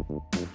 ว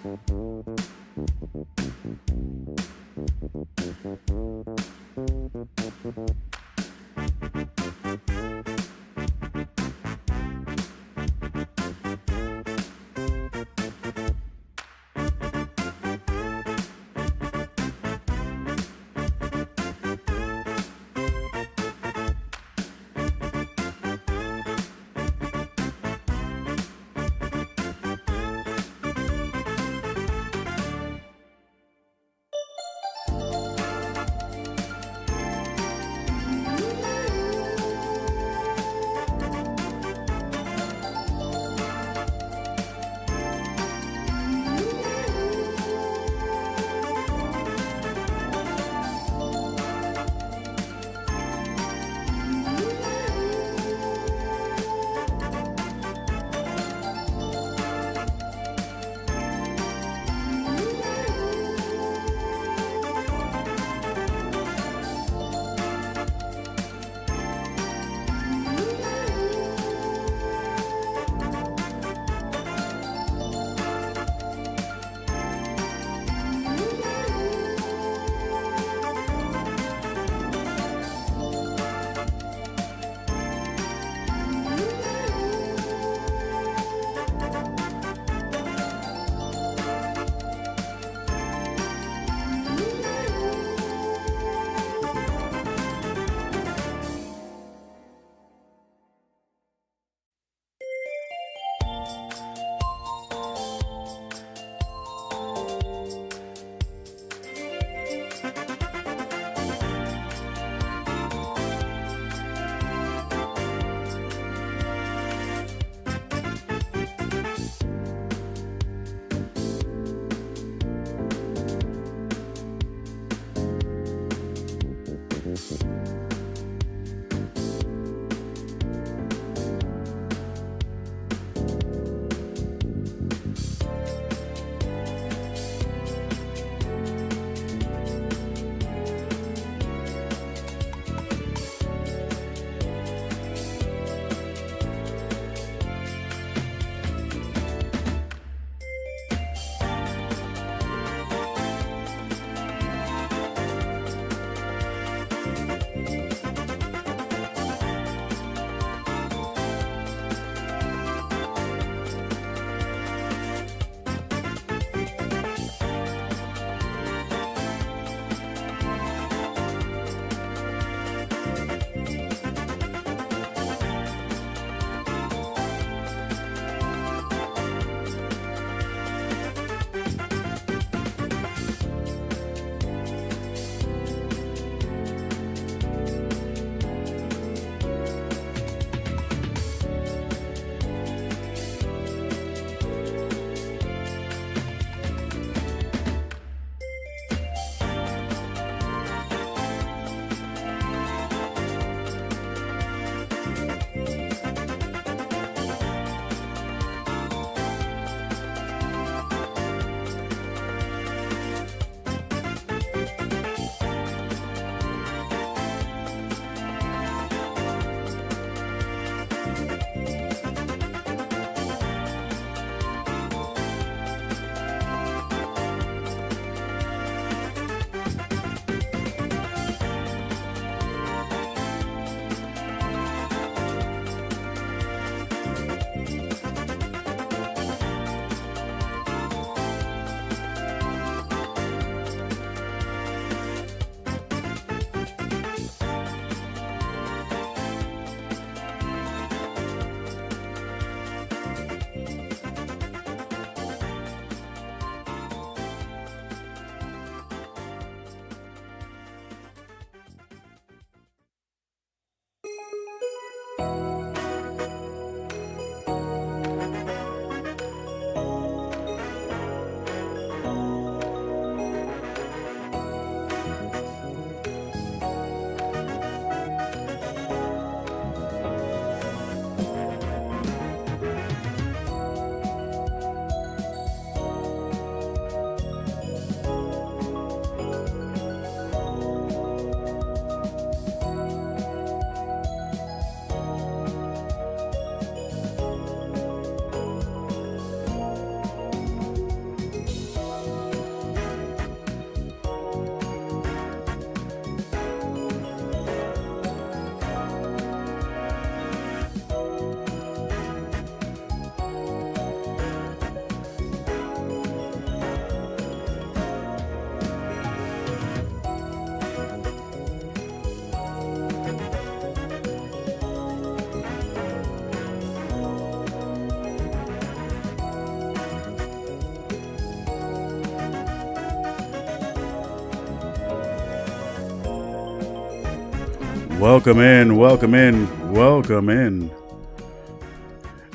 Welcome in, welcome in, welcome in.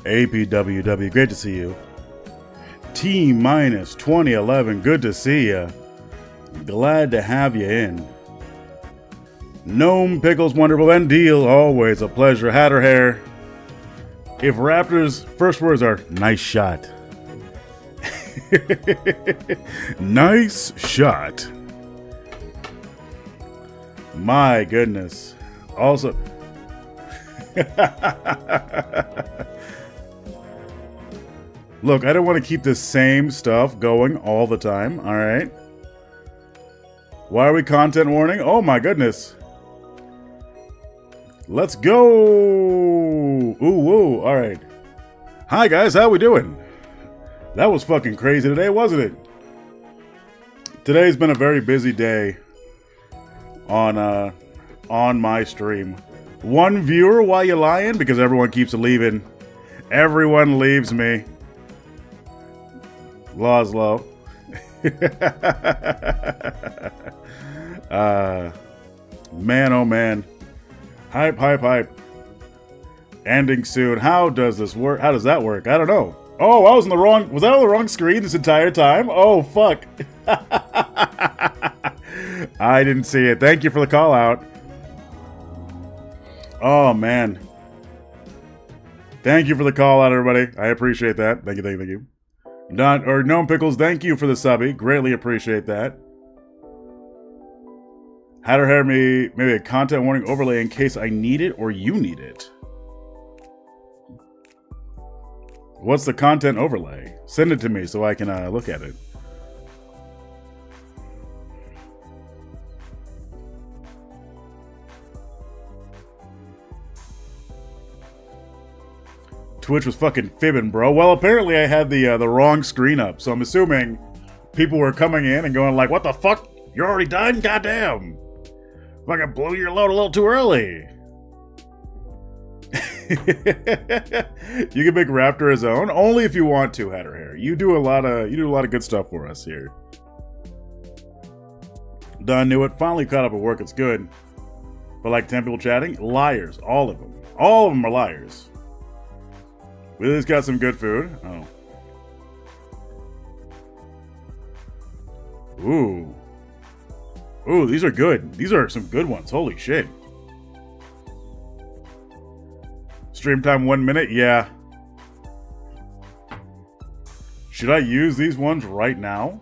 APWW, great to see you. T-minus 2011, good to see you. Glad to have you in. Gnome Pickles, wonderful, and Deal, always a pleasure. Hatter Hair. If Raptors' first words are, nice shot. Nice shot. My goodness. Also, look, I don't want to keep the same stuff going all the time, all right? Why are we content warning? Oh my goodness. Let's go. Ooh, woo, all right. Hi guys, how we doing? That was fucking crazy today, wasn't it? Today's been a very busy day on my stream. One viewer, why you lying? Because everyone keeps leaving. Everyone leaves me. Loslow. Man, oh man. Hype, hype, hype. Ending soon. How does this work? How does that work? I don't know. Oh, I was was that on the wrong screen this entire time? Oh, fuck. I didn't see it. Thank you for the call out. Oh, man. Thank you for the call out, everybody. I appreciate that. Thank you, thank you, thank you. Gnome Pickles, thank you for the subby. Greatly appreciate that. Hatter Hair me maybe a content warning overlay in case I need it or you need it. What's the content overlay? Send it to me so I can look at it. Twitch was fucking fibbing, bro. Well, apparently I had the wrong screen up, so I'm assuming people were coming in and going like, "What the fuck? You're already done? Goddamn! Fucking blew your load a little too early." You can make Raptor his own, only if you want to, Hatter Hair. You do a lot of good stuff for us here. Done knew it. Finally caught up at work. It's good. But like 10 people chatting, liars. All of them. All of them are liars. We at least got some good food. Oh. Ooh. Ooh, these are good. These are some good ones. Holy shit. Stream time 1 minute? Yeah. Should I use these ones right now?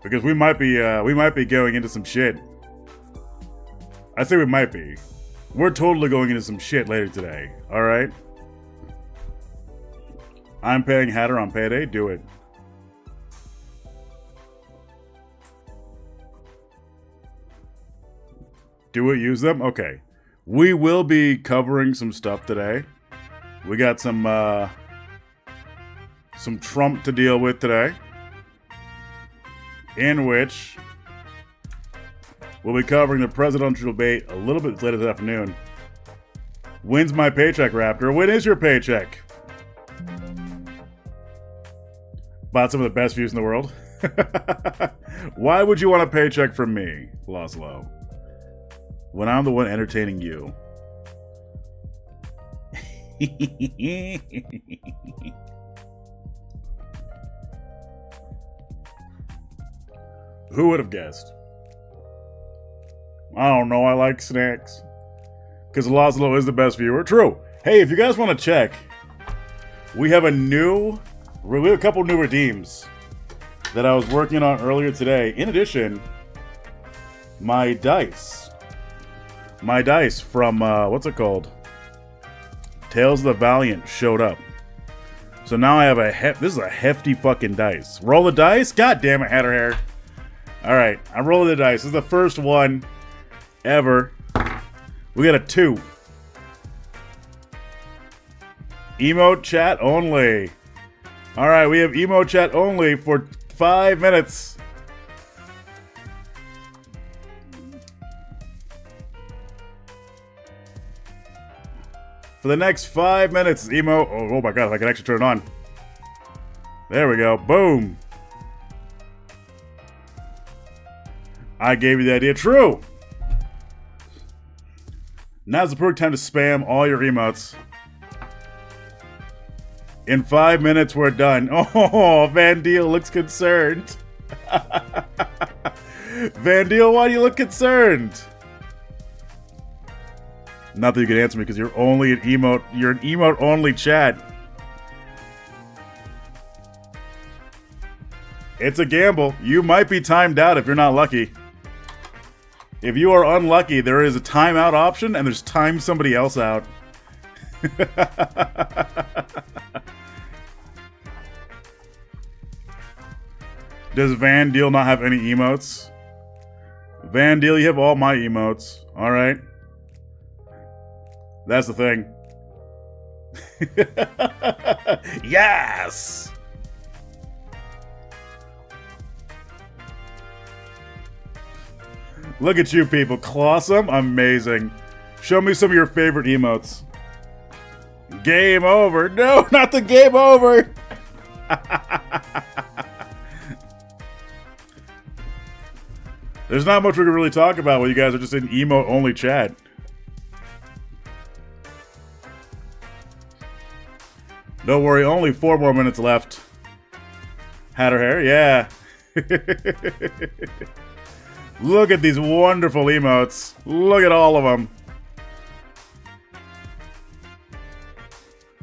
Because we might be going into some shit. I say we might be. We're totally going into some shit later today. Alright? I'm paying Hatter on payday. Do it. Do it, use them? Okay. We will be covering some stuff today. We got some Trump to deal with today. In which we'll be covering the presidential debate a little bit later this afternoon. When's my paycheck, Raptor? When is your paycheck? Bought some of the best views in the world. Why would you want a paycheck from me, Loslow? When I'm the one entertaining you. Who would have guessed? I don't know, I like snacks. Because Loslow is the best viewer. True. Hey, if you guys want to check, we have a couple new redeems that I was working on earlier today. In addition, my dice from, what's it called? Tales of the Valiant showed up. So now I have this is a hefty fucking dice. Roll the dice? God damn it, Hatter Hair. Alright, I'm rolling the dice. This is the first one ever. We got a 2. Emote chat only. Alright, we have emote chat only for 5 minutes. For the next 5 minutes, emo. Oh my god, if I can actually turn it on. There we go. Boom. I gave you the idea. True. Now's the perfect time to spam all your emotes. In 5 minutes, we're done. Oh, Van Deal looks concerned. Van Deal, why do you look concerned? Not that you can answer me because you're only an emote. You're an emote only chat. It's a gamble. You might be timed out if you're not lucky. If you are unlucky, there is a timeout option and there's time somebody else out. Does Van Deal not have any emotes? Van Deal, you have all my emotes. Alright. That's the thing. Yes! Look at you people. Clawsome? Amazing. Show me some of your favorite emotes. Game over. No, not the game over. There's not much we can really talk about when you guys are just in emote-only chat. Don't worry, only 4 more minutes left. Hatter hair, yeah. Look at these wonderful emotes. Look at all of them.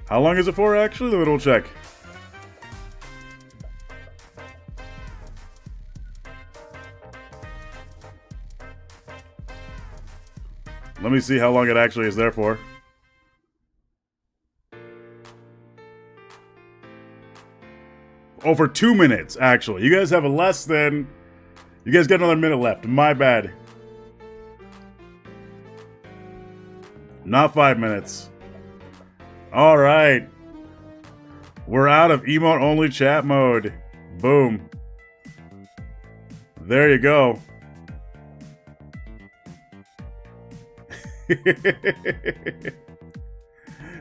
How long is it for, actually? Let me check. Let me see how long it actually is there for. Over 2 minutes, actually. You guys have a less than... You guys got another minute left. My bad. Not 5 minutes. Alright. We're out of emote-only chat mode. Boom. There you go.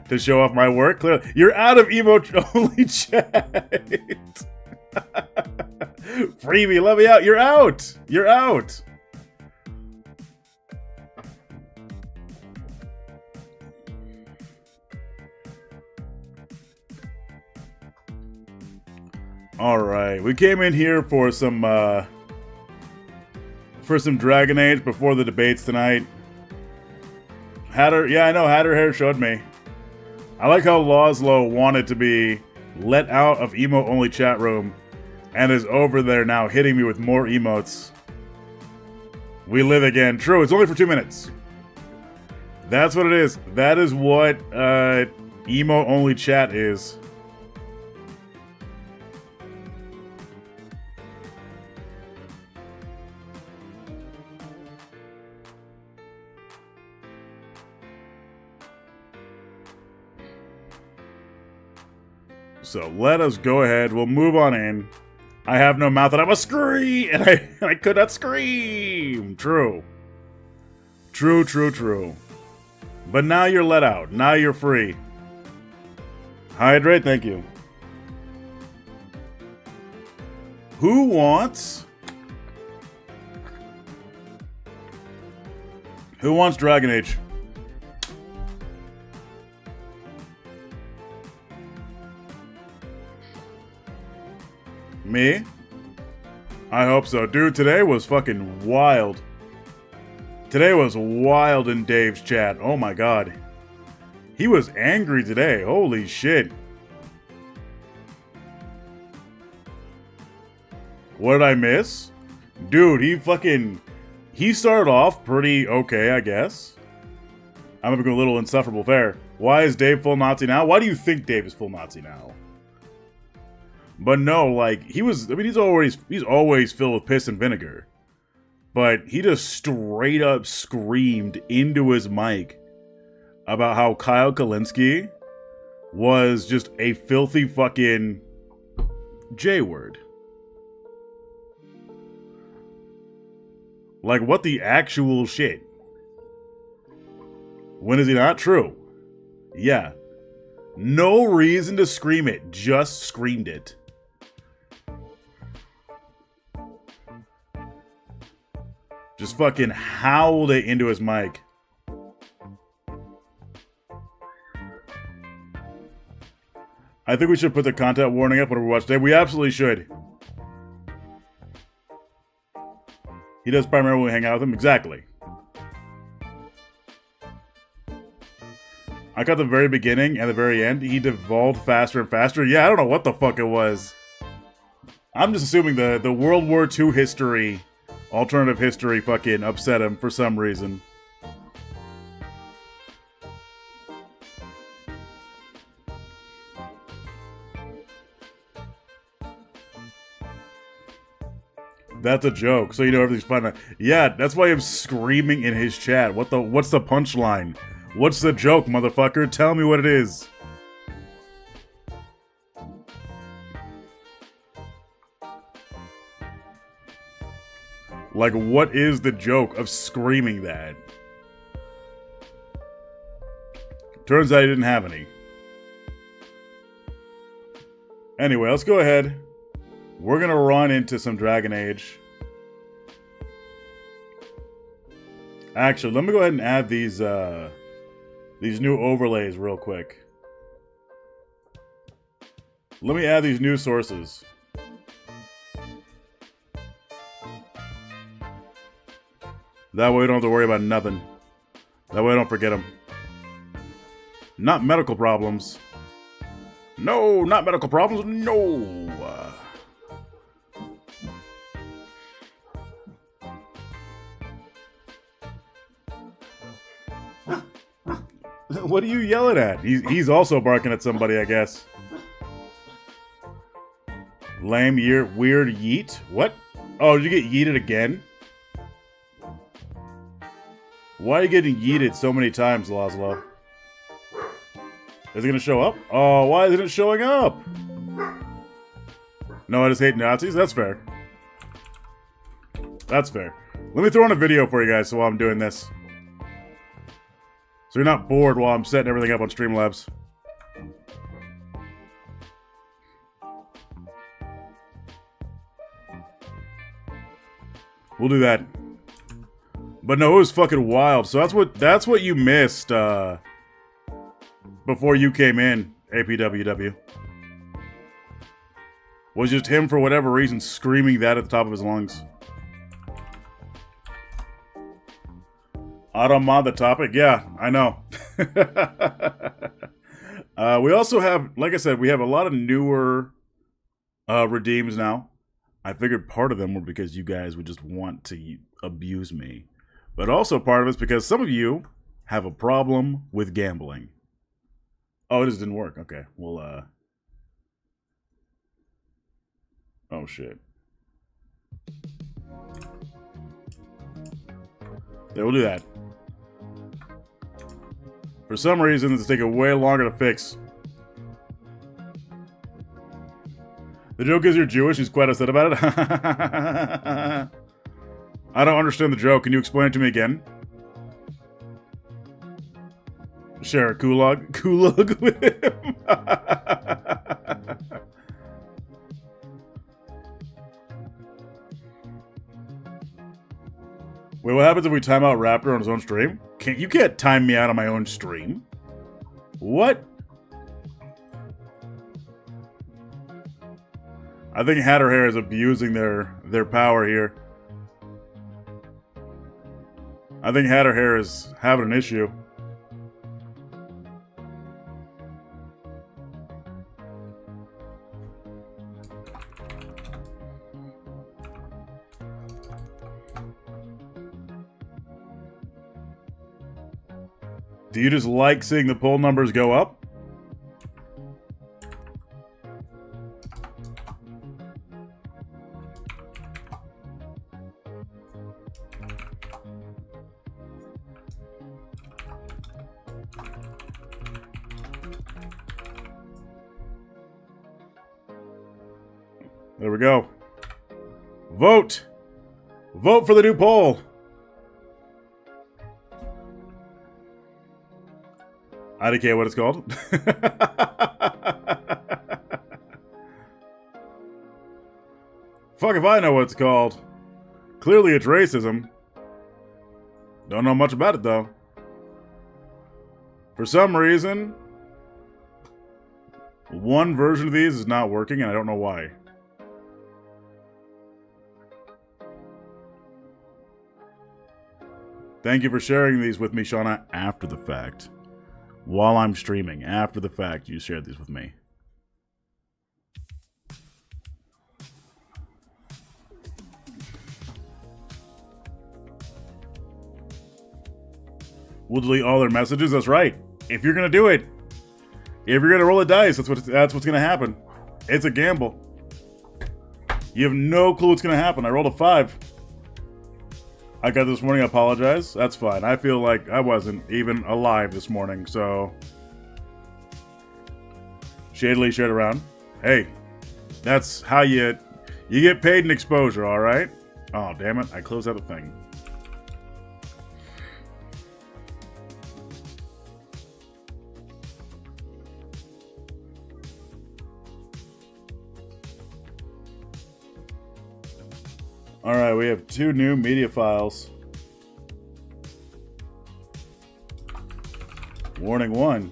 To show off my work, clearly. You're out of emote-only chat. Freebie, let me out. You're out. You're out. All right, we came in here for some Dragon Age before the debates tonight. Hatter, yeah, I know. Hatter Hair showed me. I like how Loslow wanted to be let out of emote-only chat room and is over there now hitting me with more emotes. We live again. True, it's only for 2 minutes. That's what it is. That is what emote-only chat is. So let us go ahead. We'll move on in. I have no mouth and I must scream! And I could not scream! True. True, true, true. But now you're let out. Now you're free. Hydrate, thank you. Who wants Dragon Age? Me? I hope so. Dude, today was fucking wild. Today was wild in Dave's chat. Oh my god. He was angry today. Holy shit. What did I miss? Dude, he started off pretty okay, I guess. I'm gonna go a little insufferable there. Why is Dave full Nazi now? Why do you think Dave is full Nazi now? But no, like, he's always filled with piss and vinegar. But he just straight up screamed into his mic about how Kyle Kalinske was just a filthy fucking J-word. Like, what the actual shit? When is he not true? Yeah. No reason to scream it, just screamed it. Just fucking howled it into his mic. I think we should put the content warning up when we watch today. We absolutely should. He does primarily when we hang out with him. Exactly. I got the very beginning and the very end. He devolved faster and faster. Yeah, I don't know what the fuck it was. I'm just assuming the World War II history, alternative history, fucking upset him for some reason. That's a joke, so you know everything's fine. Yeah, that's why I'm screaming in his chat. What's the punchline? What's the joke, motherfucker? Tell me what it is. Like, what is the joke of screaming that? Turns out he didn't have any. Anyway, let's go ahead. We're gonna run into some Dragon Age. Actually, let me go ahead and add these new overlays real quick. Let me add these new sources. That way we don't have to worry about nothing. That way I don't forget them. Not medical problems. No, not medical problems. No. What are you yelling at? He's also barking at somebody, I guess. Lame, weird yeet? What? Oh, did you get yeeted again? Why are you getting yeeted so many times, Laszlo? Is it gonna show up? Oh, why isn't it showing up? No, I just hate Nazis? That's fair. That's fair. Let me throw on a video for you guys while I'm doing this. So you're not bored while I'm setting everything up on Streamlabs. We'll do that. But no, it was fucking wild. So that's what you missed before you came in, APWW. Was just him, for whatever reason, screaming that at the top of his lungs. I don't mind the topic. Yeah, I know. We also have, like I said, we have a lot of newer redeems now. I figured part of them were because you guys would just want to abuse me. But also part of it's because some of you have a problem with gambling. Oh, it just didn't work. Okay, well, oh, shit. Yeah, we'll do that. For some reason, it's taking way longer to fix. The joke is you're Jewish. He's quite upset about it. I don't understand the joke. Can you explain it to me again? Share a kulog. Kulog with him. Wait, what happens if we time out Raptor on his own stream? You can't time me out on my own stream. What? I think Hatter Hair is abusing their power here. I think Hatter Hair is having an issue. Do you just like seeing the poll numbers go up? There we go. Vote! Vote for the new poll! I don't care what it's called. Fuck if I know what it's called. Clearly it's racism. Don't know much about it though. For some reason, One version of these is not working, and I don't know why. Thank you for sharing these with me, Shauna, after the fact. While I'm streaming, after the fact, you shared these with me. We'll delete all their messages. That's right. If you're gonna do it, if you're gonna roll a dice, that's what's gonna happen. It's a gamble. You have no clue what's gonna happen. I rolled a 5. I got this morning. I apologize. That's fine. I feel like I wasn't even alive this morning. So shadily shared around. Hey, that's how you get paid in exposure. All right. Oh damn it! I closed out the thing. Alright, we have 2 new media files. Warning 1.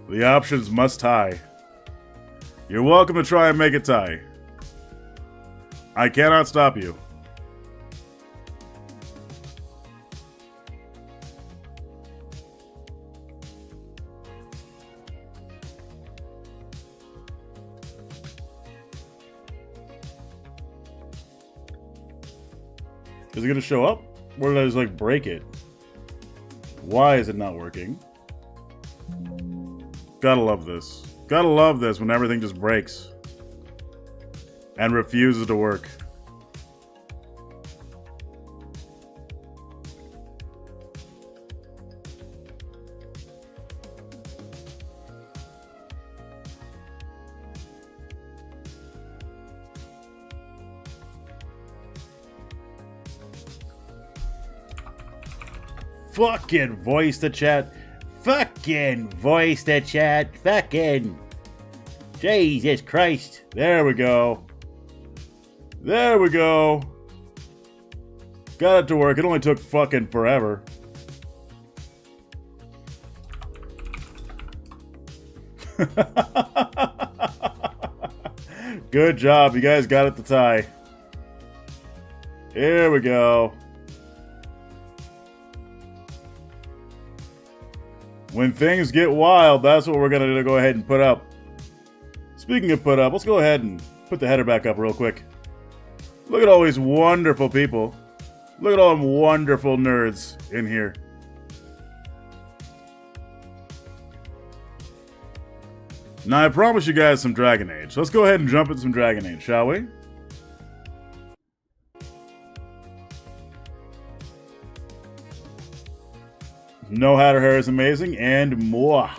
The options must tie. You're welcome to try and make it tie. I cannot stop you. Is it going to show up? Or did I just, like, break it? Why is it not working? Gotta love this. Gotta love this when everything just breaks. And refuses to work. Fucking voice to chat. Fucking voice to chat. Fucking. Jesus Christ. There we go. There we go. Got it to work. It only took fucking forever. Good job. You guys got it to tie. Here we go. When things get wild, that's what we're going to go ahead and put up. Speaking of put up, let's go ahead and put the header back up real quick. Look at all these wonderful people. Look at all them wonderful nerds in here. Now, I promised you guys some Dragon Age. Let's go ahead and jump into some Dragon Age, shall we? No Hatter Hair is amazing, and more.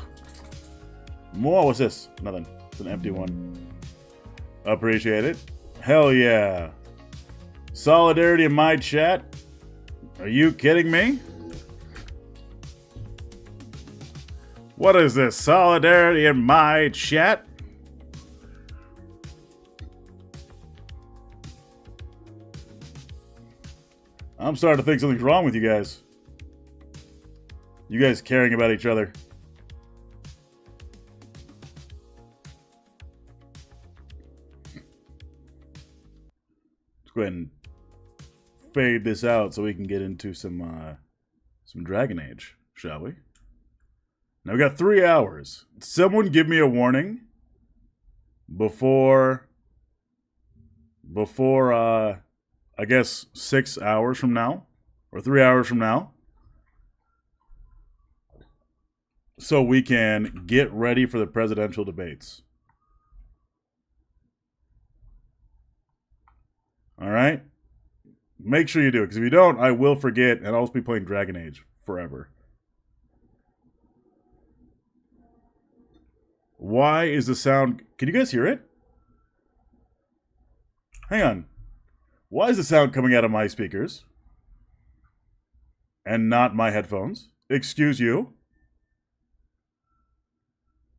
More? What's this? Nothing. It's an empty one. Appreciate it. Hell yeah. Solidarity in my chat? Are you kidding me? What is this? Solidarity in my chat? I'm starting to think something's wrong with you guys. You guys caring about each other. Let's go ahead and fade this out so we can get into some Dragon Age, shall we? Now we got 3 hours. Someone give me a warning before I guess 6 hours from now or 3 hours from now. So we can get ready for the presidential debates. All right? Make sure you do it, because if you don't, I will forget, and I'll just be playing Dragon Age forever. Why is the sound... Can you guys hear it? Hang on. Why is the sound coming out of my speakers? And not my headphones? Excuse you?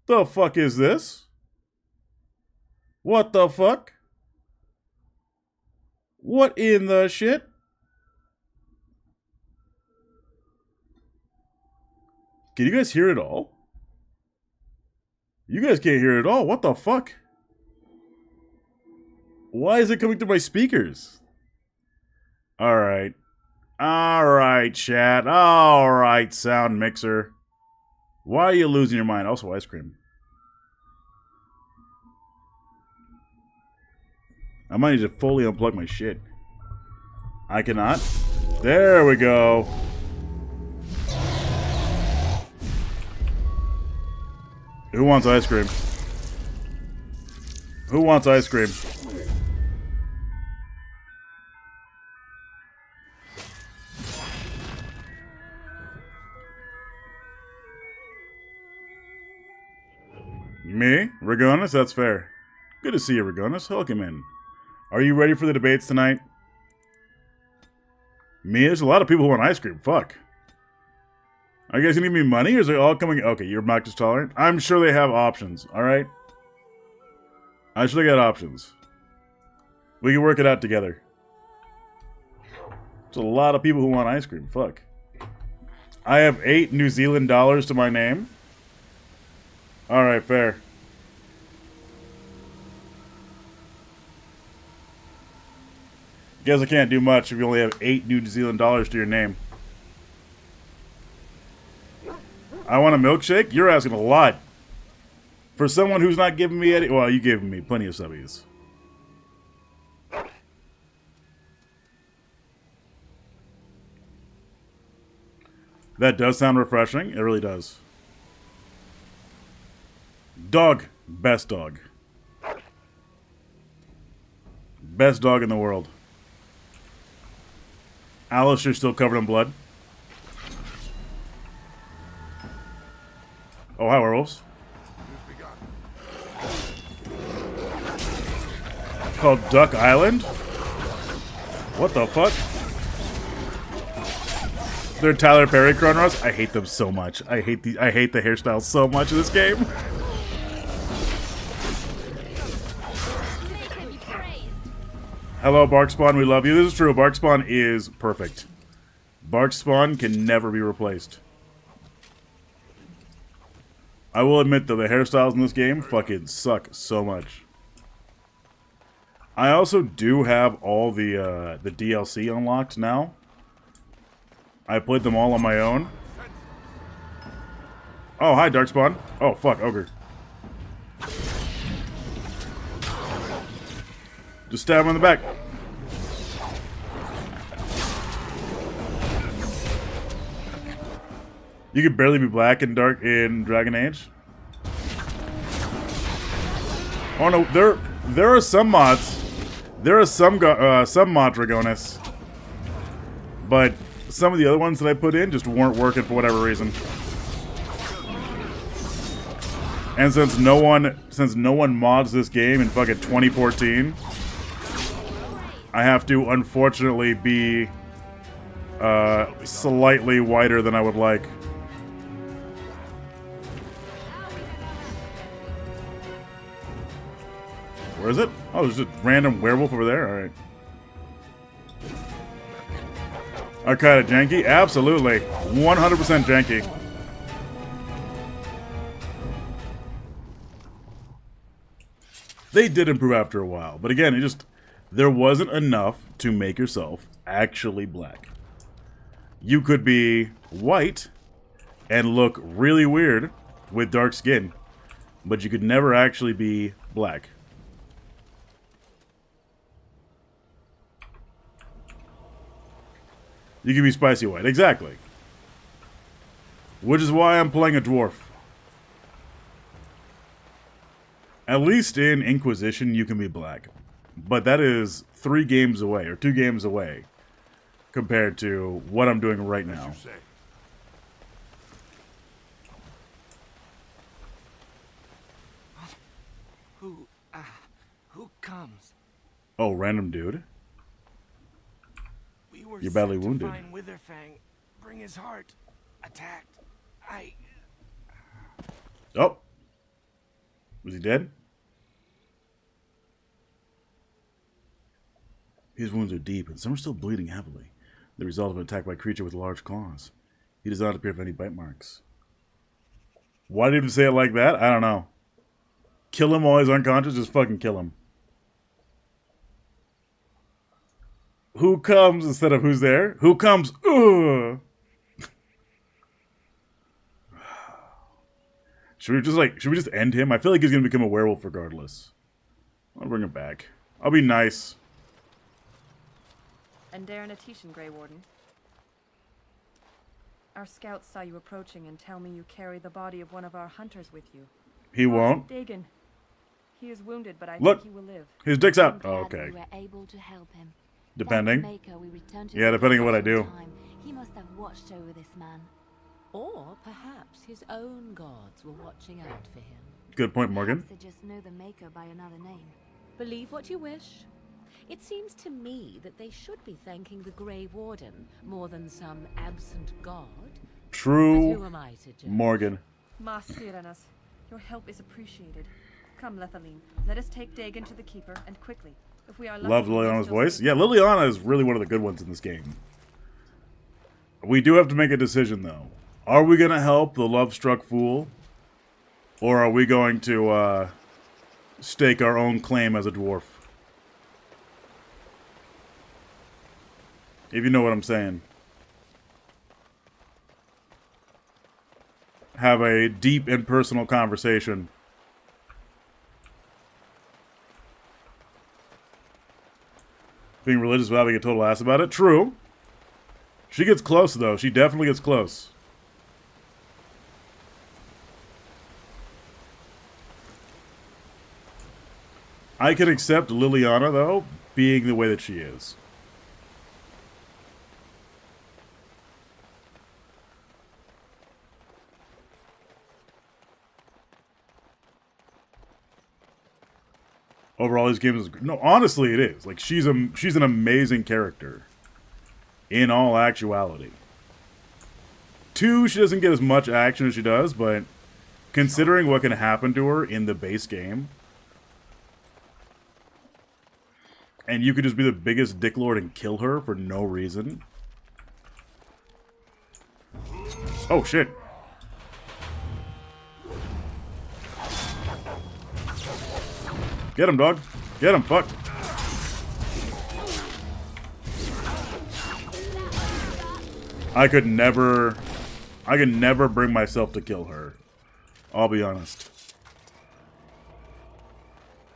The fuck is this? What the fuck? What in the shit? Can you guys hear it all? You guys can't hear it at all. What the fuck? Why is it coming through my speakers? Alright. Alright, chat. Alright, sound mixer. Why are you losing your mind? Also, ice cream. I might need to fully unplug my shit. I cannot. There we go. Who wants ice cream? Who wants ice cream? Me? Ragonis? That's fair. Good to see you, Ragonis. Welcome in. Are you ready for the debates tonight? Me? There's a lot of people who want ice cream. Fuck. Are you guys gonna give me money, or is it all coming? Okay, you're lactose tolerant. I'm sure they have options. All right. I'm sure they got options. We can work it out together. There's a lot of people who want ice cream. Fuck. I have 8 New Zealand dollars to my name. All right, fair. Guess I can't do much if you only have 8 New Zealand dollars to your name. I want a milkshake? You're asking a lot. For someone who's not giving me any... Well, you gave me plenty of subbies. That does sound refreshing. It really does. Dog. Best dog. Best dog in the world. Alice, you're still covered in blood. Oh, hi, werewolves. Called Duck Island? What the fuck? They're Tyler Perry cornrows? I hate them so much. I hate the hairstyles so much in this game. Hello, Barkspawn. We love you. This is true. Barkspawn is perfect. Barkspawn can never be replaced. I will admit, though, the hairstyles in this game fucking suck so much. I also do have all the DLC unlocked now. I played them all on my own. Oh, hi, Darkspawn. Oh, fuck, Ogre. Just stab him in the back. You could barely be black in Dragon Age. Oh no, there are some mods. There are some mod Dragonis, but some of the other ones that I put in just weren't working for whatever reason. And since no one mods this game in fucking 2014, I have to unfortunately be slightly whiter than I would like. Where is it? Oh, there's a random werewolf over there? Alright. Arcada janky? Absolutely. 100% janky. They did improve after a while, but again, there wasn't enough to make yourself actually black. You could be white and look really weird with dark skin, but you could never actually be black. You can be spicy white. Exactly. Which is why I'm playing a dwarf. At least in Inquisition, you can be black. But that is 3 games away, or 2 games away, compared to what I'm doing right now. Who comes? Oh, random dude. You're badly wounded. Find Witherfang, bring his heart. Attacked. Oh. Was he dead? His wounds are deep, and some are still bleeding heavily. The result of an attack by a creature with large claws. He does not appear to have any bite marks. Why did he say it like that? I don't know. Kill him while he's unconscious? Just fucking kill him. Who comes instead of who's there? Who comes? Ugh. Should we just end him? I feel like he's gonna become a werewolf regardless. I'll bring him back. I'll be nice. And Darren Atishan, Grey Warden. Our scouts saw you approaching and tell me you carry the body of one of our hunters with you. He won't. Dagon. He is wounded, but I Look, think he will live. His dick's out. I'm Oh, glad okay. we were able to help him. Depending. Like the Maker we returned to Yeah, depending on what I do. time, he must have watched over this man. Or perhaps his own gods were watching out for him. Good point, Morgan. Perhaps they just know the Maker by another name. Believe what you wish. It seems to me that they should be thanking the Grey Warden more than some absent god. But True, who am I to judge? Morgan. Mas Syranas, your help is appreciated. Come, Lethaline, let us take Dagon to the Keeper, and quickly. If we are lucky, Love we may Liliana's still voice. save Yeah, him. Liliana is really one of the good ones in this game. We do have to make a decision, though. Are we going to help the love-struck fool? Or are we going to stake our own claim as a dwarf? If you know what I'm saying. Have a deep and personal conversation. Being religious without being a total ass about it. True. She gets close, though. She definitely gets close. I can accept Liliana, though, being the way that she is. Overall, these games is no. Honestly, it is. Like she's an amazing character. In all actuality. 2, she doesn't get as much action as she does, but considering what can happen to her in the base game, and you could just be the biggest dicklord and kill her for no reason. Oh shit. Get him, dog. Get him, fuck. I could never bring myself to kill her. I'll be honest.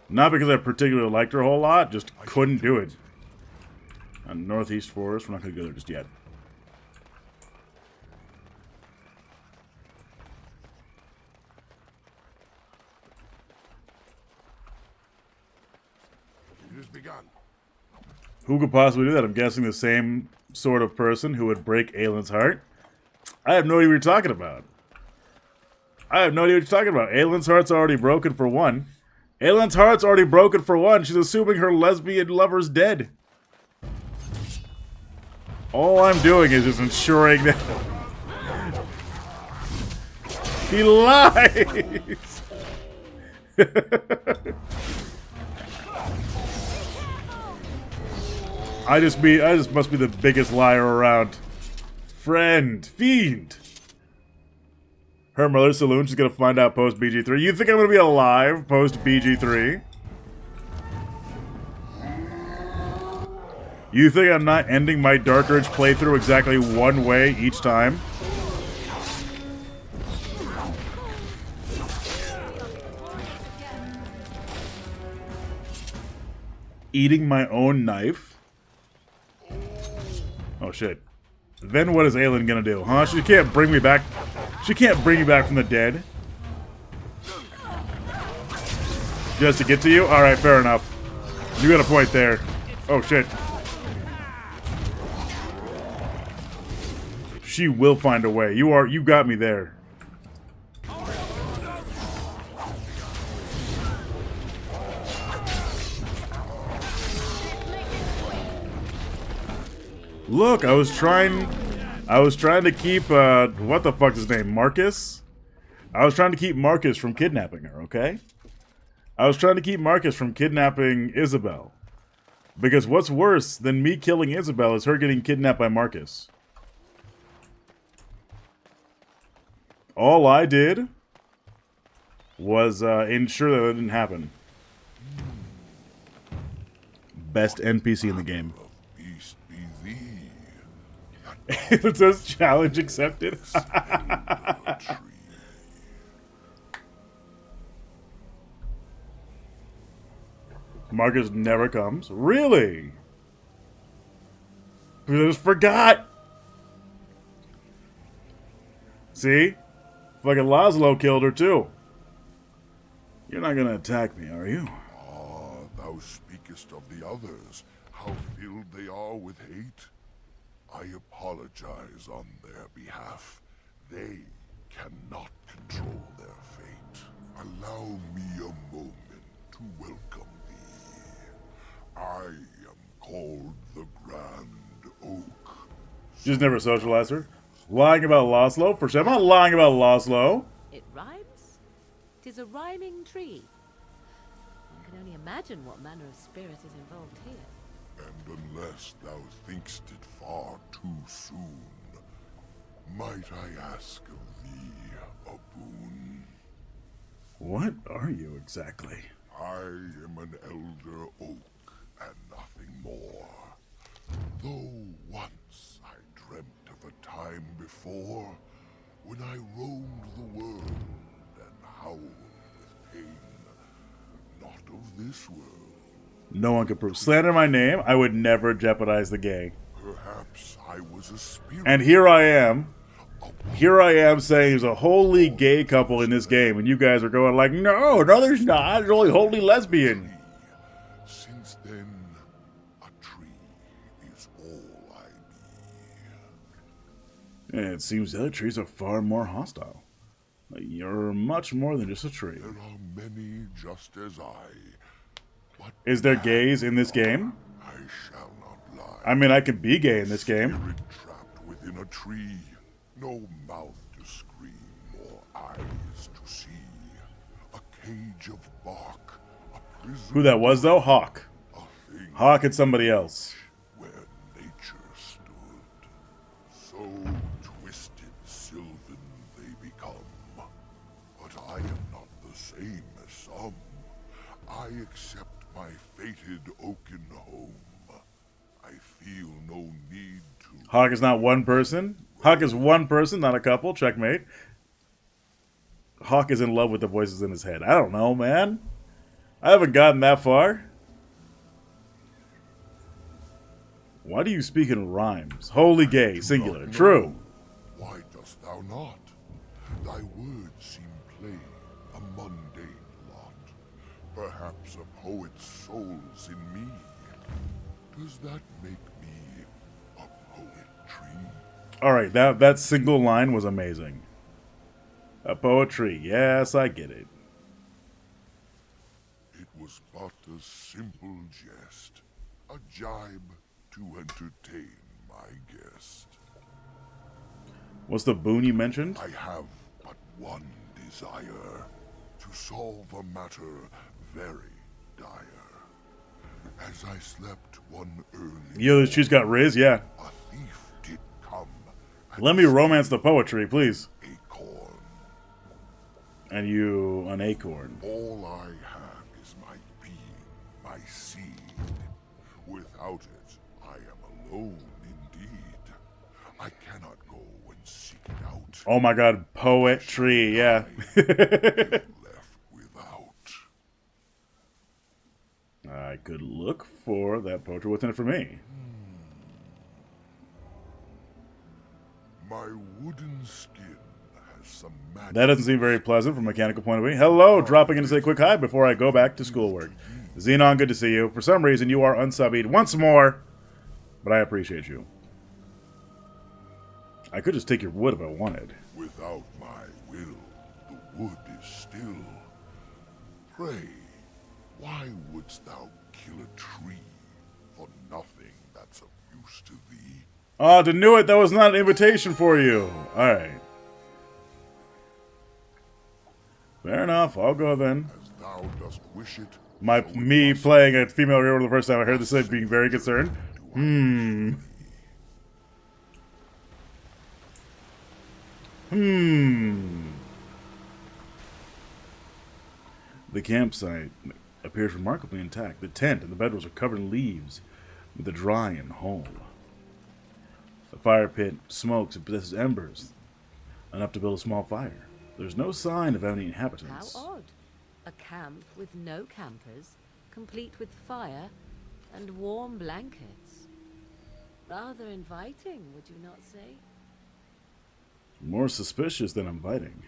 Not because I particularly liked her a whole lot, just couldn't do it. Northeast Forest, we're not going to go there just yet. It has begun. Who could possibly do that? I'm guessing the same sort of person who would break Aylin's heart. I have no idea what you're talking about. I have no idea what you're talking about. Aylin's heart's already broken for one. Aylin's heart's already broken for one. She's assuming her lesbian lover's dead. All I'm doing is just ensuring that... He lies! I just must be the biggest liar around. Friend. Fiend. Her mother's saloon, she's gonna find out post BG3. You think I'm gonna be alive post BG3? You think I'm not ending my Dark Urge playthrough exactly one way each time? Eating my own knife? Oh shit. Then what is Aylin gonna do, huh? She can't bring me back. She can't bring me back from the dead. Just to get to you? Alright, fair enough. You got a point there. Oh shit. She will find a way. You got me there. Look, I was trying to keep, what the fuck is his name? Marcus? I was trying to keep Marcus from kidnapping her, okay? I was trying to keep Marcus from kidnapping Isabel. Because what's worse than me killing Isabel is her getting kidnapped by Marcus. All I did was ensure that didn't happen. Best NPC in the game. Beast be thee, It says challenge accepted. elder tree. Marcus never comes. Really? I just forgot. See? Fucking Laszlo killed her too. You're not gonna attack me, are you? Ah, thou speakest of the others, how filled they are with hate. I apologize on their behalf. They cannot control their fate. Allow me a moment to welcome thee. I am called the Grand Oak. Just never socialized her. Lying about Laszlo? For sure. I'm not lying about Laszlo. It rhymes? 'Tis a rhyming tree. One can only imagine what manner of spirit is involved here. And unless thou thinkst it far too soon, might I ask of thee a boon? What are you exactly? I am an elder oak and nothing more. Though once I dreamt of a time before when I roamed the world and howled with pain, not of this world. No one could prove. Slander my name, I would never jeopardize the gay. Perhaps I was a spirit. And here I am. Here I am saying there's a wholly gay couple in this game, and you guys are going like, no, there's not. There's only wholly lesbian. Since then, a tree is all I be. And it seems the other trees are far more hostile. You're much more than just a tree. There are many just as I. But Is there gays in this game? I shall not lie. I mean, I could be gay in this game. Spirit trapped within a tree. No mouth to scream or eyes to see. A cage of bark. A prison. Who that was, though? Hawk. A thing Hawk and somebody else. where nature stood. So twisted sylvan they become. But I am not the same as some. I accept my fated oaken home. I feel no need to. Hawk is not one person. Hawk is one person, not a couple. Checkmate. Hawk is in love with the voices in his head. I don't know, man. I haven't gotten that far. Why do you speak in rhymes? Holy gay, singular. Not True. know. Why dost thou not? Thy words seem plain, a mundane lot. Perhaps a poet's soul's in me. Does that make me a poetry? Alright, that single line was amazing. A poetry. Yes, I get it. It was but a simple jest, a jibe to entertain my guest. What's the boon you mentioned? I have but one desire, to solve a matter very dire. As I slept one early, Yo, she's got Riz, yeah. a thief did come. And Let me romance the poetry, please. acorn. And you, an acorn. All I have is my being, my seed. Without it, I am alone indeed. I cannot go and seek it out. Oh my god, poetry, yeah. Left without. I could look for that poetry. What's in it for me? My wooden skin has some magic. That doesn't seem very pleasant from a mechanical point of view. Hello, dropping in to say a quick hi before I go back to schoolwork. Xenon, good to see you. For some reason, you are unsubbied once more, but I appreciate you. I could just take your wood if I wanted. Without my will, the wood is still. Pray, why wouldst thou kill a tree for nothing that's of use to thee? Oh, to knew it, that was not an invitation for you. Alright. Fair enough, I'll go then. As thou dost wish it. Me playing a female hero the first time I heard this, being very concerned. The campsite appears remarkably intact. The tent and the bedrolls are covered in leaves, with a dry and whole. The fire pit smokes and possesses embers, enough to build a small fire. There's no sign of any inhabitants. How odd. A camp with no campers, complete with fire and warm blankets. Rather inviting, would you not say? More suspicious than inviting.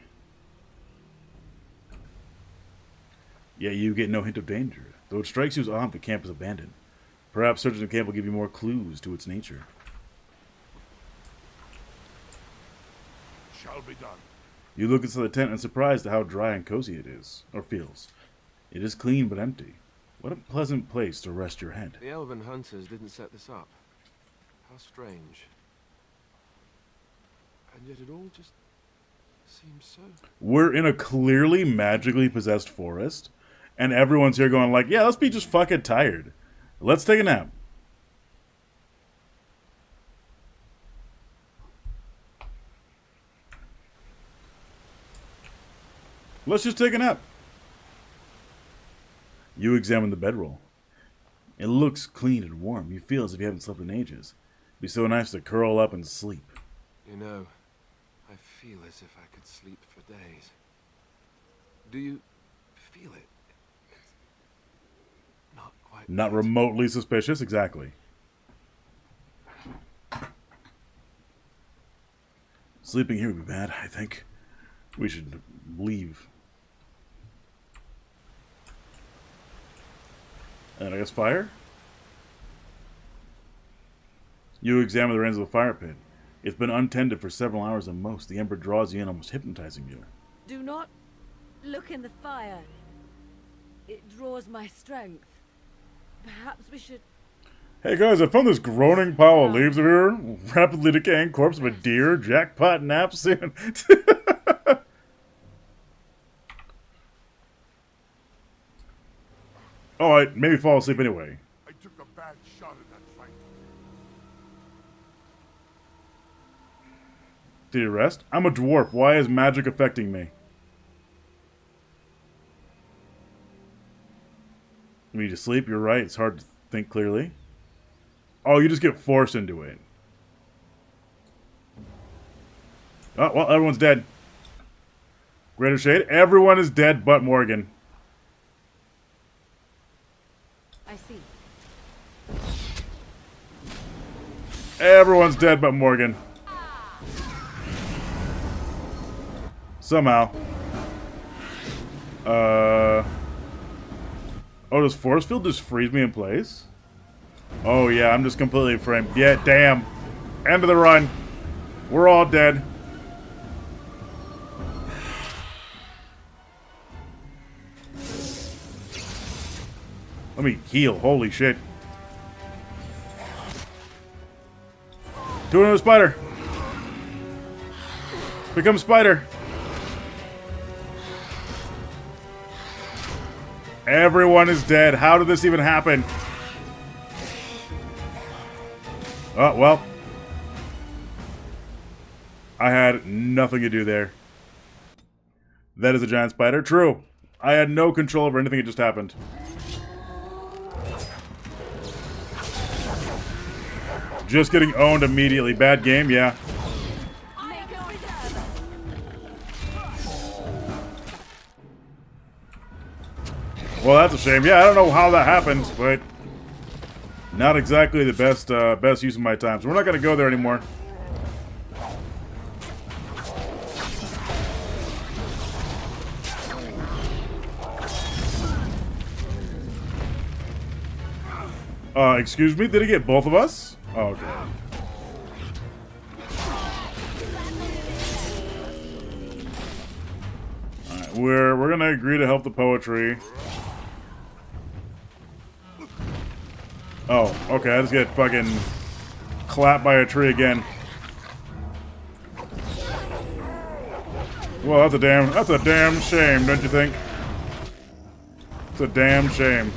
Yet you get no hint of danger, though it strikes you as odd the camp is abandoned. Perhaps searching the camp will give you more clues to its nature. Shall be done. You look inside the tent and are surprised at how dry and cozy it is, or feels. It is clean but empty. What a pleasant place to rest your head. The elven hunters didn't set this up. How strange. And yet it all just seems so... We're in a clearly magically possessed forest, and everyone's here going like, yeah, let's be just fucking tired. Let's take a nap. Let's just take a nap. You examine the bedroll. It looks clean and warm. You feel as if you haven't slept in ages. It'd be so nice to curl up and sleep. You know, I feel as if I could sleep for days. Do you feel it? It's not quite... Not remotely suspicious, exactly. Sleeping here would be bad, I think. We should leave. And I guess fire? You examine the ends of the fire pit. It's been untended for several hours at most. The ember draws you in, almost hypnotizing you. Do not look in the fire. It draws my strength. Perhaps we should... Hey guys, I found this groaning pile of leaves over here. Rapidly decaying corpse of a deer. Jackpot nap soon. Oh, I maybe fall asleep anyway. I took a bad shot at that fight. Did you rest? I'm a dwarf. Why is magic affecting me? You need to sleep? You're right. It's hard to think clearly. Oh, you just get forced into it. Oh, well, everyone's dead. Greater Shade. Everyone is dead but Morgan. I see. Everyone's dead but Morgan. Somehow. Oh, does force field just freeze me in place? Oh yeah, I'm just completely framed. Yeah, damn. End of the run. We're all dead. Let me heal. Holy shit. Do another spider. Become spider. Everyone is dead. How did this even happen? Oh, well. I had nothing to do there. That is a giant spider. True. I had no control over anything that just happened. Just getting owned immediately. Bad game, yeah. Well, that's a shame. Yeah, I don't know how that happened, but not exactly the best use of my time. So we're not going to go there anymore. Excuse me? Did it get both of us? Oh, okay. Alright, we're gonna agree to help the poetry. Oh, okay, I just get fucking clapped by a tree again. Well, that's a damn shame, don't you think? It's a damn shame.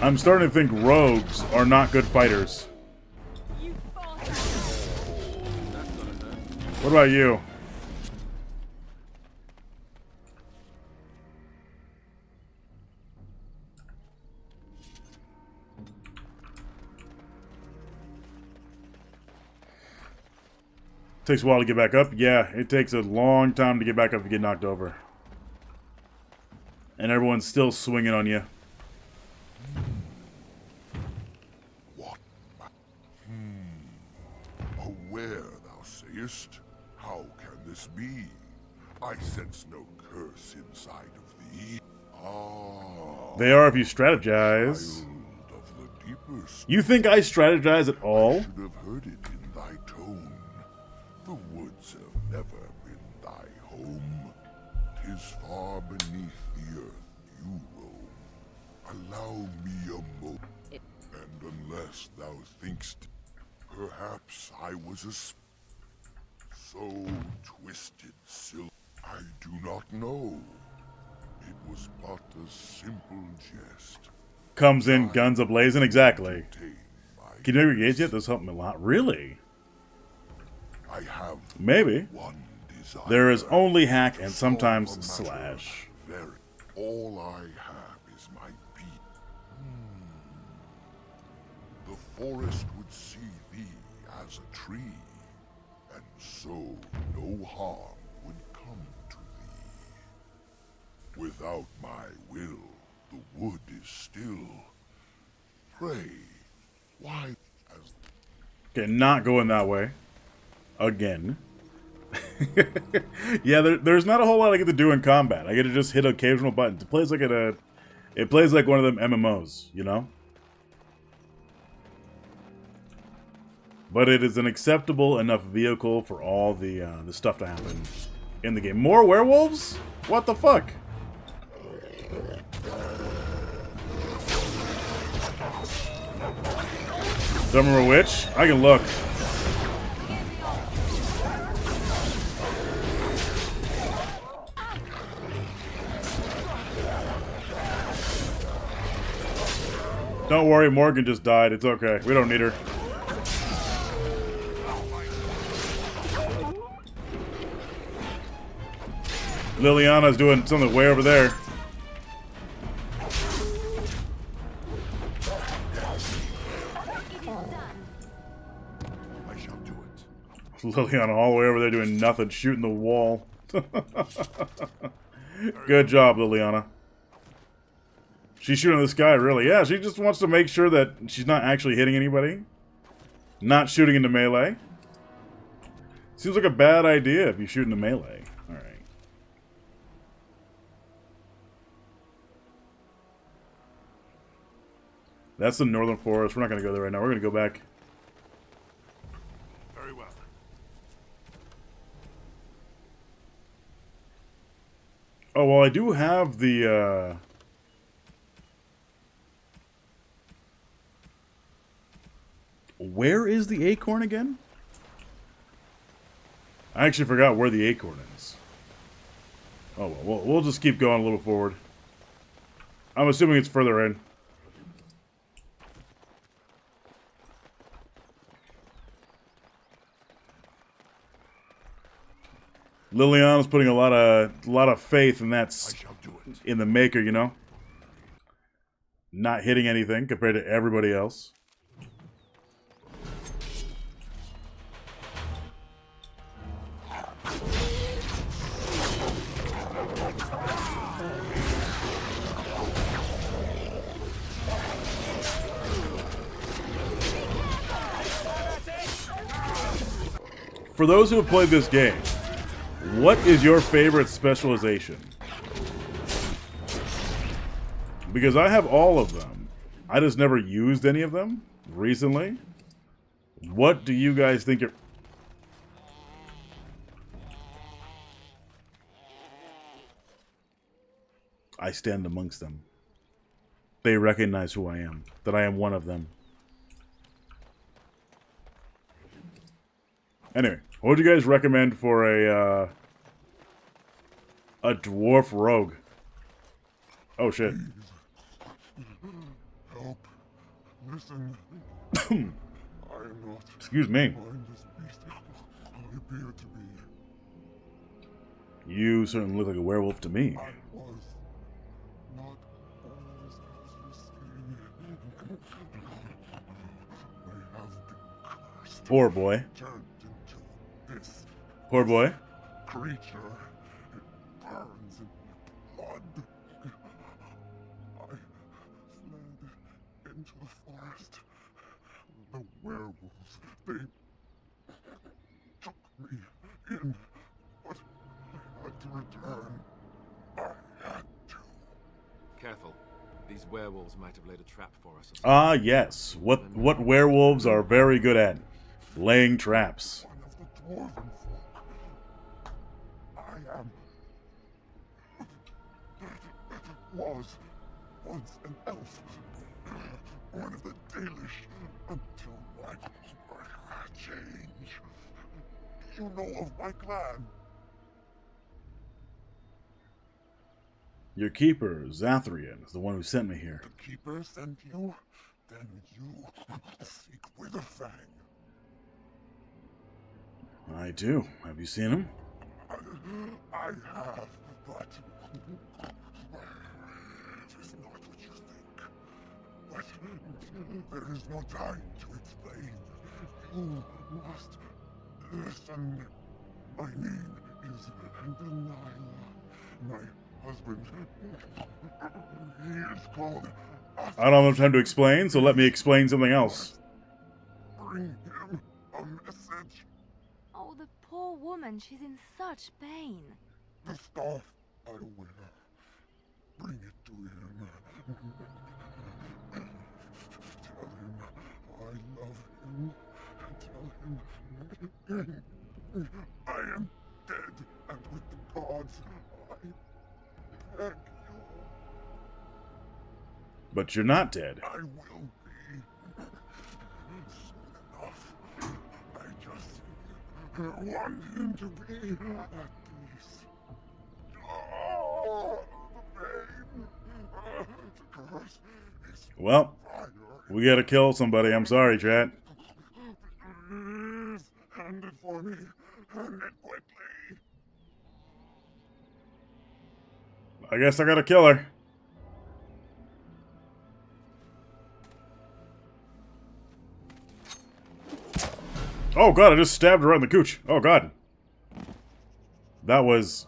I'm starting to think rogues are not good fighters. What about you? Takes a while to get back up. Yeah, it takes a long time to get back up if you get knocked over. And everyone's still swinging on you. What? Aware, thou sayest? How can this be? I sense no curse inside of thee. Ah. They are if you strategize. Child of the deepest. You think I strategize at all? Should have heard it in thy tone. The woods have never been thy home. 'Tis far beneath the earth you roam. Allow me a moment, and unless thou thinkst, perhaps I was so twisted, silly. I do not know. It was but a simple jest. Comes in guns a-blazing, exactly. Obtain my Can you never engage yet? This helped me a lot. Really? I have Maybe. one desire. There is only hack and To sometimes solve a matter slash. very. All I have is my beat. The forest would see thee as a tree, and so no harm would come to thee. Without my will, the wood is still. Pray, why as Okay, not going that way. Again. Yeah, there's not a whole lot I get to do in combat. I get to just hit occasional buttons. It plays like one of them MMOs, you know? But it is an acceptable enough vehicle for all the stuff to happen in the game. More werewolves? What the fuck? Don't remember which? I can look. Don't worry, Morgan just died. It's okay. We don't need her. Liliana's doing something way over there. I shall do it. Liliana all the way over there doing nothing, shooting the wall. Good job, Liliana. She's shooting this guy, really. Yeah, she just wants to make sure that she's not actually hitting anybody. Not shooting into melee. Seems like a bad idea if you shoot into melee. Alright. That's the northern forest. We're not going to go there right now. We're going to go back. Very well. Oh, well, I do have the, Where is the acorn again? I actually forgot where the acorn is. Oh, well, we'll just keep going a little forward. I'm assuming it's further in. Liliana's putting a lot of faith in that, I shall do it. in the maker, you know? Not hitting anything compared to everybody else. For those who have played this game, what is your favorite specialization? Because I have all of them. I just never used any of them recently. What do you guys think are... I stand amongst them. They recognize who I am. That I am one of them. Anyway, what would you guys recommend for a dwarf rogue? Oh shit. Help Listen. I am not. Excuse me. Mindless beast. I appear to be. You certainly look like a werewolf to me. I was not always as you see. I have been cursed. Poor boy. Turned into this Poor boy. creature. It burns in my blood. I fled into the forest. The werewolves, they took me in, but I had to return. I had to. Careful. These werewolves might have laid a trap for us. Ah, yes. What werewolves are very good at. Laying traps. One of the dwarven folk. I am. Was once an elf. One of the Dalish until my change. Do you know of my clan? Your keeper, Zathrian, is the one who sent me here. The keeper sent you? Then you seek Witherfang. I do. Have you seen him? I have, but it is not what you think. But there is no time to explain. You must listen. My name is Delilah. My husband, he is called. I don't have time to explain, so let me explain something else. Bring him a message. Oh, the poor woman, she's in such pain. The staff I wear. Bring it to him. Tell him I love him. Tell him I am dead and with the gods. I beg you. But you're not dead. I will be. Soon enough. I just want him to be at peace. Oh, the pain. The curse is Well, fire. we gotta kill somebody. I'm sorry, chat. Please, hand it for me. Hand it quickly. I guess I gotta kill her. Oh god, I just stabbed her right in the cooch. Oh god. That was...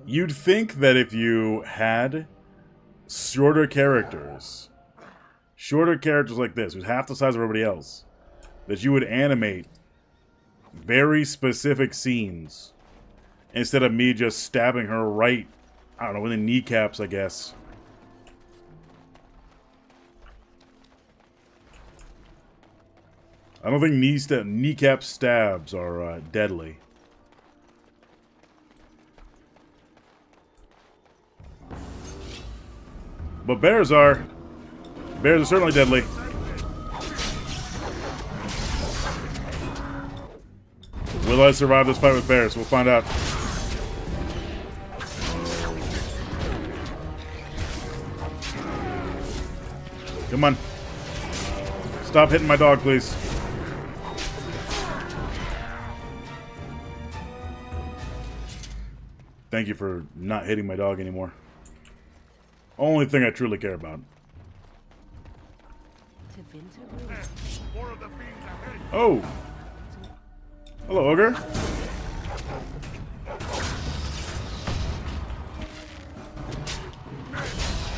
You'd think that if you had shorter characters like this, who's half the size of everybody else, that you would animate very specific scenes instead of me just stabbing her right, I don't know, in the kneecaps, I guess. I don't think kneecap stabs are deadly. But bears are. Bears are certainly deadly. Will I survive this fight with bears? We'll find out. Come on. Stop hitting my dog, please. Thank you for not hitting my dog anymore. Only thing I truly care about. Oh! Hello, ogre.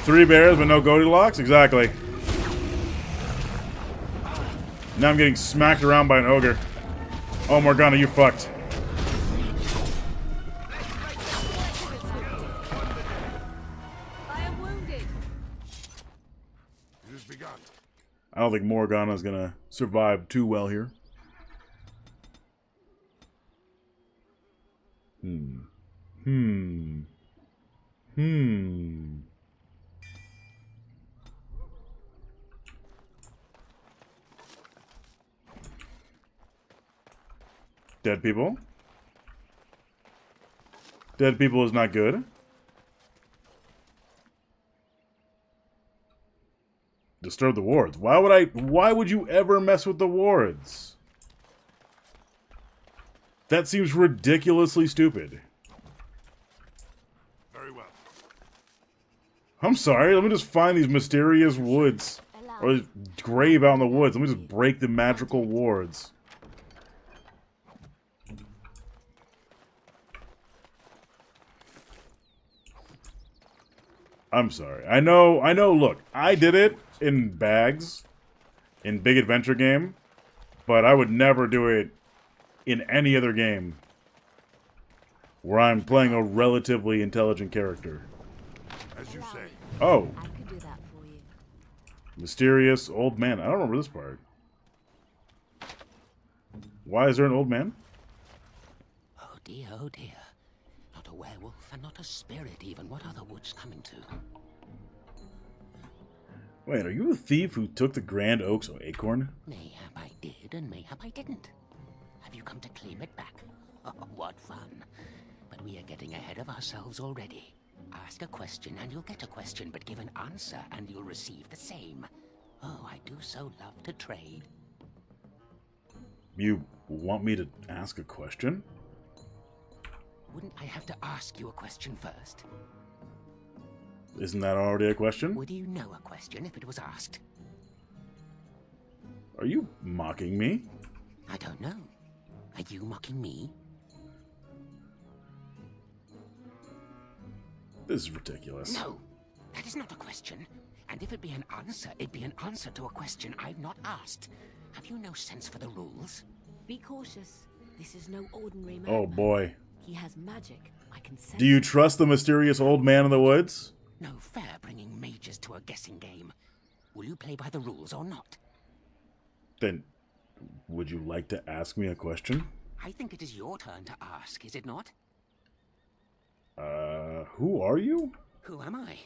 Three bears but no Goldilocks? Exactly. Now I'm getting smacked around by an ogre. Oh, Morgana, you fucked. I don't think Morgana's gonna survive too well here. Dead people? Dead people is not good. Disturb the wards. Why would you ever mess with the wards? That seems ridiculously stupid. Very well. I'm sorry, let me just find these mysterious woods. Or this grave out in the woods. Let me just break the magical wards. I'm sorry. I know, look, I did it in bags, in Big Adventure game, but I would never do it in any other game where I'm playing a relatively intelligent character. As you say. Oh, I could do that for you. mysterious old man. I don't remember this part. Why is there an old man? Oh dear, oh dear. Not a werewolf and not a spirit even. What are the woods coming to? Wait, are you a thief who took the Grand Oak's acorn? Mayhap I did and mayhap I didn't. Have you come to claim it back? Oh, what fun. But we are getting ahead of ourselves already. Ask a question and you'll get a question, but give an answer and you'll receive the same. Oh, I do so love to trade. You want me to ask a question? Wouldn't I have to ask you a question first? Isn't that already a question? Would you know a question if it was asked? Are you mocking me? I don't know. Are you mocking me? This is ridiculous. No, that is not a question. And if it be an answer, it'd be an answer to a question I've not asked. Have you no sense for the rules? Be cautious. This is no ordinary man. Oh boy. He has magic. I can sense. Do you trust the mysterious old man in the woods? No fair bringing mages to a guessing game. Will you play by the rules or not? Then, would you like to ask me a question? I think it is your turn to ask, is it not? Who are you? Who am I?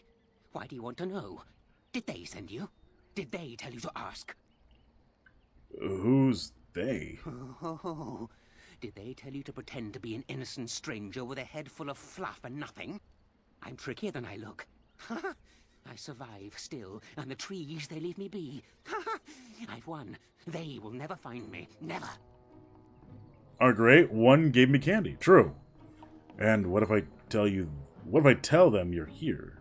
Why do you want to know? Did they send you? Did they tell you to ask? Who's they? Oh, did they tell you to pretend to be an innocent stranger with a head full of fluff and nothing? I'm trickier than I look. I survive still, and the trees, they leave me be. I've won. They will never find me. Never. Oh, great. One gave me candy. True. And what if I tell you... What if I tell them you're here?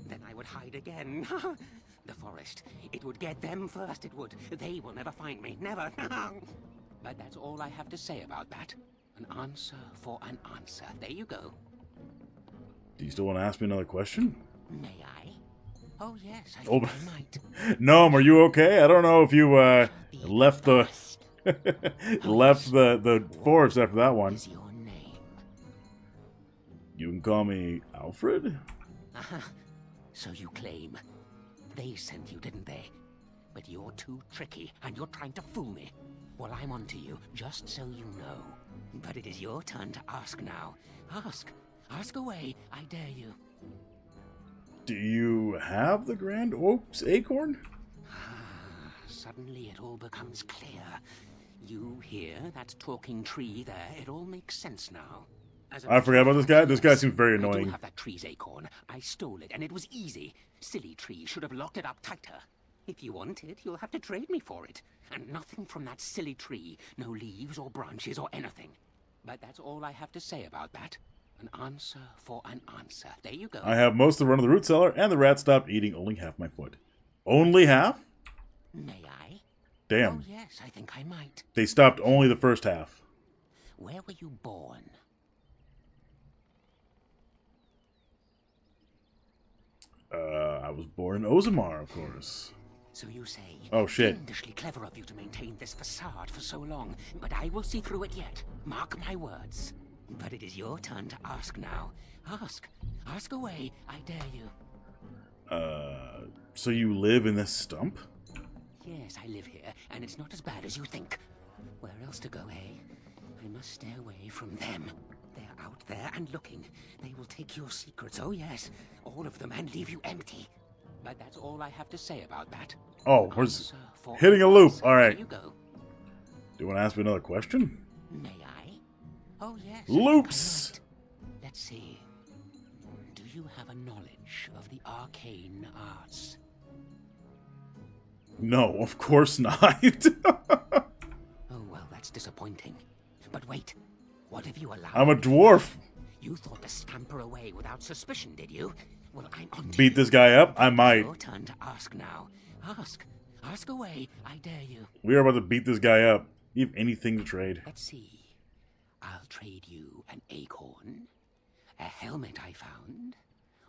Then I would hide again. The forest. It would get them first, it would. They will never find me. Never. But that's all I have to say about that. An answer for an answer. There you go. Do you still want to ask me another question? May I? Oh, yes, I Oh, think I might. Gnome, are you okay? I don't know if you left the left the forest after that one. Is your name? You can call me Alfred. So you claim. They sent you, didn't they? But you're too tricky, and you're trying to fool me. Well, I'm on to you, just so you know. But it is your turn to ask now. Ask. Ask away, I dare you. Do you have the Grand Oak's acorn? Suddenly it all becomes clear. You hear that talking tree there? It all makes sense now. I forgot about this guy. This guy seems very I do annoying. have that tree's acorn. I stole it, and it was easy. Silly tree should have locked it up tighter. If you want it, you'll have to trade me for it. And nothing from that silly tree. No leaves or branches or anything. But that's all I have to say about that. An answer for an answer. There you go. I have most of the run of the root cellar, and the rat stopped eating only half my foot. Only half? May I? Damn. Oh, yes, I think I might. They stopped only the first half. Where were you born? I was born in Ozamar, of course. So you say. Oh, shit. Fiendishly clever of you to maintain this facade for so long, but I will see through it yet. Mark my words. But it is your turn to ask now. Ask. Ask away, I dare you. So you live in this stump? Yes, I live here, and it's not as bad as you think. Where else to go, eh? I must stay away from them. They're out there and looking. They will take your secrets, oh yes, all of them, and leave you empty. But that's all I have to say about that. Oh, we're hitting a loop. All right. There you go. Do you want to ask me another question? May I? Oh yes. Loops! Let's see. Do you have a knowledge of the arcane arts? No, of course not. Oh, well, that's disappointing. But wait, what have you allowed? I'm a dwarf. You thought to scamper away without suspicion, did you? Well, I'm on to Beat you. this guy up? I might. Your turn to ask now. Ask. Ask away, I dare you. We are about to beat this guy up. You have anything to trade? Let's see. I'll trade you an acorn, a helmet I found,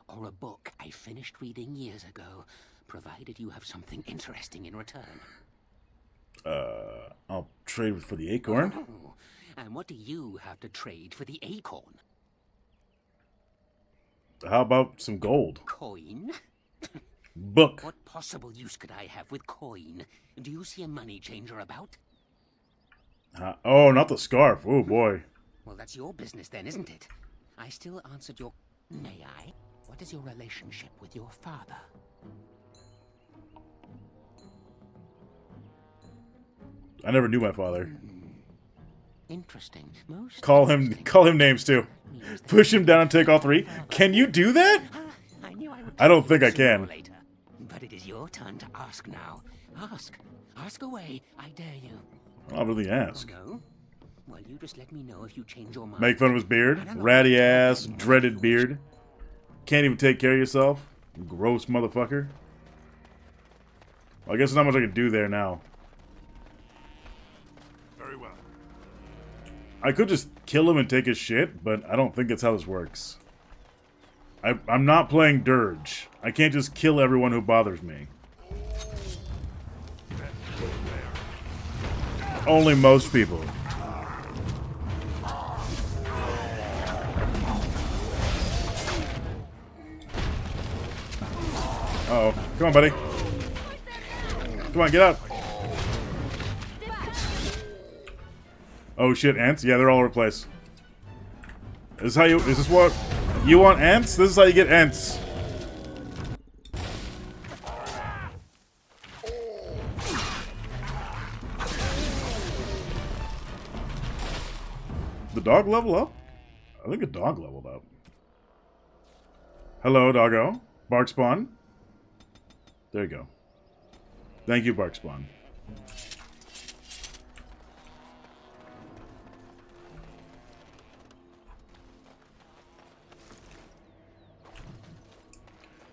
or a book I finished reading years ago, provided you have something interesting in return. I'll trade for the acorn. Oh, and what do you have to trade for the acorn? How about some gold? Coin? Book. What possible use could I have with coin? Do you see a money changer about? Oh, not the scarf. Oh, boy. Well, that's your business then, isn't it? I still answered your... May I? What is your relationship with your father? I never knew my father. Interesting. Most Call interesting. him names too. Means that Push him down and take all three. Can you do that? I knew I would I don't tell you think I sooner or can. later. But it is your turn to ask now. Ask. Ask away. I dare you. I'll really ask. No? Well, you just let me know if you change your mind. Make fun of his beard. Ratty ass, dreaded beard. Can't even take care of yourself. Gross motherfucker. Well, I guess there's not much I can do there now. Very well. I could just kill him and take his shit, but I don't think that's how this works. I'm not playing Dirge. I can't just kill everyone who bothers me. Only most people. Uh-oh. Come on, buddy. Come on, get out. Oh shit, ants? Yeah, they're all over the place. Is this what you want, ants? This is how you get ants. The dog level up? I think a dog leveled up. Hello, doggo. Bark spawn. There you go. Thank you, Bark spawn.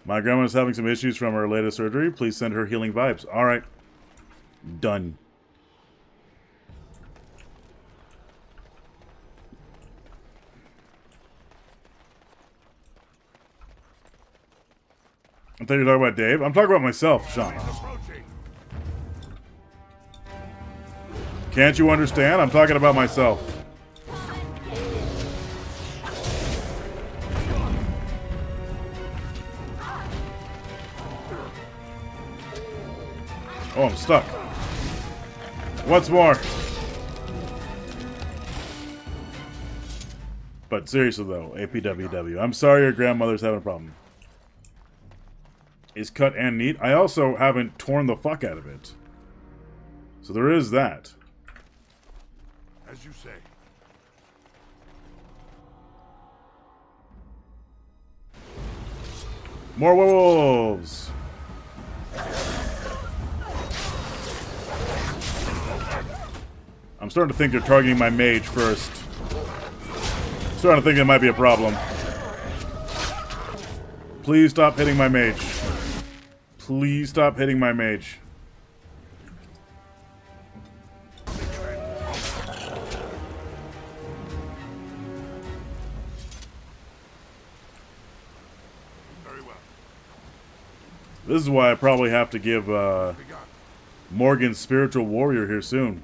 My grandma's having some issues from her latest surgery. Please send her healing vibes. Alright. Done. I thought you were talking about Dave. I'm talking about myself, Sean. Can't you understand? I'm talking about myself. Oh, I'm stuck. What's more? But seriously though, APWW. I'm sorry your grandmother's having a problem. Is cut and neat. I also haven't torn the fuck out of it. So there is that. As you say. More werewolves! I'm starting to think they're targeting my mage first. Starting to think it might be a problem. Please stop hitting my mage. Please stop hitting my mage. Very well. This is why I probably have to give Morgan Spiritual Warrior here soon.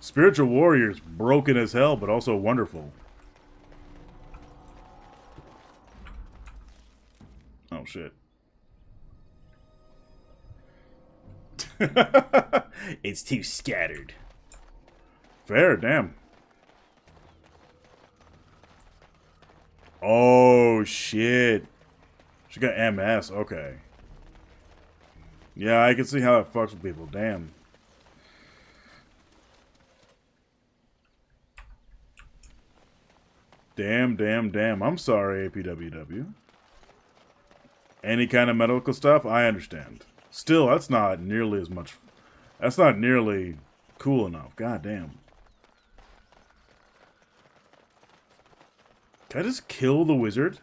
Spiritual Warrior is broken as hell, but also wonderful. Oh, shit. It's too scattered. Fair, damn. Oh, shit. She got MS, okay. Yeah, I can see how that fucks with people, damn. Damn, damn, damn. I'm sorry, APWW. Any kind of medical stuff, I understand. Still, that's not nearly as much. That's not nearly cool enough. God damn. Can I just kill the wizard?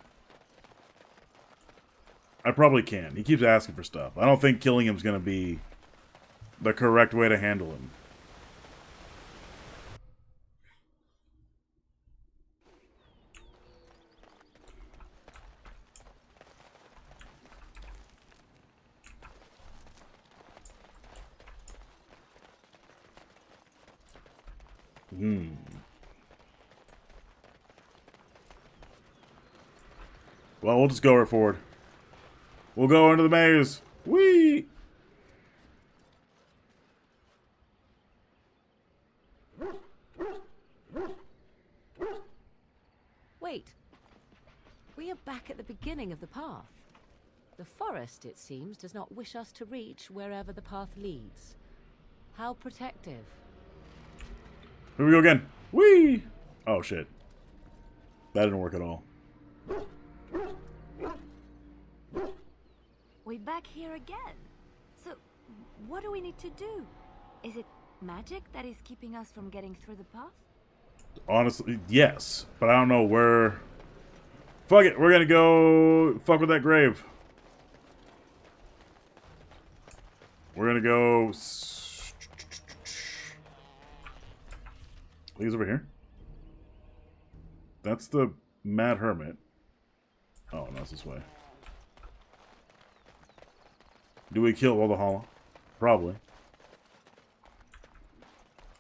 I probably can. He keeps asking for stuff. I don't think killing him is going to be the correct way to handle him. Well, we'll just go right forward. We'll go into the maze. Whee! Wait. We are back at the beginning of the path. The forest, it seems, does not wish us to reach wherever the path leads. How protective. Here we go again. Whee! Oh, shit. That didn't work at all. We're back here again. So, what do we need to do? Is it magic that is keeping us from getting through the path? Honestly, yes. But I don't know where... Fuck it. We're gonna go fuck with that grave. We're gonna go... He's over here. That's the Mad Hermit. Oh, no, it's this way. Do we kill all the hollow? Probably.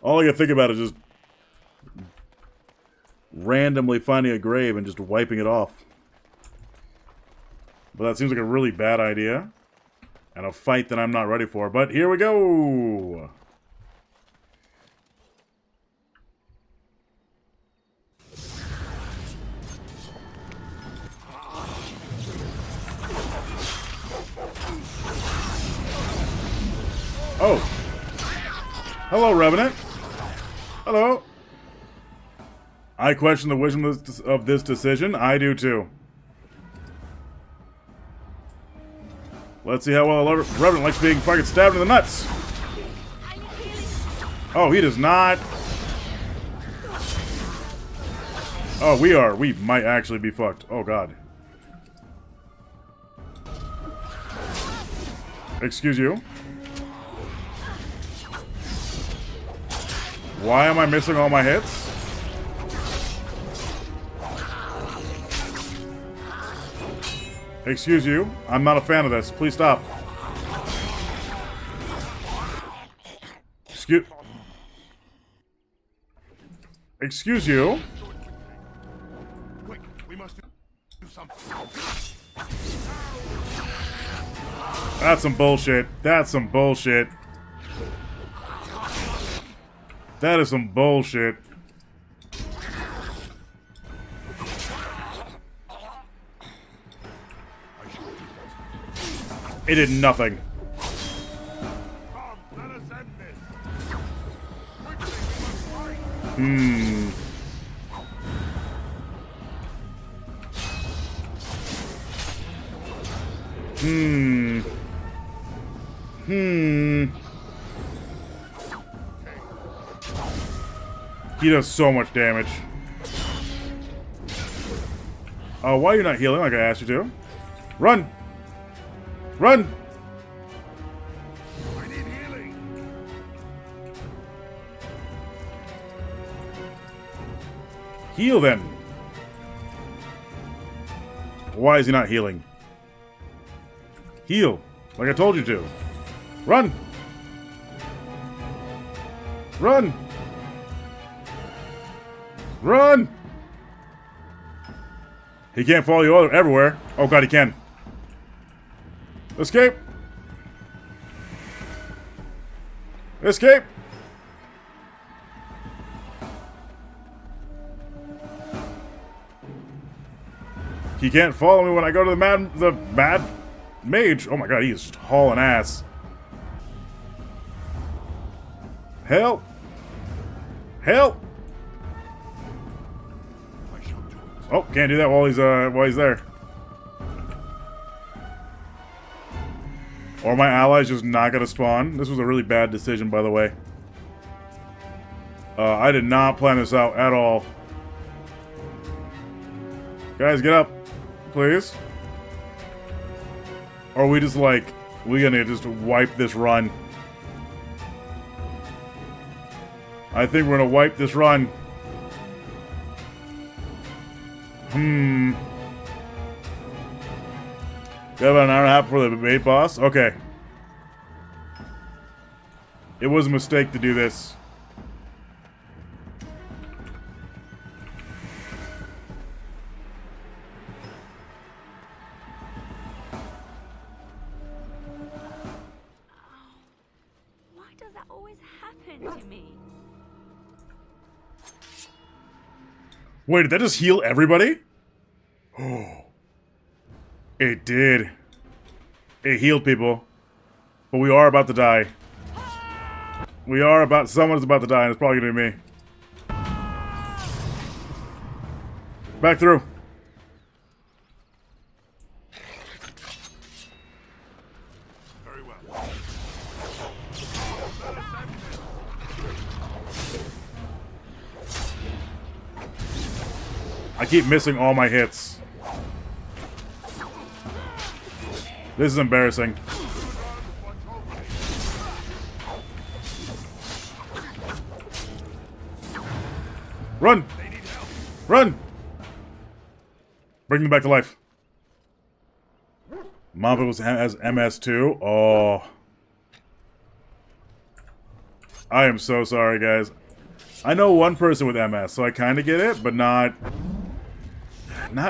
All I can think about is just randomly finding a grave and just wiping it off. But that seems like a really bad idea. And a fight that I'm not ready for. But here we go! Oh. Hello, Revenant. Hello. I question the wisdom of this decision. I do too. Let's see how well Revenant likes being fucking stabbed in the nuts. Oh, he does not. Oh, we are. We might actually be fucked. Oh, God. Excuse you. Why am I missing all my hits? Excuse you. I'm not a fan of this. Please stop. Excuse you. Quick, we must do something. That's some bullshit. That's some bullshit. That is some bullshit. It did nothing. Come, let us end this. Quickly, we must fight. He does so much damage. Oh, why are you not healing like I asked you to? Run! Run! I need healing. Heal then. Why is he not healing? Heal, like I told you to. Run! Run! Run! He can't follow you everywhere. Oh God, he can. Escape! Escape! He can't follow me when I go to the mad mage. Oh my God, he is just hauling ass. Help! Help! Oh, can't do that while he's there. Or my allies just not gonna spawn. This was a really bad decision, by the way. I did not plan this out at all. Guys, get up. Please. Or we just like... we gonna just wipe this run. I think we're gonna wipe this run. Got about an hour and a half for the bait boss? Okay. It was a mistake to do this. Why does that always happen to me? Wait, did that just heal everybody? Oh. It did. It healed people. But we are about to die. We are about... someone's about to die, and it's probably gonna be me. Back through. Very well. I keep missing all my hits. This is embarrassing. Run! Run! Bring them back to life. Mamba has MS2. Oh. I am so sorry, guys. I know one person with MS, so I kind of get it, but not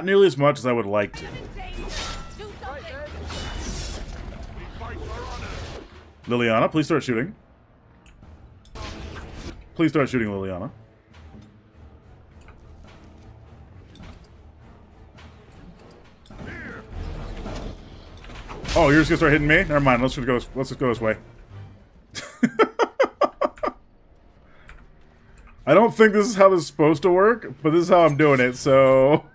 nearly as much as I would like to. Liliana, please start shooting. Please start shooting, Liliana. Oh, you're just gonna start hitting me? Never mind. Let's just go this way. I don't think this is how this is supposed to work, but this is how I'm doing it, so...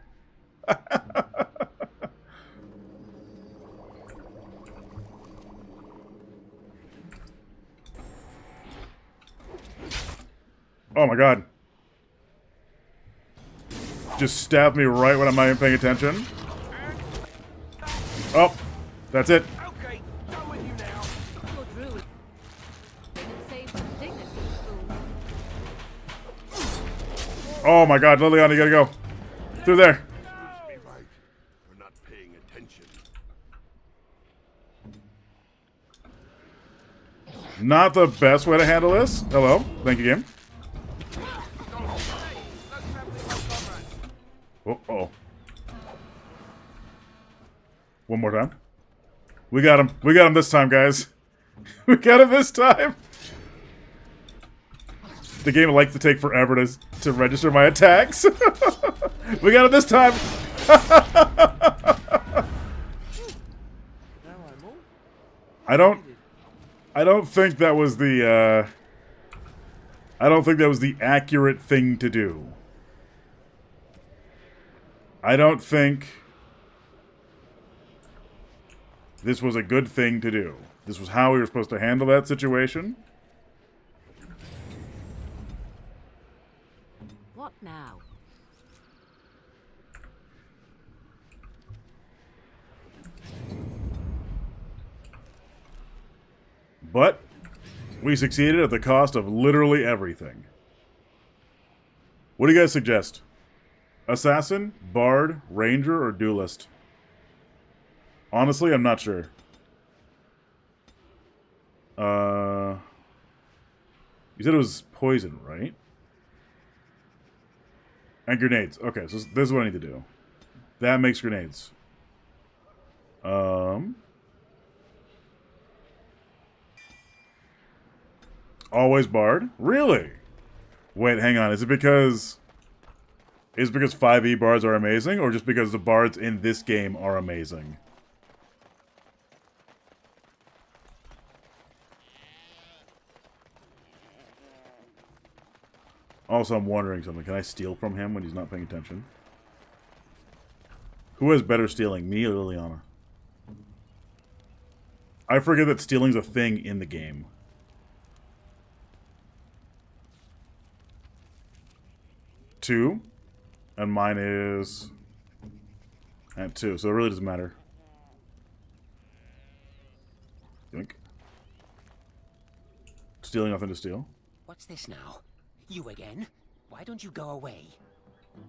Oh my god. Just stabbed me right when I'm not even paying attention. Oh, that's it. Okay, go with you now. Your druid didn't save some dignity, fool. Oh my god, Liliana, you gotta go. Through there. Be right. You're not paying attention. Not the best way to handle this. Hello. Thank you, game. Uh-oh. One more time. We got him. We got him this time, guys. We got him this time. The game likes to take forever to register my attacks. We got him this time. I don't think that was the I don't think that was the accurate thing to do. I don't think this was a good thing to do. This was how we were supposed to handle that situation. What now? But we succeeded at the cost of literally everything. What do you guys suggest? Assassin, Bard, Ranger, or Duelist? Honestly, I'm not sure. You said it was poison, right? And grenades. Okay, so this is what I need to do. That makes grenades. Always Bard? Really? Wait, hang on. Is it because 5e bards are amazing, or just because the bards in this game are amazing? Also, I'm wondering something. Can I steal from him when he's not paying attention? Who has better stealing, me or Liliana? I forget that stealing's a thing in the game. Two. And mine is... at 2, so it really doesn't matter. Yoink. Stealing nothing to steal. What's this now? You again? Why don't you go away?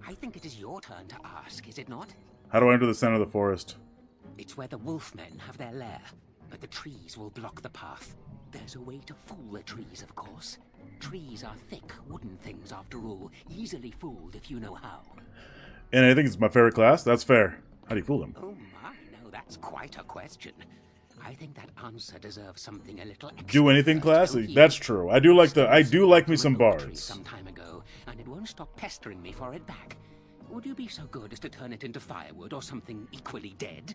I think it is your turn to ask, is it not? How do I enter the center of the forest? It's where the wolfmen have their lair, but the trees will block the path. There's a way to fool the trees, of course. Trees are thick, wooden things, after all. Easily fooled if you know how. And I think it's my favorite class. That's fair. How do you fool them? Oh my, no, that's quite a question. I think that answer deserves something a little extra. Do anything first. class? Oh, here. That's true. I do like me some bards. Some time ago, and it won't stop pestering me for it back. Would you be so good as to turn it into firewood or something equally dead?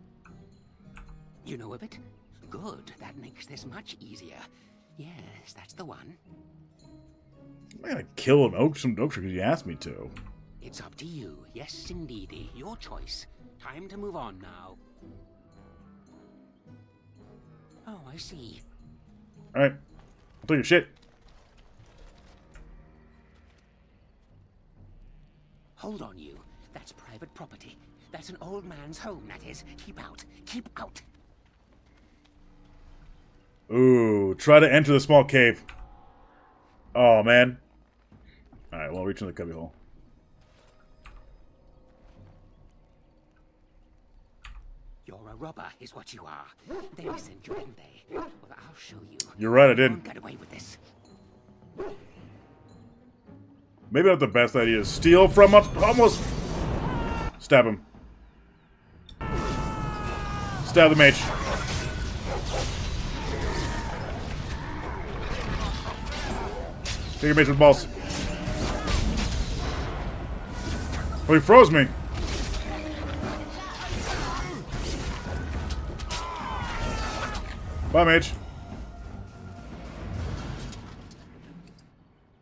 You know of it? Good. That makes this much easier. Yes, that's the one. I'm gonna kill some oak tree because you asked me to. It's up to you. Yes, indeedy. Your choice. Time to move on now. Oh, I see. Alright. I'll take your shit. Hold on, you. That's private property. That's an old man's home, that is. Keep out. Keep out. Ooh, try to enter the small cave. Oh, man. Alright, well, reach in the cubbyhole. You're a robber, is what you are. They sent you, didn't they? Well, I'll show you. You're right, I You did. won't get away with this. Maybe not the best idea to steal from a... almost... Stab him. Stab the mage. Take a mage with balls. Oh, he froze me. Bye, mage.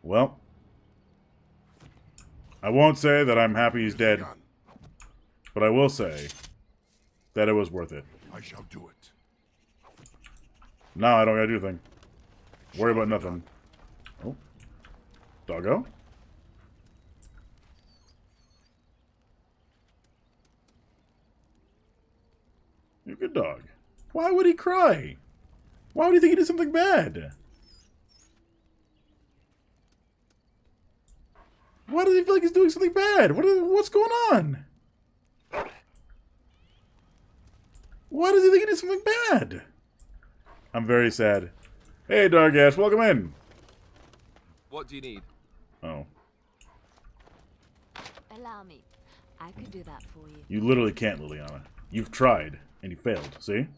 Well, I won't say that I'm happy he's dead, but I will say that it was worth it. I shall do it. Now I don't gotta do anything. Worry about nothing. Oh. Doggo? You're a good dog. Why would he cry? Why would he think he did something bad? Why does he feel like he's doing something bad? What's going on? Why does he think he did something bad? I'm very sad. Hey, Dargash, welcome in. What do you need? Oh. Allow me. I could do that for you. You literally can't, Liliana. You've tried, and you failed. See?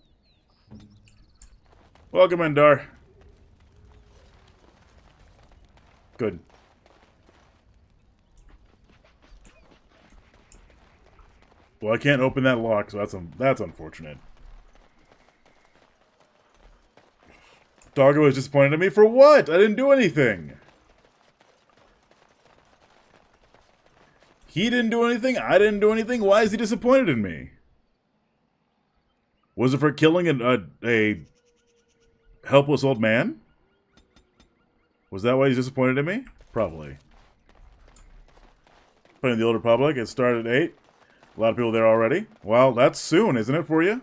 Welcome in, Dar. Good. Well, I can't open that lock, so that's unfortunate. Doggo was disappointed in me for what? I didn't do anything. He didn't do anything. I didn't do anything. Why is he disappointed in me? Was it for killing a helpless old man? Was that why he's disappointed in me? Probably. Playing the Old Republic. It started at 8. A lot of people there already. Well, that's soon, isn't it, for you?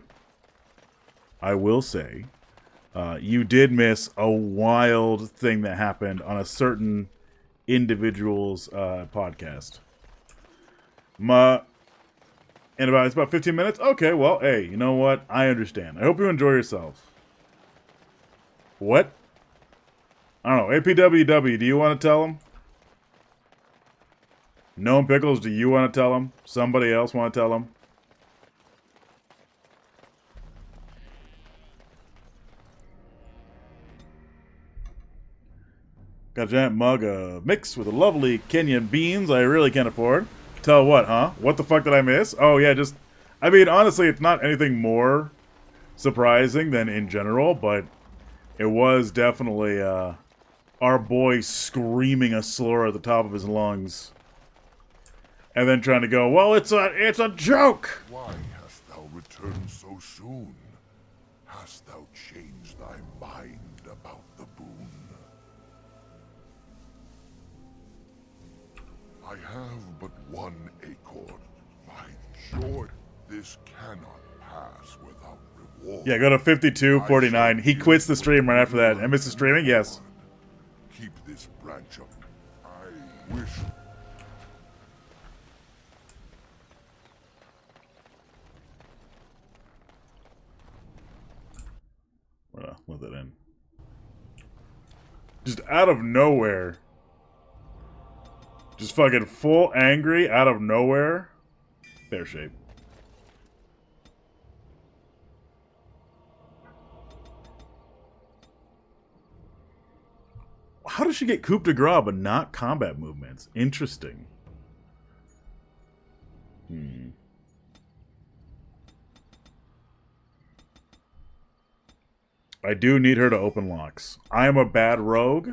I will say, you did miss a wild thing that happened on a certain individual's podcast. It's about 15 minutes? Okay, well, hey, you know what? I understand. I hope you enjoy yourself. What? I don't know. APWW, do you want to tell him? Gnome Pickles, do you want to tell him? Somebody else want to tell him? Got a giant mug of mix with a lovely Kenyan beans I really can't afford. Tell what, huh? What the fuck did I miss? Oh, yeah, just... I mean, honestly, it's not anything more surprising than in general, but it was definitely, our boy screaming a slur at the top of his lungs. And then trying to go, well, it's a joke! Why hast thou returned so soon? Hast thou changed thy mind about the boon? I have but one acorn. My joy. This cannot pass without reward. Yeah, go to 52:49. He quits the stream right after that. I miss the streaming? Yes. Keep this branch up. I wish. Well, let that in. Just out of nowhere. Just fucking full angry out of nowhere. Fair shape. How does she get coup de grace but not combat movements? Interesting. I do need her to open locks. I am a bad rogue.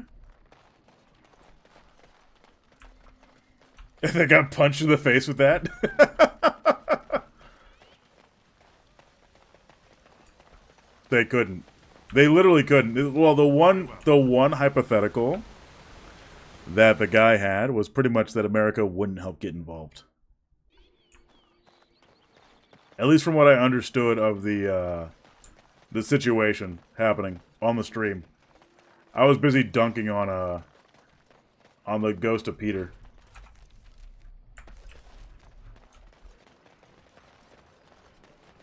And I got punched in the face with that. They couldn't. They literally couldn't. Well, the one hypothetical that the guy had was pretty much that America wouldn't help get involved. At least from what I understood of the situation happening on the stream. I was busy dunking on the ghost of Peter.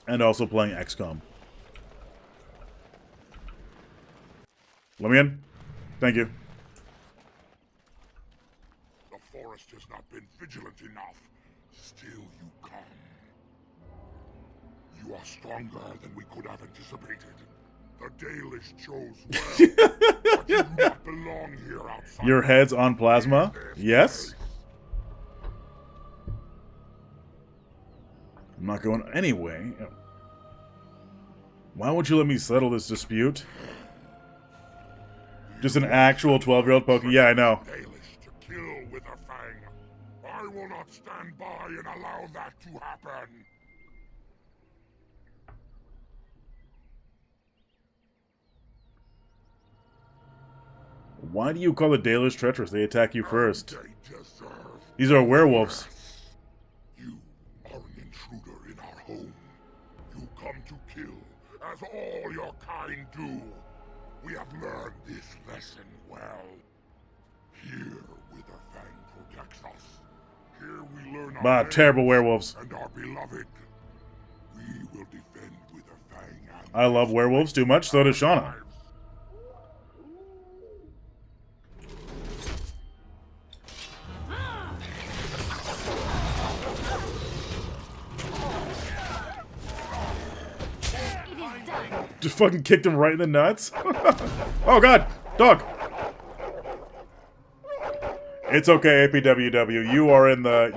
And also playing XCOM. Let me in. Thank you. The forest has not been vigilant enough. Still you come. You are stronger than we could have anticipated. The Dalish chose well. But you do not belong here outside. Your head's on plasma? Yes? I'm not going anyway. Why won't you let me settle this dispute? Just an actual 12-year-old Pokemon. Yeah, I know. Dalish to kill with a fang. I will not stand by and allow that to happen. Why do you call the Dalish treacherous? They attack you first. They deserve. These are werewolves. You are an intruder in our home. You come to kill, as all your kind do. We have learned this lesson well. Here, Witherfang protects us. Here we learn our Terrible werewolves. and our beloved. We will defend Witherfang and I love werewolves too much, so does Shauna. lives. Just fucking kicked him right in the nuts. Oh god, dog. It's okay, APWW. You are in the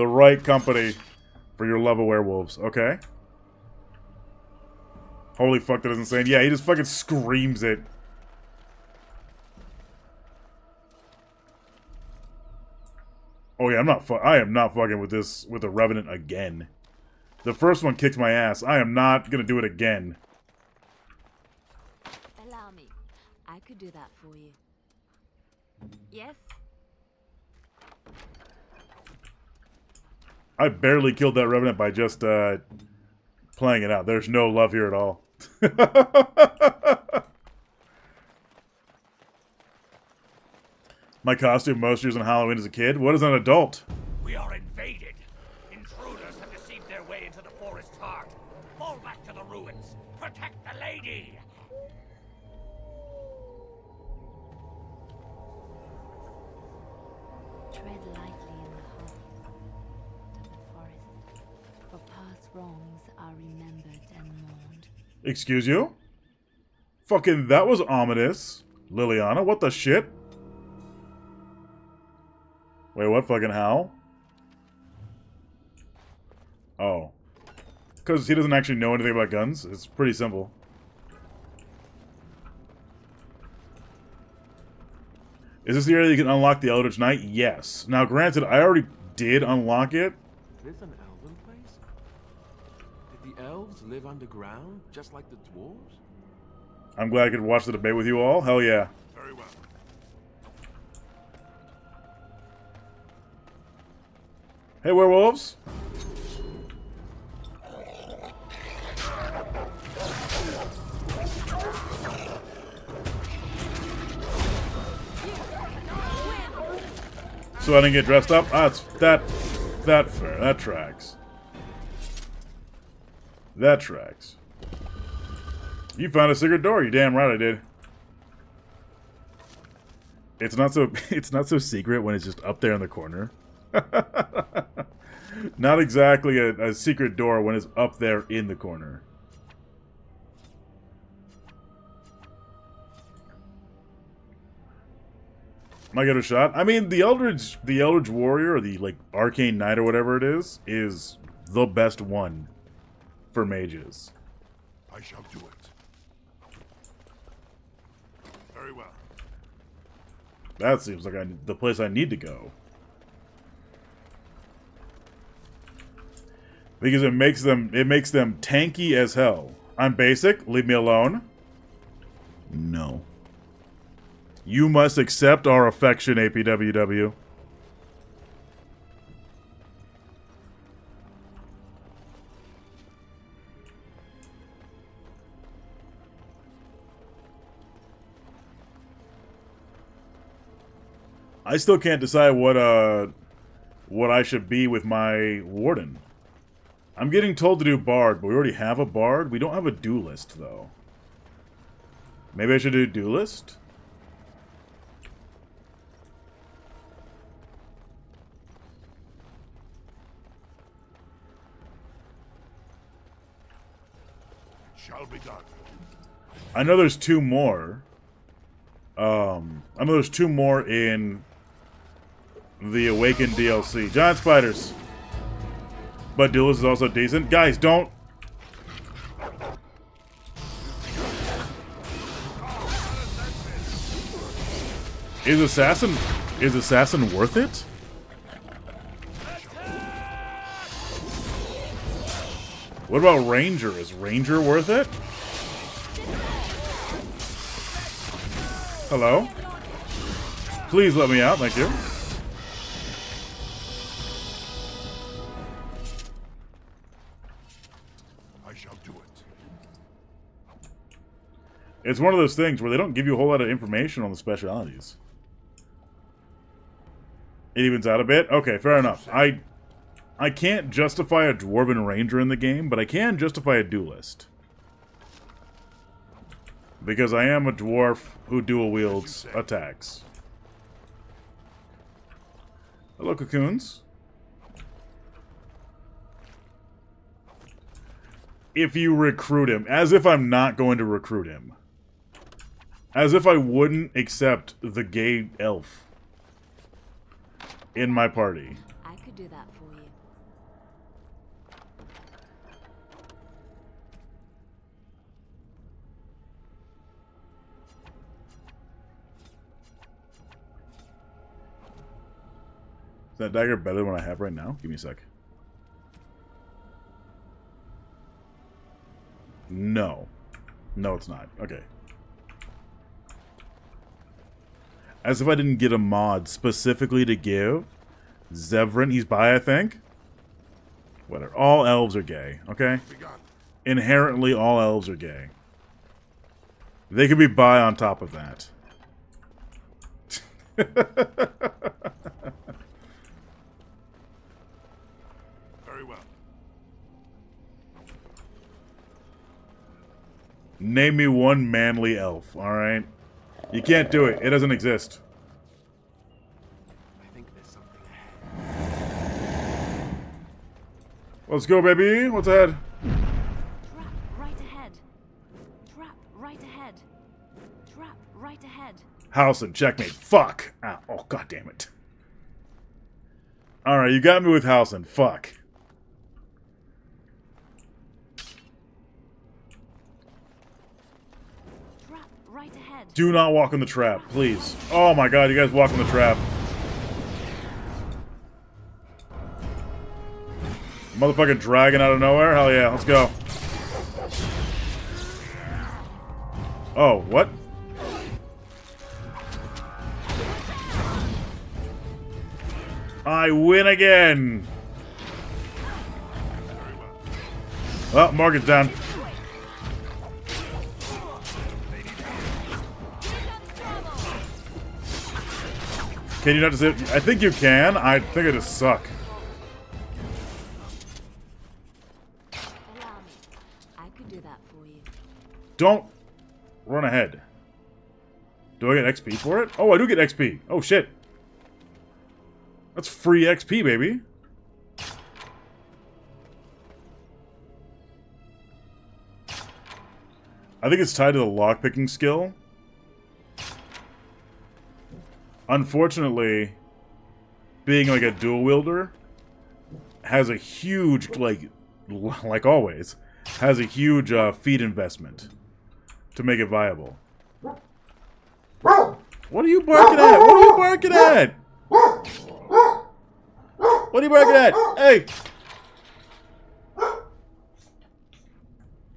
right company for your love of werewolves. Okay. Holy fuck, that is insane. Yeah, he just fucking screams it. Oh yeah, I am not fucking with the Revenant again. The first one kicked my ass. I am not gonna do it again. Allow me. I could do that for you. Yes? I barely killed that Revenant by just playing it out. There's no love here at all. My costume most years on Halloween as a kid. What is an adult? We are invaded. Intruders have deceived their way into the forest's heart. Fall back to the ruins. Protect the lady. Tread lightly in the heart of the forest, for past wrongs are remembered and mourned. Excuse you? Fucking, that was ominous. Liliana, what the shit? Wait, what fucking how? Oh. Because he doesn't actually know anything about guns. It's pretty simple. Is this the area you can unlock the Eldritch Knight? Yes. Now, granted, I already did unlock it. Is this an elven place? Did elves live underground, just like the dwarves? I'm glad I could watch the debate with you all. Hell yeah. Very well. Hey, werewolves. So I didn't get dressed up? Ah, it's that fair. That tracks. That tracks. You found a secret door. You damn right I did. It's not so secret when it's just up there in the corner. Not exactly a secret door when it's up there in the corner. Am I get a shot? I mean, the Eldritch Warrior, or the, like, Arcane Knight or whatever it is the best one for mages. I shall do it. Very well. That seems like the place I need to go. Because it makes them tanky as hell. I'm basic, leave me alone. No. You must accept our affection, APWW. I still can't decide what I should be with my warden. I'm getting told to do bard, but we already have a bard. We don't have a duelist, though. Maybe I should do duelist? Shall be done. I know there's two more. I know there's two more in the Awakened DLC. Giant spiders. But duelist is also decent. Guys, don't... Is Assassin worth it? What about Ranger? Is Ranger worth it? Hello? Please let me out, thank you. I shall do it. It's one of those things where they don't give you a whole lot of information on the specialities. It evens out a bit? Okay, fair enough. I can't justify a Dwarven Ranger in the game, but I can justify a duelist. Because I am a dwarf who dual wields attacks. Hello, cocoons. If you recruit him. As if I'm not going to recruit him. As if I wouldn't accept the gay elf in my party. I could do that for you. Is that dagger better than what I have right now? Give me a sec. No. No, it's not. Okay. As if I didn't get a mod specifically to give Zevran. He's bi, I think. Whatever. All elves are gay, okay? Inherently, all elves are gay. They could be bi on top of that. Very well. Name me one manly elf, alright? You can't do it. It doesn't exist. I think there's something ahead. Let's go, baby. What's ahead? Trap right ahead. Trap right ahead. Trap right ahead. Halcyon, checkmate. Fuck. Ah, oh, god damn it. Alright, you got me with Halcyon. Fuck. Trap right ahead. Do not walk in the trap, please. Oh my god, you guys walk in the trap. Motherfucking dragon out of nowhere? Hell yeah, let's go. Oh, what? I win again! Oh, Morgan's down. Can you not just hit? I think you can. I think I just suck. Allow me. I could do that for you. Don't run ahead. Do I get XP for it? Oh, I do get XP. Oh, shit. That's free XP, baby. I think it's tied to the lockpicking skill. Unfortunately, being like a dual wielder has a huge, like always, has a huge feed investment to make it viable. What are you barking at? What are you barking at? What are you barking at? Hey!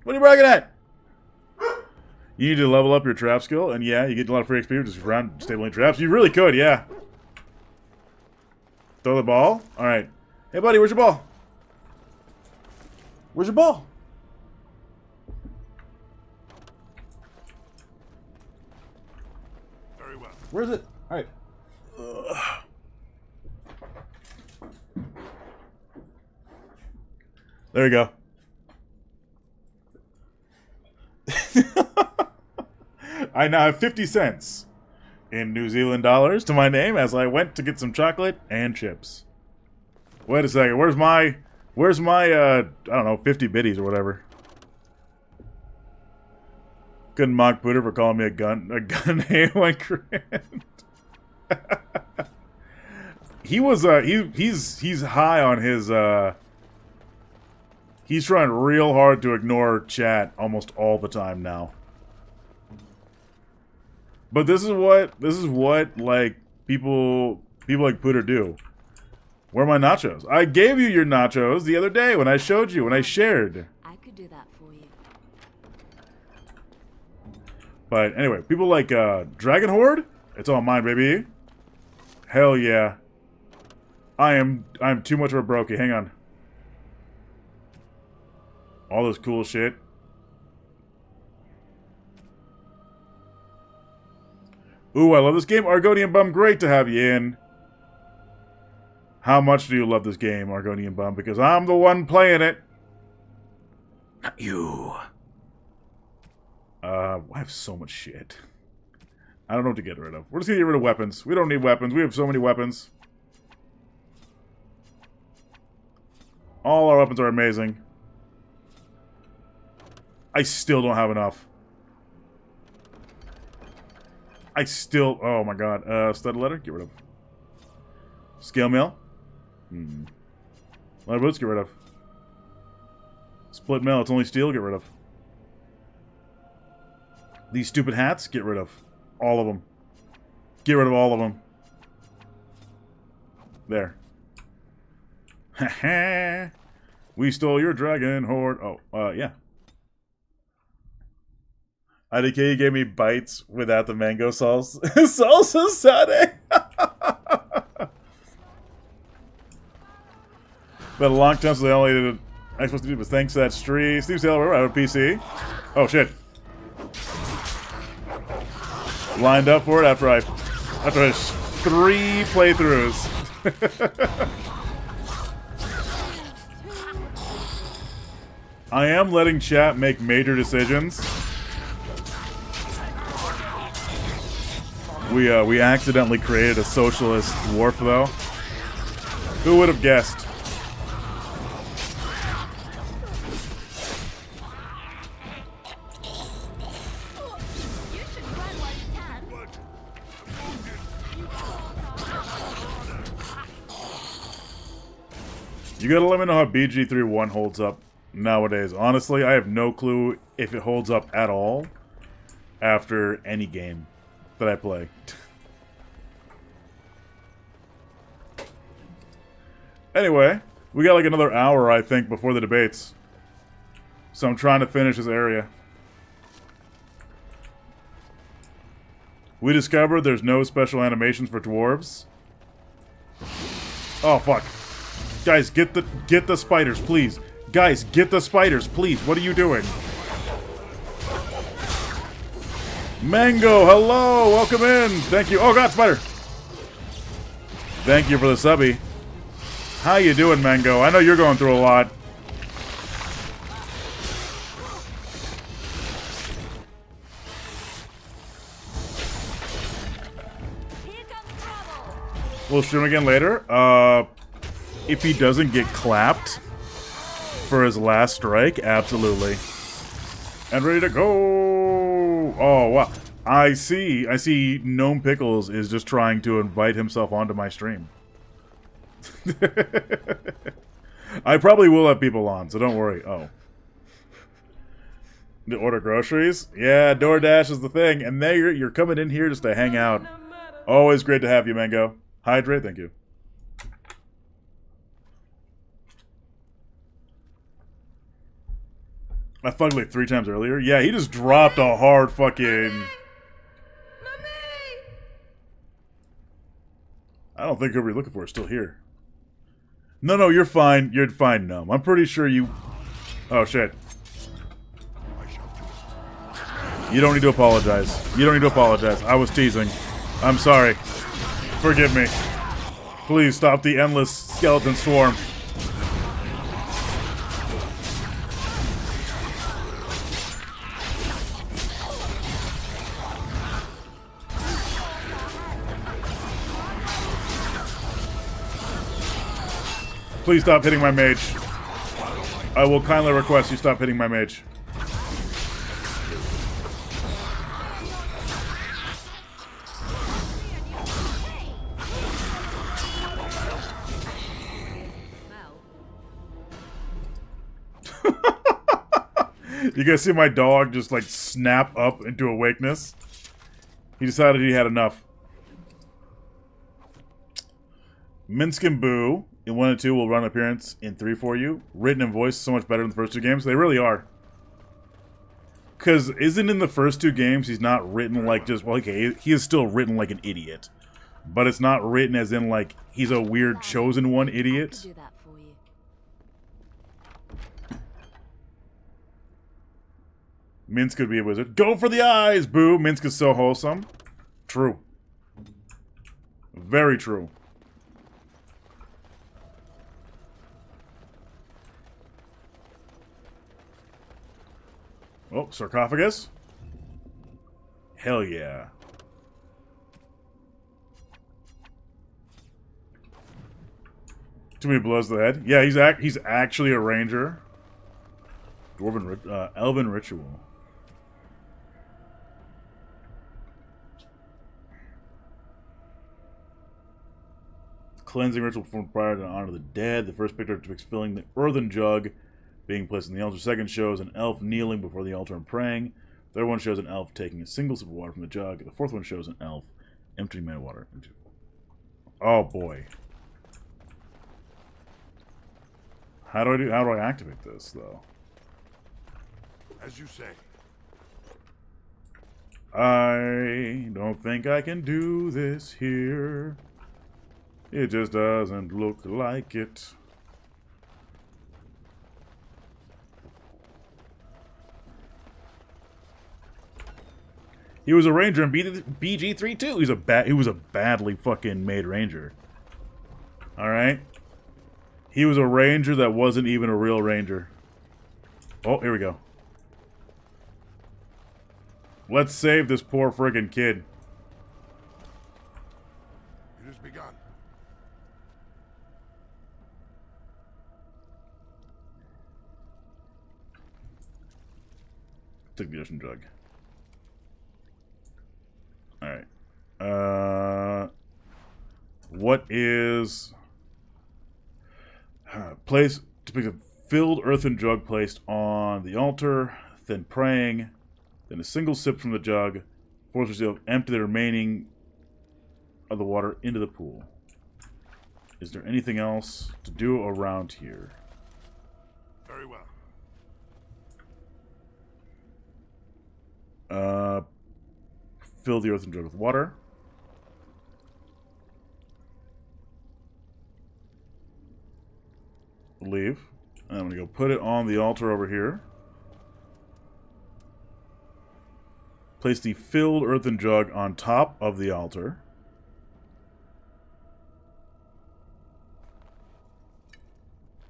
What are you barking at? You need to level up your trap skill, and yeah, you get a lot of free XP just around stabling traps. You really could, yeah. Throw the ball? Alright. Hey, buddy, where's your ball? Where's your ball? Very well. Where's it? Alright. There you go. I now have 50 cents in New Zealand dollars to my name as I went to get some chocolate and chips. Wait a second, where's my I don't know, 50 biddies or whatever. Couldn't mock Pooter for calling me a gun name went grand. He was he's high on his he's trying real hard to ignore chat almost all the time now. But this is what like people like Pooter do. Where are my nachos? I gave you your nachos the other day when I showed you, when I shared. I could do that for you. But anyway, people like Dragon Horde, it's all mine, baby. Hell yeah. I'm too much of a brokey. Hang on. All this cool shit. Ooh, I love this game. Argonian Bum, great to have you in. How much do you love this game, Argonian Bum? Because I'm the one playing it. Not you. I have so much shit. I don't know what to get rid of. We're just gonna get rid of weapons. We don't need weapons. We have so many weapons. All our weapons are amazing. I still don't have enough. I still... Oh my god. Stud letter? Get rid of. Scale mail? Leather boots? Get rid of. Split mail. It's only steel? Get rid of. These stupid hats? Get rid of. All of them. Get rid of all of them. There. Haha. We stole your dragon horde. Oh, yeah. IDK gave me bites without the mango sauce. Salsa sade. But a long time, so they only did I'm supposed to do was thanks to that stream. Steve Taylor, out of PC. Oh shit. Lined up for it after 3 playthroughs. I am letting chat make major decisions. We accidentally created a socialist dwarf, though. Who would have guessed? You gotta let me know how BG3-1 holds up nowadays. Honestly, I have no clue if it holds up at all after any game that I play. Anyway, we got like another hour, I think, before the debates. So I'm trying to finish this area. We discovered there's no special animations for dwarves. Oh fuck. Guys, get the spiders, please. Guys, get the spiders, please. What are you doing? Mango, hello! Welcome in! Thank you. Oh god, spider! Thank you for the subby. How you doing, Mango? I know you're going through a lot. We'll stream again later. If he doesn't get clapped for his last strike, absolutely. And ready to go! Oh, wow. I see Gnome Pickles is just trying to invite himself onto my stream. I probably will have people on, so don't worry. Oh. To order groceries? Yeah, DoorDash is the thing. And there you're coming in here just to hang out. Always great to have you, Mango. Hydrate, thank you. I fucked like 3 times earlier. Yeah, he just dropped a hard fucking... I don't think whoever you're looking for is still here. No, you're fine. You're fine, Gnome. I'm pretty sure you... Oh, shit. You don't need to apologize. You don't need to apologize. I was teasing. I'm sorry. Forgive me. Please stop the endless skeleton swarm. Please stop hitting my mage. I will kindly request you stop hitting my mage. You guys see my dog just like snap up into awakeness? He decided he had enough. Minsk and Boo in 1 and 2 will run appearance in 3 for you. Written and voiced so much better than the first 2 games. They really are. Because isn't in the first 2 games he's not written like just... Well, okay, he is still written like an idiot. But it's not written as in like he's a weird chosen one idiot. Minsk could be a wizard. Go for the eyes, Boo! Minsk is so wholesome. True. Very true. Oh, sarcophagus? Hell yeah. Too many blows to the head. Yeah, he's actually a ranger. Dwarven, elven ritual. Cleansing ritual performed prior to honor the dead. The first picture depicts filling the earthen jug being placed in the altar. Second shows an elf kneeling before the altar and praying. Third one shows an elf taking a single sip of water from the jug. The fourth one shows an elf emptying my water into... Oh boy. How do I activate this though? As you say. I don't think I can do this here. It just doesn't look like it. He was a ranger in BG3 too. He was a badly fucking made ranger. All right. He was a ranger that wasn't even a real ranger. Oh, here we go. Let's save this poor friggin' kid. It has begun. Take the ocean jug. Alright. What is... place to pick a filled earthen jug placed on the altar, then praying, then a single sip from the jug, force yourself to empty the remaining of the water into the pool. Is there anything else to do around here? Very well. fill the earthen jug with water. Leave. And I'm going to go put it on the altar over here. Place the filled earthen jug on top of the altar.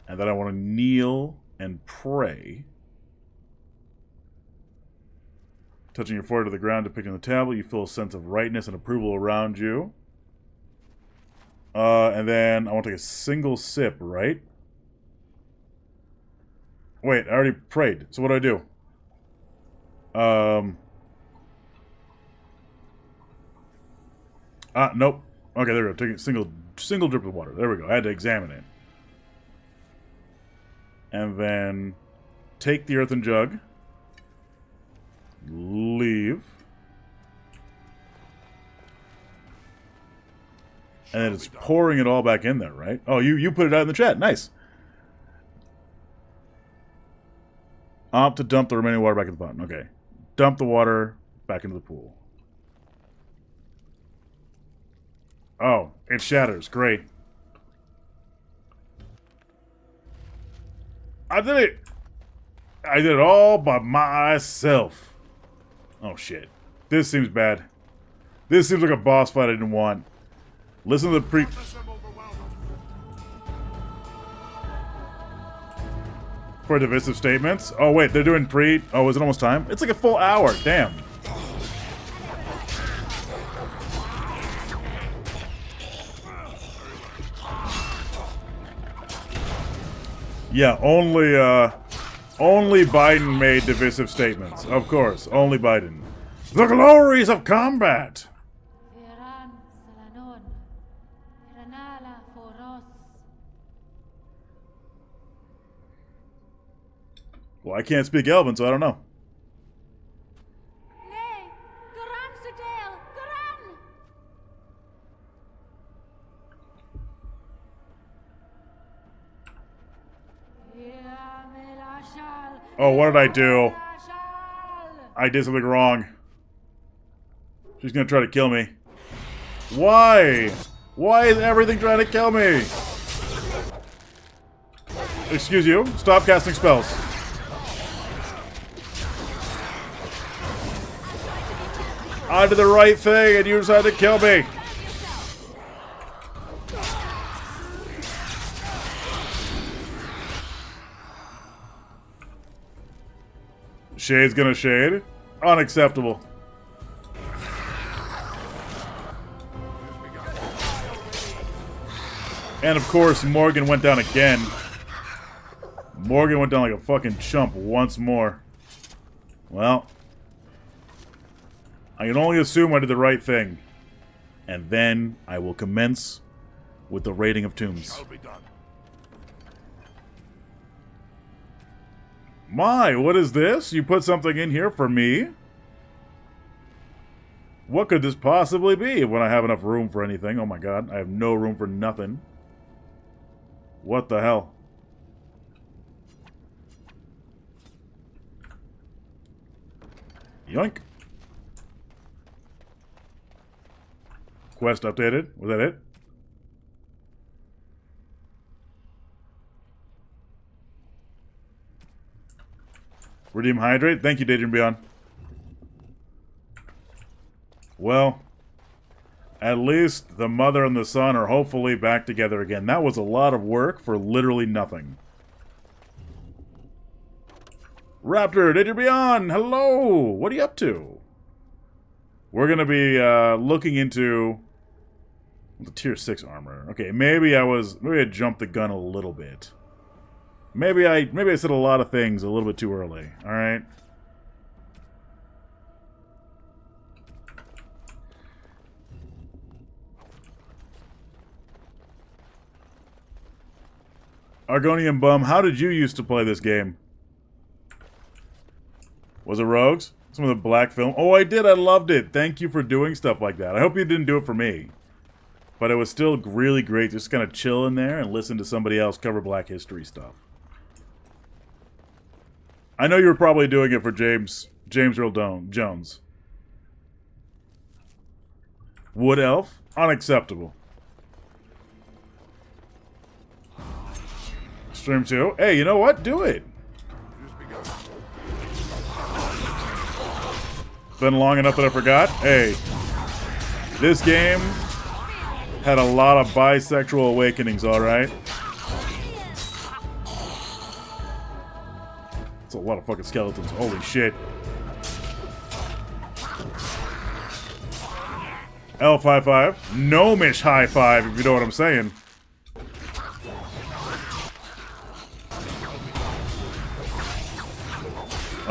And then I want to kneel and pray. Touching your forehead to the ground, depicting the tablet, you feel a sense of rightness and approval around you. And then I want to take a single sip, right? Wait, I already prayed. So what do I do? Nope. Okay, there we go. Take a single drip of water. There we go. I had to examine it. And then take the earthen jug. Leave. And then it's pouring it all back in there, right? Oh, you put it out in the chat. Nice. Opt to dump the remaining water back in the pot. Okay. Dump the water back into the pool. Oh, it shatters. Great. I did it! I did it all by myself. Oh, shit. This seems bad. This seems like a boss fight I didn't want. Listen to the For divisive statements? Oh, wait, they're doing pre... Oh, is it almost time? It's like a full hour. Damn. Yeah, only Biden made divisive statements. Of course, only Biden. The glories of combat! Well, I can't speak Elven, so I don't know. Oh, what did I do? I did something wrong. She's gonna try to kill me. Why? Why is everything trying to kill me? Excuse you. Stop casting spells. I did the right thing and you decided to kill me. Shade's gonna shade. Unacceptable. And of course, Morgan went down again. Morgan went down like a fucking chump once more. Well, I can only assume I did the right thing. And then I will commence with the raiding of tombs. My, what is this? You put something in here for me? What could this possibly be when I have enough room for anything? Oh my god, I have no room for nothing. What the hell? Yoink. Quest updated. Was that it? Redeem Hydrate. Thank you, Daydream Beyond. Well, at least the mother and the son are hopefully back together again. That was a lot of work for literally nothing. Raptor, Daydream Beyond, hello! What are you up to? We're going to be looking into the tier 6 armor. Okay, maybe I jumped the gun a little bit. Maybe I said a lot of things a little bit too early. All right. Argonian Bum, how did you used to play this game? Was it Rogues? Some of the black film? Oh, I did. I loved it. Thank you for doing stuff like that. I hope you didn't do it for me. But it was still really great just kind of chill in there and listen to somebody else cover Black History stuff. I know you were probably doing it for James Earl Jones. Wood elf? Unacceptable. Stream 2? Hey, you know what? Do it. Been long enough that I forgot. Hey, this game had a lot of bisexual awakenings, alright? It's a lot of fucking skeletons. Holy shit. Elf high five. Gnomish high five, if you know what I'm saying.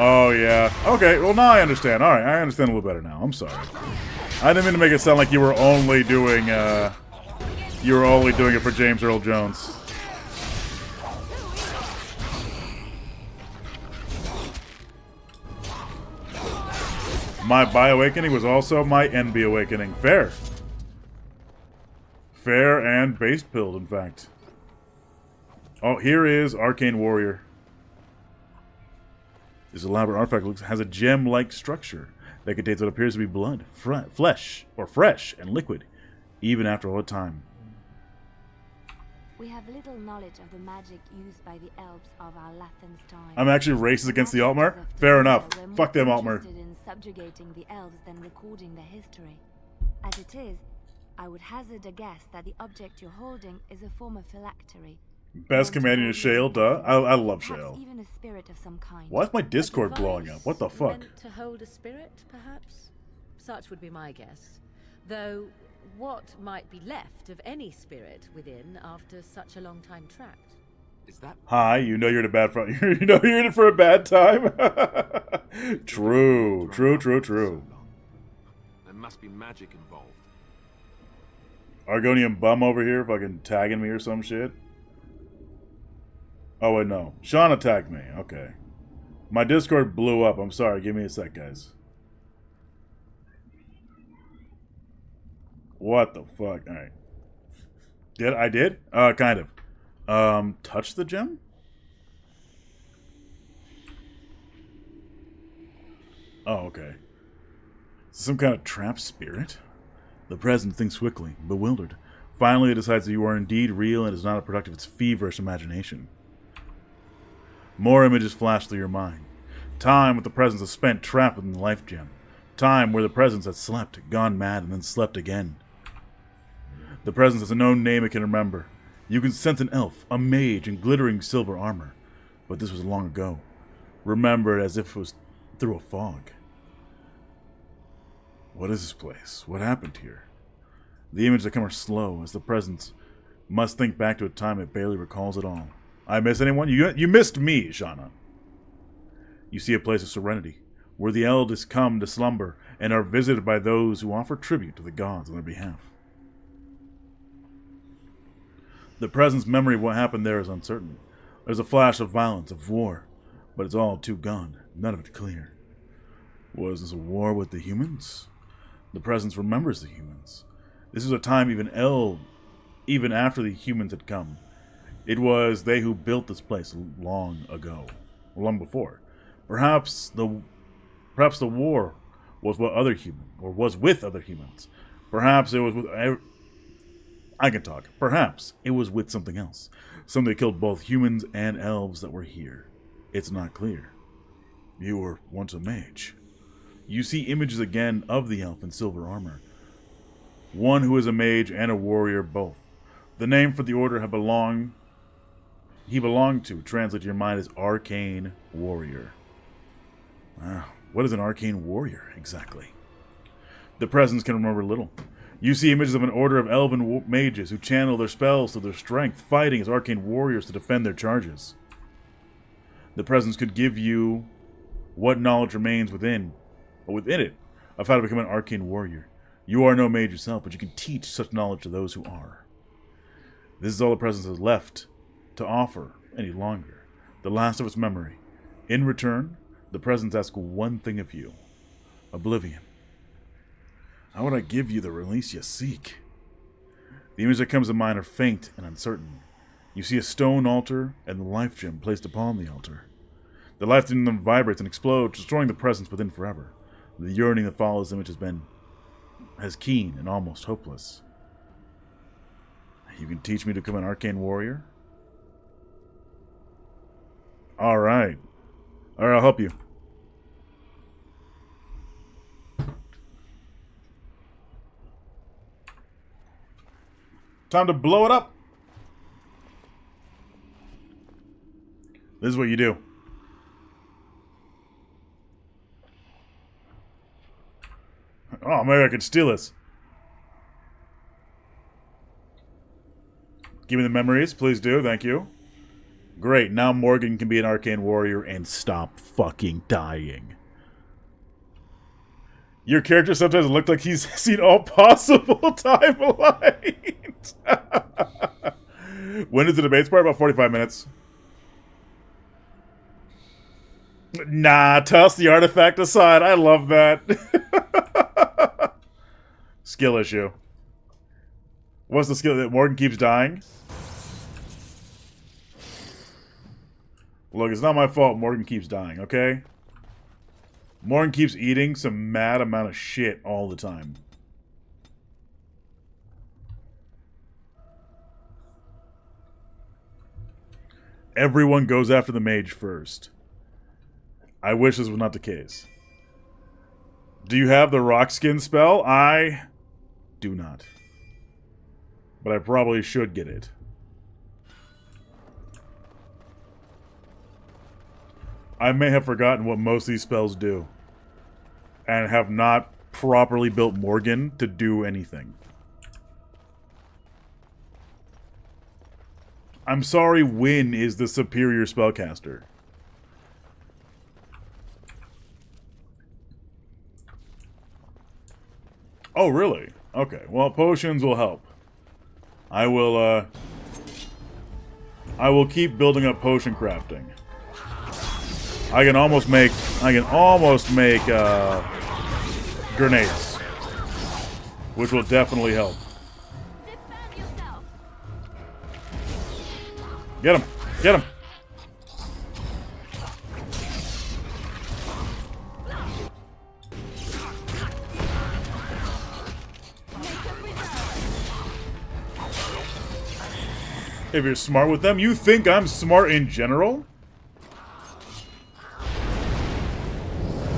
Oh, yeah. Okay, well, now I understand. Alright, I understand a little better now. I'm sorry. I didn't mean to make it sound like you were only doing, it for James Earl Jones. My bi-awakening was also my NB awakening. Fair. Fair and base-pilled, in fact. Oh, here is Arcane Warrior. This elaborate artifact has a gem-like structure that contains what appears to be blood, flesh, or fresh and liquid, even after all the time. We have little knowledge of the magic used by the elves of our Lathan's time. I'm actually racist against the Altmer? Fair enough. Fuck them, Altmer. In subjugating the elves than recording their history. As it is, I would hazard a guess that the object you're holding is a form of phylactery. Best companion is Shale, duh. I love Shale. Even a spirit of some kind. Why is my Discord blowing up? What the fuck? Meant to hold a spirit, perhaps? Such would be my guess. Though, what might be left of any spirit within after such a long time trapped? Is that... Hi, you know you're in a bad you know you're in it for a bad time? True. There must be magic involved. Argonian bum over here fucking tagging me or some shit. Oh, wait, no. Sean attacked me. Okay. My Discord blew up. I'm sorry. Give me a sec, guys. What the fuck? Alright. I did? Kind of. Touch the gem? Oh, okay. Some kind of trapped spirit? The present thinks quickly, bewildered. Finally, it decides that you are indeed real and is not a product of its feverish imagination. More images flash through your mind. Time with the presence is spent trapped within the life gem. Time where the presence has slept, gone mad, and then slept again. The presence has a known name it can remember. You can sense an elf, a mage in glittering silver armor. But this was long ago. Remember it as if it was through a fog. What is this place? What happened here? The images that come are slow, as the presence must think back to a time it barely recalls at all. I miss anyone? You missed me, Shauna. You see a place of serenity, where the eldest come to slumber and are visited by those who offer tribute to the gods on their behalf. The present's memory of what happened there is uncertain. There's a flash of violence, of war, but it's all too gone, none of it clear. Was this a war with the humans? The presence remembers the humans. This is a time even after the humans had come. It was they who built this place long ago, or long before. Perhaps the war was with other humans. Perhaps it was with I can talk. Perhaps it was with something else. Something that killed both humans and elves that were here. It's not clear. You were once a mage. You see images again of the elf in silver armor. One who is a mage and a warrior both. The name for the order he belonged to, translate to your mind, as Arcane Warrior. Wow, what is an Arcane Warrior, exactly? The presence can remember little. You see images of an order of elven mages who channel their spells to their strength, fighting as Arcane Warriors to defend their charges. The presence could give you what knowledge remains within it, of how to become an Arcane Warrior. You are no mage yourself, but you can teach such knowledge to those who are. This is all the presence has left to offer any longer, the last of its memory. In return, the presence asks one thing of you: oblivion. How would I give you the release you seek? The image that comes to mind are faint and uncertain. You see a stone altar and the life gem placed upon the altar. The life in them vibrates and explodes, destroying the presence within forever. The yearning that follows the image has been as keen and almost hopeless. You can teach me to become an arcane warrior? Alright. Alright, I'll help you. Time to blow it up! This is what you do. Oh, maybe I could steal this. Give me the memories, please do, thank you. Great, now Morgan can be an arcane warrior and stop fucking dying. Your character sometimes looks like he's seen all possible timelines. When is the debate part? About 45 minutes. Nah, toss the artifact aside. I love that. Skill issue. What's the skill that Morgan keeps dying? Look, it's not my fault Morgan keeps dying, okay? Morgan keeps eating some mad amount of shit all the time. Everyone goes after the mage first. I wish this was not the case. Do you have the rock skin spell? I do not. But I probably should get it. I may have forgotten what most of these spells do. And have not properly built Morgan to do anything. I'm sorry, Wynn is the superior spellcaster. Oh, really? Okay, well, potions will help. I will keep building up potion crafting. I can almost make grenades, which will definitely help. Get him! Get him! If you're smart with them, you think I'm smart in general?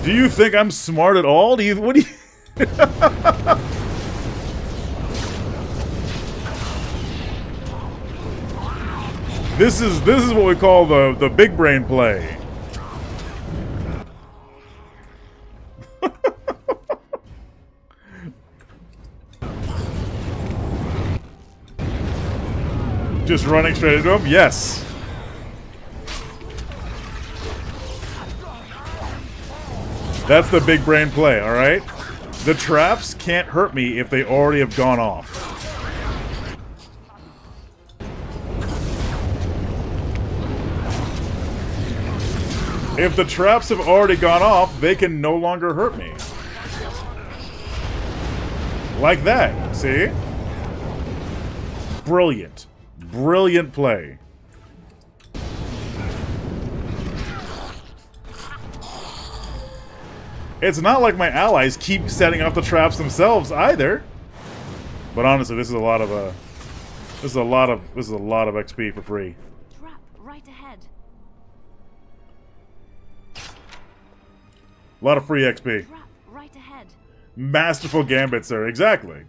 Do you think I'm smart at all? What do you... This is what we call the big brain play. Just running straight into him? Yes. That's the big brain play, alright? The traps can't hurt me if they already have gone off. If the traps have already gone off, they can no longer hurt me. Like that, see? Brilliant. Brilliant play. It's not like my allies keep setting off the traps themselves either. But honestly, this is a lot of XP for free. Trap right ahead. A lot of free XP. Trap right ahead. Masterful gambit, sir. Exactly.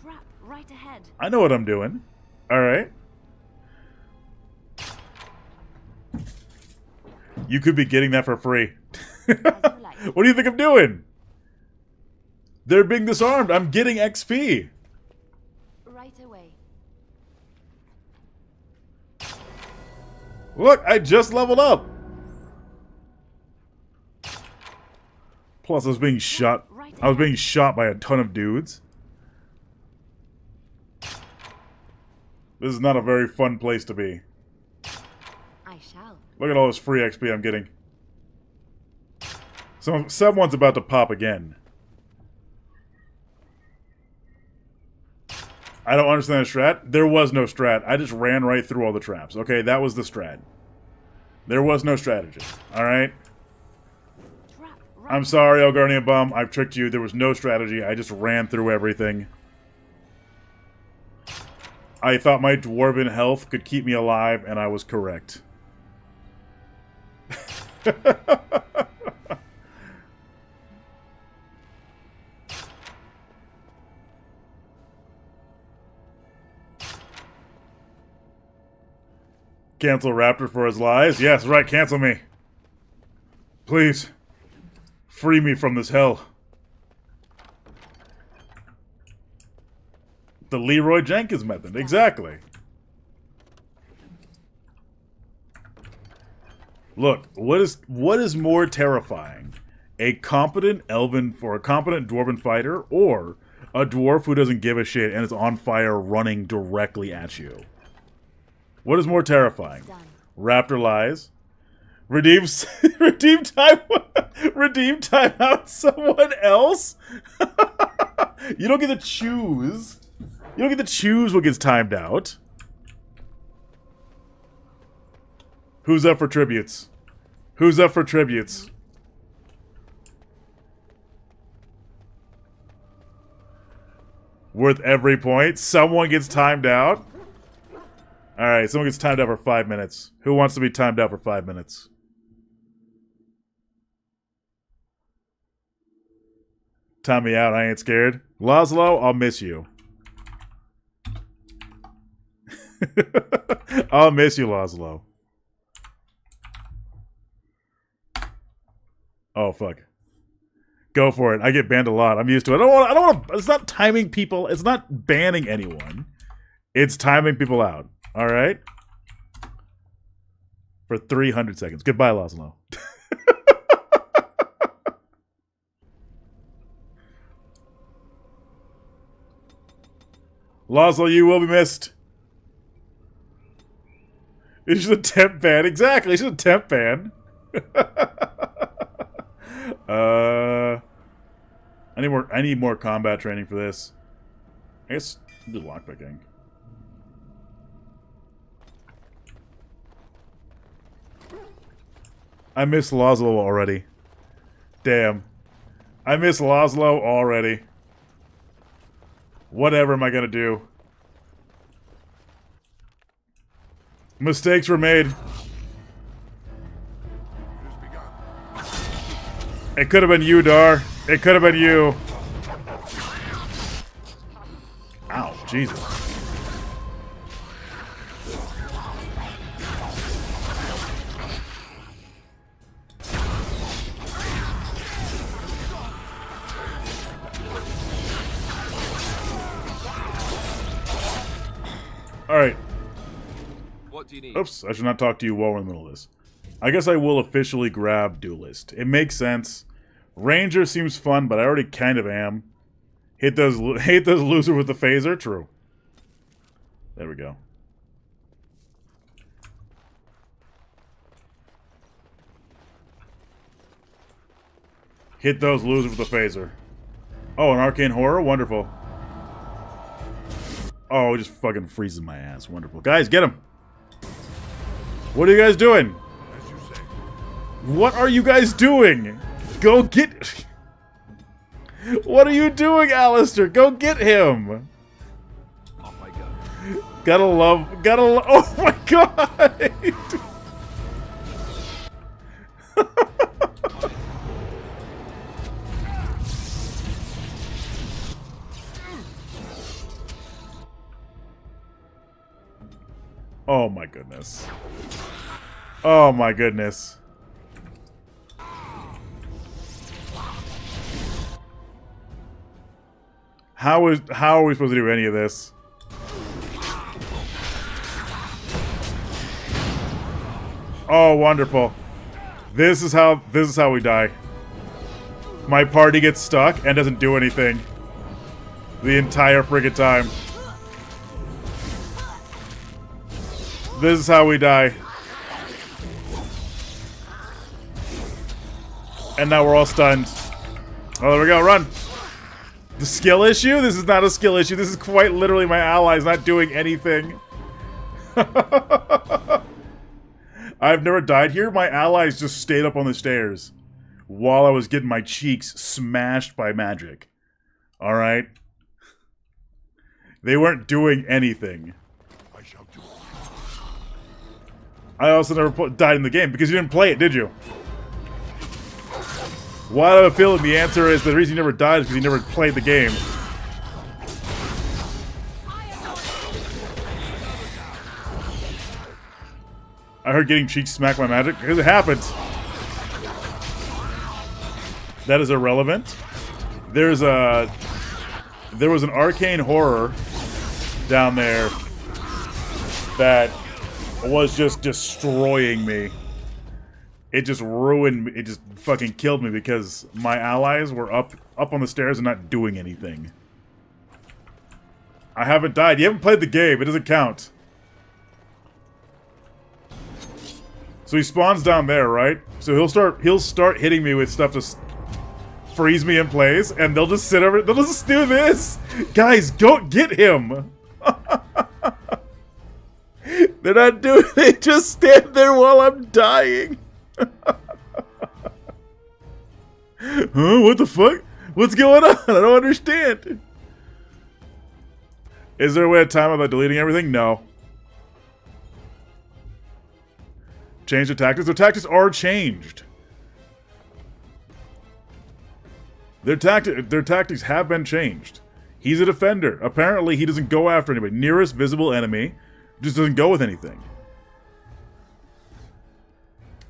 Trap right ahead. I know what I'm doing. All right. You could be getting that for free. What do you think I'm doing? They're being disarmed. I'm getting XP. Right away. Look, I just leveled up. Plus, I was being shot. I was being shot by a ton of dudes. This is not a very fun place to be. I shall. Look at all this free XP I'm getting. Someone's about to pop again. I don't understand the strat. There was no strat. I just ran right through all the traps. Okay, that was the strat. There was no strategy. Alright? I'm sorry, Elgarnian Bum. I've tricked you. There was no strategy. I just ran through everything. I thought my dwarven health could keep me alive, and I was correct. Cancel Raptor for his lies? Yes, right, cancel me. Please. Free me from this hell. The Leroy Jenkins method, exactly. Look, what is more terrifying? A competent elven or a competent dwarven fighter, or a dwarf who doesn't give a shit and is on fire running directly at you? What is more terrifying? Raptor lies. Redeem time out someone else? You don't get to choose. You don't get to choose what gets timed out. Who's up for tributes? Who's up for tributes? Worth every point. Someone gets timed out. Alright, someone gets timed out for 5 minutes. Who wants to be timed out for 5 minutes? Time me out, I ain't scared. Laszlo, I'll miss you. I'll miss you, Laszlo. Oh, fuck. Go for it. I get banned a lot. I'm used to it. I don't want to... It's not timing people. It's not banning anyone. It's timing people out. All right? For 300 seconds. Goodbye, Laszlo. Laszlo, you will be missed. It's just a temp ban. Exactly. It's just a temp ban. I need more combat training for this. I guess I'll do lockpicking. I miss Laszlo already. Damn. I miss Laszlo already. Whatever am I gonna do? Mistakes were made. It could have been you, Dar. It could have been you. Ow, Jesus. Alright. What do you need? Oops, I should not talk to you while we're in the middle of this. I guess I will officially grab Duelist. It makes sense. Ranger seems fun, but I already kind of am. Hate those loser with the phaser? True. There we go. Hit those losers with the phaser. Oh, an arcane horror? Wonderful. Oh, it just fucking freezes my ass. Wonderful. Guys, get him! What are you guys doing? As you say. What are you guys doing? Go get... What are you doing, Alistair? Go get him! Off I go. Gotta love... Oh my god! Oh my goodness. Oh my goodness. How are we supposed to do any of this? Oh, wonderful. This is how we die. My party gets stuck and doesn't do anything the entire friggin' time. This is how we die. And now we're all stunned. Oh, there we go, run! The skill issue? This is not a skill issue. This is quite literally my allies not doing anything. I've never died here. My allies just stayed up on the stairs. while I was getting my cheeks smashed by magic. Alright? They weren't doing anything. I shall do it. I also never died in the game because you didn't play it, did you? Why do I have a feeling the answer is the reason you never died is because you never played the game. I heard getting cheeks smacked by magic because it happens. That is irrelevant. There was an arcane horror down there that was just destroying me. It just ruined me. It just fucking killed me because my allies were up on the stairs and not doing anything. I haven't died. You haven't played the game. It doesn't count. So he spawns down there, right? So he'll start hitting me with stuff to freeze me in place, and they'll just sit over. They'll just do this. Guys, don't get him. They're not doing. They just stand there while I'm dying. Huh? What the fuck? What's going on? I don't understand. Is there a way to time without deleting everything? No. Change the tactics? Their tactics are changed. Their tactics have been changed. He's a defender. Apparently, he doesn't go after anybody. Nearest visible enemy just doesn't go with anything.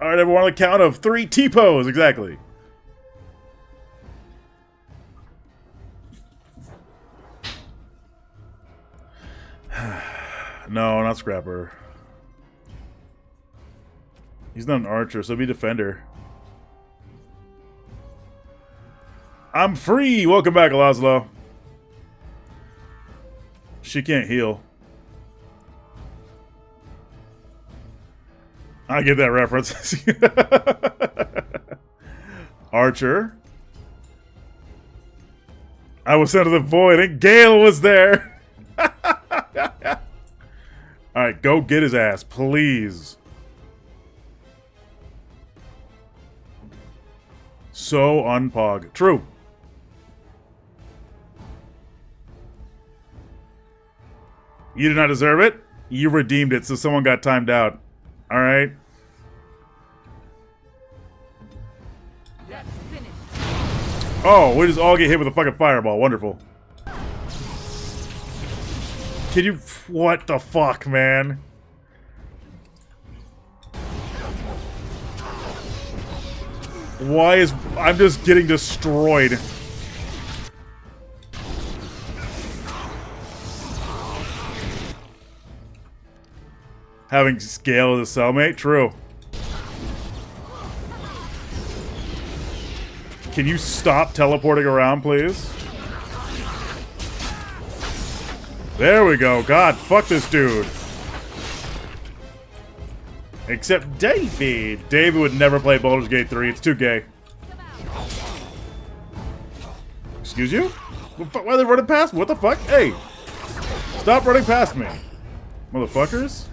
All right, everyone, on the count of 3 T-pose. Exactly. No, not Scrapper. He's not an archer, so be defender. I'm free! Welcome back, Laszlo. She can't heal. I get that reference. Archer. I was sent to the void and Gale was there. Alright, go get his ass, please. So unpog. True. You did not deserve it. You redeemed it, so someone got timed out. Alright. Oh, we just all get hit with a fucking fireball. Wonderful. Can you... What the fuck, man? Why is... I'm just getting destroyed. Having Scale as a cellmate? True. Can you stop teleporting around, please? There we go. God, fuck this dude. Except David. David would never play Baldur's Gate 3. It's too gay. Excuse you? Why are they running past me? What the fuck? Hey! Stop running past me. Motherfuckers.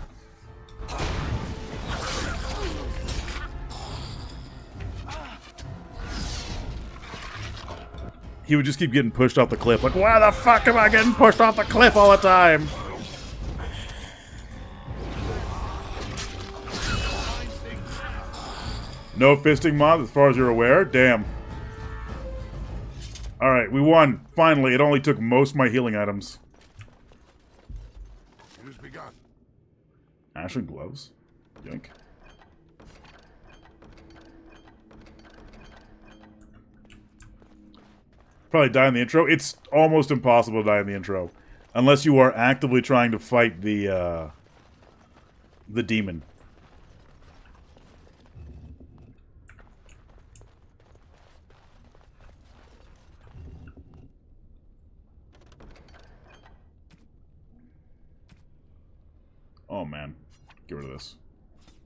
He would just keep getting pushed off the cliff. Like, why the fuck am I getting pushed off the cliff all the time? No fisting mod, as far as you're aware? Damn. Alright, we won. Finally, it only took most of my healing items. It has begun. Ashen gloves? Yoink. Probably die in the intro. It's almost impossible to die in the intro. Unless you are actively trying to fight the demon. Oh man. Get rid of this.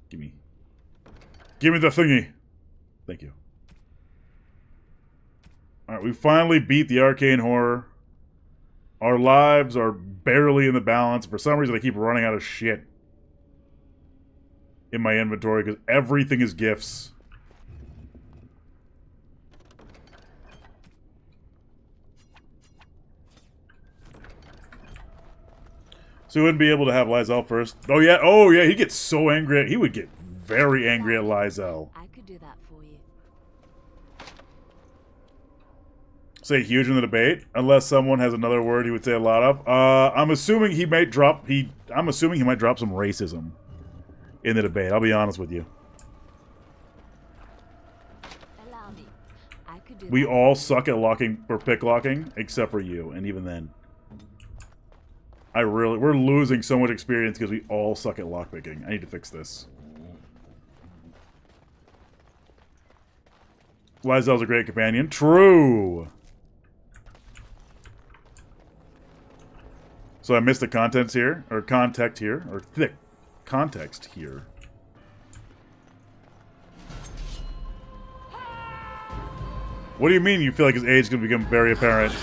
Give me the thingy. Thank you. Alright, we finally beat the arcane horror. Our lives are barely in the balance. For some reason, I keep running out of shit in my inventory because everything is gifts. So he wouldn't be able to have Lysel first. Oh yeah, he gets so angry. He would get very angry at Lysel. I could do that for you. Say huge in the debate, unless someone has another word he would say a lot of. I'm assuming he might drop I'm assuming he might drop some racism in the debate. I'll be honest with you. Allow me. I could do We that. all suck at locking or pick locking, except for you, and even then. We're losing so much experience because we all suck at lockpicking. I need to fix this. Lysel's a great companion. True! So I missed the contents here, or context here, or thick context here. What do you mean you feel like his age is going to become very apparent?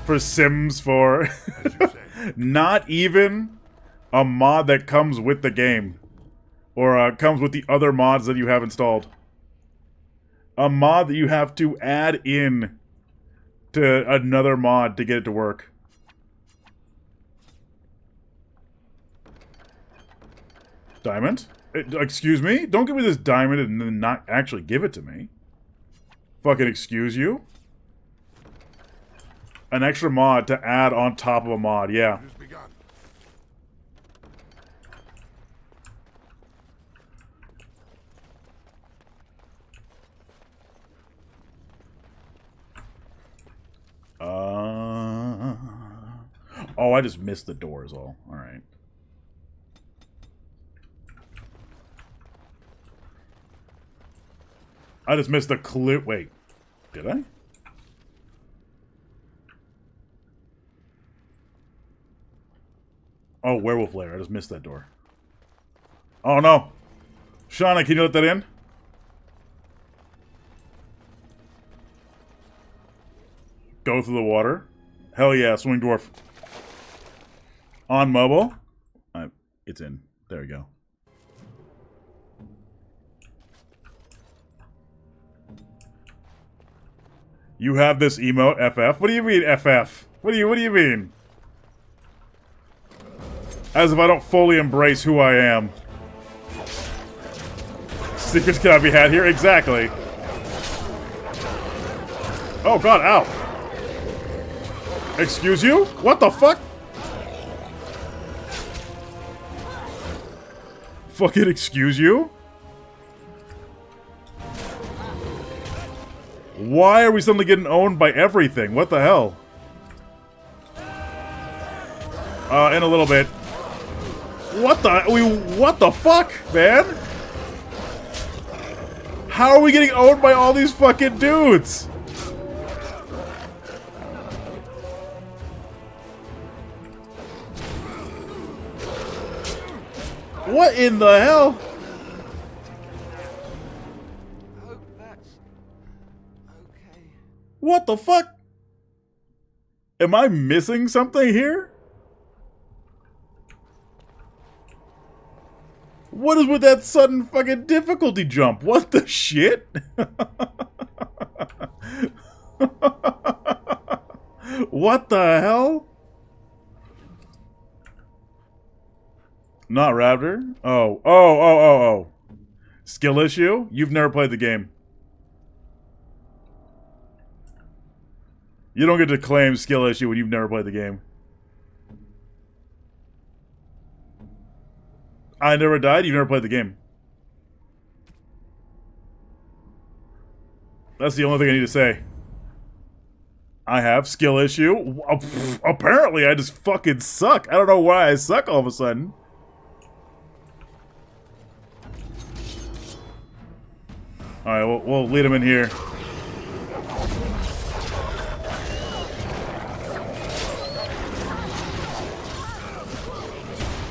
For Sims 4. Not even a mod that comes with the game. Or comes with the other mods that you have installed. A mod that you have to add in to another mod to get it to work. Diamond? Excuse me? Don't give me this diamond and then not actually give it to me. Fucking excuse you? An extra mod to add on top of a mod, yeah. It has begun. Oh, I just missed the door is all. Alright. I just missed the clue. Wait. Did I? Oh, werewolf lair. I just missed that door. Oh, no. Shauna, can you let that in? Go through the water. Hell yeah, swing dwarf. On mobile. It's in. There we go. You have this emote, FF? What do you mean, FF? What do you mean? As if I don't fully embrace who I am. Secrets cannot be had here? Exactly. Oh god, ow. Excuse you? What the fuck? Fucking excuse you? Why are we suddenly getting owned by everything? What the hell? In a little bit. What the fuck, man? How are we getting owned by all these fucking dudes? What in the hell? Hope that's okay. What the fuck? Am I missing something here? What is with that sudden fucking difficulty jump? What the shit? What the hell? Not Raptor? Oh. Skill issue? You've never played the game. You don't get to claim skill issue when you've never played the game. I never died? You've never played the game. That's the only thing I need to say. I have skill issue. Apparently, I just fucking suck. I don't know why I suck all of a sudden. Alright, we'll lead him in here.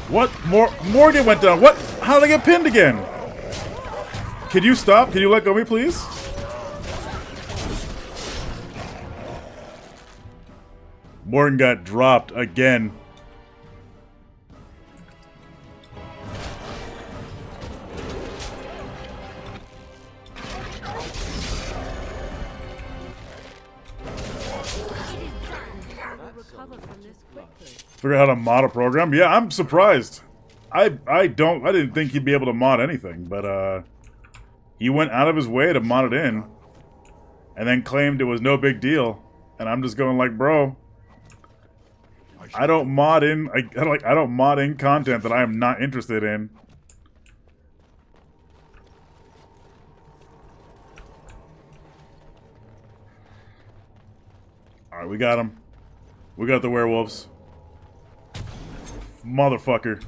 What? Morgan went down. What? How did I get pinned again? Can you stop? Can you let go of me, please? Morgan got dropped again. recover from this quickly. Figure out how to mod a program? Yeah, I'm surprised. I didn't think he'd be able to mod anything, but he went out of his way to mod it in. And then claimed it was no big deal. And I'm just going like, bro, I don't mod in I don't mod in content that I am not interested in. Alright, we got him. We got the werewolves. Motherfucker.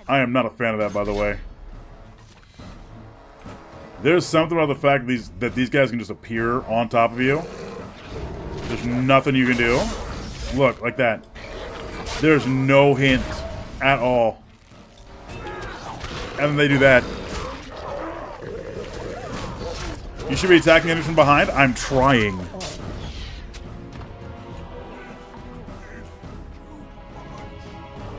I am not a fan of that, by the way. There's something about the fact that these guys can just appear on top of you. There's nothing you can do. Look, like that. There's no hint at all. And then they do that. You should be attacking enemies from behind. I'm trying.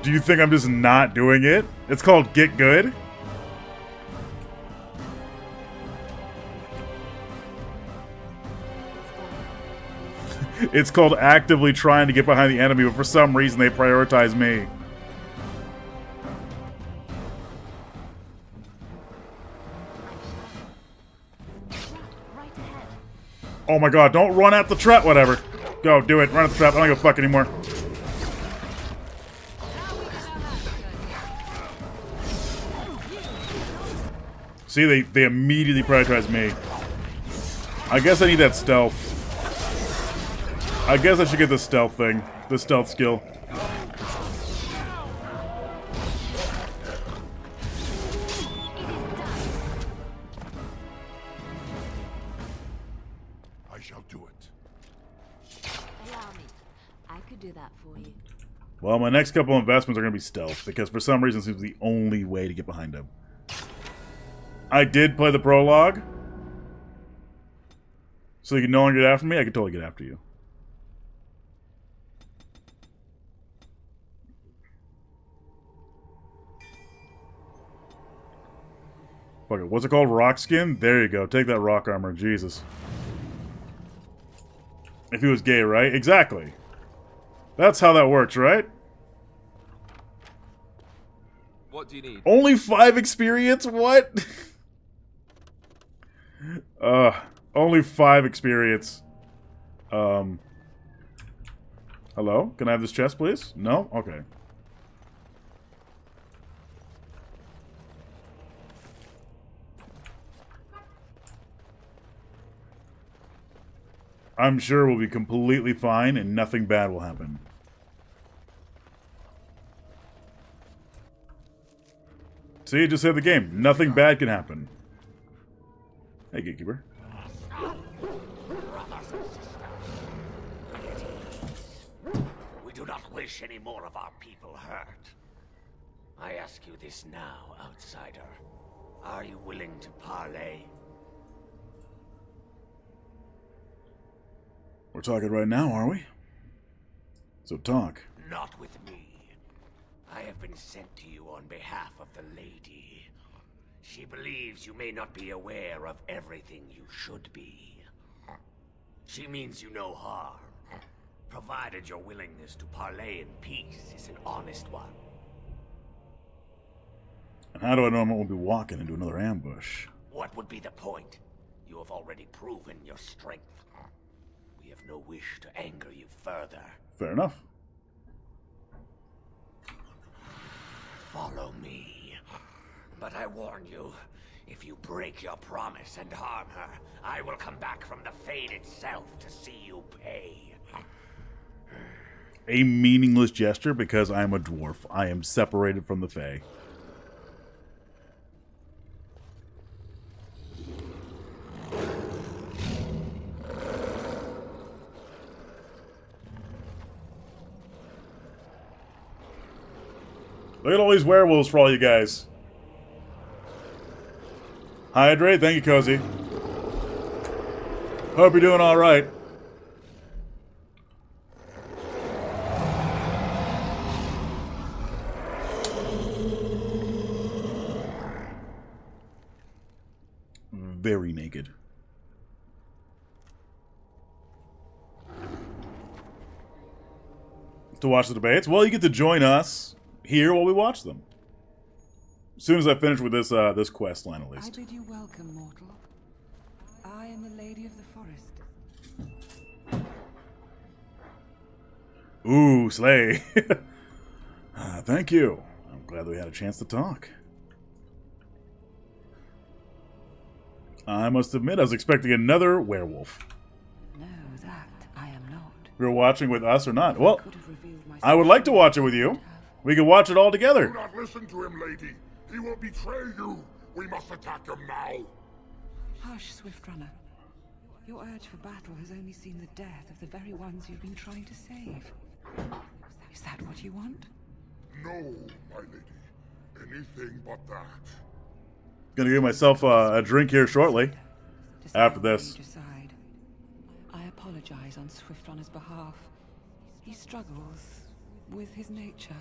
Do you think I'm just not doing it? It's called Get Good. It's called actively trying to get behind the enemy, but for some reason they prioritize me. Oh my god, don't run at the trap, whatever. Go, do it, run at the trap, I don't give a fuck anymore. See, they immediately prioritize me. I guess I need that stealth. I guess I should get the stealth thing. The stealth skill. I shall do it. Allow me. I could do that for you. Well, my next couple investments are going to be stealth, because for some reason it seems the only way to get behind him. I did play the prologue. So you can no longer get after me? I can totally get after you. Fuck it. What's it called? Rock skin? There you go. Take that rock armor. Jesus. If he was gay, right? Exactly. That's how that works, right? What do you need? Only 5 experience? What? Only 5 experience. Hello? Can I have this chest, please? No? Okay. I'm sure we'll be completely fine and nothing bad will happen. See, it just saved the game. Nothing bad can happen. Hey, Gatekeeper. Brothers and sisters, we do not wish any more of our people hurt. I ask you this now, outsider. Are you willing to parley? We're talking right now, are we? So talk. Not with me. I have been sent to you on behalf of the lady. She believes you may not be aware of everything you should be. She means you no harm, provided your willingness to parley in peace is an honest one. And how do I know I won't be walking into another ambush? What would be the point? You have already proven your strength. We have no wish to anger you further. Fair enough. Follow me. But I warn you, if you break your promise and harm her, I will come back from the Fade itself to see you pay. A meaningless gesture because I am a dwarf. I am separated from the Fae. Look at all these werewolves for all you guys. Hydrate, thank you, Cozy. Hope you're doing alright. very naked. To watch the debates? Well, you get to join us here while we watch them. As soon as I finish with this this quest line, at I least. bid you welcome, mortal. I am the Lady of the Forest. Ooh, slay. Thank you. I'm glad we had a chance to talk. I must admit, I was expecting another werewolf. No, that I am not. You're watching with us or not? Well, Could have revealed my I would like to watch it with you. We can watch it all together. Do not listen to him, lady. He will betray you. We must attack him now. Hush, Swift Runner. Your urge for battle has only seen the death of the very ones you've been trying to save. Is that what you want? No, my lady. Anything but that. Gonna give myself a drink here shortly. Decide After what this. you decide. I apologize on Swift Runner's behalf. He struggles with his nature.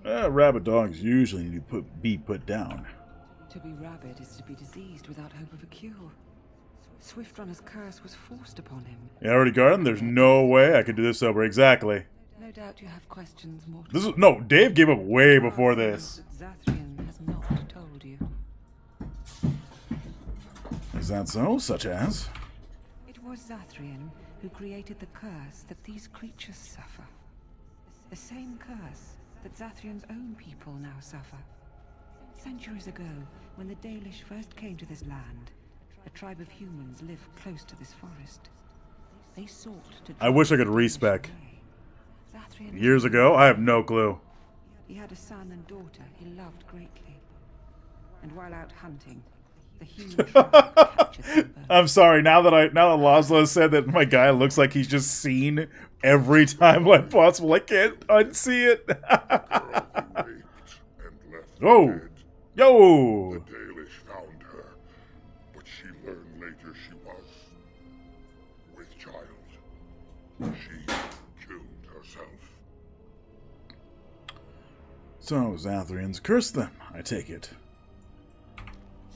Rabid dogs usually need to be put down. To be rabid is to be diseased without hope of a cure. Swift Runner's curse was forced upon him. Yeah, already garden. There's no way I could do this sober. Exactly. No doubt you have questions, mortal. This is no. Dave gave up way before this. That Zathrian has not told you. Is that so? Such as? It was Zathrian who created the curse that these creatures suffer. The same curse that Zathrian's own people now suffer. Centuries ago, when the Dalish first came to this land, a tribe of humans lived close to this forest. They sought to... I wish I could respec. Zathrian Years ago? I have no clue. He had a son and daughter he loved greatly. And while out hunting, the human tribe captured them both. I'm sorry. Now that Laszlo said that my guy looks like he's just seen every time like possible, I can't unsee it. Girl who raped and left Oh. dead. Yo! The Dalish found her, but she learned later she was with child. She killed herself. So Zathrian's cursed them, I take it.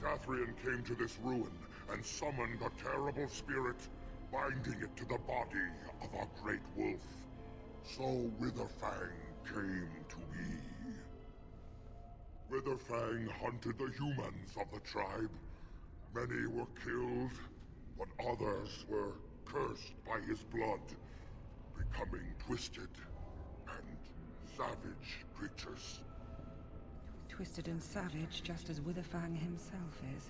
Zathrian came to this ruin and summoned a terrible spirit, binding it to the body of a great wolf. So Witherfang came to be. Witherfang hunted the humans of the tribe. Many were killed, but others were cursed by his blood, becoming twisted and savage creatures. Twisted and savage, just as Witherfang himself is.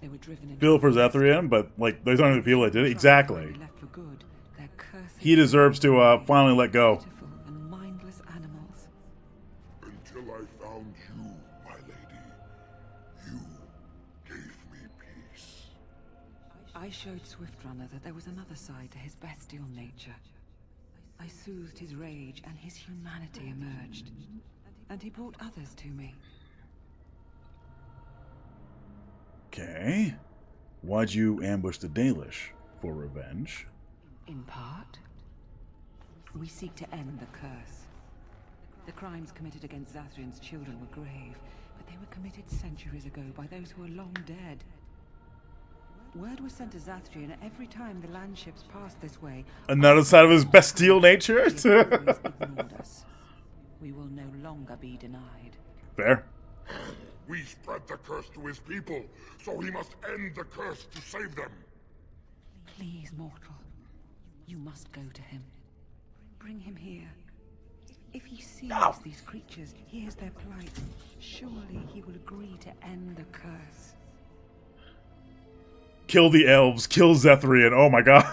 They were driven into... Feel for Zathrian, but like those aren't the people that did it. Exactly. Left for good. Their cursed, He deserves to finally let go. pitiful and mindless animals. Until I found you, my lady. You gave me peace. I showed Swift Runner that there was another side to his bestial nature. I soothed his rage and his humanity emerged. And he brought others to me. Okay. Why'd you ambush the Dalish? For revenge? In part, we seek to end the curse. The crimes committed against Zathrian's children were grave, but they were committed centuries ago by those who are long dead. Word was sent to Zathrian every time the land ships passed this way. Another side of his bestial nature? He has always ignored us. We will no longer be denied. Fair. We spread the curse to his people, so he must end the curse to save them. Please, mortal. You must go to him. Bring him here. If he sees these creatures, hears their plight, surely he will agree to end the curse. Kill the elves. Kill Zathrian. Oh my god.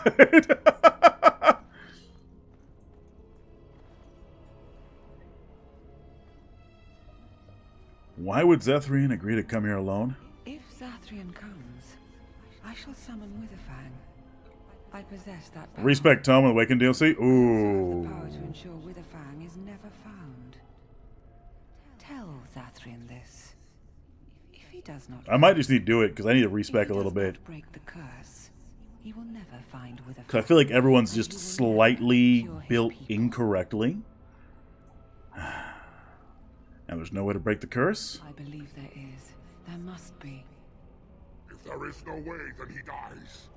Why would Zathrian agree to come here alone? If Zathrian comes, I shall summon Witherfang. I possess that power. Respect Tom and Awakened DLC? The Ooh. power to ensure Witherfang is never found. Tell Zathrian this. If he does not... I might just need to do it because I need to if he respec a little does bit. not break the curse, he will never find Witherfang. Because I feel like everyone's And just he will never slightly cure his built people. incorrectly. And there's no way to break the curse? I believe there is. There must be. If there is no way, then he dies.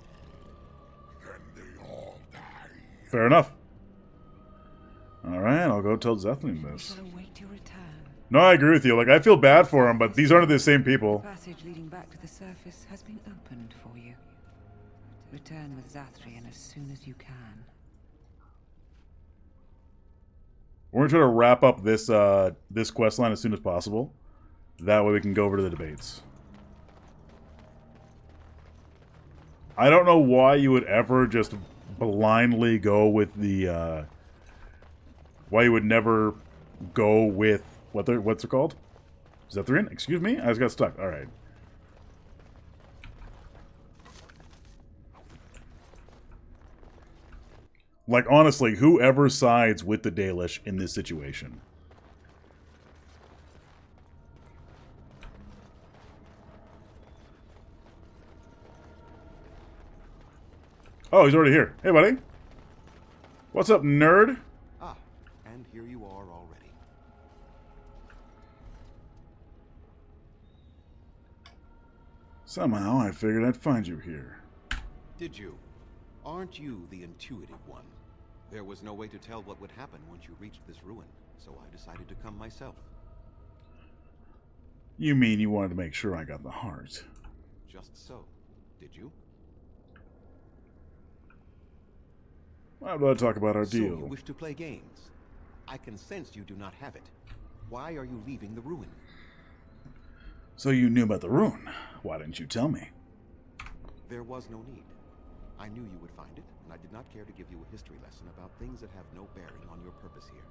Then they all die. Fair enough. Alright, I'll go tell Zethling We this. shall await your return. No, I agree with you. Like, I feel bad for him, but these aren't the same The people. passage leading back to the surface has been opened for you. Return with Zathrian as soon as you can. We're gonna try to wrap up this this quest line as soon as possible. That way we can go over to the debates. I don't know why you would ever just blindly go with the why you would never go with what's it called? Zethrian? Excuse me? I just got stuck. Alright. Like, honestly, whoever sides with the Dalish in this situation. Oh, he's already here. Hey, buddy. What's up, nerd? Ah, and here you are already. Somehow I figured I'd find you here. Did you? Aren't you the intuitive one? There was no way to tell what would happen once you reached this ruin, so I decided to come myself. You mean you wanted to make sure I got the heart? Just so. Did you? I'd rather talk about our So deal. you wish to play games? I can sense you do not have it. Why are you leaving the ruin? So you knew about the ruin. Why didn't you tell me? There was no need. I knew you would find it, and I did not care to give you a history lesson about things that have no bearing on your purpose here.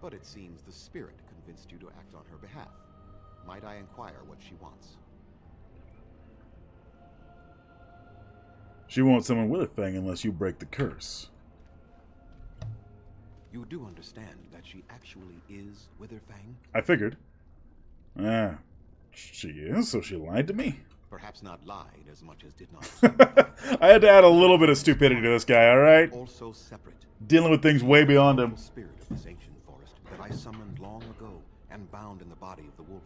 But it seems the spirit convinced you to act on her behalf. Might I inquire what she wants? She won't summon Witherfang unless you break the curse. You do understand that she actually is Witherfang? I figured. Ah, she is, so she lied to me. Perhaps not lied as much as did not. I had to add a little bit of stupidity to this guy, alright? Also separate. Dealing with things way beyond him. The spirit of this ancient forest that I summoned long ago and bound in the body of the wolf.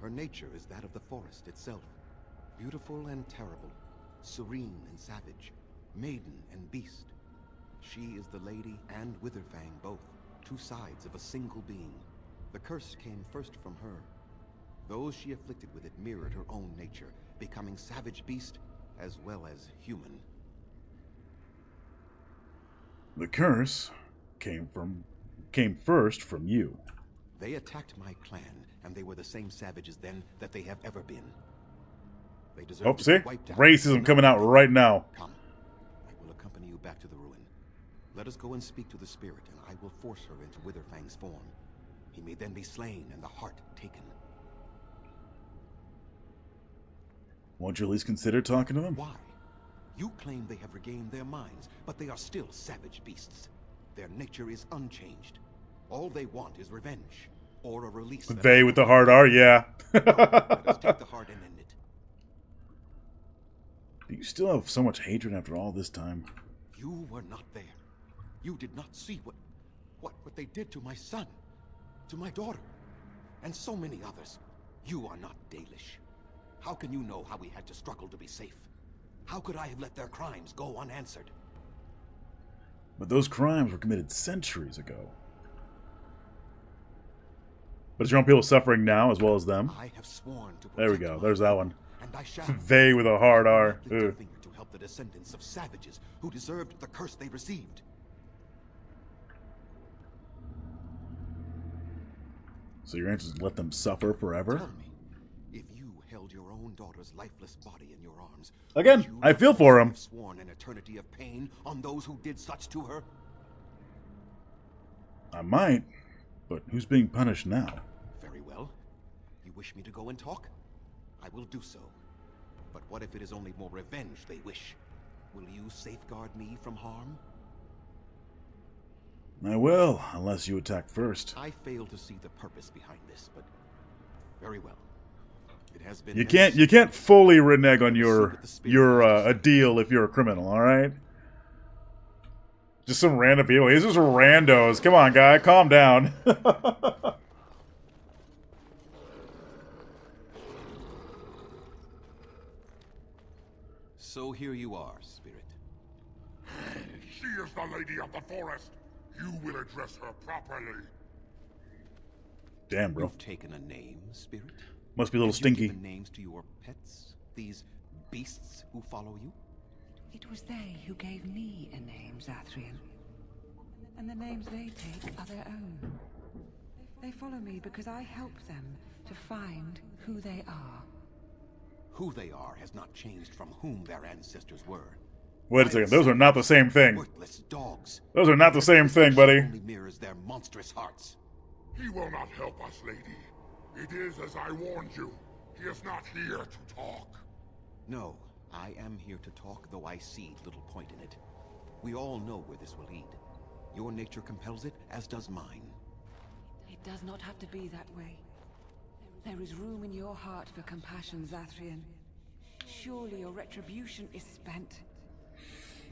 Her nature is that of the forest itself. Beautiful and terrible. Serene and savage. Maiden and beast. She is the lady and Witherfang both. Two sides of a single being. The curse came first from her. Those she afflicted with it mirrored her own nature, becoming savage beast as well as human. The curse came first from you. They attacked my clan, and they were the same savages then that they have ever been. They deserve Oh, to see? be wiped out. Racism coming out right now. Come. I will accompany you back to the ruin. Let us go and speak to the spirit, and I will force her into Witherfang's form. He may then be slain and the heart taken. Won't you at least consider talking to them? Why? You claim they have regained their minds, but they are still savage beasts. Their nature is unchanged. All they want is revenge, or a release. They with the hard R, yeah. Let us take the heart and end it. You still have so much hatred after all this time. You were not there. You did not see what they did to my son, to my daughter, and so many others. You are not Dalish. How can you know how we had to struggle to be safe? How could I have let their crimes go unanswered? But those crimes were committed centuries ago. But is your own people suffering now as well as them? I have sworn to There we protect go. my There's that people, one. And I shall. They with a hard R. Lift a Ugh. finger to help the descendants of savages who deserved the curse they received. So your answer is let them suffer forever? Tell me, if you held your own daughter's lifeless body in your arms, Again, would you I feel for him. have sworn an eternity of pain on those who did such to her? I might, but who's being punished now? Very well. You wish me to go and talk? I will do so. But what if it is only more revenge they wish? Will you safeguard me from harm? I will, unless you attack first. I fail to see the purpose behind this, but very well. It has been. You can't fully renege on your a deal if you're a criminal, all right? Just some random people. These are some randos. Come on, guy, calm down. So here you are, Spirit. She is the Lady of the Forest. You will address her properly. Damn, bro. You've taken a name, Spirit? Must be a little Have you stinky. given names to your pets? These beasts who follow you? It was they who gave me a name, Zathrian. And the names they take are their own. They follow me because I help them to find who they are. Who they are has not changed from whom their ancestors were. Wait a second. Those are not the same thing. Worthless dogs. Those are not the same thing, buddy. Only mirrors their monstrous hearts. He will not help us, lady. It is as I warned you. He is not here to talk. No, I am here to talk, though I see little point in it. We all know where this will lead. Your nature compels it, as does mine. It does not have to be that way. There is room in your heart for compassion, Zathrian. Surely your retribution is spent.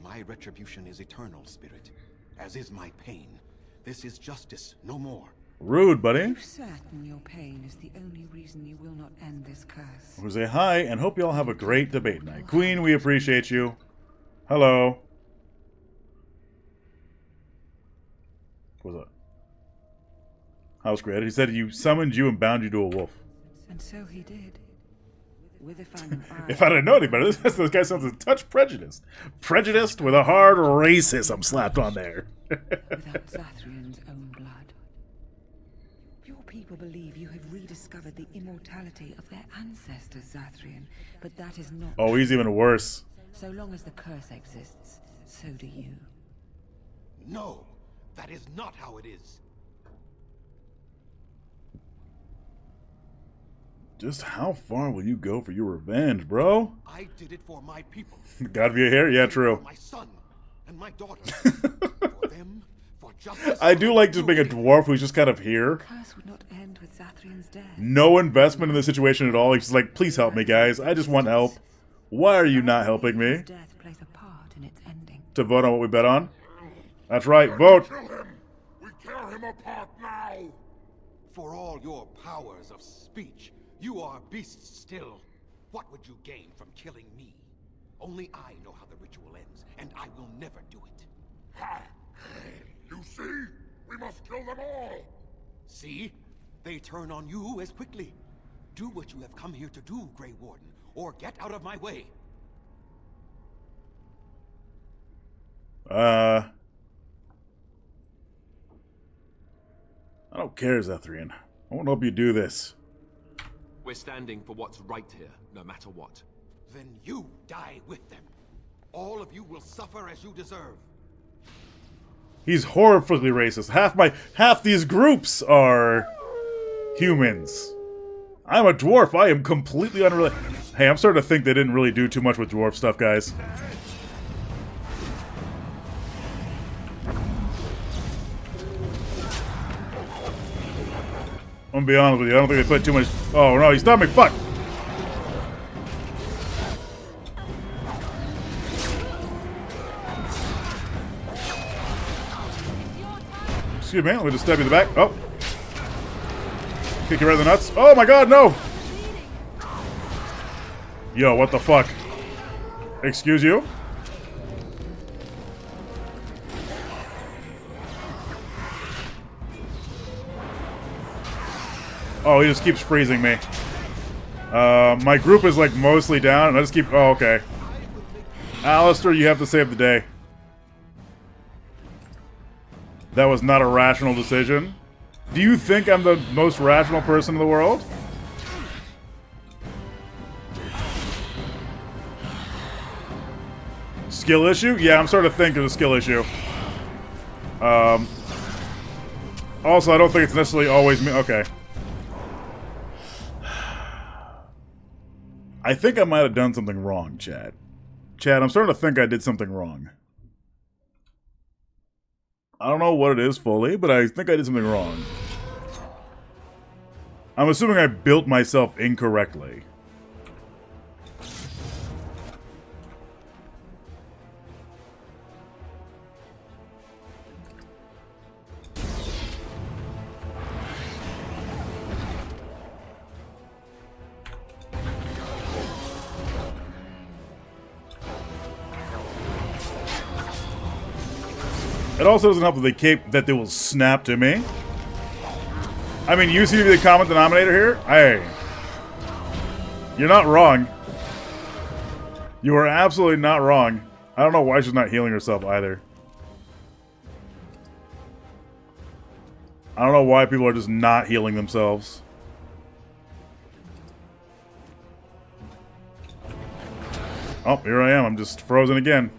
My retribution is eternal, Spirit, as is my pain. This is justice, no more. Rude, buddy. Are you certain your pain is the only reason you will not end this curse? We'll say hi and hope you all have a great debate night. Queen, we appreciate you. Hello. What's up? House created. He said he summoned you and bound you to a wolf. And so he did. With a final eye. If I didn't know any better, this guy sounds a touch prejudiced. Prejudiced with a hard racism slapped on there. Without Zathrian's own blood. Your people believe you have rediscovered the immortality of their ancestors, Zathrian, but that is not Oh, he's even worse. So long as the curse exists, so do you. No, that is not how it is. Just how far will you go for your revenge, bro? I did it for my people. Gotta be a hair? Yeah, true. For my son and my daughter. For them, for justice. I do like just being a dwarf who's just kind of here. The curse would not end with Zathrian's death. No investment in the situation at all. He's just like, please help me, guys. I just want help. Why are you not helping me? His death plays a part in its ending. To vote on what we bet on? That's right, vote. Kill him. We tear him apart now. For all your powers of speech, you are beasts still. What would you gain from killing me? Only I know how the ritual ends, and I will never do it. Ha! You see? We must kill them all. See? They turn on you as quickly. Do what you have come here to do, Grey Warden, or get out of my way. I don't care, Zathrian. I won't help you do this. We're standing for what's right here, no matter what. Then you die with them. All of you will suffer as you deserve. He's horribly racist. Half these groups are humans. I'm a dwarf. I am completely unrelated. Hey, I'm starting to think they didn't really do too much with dwarf stuff, guys. I'm gonna be honest with you, I don't think they put too much... Oh no, he stopped me, fuck! Excuse me, let me just stab you in the back. Oh. Kick you right in the nuts. Oh my god, no! Yo, what the fuck? Excuse you? Oh, he just keeps freezing me. My group is like mostly down, and I just keep... Oh, okay. Alistair, you have to save the day. That was not a rational decision. Do you think I'm the most rational person in the world? Skill issue? Yeah, I'm starting to think it's a skill issue. Also, I don't think it's necessarily always me. Okay. I think I might have done something wrong, Chad. Chad, I'm starting to think I did something wrong. I don't know what it is fully, but I think I did something wrong. I'm assuming I built myself incorrectly. It also doesn't help that they will snap to me. I mean, you seem to be the common denominator here. Hey, you're not wrong. You are absolutely not wrong. I don't know why she's not healing herself either. I don't know why people are just not healing themselves. Oh, here I am. I'm just frozen again.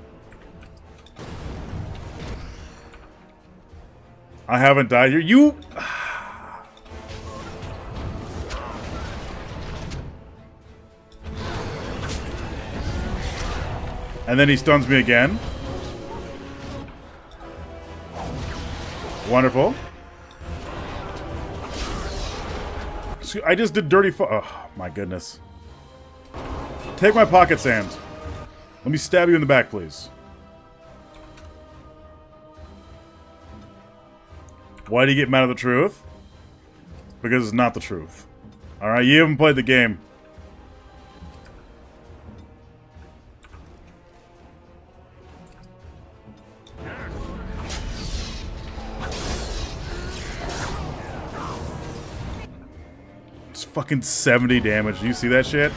I haven't died here. You... And then he stuns me again. Wonderful. I just did dirty oh, my goodness. Take my pocket sand. Let me stab you in the back, please. Why do you get mad at the truth? Because it's not the truth. Alright, you haven't played the game. It's fucking 70 damage. Do you see that shit?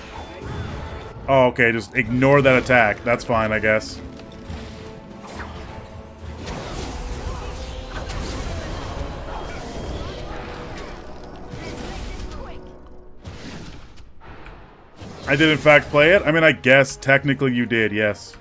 Oh, okay, just ignore that attack. That's fine, I guess. I did in fact play it? I mean, I guess technically you did, yes.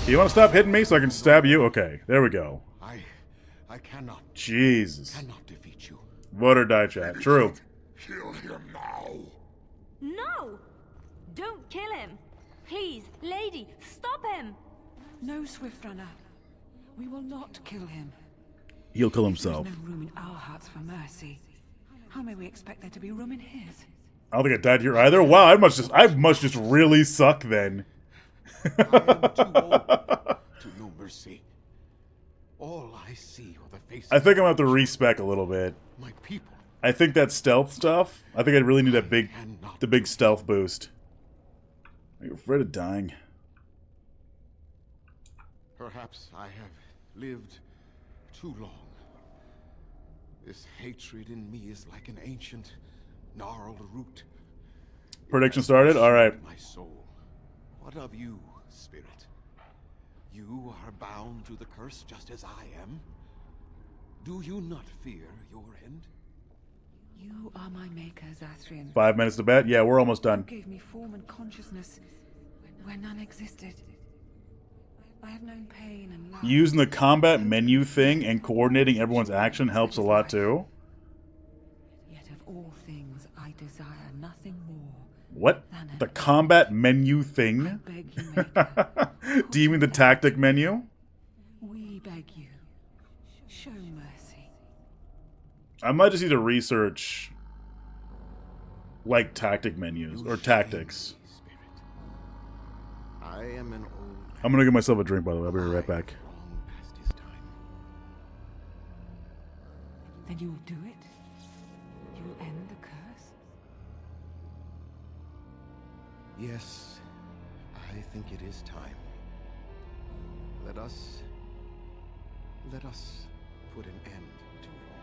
You want to stop hitting me so I can stab you? Okay, there we go. I cannot. Jesus. Cannot defeat you. Vote or die, chat. True. Kill him now. No! Don't kill him! Please, lady, stop him! No, Swiftrunner. We will not kill him. He'll kill There himself. is no room in our hearts for mercy. How may we expect there to be room in his? I don't think I died here either. Wow, I must just really suck then. I am too old to know mercy. All I see are the faces. I think I'm gonna have to respec a little bit. My people. I think that stealth stuff. I think I really need that the big stealth boost. Are you afraid of dying? Perhaps I have lived too long. This hatred in me is like an ancient, gnarled root. Prediction started? Alright. My soul. What of you, spirit? You are bound to the curse just as I am. Do you not fear your end? You are my maker, Zathrian. 5 minutes to bet? Yeah, we're almost done. You gave me form and consciousness where none existed. I have known pain and love. Using the combat menu thing and coordinating everyone's action helps a lot too. Yet of all things, I desire nothing more. What? The combat menu thing? I beg you, Maker. Do you mean the tactic menu? We beg you. Show mercy. I might just need to research like tactic menus or tactics. I am an old. I'm gonna get myself a drink, by the way. I'll be right back. Long past his time. Then you will do it? You will end the curse? Yes, I think it is time. Let us put an end to it all.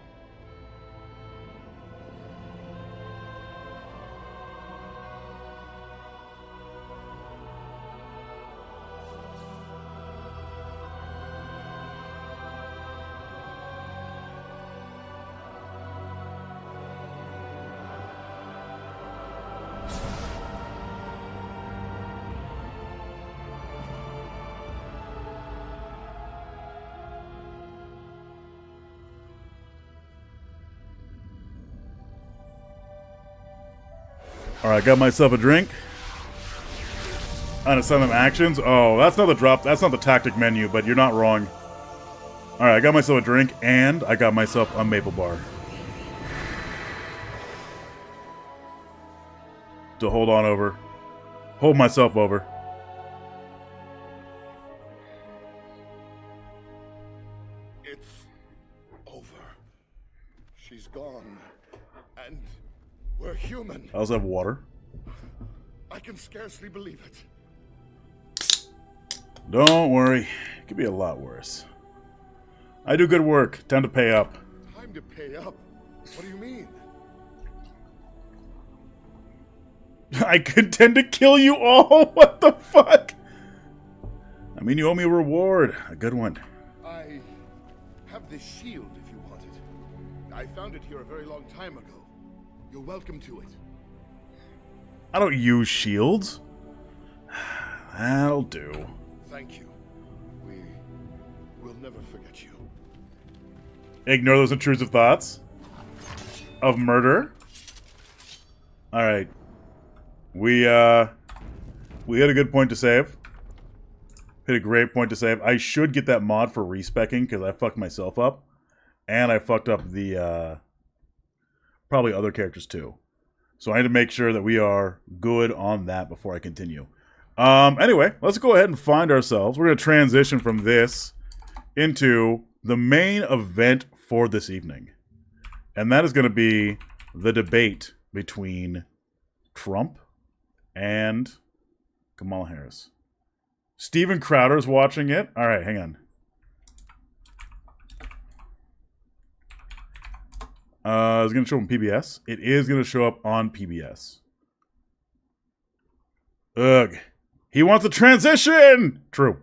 Alright, got myself a drink. Unassign them actions. Oh, that's not the drop. That's not the tactic menu, but you're not wrong. Alright, I got myself a drink, and I got myself a maple bar. To hold on over. Hold myself over. It's over. She's gone. And we're human. I also have water. I can scarcely believe it. Don't worry. It could be a lot worse. I do good work. Time to pay up. Time to pay up? What do you mean? I contend to kill you all? What the fuck? I mean, you owe me a reward. A good one. I have this shield if you want it. I found it here a very long time ago. You're welcome to it. I don't use shields. That'll do. Thank you. We'll never forget you. Ignore those intrusive thoughts of murder. All right. We hit a good point to save. Hit a great point to save. I should get that mod for respecking because I fucked myself up. And I fucked up the probably other characters too. So I need to make sure that we are good on that before I continue. Anyway, let's go ahead and find ourselves. We're going to transition from this into the main event for this evening. And that is going to be the debate between Trump and Kamala Harris. Steven Crowder's watching it. All right, hang on. It's going to show up on PBS. It is going to show up on PBS. Ugh. He wants a transition! True.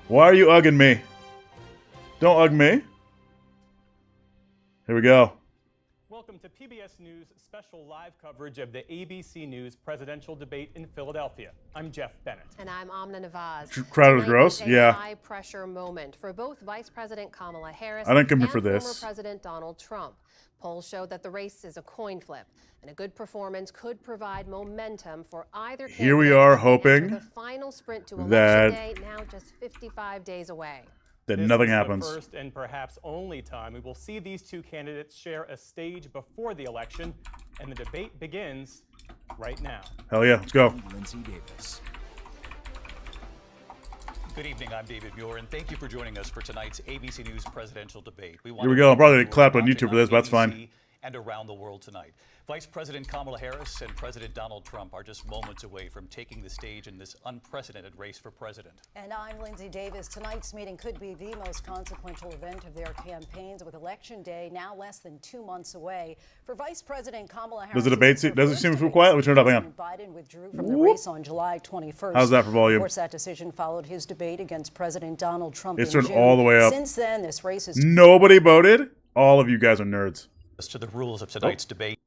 Why are you ugging me? Don't ugg me. Here we go. Welcome to PBS News' special live coverage of the ABC News presidential debate in Philadelphia. I'm Jeff Bennett. And I'm Amna Nawaz. Crowder's gross? Yeah. High-pressure moment for both Vice President Kamala Harris I didn't come here and for this. former President Donald Trump. Polls show that the race is a coin flip, and a good performance could provide momentum for either candidate. Here we are hoping the final sprint to election that day, now just 55 days away. That This nothing is happens. The first and perhaps only time we will see these two candidates share a stage before the election, and the debate begins right now. Hell yeah, let's go. Lindsay Davis. Good evening, I'm David Muir, and thank you for joining us for tonight's ABC News presidential debate. Here we go. I'll probably get clapped on YouTube for this, but that's fine. And around the world tonight. Vice President Kamala Harris and President Donald Trump are just moments away from taking the stage in this unprecedented race for president. And I'm Lindsay Davis. Tonight's meeting could be the most consequential event of their campaigns, with Election Day now less than 2 months away. For Vice President Kamala Harris, Does the debate does it seem too quiet? Let me turn it up. Hang on. Biden withdrew from the race on July 21st. How's that for volume? Of course, that decision followed his debate against President Donald Trump. It's in turned June. all the way up. Since then, this race is Nobody voted. All of you guys are nerds. As to the rules of tonight's debate.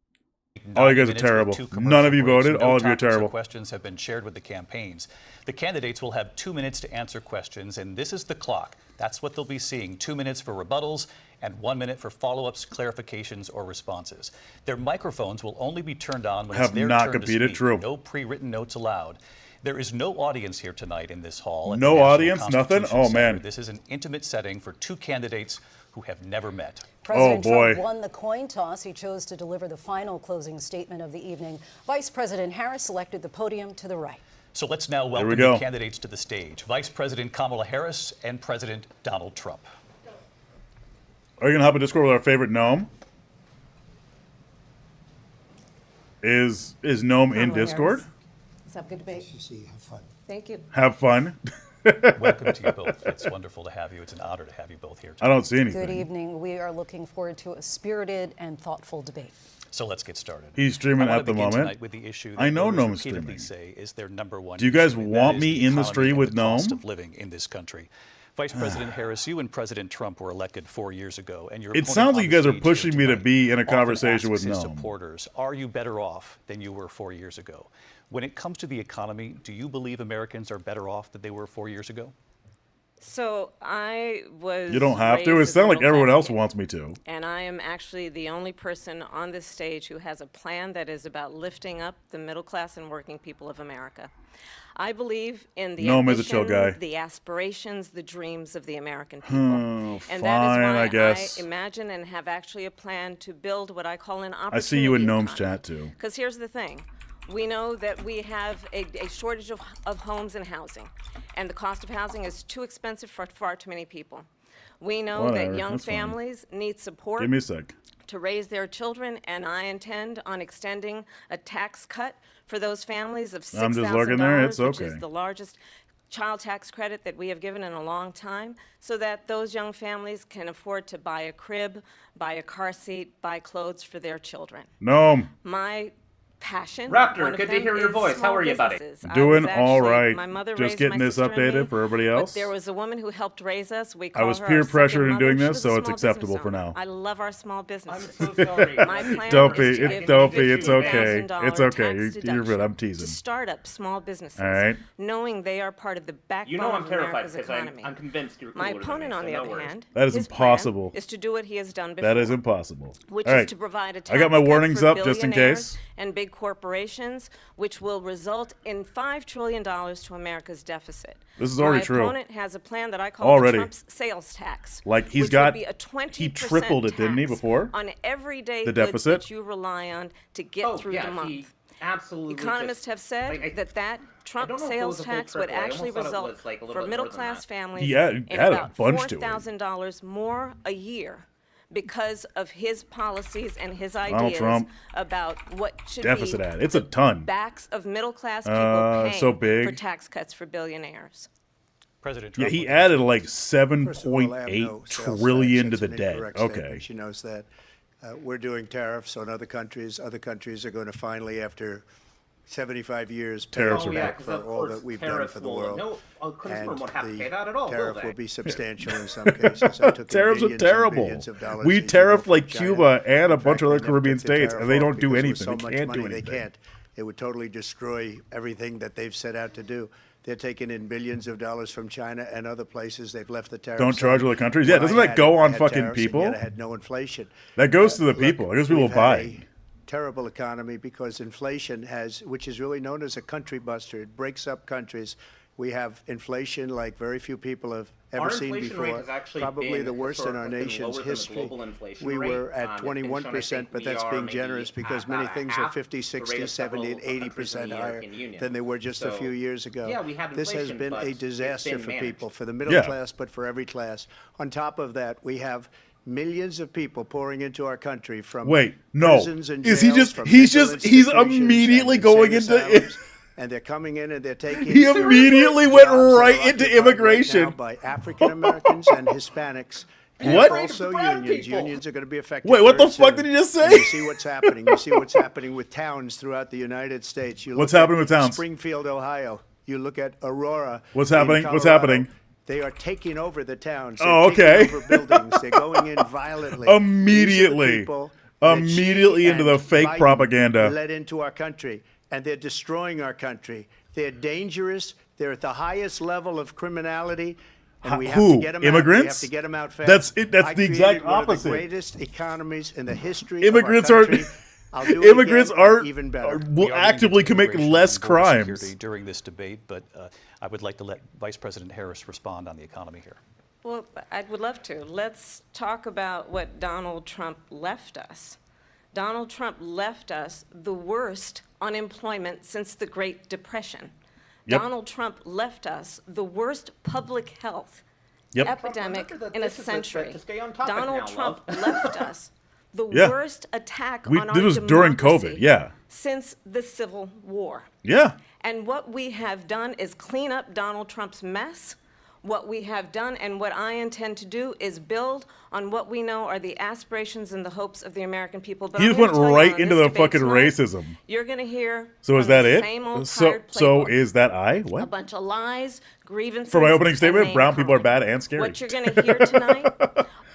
All you guys are terrible. None of you voted. All of you are terrible. Questions have been shared with the campaigns. The candidates will have 2 minutes to answer questions, and this is the clock. That's what they'll be seeing. 2 minutes for rebuttals and 1 minute for follow-ups, clarifications, or responses. Their microphones will only be turned on when it's their turn to speak. True. No pre-written notes allowed. There is no audience here tonight in this hall. No audience? Nothing? Oh, man. This is an intimate setting for two candidates who have never met. President Trump won the coin toss. He chose to deliver the final closing statement of the evening. Vice President Harris selected the podium to the right. So let's now welcome the candidates to the stage. Vice President Kamala Harris and President Donald Trump. Are you going to hop in Discord with our favorite gnome? Is gnome in Discord? Let's have a good debate. Have fun. Thank you. Have fun. Welcome to you both. It's wonderful to have you. It's an honor to have you both here tonight. I don't see anything. Good evening. We are looking forward to a spirited and thoughtful debate. So let's get started. He's streaming at the moment. With the issue I know Gnome's streaming. Is their number one. Do you guys want me in the stream with Gnome? Cost of living in this country. Vice President Harris, you and President Trump were elected 4 years ago, and it sounds like you guys are pushing me to be in a conversation with Gnome. Supporters, are you better off than you were 4 years ago? When it comes to the economy, do you believe Americans are better off than they were 4 years ago? So I was. You don't have to. It sounds like everyone else wants me to. And I am actually the only person on this stage who has a plan that is about lifting up the middle class and working people of America. I believe in the ambition, the aspirations, the dreams of the American people. And that is why I imagine and have actually a plan to build what I call an opportunity. I see you in Gnome's chat too. Because here's the thing. We know that we have a shortage of homes and housing, and the cost of housing is too expensive for far too many people. We know that young families need support Give me a sec. to raise their children, and I intend on extending a tax cut for those families of $6,000, I'm just looking there. It's which okay. is the largest child tax credit that we have given in a long time so that those young families can afford to buy a crib, buy a car seat, buy clothes for their children. Gnome. My passion. Raptor, good to hear your voice. How are you, buddy? Doing all right. My mother Just raised getting my this sister and me, updated for everybody else. But there was a woman who helped raise us. We I call was her peer our pressured second in doing mother. this, She was so a it's small acceptable business for owner. now. I love our small businesses. I'm so sorry. My plan Don't is be. to give Don't be. It's $50,000 okay. It's okay. tax You're good. I'm deduction teasing. to start up small businesses, All right. knowing they are part of the backbone You know I'm of terrified America's because economy. I'm convinced you're My cooler opponent, than me, on so the no other worries. hand, That is his plan impossible. is to do what he has done before. That is impossible. Which All is right. to provide a tax I got my cut warnings for up just in billionaires case. and big corporations, which will result in $5 trillion to America's deficit. This is already My true. opponent has a plan that I call Already. Trump's sales tax. Like he's which got. would be a 20% He tripled it, didn't he? tax Before on everyday the goods deficit. that you rely on to get through the month. He absolutely. Economists have said that Trump don't know if it sales was a full tax would triple. I actually almost thought it result was, like, a little for bit more middle than class that. families He had in a about bunch to it. $4,000 more a year because of his policies and his Donald ideas Trump. about what should Deficit be ad. It's a ton. backs of middle class people paying so big. for tax cuts for billionaires. President Yeah, Trump. he added like First of all, I have 7.8 no sales trillion tax. to the That's an debt. incorrect Okay. statement. She knows that. We're doing tariffs on other countries. Other countries are going to finally, after 75 years, pay Tariffs us are back bad. for all that we've done for the world. No, consumer And won't have to the pay that at all, will tariff they? will be substantial in some cases. I took in Tariffs are billions and terrible. billions of dollars We each year tariffed from like China. Cuba and a In bunch fact, of other they never Caribbean took the states, tariff and they off don't do because anything. with They so can't much do money, anything. They can't. It would totally destroy everything that they've set out to do. They're taking in billions of dollars from China and other places. They've left the tariffs. Don't charge on. other countries? When Yeah, doesn't I that had go it, I on had fucking tariffs, and people? yet I had no inflation. That goes to the Look, people. It goes to people we've had buying. a terrible economy because inflation has, which is really known as a country buster. It breaks up countries. We have inflation like very few people have ever Our seen inflation rate before. has actually Probably been the worst in our historically been nation's lower than the history. global inflation We rate. were at It's shown, I 21%, think but we that's are being maybe generous because about many a things half are 50, the 60, rate of 70, and several countries in 80% the higher European Union. than they were just a So, few years ago. yeah, we had This has inflation, been but a it's disaster been for managed. people, for the middle Yeah. class, but for every class. On top of that, we have millions of people pouring into our country from Wait, no. prisons and Is he jails, just? from He's mental just. He's institutions immediately and going insane into. asylums, and they're coming in and they're taking. He immediately went right into occupied immigration. right now by African Americans and Hispanics. And What? Also, unions. Unions are going to be affected. Wait, what very the fuck soon. did he just say? And you see what's happening. You see what's happening with towns throughout the United States. You What's look at happening with towns? Springfield, Ohio. You look at Aurora. What's in happening? What's Colorado. happening? They are taking over the towns. Oh, They're okay. taking over buildings. They're going in violently. Immediately. These are the people that Immediately she into the and fake Biden propaganda. led into our country, and they're destroying our country. They're dangerous. They're at the highest level of criminality. And we have Who? to get them Immigrants? Out. We have to get them out fast. That's it. That's I the exact created one opposite. Of the greatest economies in the history Immigrants of our are. country. I'll do it Immigrants again, are even better. will actively commit less crimes. Security during this debate, but I would like to let Vice President Harris respond on the economy here. Well, I would love to. Let's talk about what Donald Trump left us. Donald Trump left us the worst unemployment since the Great Depression. Yep. Donald Trump left us the worst public health Yep. epidemic in a this is century. to stay on topic Donald now, Trump love. left us the Yeah. worst attack We- on our this was during democracy COVID, yeah. since the Civil War. Yeah. And what we have done is clean up Donald Trump's mess. What we have done and what I intend to do is build on what we know are the aspirations and the hopes of the American people. But He I'm just here went to tell you right on into this the debate fucking tonight, racism. You're going to hear So is from that the it? same old So tired so playbook. is that I? A What? bunch of lies, grievances. For my opening and statement, name brown people are calling. bad and scary. What you're going to hear tonight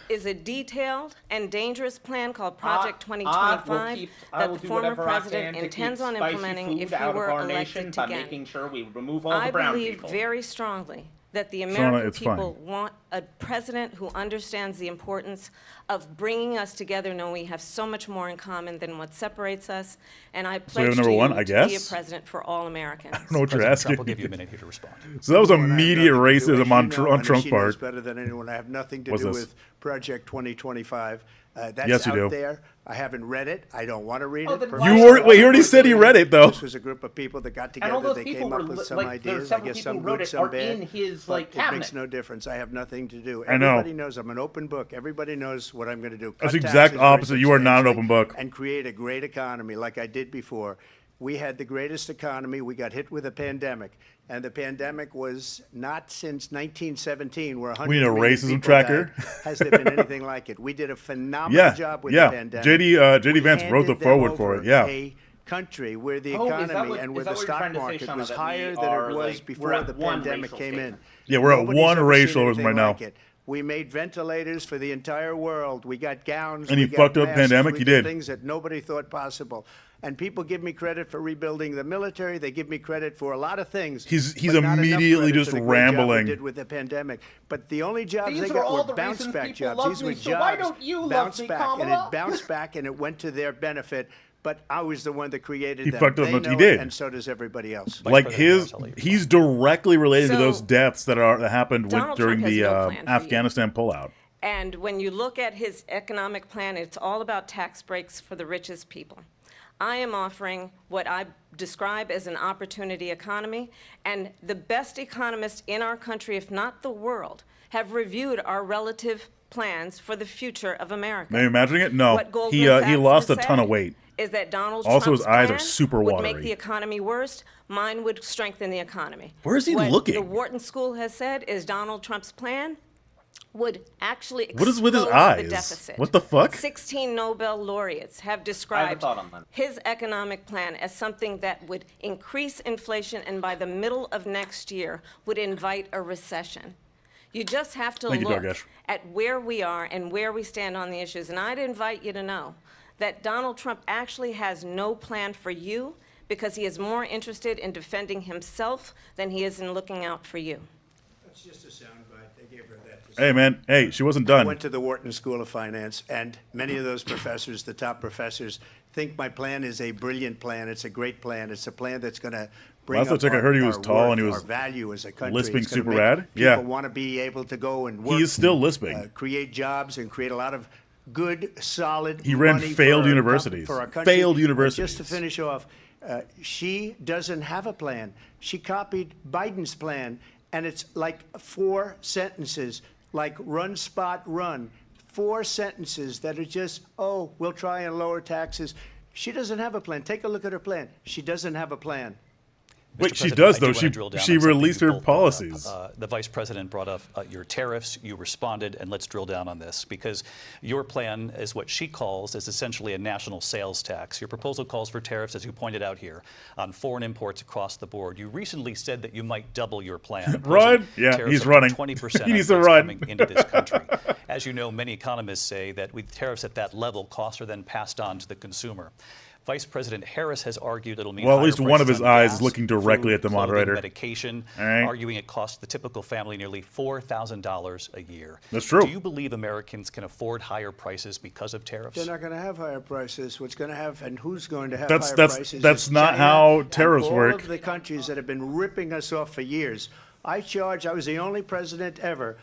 is a detailed and dangerous plan called Project 2025 I that will the do former whatever I president can to intends keep on spicy implementing food if he out of were our elected nation by again. making sure we remove all I the brown believe people. very strongly that the Shauna, American it's fine. people want a president who understands the importance of bringing us together, knowing we have so much more in common than what separates us. And I we have pledge number to one, you I to be a guess? president for all Americans. I don't know what you're President asking. Trump will give you a minute here to respond. So that was Well, I have immediate nothing to do, racism as on you know, on and Trump's she knows part. better than anyone. I have nothing to What's do this? with Project 2025. That's Yes, you out do. there. I haven't read it. I don't want to read Oh, it. then why personally. You already- wait, he already said he read it, though. This was a group of people that got And all together. those They people came up were with li- some like, there's ideas. I several guess people some who wrote good, it some are bad. in his, but like, it cabinet. makes no difference. I have nothing to do. I know. Everybody knows I'm an open book. Everybody knows what I'm going to do. That's Cut the exact taxes very opposite. You are not an substantially open book. And create a great economy like I did before. we had the greatest economy. We got hit with a pandemic. And the pandemic was not since 1917, where 100 We need a million racism people tracker. died, has there been anything like it. We did a phenomenal job with the pandemic. JD We Vance wrote the handed them forward for over it. Yeah. A country where the Oh, is that economy what- and is where that the what you're stock trying to say, market Shauna, was that we higher than are, it was like, we're before at the one pandemic racial came in. statement? Yeah, we're at Nobody's one ever seen racialism anything right now. like it. We made ventilators for the entire world. We got gowns. And we he got fucked up masks, pandemic? we He did. things that nobody thought possible. And people give me credit for rebuilding the military. They give me credit for a lot of things. He's but not enough immediately credit just for the great job we rambling. did with the pandemic. But the only jobs These they are got all were the bounce reasons back people jobs. love These me, were so jobs why don't you love bounce me, back, and Kamala? it bounced back, and it went to their benefit. But I was the one that created He them. fucked up They much. He know did. it, and so does everybody else. Like he's directly related to So, those deaths that happened Donald during Trump has the no plan for you. Afghanistan pullout. And when you look at his economic plan, it's all about tax breaks for the richest people. I am offering what I describe as an opportunity economy, and the best economists in our country, if not the world, have reviewed our relative plans for the future of America. Are you imagining it? No. What Goldman He Sachs lost a has ton of said weight. Is that Donald Also, Trump's his eyes are plan super would watery. make the economy worse. Mine would strengthen the economy. Where is he what looking? The Wharton School has said is Donald Trump's plan would actually What is with his expose eyes? the deficit. What the fuck? 16 Nobel laureates have I have a described thought on that. his economic plan as something that would increase inflation and by the middle of next year would invite a recession. You just have to Thank you, look Dargesh. at where we are and where we stand on the issues. And I'd invite you to know that Donald Trump actually has no plan for you because he is more interested in defending himself than he is in looking out for you. That's just a soundbite. They gave her that. Hey, man. Hey, she wasn't I done. went to the Wharton School of Finance, and many of those professors, the top professors, think my plan is a brilliant plan. It's a great plan. It's a plan that's going to bring Last up time I heard he was our tall worth, and he was our value as a country. lisping It's gonna super make rad. Yeah. People want to be able to go and work. He is still lisping. Create jobs and create a lot of good, solid He ran money failed for our universities. for our country. Failed And universities. just to finish off, she doesn't have a plan. She copied Biden's plan, and it's like 4 sentences, like run, spot, run. 4 sentences that are just, oh, we'll try and lower taxes. She doesn't have a plan. Take a look at her plan. She doesn't have a plan. Wait, Mr. she President, does, I do though. wanna She drill down she on something released you her both brought up. policies. The vice president brought up your tariffs. You responded, and let's drill down on this because your plan is what she calls is essentially a national sales tax. Your proposal calls for tariffs, as you pointed out here, on foreign imports across the board. You recently said that you might double your plan. Run? Yeah, tariffs he's up to running. 20% He needs to on goods run. coming into this country. As you know, many economists say that with tariffs at that level, costs are then passed on to the consumer. Vice President Harris has argued it'll mean Well, at higher least one of prices his on eyes gas, is looking directly food, at the clothing, moderator. medication, All right. arguing it costs the typical family nearly $4,000 a year. That's true. Do you believe Americans can afford higher prices because of tariffs? They're not going to have higher prices. What's going to have, and who's going to have That's- higher that's- prices? that's is not China how and tariffs all work. of the countries that have been ripping us off for years. I was the only president ever.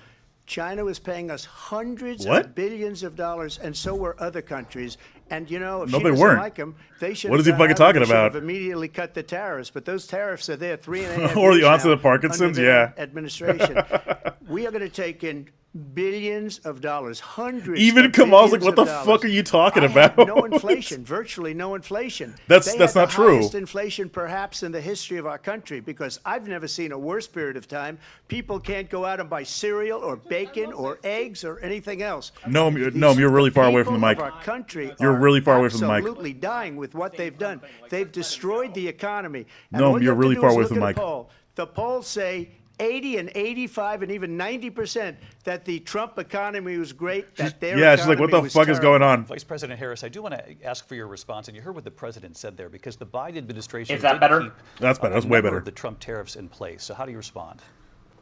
China was paying us hundreds What? of billions of dollars, and so were other countries. And you know, if No, she they doesn't weren't. like them, they should. What is he fucking talking about? Have immediately cut the tariffs, but those tariffs are there 3.5 Or the years onset now of Parkinson's? under their Yeah. administration. We are going to take in billions of dollars, hundreds. Even of Kamal's like, billions what the of dollars. fuck are you talking I about? have no inflation, virtually no inflation. That's They not have the true. highest inflation perhaps in the history of our country, because I've never seen a worse period of time. People can't go out and buy cereal or bacon or eggs or anything else. No, you're really far away from the mic. People of our country You're are really far away from the mic. absolutely dying with what they've done. They've destroyed the economy. And No, all you you're have to really do far is away look from the at a mic. poll. The polls say 80 and 85 and even 90% that the Trump economy was great, that their Yeah, she's like, what the economy was fuck is terrible. going on? Vice President Harris, I do want to ask for your response, and you heard what the president said there, because the Biden administration Is that did better? keep That's better. That's a way number better. of the Trump tariffs in place. So how do you respond?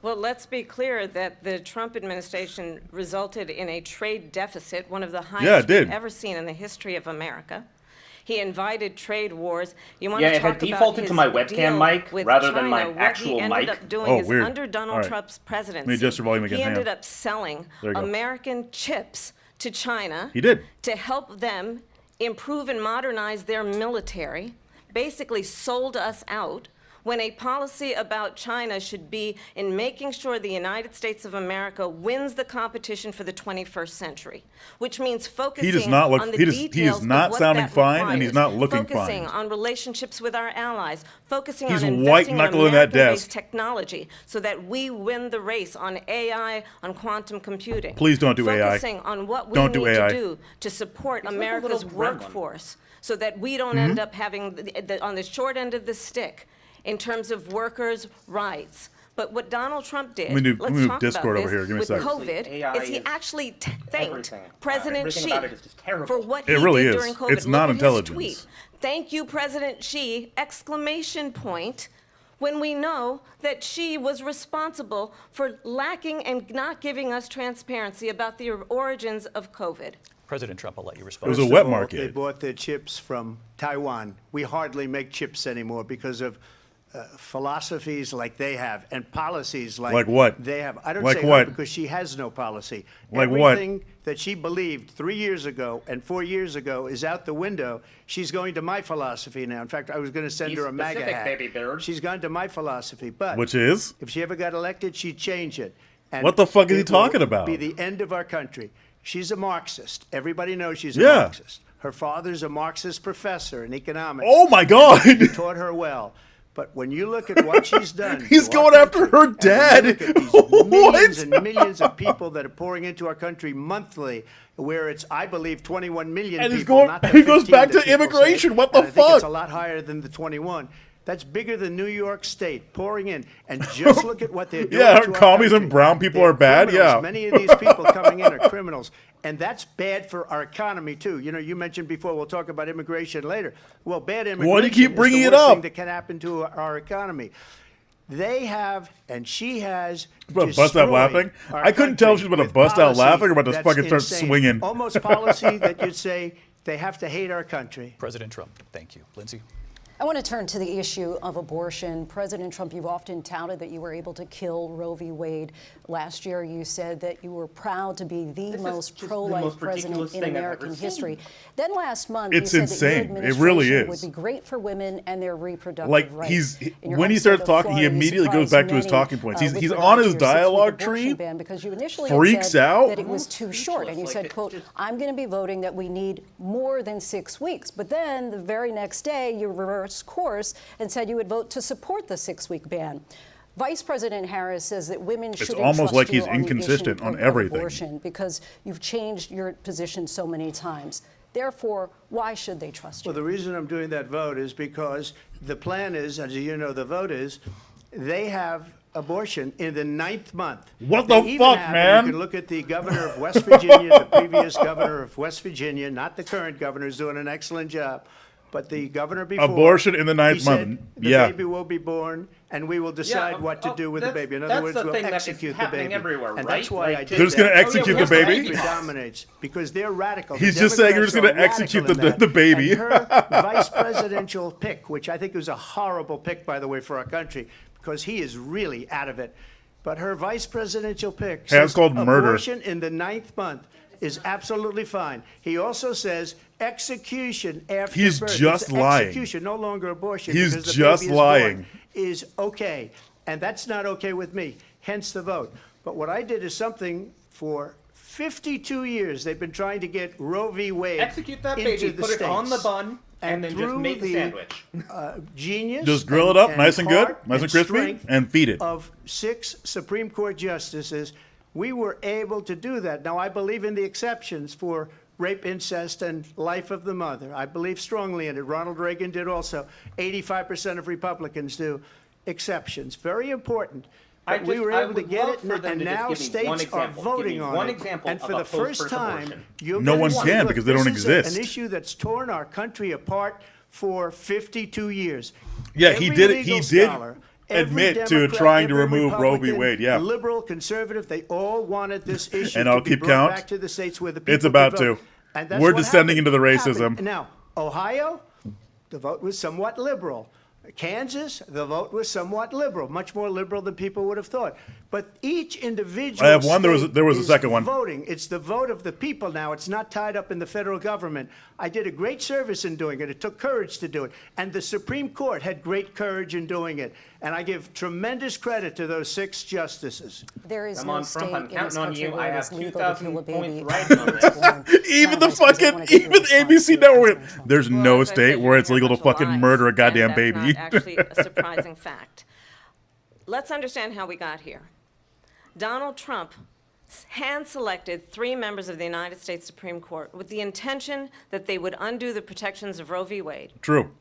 Well, let's be clear that the Trump administration resulted in a trade deficit, one of the Yeah, it highest did. we've ever seen in the history of America. He invited trade wars. You want Yeah, to it had talk about defaulted his to my webcam deal mic with rather than China. my What actual he ended mic. up doing Oh, is weird. under Donald All right. Trump's presidency, Let me adjust your volume again. he Hang ended on. up selling There you go. American chips to China. He did. To help them improve and modernize their military, basically sold us out when a policy about China should be in making sure the United States of America wins the competition for the 21st century, which means focusing on the details he is not of what sounding that fine, requires, and he's not looking focusing fine. on relationships with our allies, focusing He's on investing in white-knuckling that American-based desk. technology so that we win the race on AI, on quantum computing. Please don't do AI. Focusing on what we Don't need do AI. to do to support He's like a America's little gremlin. workforce so that we don't end up having on the short end of the stick in terms of workers' rights. But what Donald Trump did, Let me let's move talk Discord about over this, here. Give me a with second. COVID, AI is he is actually thanked everything. President Everything Xi about it is just terrible. for what It he really did is. during COVID. It's Look not at his intelligence. tweet. Thank you, President Xi, exclamation point, when we know that Xi was responsible for lacking and not giving us transparency about the origins of COVID. President Trump, I'll let you It respond. was a First wet of all, market. They bought their chips from Taiwan. We hardly make chips anymore because of philosophies like they have and policies like what? they have. I don't Like say what? her because she has no policy. Like what? Everything that she believed 3 years ago and 4 years ago is out the window. She's going to my philosophy now. In fact, I was going to send Be her a MAGA specific, hat. baby bird. She's gone to my philosophy, but Which is? if she ever got elected, she'd change it. And What the fuck is he it will talking about? Be the end of our country. She's a Marxist. Everybody knows she's a Yeah. Marxist. Her father's a Marxist professor in economics. Oh my God! He taught her well. But when you look at what she's done, He's to our going after country, her and when dad. you look at these millions What? and millions of people that are pouring into our country monthly, where it's, I believe, 21 million And he's people, going- not the he goes 15 back that to people immigration. say. What the And I think it's fuck? a lot higher than the 21. That's bigger than New York State pouring in. And just look at what they're doing. Yeah, to our commies and country. brown people They're are bad, criminals. yeah. Many of these people coming in are criminals. And that's bad for our economy, too. You know, you mentioned before, we'll talk about immigration later. Well, bad immigration Why do you keep bringing is it the worst thing up? that can happen to our economy. They have, and she has, About to bust out destroyed laughing? our I couldn't tell if she was country about to bust out with laughing or about to policy fucking start that's insane. swinging. Almost policy that you'd say they have to hate our country. President Trump, thank you. Lindsay? I want to turn to the issue of abortion. President Trump, you've often touted that you were able to kill Roe v. Wade. Last year, you said that you were proud to be the most pro-life president in American history. Then last month, It's you said insane. that It your really administration is. would be great for women and their reproductive Like rights. In your when he episode starts of talking, he Florida, you immediately goes surprised back to his many, talking points. with He's regard on to his your dialogue six-week abortion tree. ban, because you initially Freaks had said out. that it was too short, and you said, "quote I'm going to be voting that we need more than 6 weeks." But then the very next day, you reversed course and said you would vote to support the 6-week ban. Vice President Harris says that women It's shouldn't almost trust like you he's on the inconsistent issue on of everything. abortion because you've changed your position so many times. Therefore, why should they trust you? Well, the reason I'm doing that vote is because the plan is, as you know, the vote is, they have abortion in the 9th month. What They the even fuck, have, man? and you can look at the governor of West Virginia, the previous governor of West Virginia, not the current governor, who's doing an excellent job, but the governor before. Abortion in the 9th he said month. The Yeah. baby will be born, and we will decide what to do with the baby. In other that's words, the we'll thing that is execute the happening baby. everywhere, And right? that's why Like, I did They're just that. gonna execute the baby? Country dominates because they're radical. He's The just saying you're just Democrats gonna are execute radical in the that. baby. And her vice presidential pick, which I think was a horrible pick, by the way, for our country, because he is really out of it. But her vice presidential pick Hey, that's says called murder. abortion in the 9th month is absolutely fine. He also says execution after He's birth. just It's lying. execution, no longer abortion. He's because the just baby is lying. born is okay. And that's not okay with me, hence the vote. But what I did is something for 52 years they've been trying to get Roe v. Wade Execute that into baby, the put it on the states. bun, and then just through make the the, sandwich. Genius. Just grill it up, nice and good, heart nice and crispy, strength and feed it. Of 6 Supreme Court justices, we were able to do that. Now, I believe in the exceptions for rape, incest, and life of the mother. I believe strongly in it. Ronald Reagan did also. 85% of Republicans do. Exceptions. Very important. But we were able to get it, and now states are voting on it. And for the first time, you're No gonna one see, can look, because they don't this is exist. an issue that's torn our country apart for 52 years. Yeah, he Every did it. legal He did scholar, every admit to Democrat, trying to every remove Roe v. Republican, Wade. Yeah. Liberal, conservative, they all wanted this issue And to I'll be keep brought count. back to the states where the people It's about could vote. to. And that's We're what descending happened. into the racism. Now, Ohio, the vote was somewhat liberal. Kansas, the vote was somewhat liberal, much more liberal than people would have thought. But each individual I have one. There was a is second one. Voting. It's the vote of the people now. It's not tied up in the federal government. I did a great service in doing it. It took courage to do it. And the Supreme Court had great courage in doing it. And I give tremendous credit to those 6 justices. There is Come no on, state Trump, I'm in this counting on country you. where I it have is legal to kill a 2,000 baby. points right on this. Even the fucking, even the ABC network. There's no state where it's legal to fucking murder a goddamn baby. That's not actually a surprising fact. Let's understand how we got here. Donald Trump hand-selected 3 members of the United States Supreme Court with the intention that they would undo the protections of Roe v. Wade. True.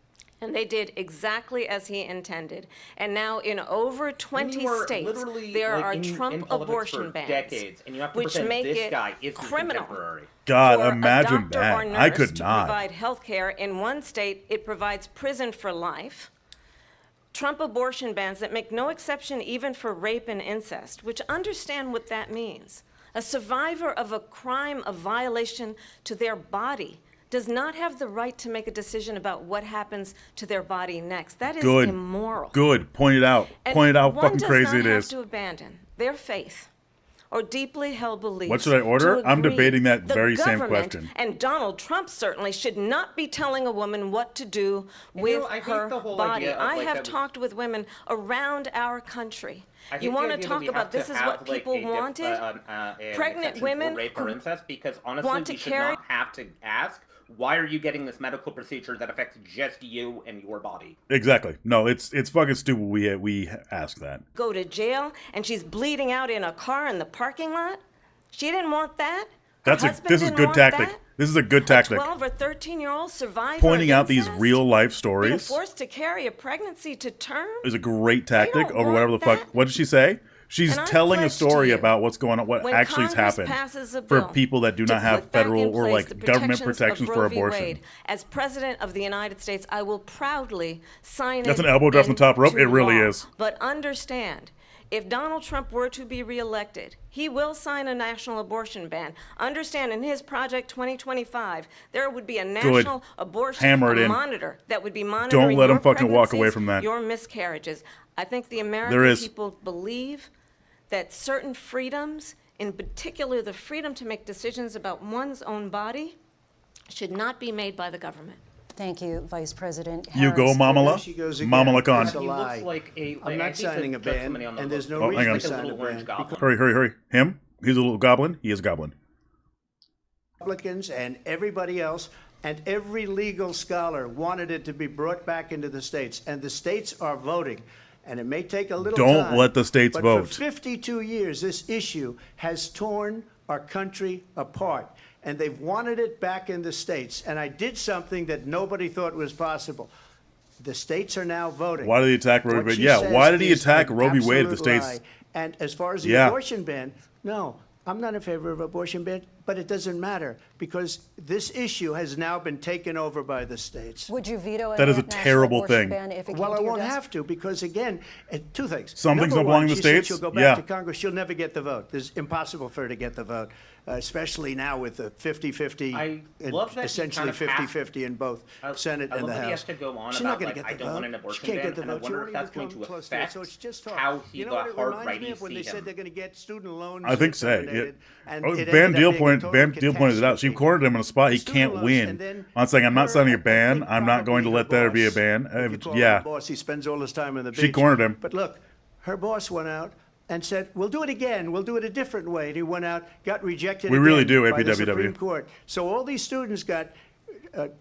And they did exactly as he intended. And now in over 20 states, there are Trump abortion bans, decades, and you have to which pretend make this it guy isn't criminal. contemporary. God, for imagine a doctor that. or nurse I could to not. provide health care. In one state, it provides prison for life. Trump abortion bans that make no exception even for rape and incest, which understand what that means. A survivor of a crime of violation to their body does not have the right to make a decision about what happens to their body next. That is Good. immoral. Good. Point it out. Point out how fucking crazy it One does not have is. to abandon their faith or deeply held beliefs. What should I order? to I'm agree. debating that The very same government, question. And Donald Trump certainly should not be telling a woman what to do with I hate her the whole body. idea of, I like, have that we- talked with women around our country. I hate You the want to idea that talk we about have to this is have, what like, people a wanted? an Pregnant exception for women rape or who incest, because honestly, want to we should carry- not have to ask, why are you getting this medical procedure that affects just you and your body? Exactly. No, it's fucking stupid. We ask that. Go to jail and she's bleeding out in a car in the parking lot? She didn't want that. This is good tactic. This is a good tactic. 12 or 13-year-old survivor Pointing of out these incest, real life being stories forced to carry a pregnancy to term. is a great tactic don't over whatever the want fuck. that. What did she say? She's And I telling a pledge to story you, about what's going on, what when actually has Congress happened passes a for bill people that do to not have put back in federal or place like the government of protections Roe for v. abortion. Wade, as President of the United States, I will proudly sign That's it an elbow drop from the top rope. into It really law. is. But understand, if Donald Trump were to be reelected, he will sign a national abortion ban. Understand, in his Project 2025, there would be a national abortion Hammer it in. monitor that would be monitoring Don't let your him fucking walk away pregnancies, from that. your miscarriages. I think the There American is. people believe that certain freedoms, in particular the freedom to make decisions about one's own body, should not be made by the government. Thank you, Vice President Harris. You go, Mamala. There she goes again. Mamala Khan. It's a lie. He looks like a. I'm I not hate to signing a judge ban, somebody on the and there's look. no hang reason on. to Like a sign a little orange ban. goblin. Hurry. Him? He's a little goblin. He is a goblin. Republicans and everybody else and every legal scholar wanted it to be brought back into the states, and the states are voting. And it may take a little Don't time. let the states but vote. For 52 years, this issue has torn our country apart, and they've wanted it back in the states. And I did something that nobody thought was possible. The states are now voting. Why did he attack Roe v. What Wade? she Yeah, says why did he is attack an Roe v. Wade at the absolute states? lie. And as far as the Yeah. abortion ban, no, I'm not in favor of abortion ban, but it doesn't matter because this issue has now been taken over by the states. Would you veto That is a national terrible abortion thing. ban if it Well, came I to your won't desk? have to because, again, two things. Some things Number don't belong one, in the she said states? she'll go back Yeah. to Congress. She'll never get the vote. It's impossible for her to get the vote, especially now with the 50-50, I love that he essentially kind of has- 50-50 in both Senate I and love the that he has House. to go on She's about, not going like, to get I the don't want vote. an abortion She can't ban, get the and I vote. She wonder won't if that's even going come to close to it. affect So it's just talk. how he You know got what it hard reminds right me you of when see they said him. they're going to get student loans. I think so. Yeah. eliminated, and Oh, it Van ended up Deal being a point. total Van Deal pointed it out. She catastrophe. cornered him in a spot he Student can't loans, win. and then I'm saying I'm not her, signing a I ban. think I'm not going to probably let there be a boss. ban. If you call him Yeah. a boss, he spends all his time on the beach. She cornered him. But look, her boss went out and said, "We'll do it again. We'll do it a different way." And he went out, got rejected. We really again do, by the APWW. Supreme Court. So all these students got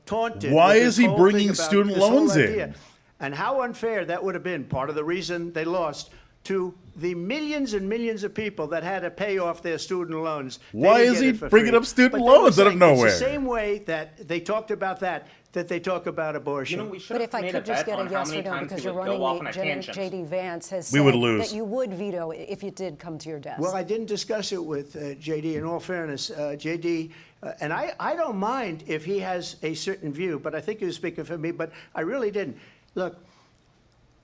taunted. Why with is this he whole bringing thing about student this whole loans in? idea. And how unfair that would have been. Part of the reason they lost to the millions and millions of people that had to pay off their student loans. They Why didn't is get he it for bringing free. up student But they were loans out of saying nowhere? It's the same way that they talked about that they talk about abortion. You know, we should But have if I made could a just bet get a on how yes many or no, times because he you're would running go off on a late, tangent. J.D. Vance has We said would lose. that you would veto it if it did come to your desk. Well, I didn't discuss it with J.D. In all fairness, J.D. And I don't mind if he has a certain view, but I think he was speaking for me, but I really didn't. Look,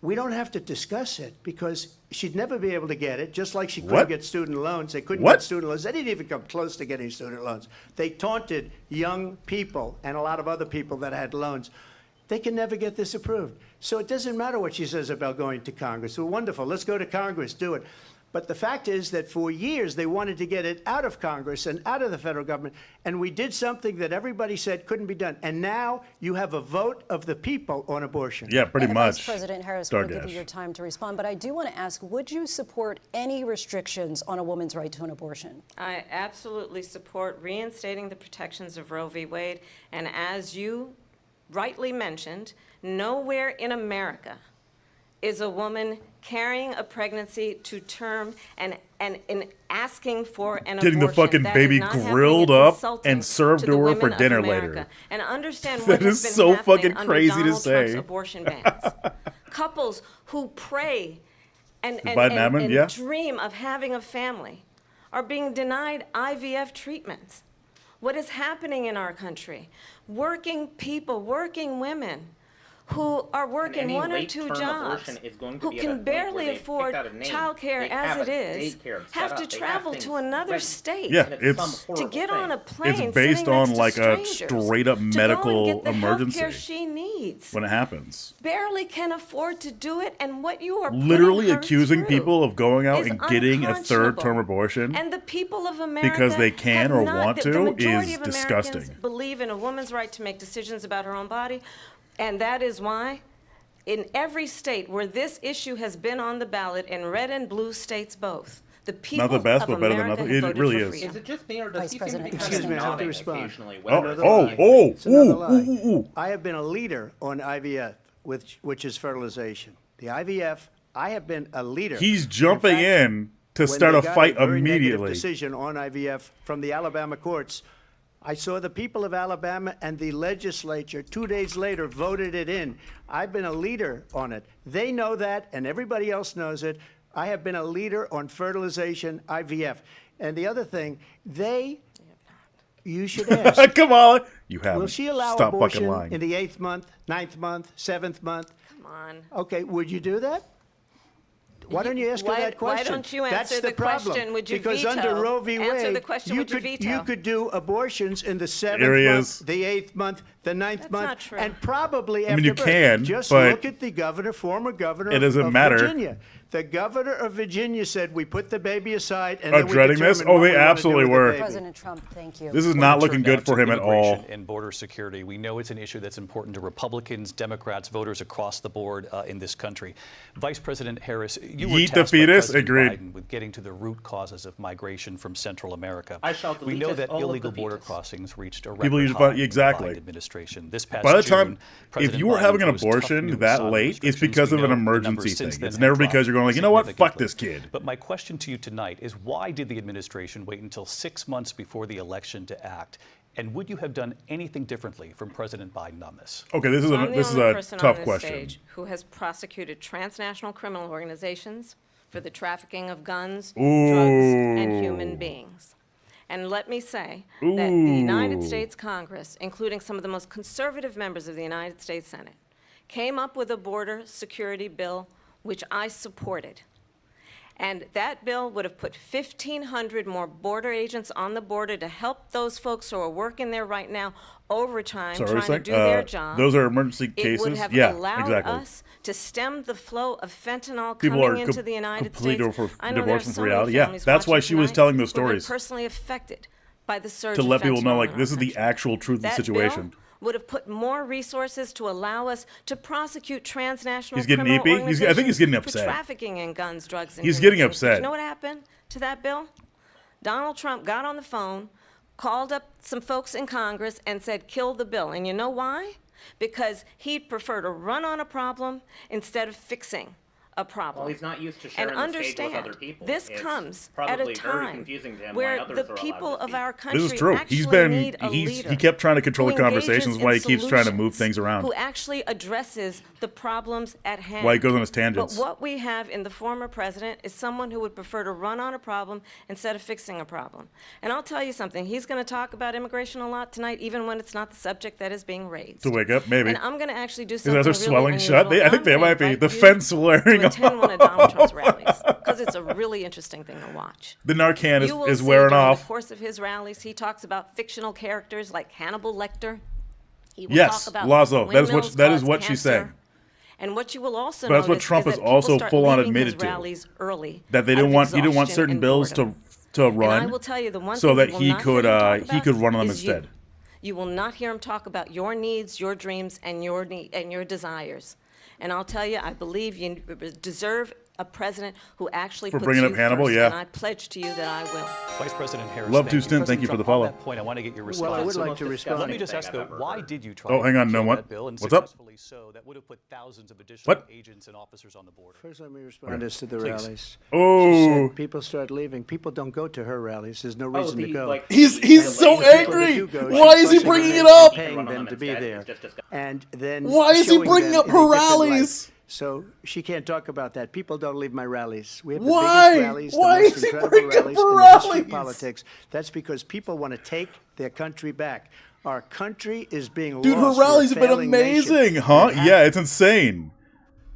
we don't have to discuss it because she'd never be able to get it, just like she couldn't What? get student loans. They couldn't What? get student loans. They didn't even come close to getting student loans. They taunted young people and a lot of other people that had loans. they can never get this approved. So it doesn't matter what she says about going to Congress. Well, wonderful. Let's go to Congress, do it. But the fact is that for years they wanted to get it out of Congress and out of the federal government, and we did something that everybody said couldn't be done. And now you have a vote of the people on abortion. Yeah, pretty much. Vice President Harris, we'll give you your time to respond, but I do want to ask, would you support any restrictions on a woman's right to an abortion? I absolutely support reinstating the protections of Roe v. Wade, and as you rightly mentioned, nowhere in America is a woman carrying a pregnancy to term and asking for an getting abortion. the fucking That baby is not grilled happening. It's up insulting and served to her the for women of dinner America. later. And understand That what has is been so happening fucking under crazy to Donald Trump's say. abortion bans. Couples who pray and Yeah. dream of having a family are being denied IVF treatments. What is happening in our country? Working people, working women who are working one or two jobs, who can barely afford childcare as it is, have to travel to another state to get on a plane. It's based on like a straight up medical emergency. emergency She needs. when it happens. Barely can afford to do it, and what you are Literally putting her accusing through people of going out is and getting a third-term abortion and the people of America because they can have or not, want the to majority is of disgusting. Americans believe in a woman's right to make decisions about her own body, and that is why in every state where this issue has been on the ballot, in red and blue states both, the people Not the best, of but better than America nothing. have It voted really for is. freedom. Is it just me, or does Vice he seem to be President, kind Excuse of me, I have to nodding respond. occasionally? It's another lie. Ooh. I have been a leader on IVF, which is fertilization. The IVF, I have been a leader. He's jumping in to when start they a got fight very negative immediately. decision on IVF from the Alabama courts. I saw the people of Alabama and the legislature 2 days later voted it in. I've been a leader on it. They know that, and everybody else knows it. I have been a leader on fertilization, IVF. And the other thing, you should ask. Come on. You haven't. Will she allow Stop abortion fucking lying. in the 8th month, 9th month, 7th month? Come on. Okay, would you do that? Why don't you ask her that question? Why don't you answer That's the problem. question? Would you because veto? under Roe v. Answer Wade, the question, would you veto? you could do abortions in the 7th Here he month, is. the 8th month, the 9th That's month, not true. and probably after I mean, you birth. can, Just but look at the governor, former governor it doesn't of matter. Virginia. The governor of Virginia said we put the baby aside and Are then we dreading this? determine Oh, what they we wanna do absolutely with the were. baby. President Trump, thank you. This is not looking Turn good now for to him at all. immigration and border security. We know it's an issue that's important to Republicans, Democrats, voters across the board in this country. Vice President Harris, you were Yeet the tasked by fetus? President Agreed. Biden with getting to the root causes of migration from Central America. I shall We delete know this, that all of illegal the border fetus. crossings reached a record People use high in the exactly. Biden administration. This past By the June, time, if President you were Biden having an imposed tough abortion new that asylum late, it's restrictions. because We of an know the numbers emergency since thing. then It's have never dropped because you're going like, you know what, fuck significantly. this kid. But my question to you tonight is, why did the administration wait until 6 months before the election to act? And would you have done anything differently from President Biden on this? Okay, this is I'm the this is only a person tough on this question. stage who has prosecuted transnational criminal organizations for the trafficking of guns, drugs, and human beings. And let me say that the United States Congress, including some of the most conservative members of the United States Senate, came up with a border security bill which I supported. And that bill would have put 1,500 more border agents on the border to help those folks who are working there right now overtime, Sorry, trying to saying, do their job. those are emergency cases? It would have Yeah, allowed exactly. us to stem the flow of fentanyl People coming are into the United completely States. I know divorced there are from so many reality. Yeah, families that's why watching she was tonight telling those who have been stories. personally affected by the surge To of let people know, fentanyl like, in this our is the country. actual truth of the That situation. bill would have put more resources to allow us to prosecute transnational He's getting criminal eepy. I think he's getting organizations upset. for trafficking in guns, drugs, and He's human getting beings. But upset. you know what happened to that bill? Donald Trump got on the phone, called up some folks in Congress, and said, kill the bill. And you know why? Because he'd prefer to run on a problem instead of fixing a problem. Well, he's not used to sharing and the stage with understand, other people. this It's comes at probably a very time confusing to him where why others the are allowed people to of speak. our country This is true. actually He's been need a he leader kept trying to control who the conversations. engages Why he in keeps trying to move solutions, things around. who actually addresses the problems at hand. Why he goes on his tangents. But what we have in the former president is someone who would prefer to run on a problem instead of fixing a problem. And I'll tell you something, he's going to talk about immigration a lot tonight, even when it's not the subject that is being raised. To wake up, maybe. And I'm going to actually do His something eyes are really swelling shut. unusual. I think they I'm might be. gonna The invite fence you wearing to attend one of Donald Trump's rallies, because it's a really interesting thing to watch. The Narcan You will is see wearing during off. the course of his rallies, he talks about fictional characters like Hannibal Lecter He will Yes, talk about Lazo. That is what cancer. she's saying. And what you will also But that's what notice Trump is has that also people start full on leaving his admitted to. rallies early That they out didn't of want he didn't want exhaustion certain and bills boredom. to run, And I will tell you the one so thing that you will he not hear could him talk he about could run on them is you. instead. You will not hear him talk about your needs, your dreams, and your desires. And I'll tell you, I believe you deserve a president who actually For puts bringing you up Hannibal, first, yeah. and I pledge to you that I will. Vice President Harris, Love to, you. Stin. Thank you President for the Trump, follow. On that point, I want to get your response. Well, I would like to respond. Let me just ask, though, why did you try Oh, hang on, to no, kill what? that bill and What's up? successfully so that would have put thousands of additional What? agents and officers on the border? First, let me respond Okay. as to the Please. rallies. Oh. She said people start leaving. People don't go to her rallies. There's no reason to go. He's so angry. Go, Why she's is he fussing bringing them it up? and paying them to be there. And then Why is he showing bringing them up in her a different light. rallies? So she can't talk about that. People don't leave my rallies. We have Why? the biggest rallies, Why the most is he incredible bringing up rallies her in the history of rallies? politics. That's because people want to take their country back. Our country is being Dude, her lost. We're a rallies have been failing nation. amazing, huh? Yeah, it's insane.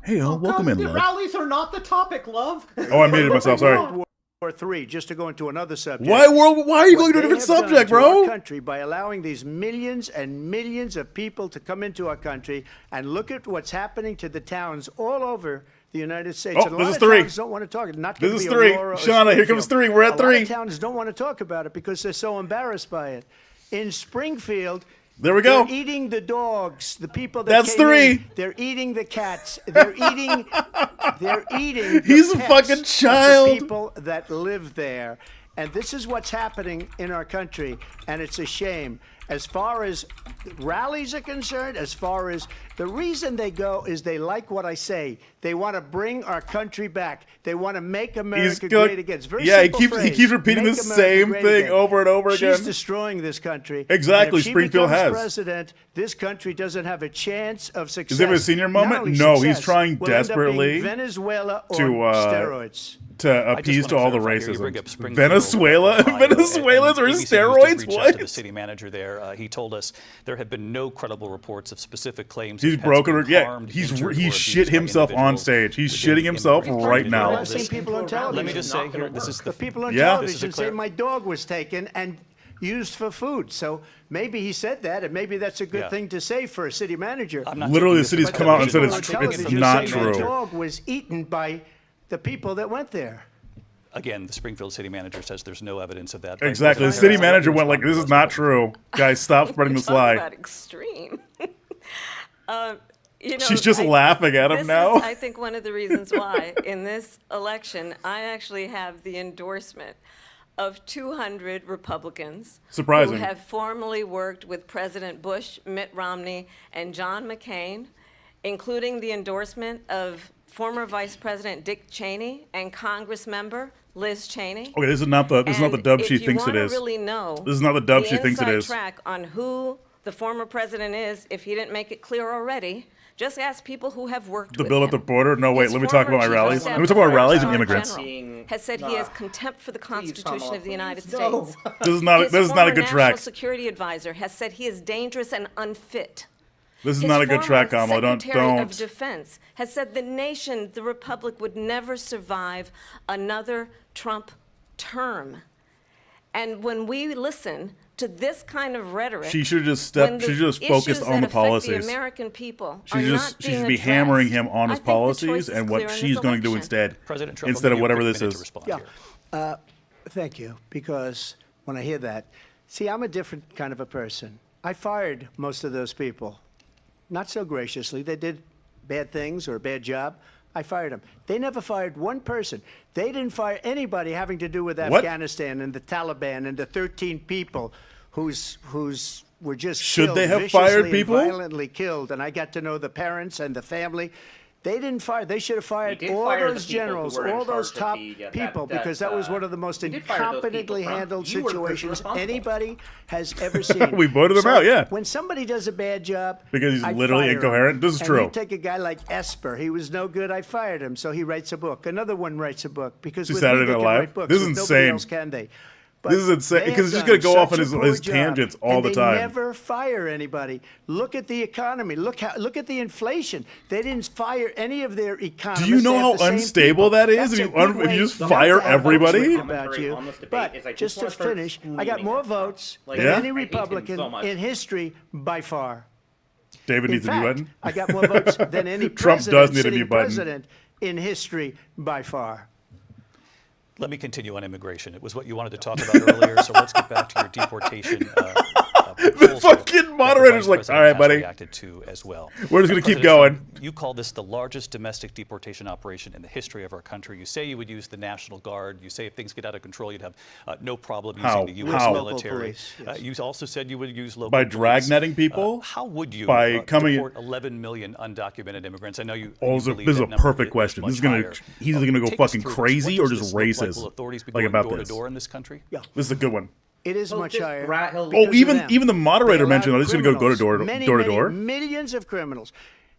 Hey, welcome in, The love. rallies are not the topic, love. Oh, I muted myself. Sorry. World War III, just to go into another subject. Why are you going to a What they different have done subject, to bro? Our country by allowing these millions and millions of people to come into our country, and look at what's happening to the towns all over the United States. Oh, And a this lot is of three. towns don't want to talk. Not This gonna is be three. Aurora or Shauna, here comes Springfield. three. We're at A three. lot of towns don't want to talk about it because they're so embarrassed by it. In Springfield, there we go. They're eating the dogs. The people that That's came three. in, they're eating the cats. They're eating. They're eating. The He's a pets fucking of child. The people that live there, and this is what's happening in our country, and it's a shame. As far as rallies are concerned, as far as the reason they go is they like what I say. They want to bring our country back. They want to make America great again. It's a very simple he phrase. keeps repeating Make the America same great thing again. over and over again. She's destroying this country. Exactly, And if she Springfield becomes has. president, this country doesn't have a chance of success. Is it a senior Not moment? only No, he's success, trying we'll end up being desperately Venezuela or to steroids. to appease wanna to all the clarify here, you bring up racism. Springfield, Venezuela, Ohio, Venezuelans and are ABC News did steroids. reach out What? to the city manager there. He told us there have been no credible reports of specific claims. He's of pets broken. being Yeah, harmed, he's injured, or he abused shit by himself on individuals stage. He's within shitting himself immigrant right communities. now. I've seen people on television. Let me just say here, this is The people on Yeah. television say my dog was taken and used for food. So maybe he said that, and maybe that's a good thing to say for a city manager. Literally, the city's come out and said it's not The true. dog was eaten by the people that went there. Again, the Springfield city manager says there's no evidence of that. Exactly. The city manager went like, "This is not true, guys. Stop spreading this Talk lie." about extreme. You know, She's just laughing at him this now. Is, I think one of the reasons why in this election I actually have the endorsement of 200 Republicans Surprising. who have formerly worked with President Bush, Mitt Romney, and John McCain, including the endorsement of former Vice President Dick Cheney and Congress member Liz Cheney. Okay, this is not the dub she thinks it is. If you want to really know, This is not the dub she thinks it inside is. track on who the former president is, if he didn't make it clear already, just ask people who have worked The with bill him. at the border? No, wait. His Let me talk about my former chief of rallies. staff, Let me talk about rallies and Attorney immigrants. General, has said he has contempt for the Constitution Kamala, of the United please, no. States. This is not. His This is not a former good track. National Security Advisor has said he is dangerous and unfit. This is His not a good former track, Kamala. Secretary of Don't. Defense has said the nation, the republic, would never survive another Trump term. And when we listen to this kind of rhetoric, She should just when She the should just issues focus that on the affect policies. The American people She are just not she being should be addressed. hammering him on I his think the policies choice is and what clear in she's this going to do election. instead. President Trump, Instead of I'll whatever give you a this minute to is. respond here. Thank you, because when I hear that, see, I'm a different kind of a person. I fired most of those people, not so graciously. They did bad things or a bad job. I fired them. They never fired one person. They didn't fire anybody having to do with What? Afghanistan and the Taliban and the 13 people whose were just Should killed, they have viciously fired and people? violently killed. And I got to know the parents and the family. They didn't fire. They should have fired did all fire the those people who generals, were in all those charge of top the, people, because that was one of the most he did fire those people, incompetently Trump. handled You were the person situations responsible. anybody has ever seen. We voted him So out, yeah. When somebody does a bad job, Because he's I literally fire him. incoherent. This is And true. You take a guy like Esper. He was no good. I fired him, so he writes a book. Another one writes a book because See with Saturday me, they Night can Live? wrить books. This is With insane. Nobody else can they? But This is insane, they because have he's just done gonna go off on such a his poor job, tangents all and the time. They never fire anybody. Look at the economy. Look at the inflation. They didn't fire any of their economists. Do you know They have how the same unstable people. that is That's if a you good if you way just not fire to have everybody? votes written about you. on this debate But is I just just to wanna start finish, I got screaming more at Trump. votes Like, than Yeah? any I hate him Republican so much. in history by far. David needs In a new fact, button. I got more votes than any Trump president, does need a sitting new button. president in history by far. Let me continue on immigration. It was what you wanted to talk about earlier, so let's get back to your deportation. The fucking moderator's like, all right, buddy. Reacted to as well. We're just going to keep President going. Trump, you call this the largest domestic deportation operation in the history of our country. You say you would use the National Guard. You say if things get out of control, you'd have no problem using the U.S. military. Police, yes. You also said you would use local By police. dragnetting people? How would you By coming deport 11 million undocumented immigrants? I know you. Oh, you this believe is a that number perfect is question. much This is gonna higher. he's either gonna go Take us fucking through this. crazy What or does just this look like? racist. Will authorities be Like going about door this. to door in this country? Yeah. This is a good one. It is Well, much just higher. he'll- Oh, because of even the moderator They mentioned allowed that he's going to go door to criminals, door to many, door. millions of criminals.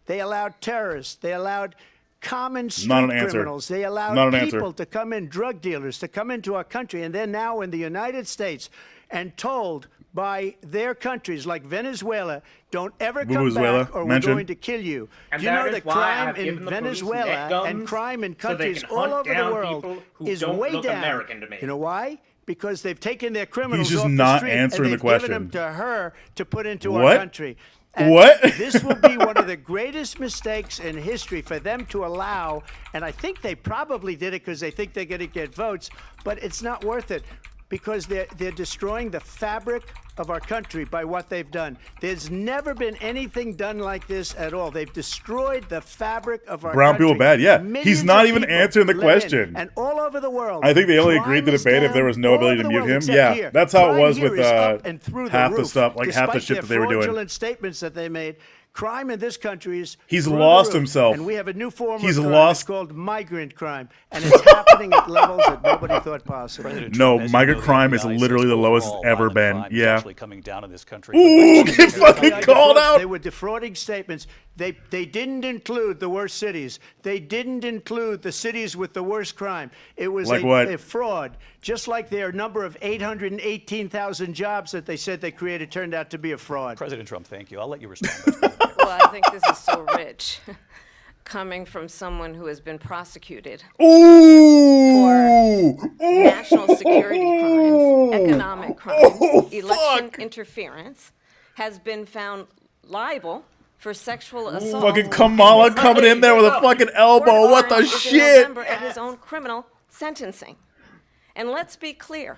They allowed terrorists. They allowed common street Not an answer. criminals. They allowed Not an people answer. to come in, drug dealers, to come into our country, and they're now in the United States and told by their countries like Venezuela, don't ever come Venezuela, back or mentioned. we're going to kill you. And Do you know that that is why I crime have in given the police Venezuela net guns and crime in so they countries can all hunt over the down world people who is don't way look down? American to me. You know why? Because they've taken their criminals He's just off not the street answering and the they've given question. them to her to put into What? our country. And What? This will be one of the greatest mistakes in history for them to allow, and I think they probably did it because they think they're going to get votes, but it's not worth it because they're destroying the fabric of our country by what they've done. There's never been anything done like this at all. They've destroyed the fabric of our Brown country. people bad, yeah. Millions He's not of even people answering the live in, question. and all over the world. I think they only crime agreed to is debate if there down was no all ability over to the mute world him. except Yeah, here. that's how it Crime was here with is up and through the half the roof, stuff, like half the despite shit their that they were doing. fraudulent statements that they made. Crime in this country is He's through the lost roof. himself. And we have a new form He's of crime. lost- It's called migrant crime, and it's happening at levels that nobody thought possible. No, migrant crime is literally the lowest it's ever been. Yeah. Actually coming down in this country. Ooh, get fucking called out. They were defrauding statements. They didn't include the worst cities. They didn't include the cities with the worst crime. It was Like what? a fraud. Just like their number of 818,000 jobs that they said they created turned out to be a fraud. President Trump, thank you. I'll let you respond. Well, I think this is so rich, coming from someone who has been prosecuted Ooh! for national security crimes, economic crimes, election interference, has been found liable for sexual assault. Fucking Kamala coming in there with a fucking elbow. What the Warren is in shit? November at his own criminal sentencing. And let's be clear,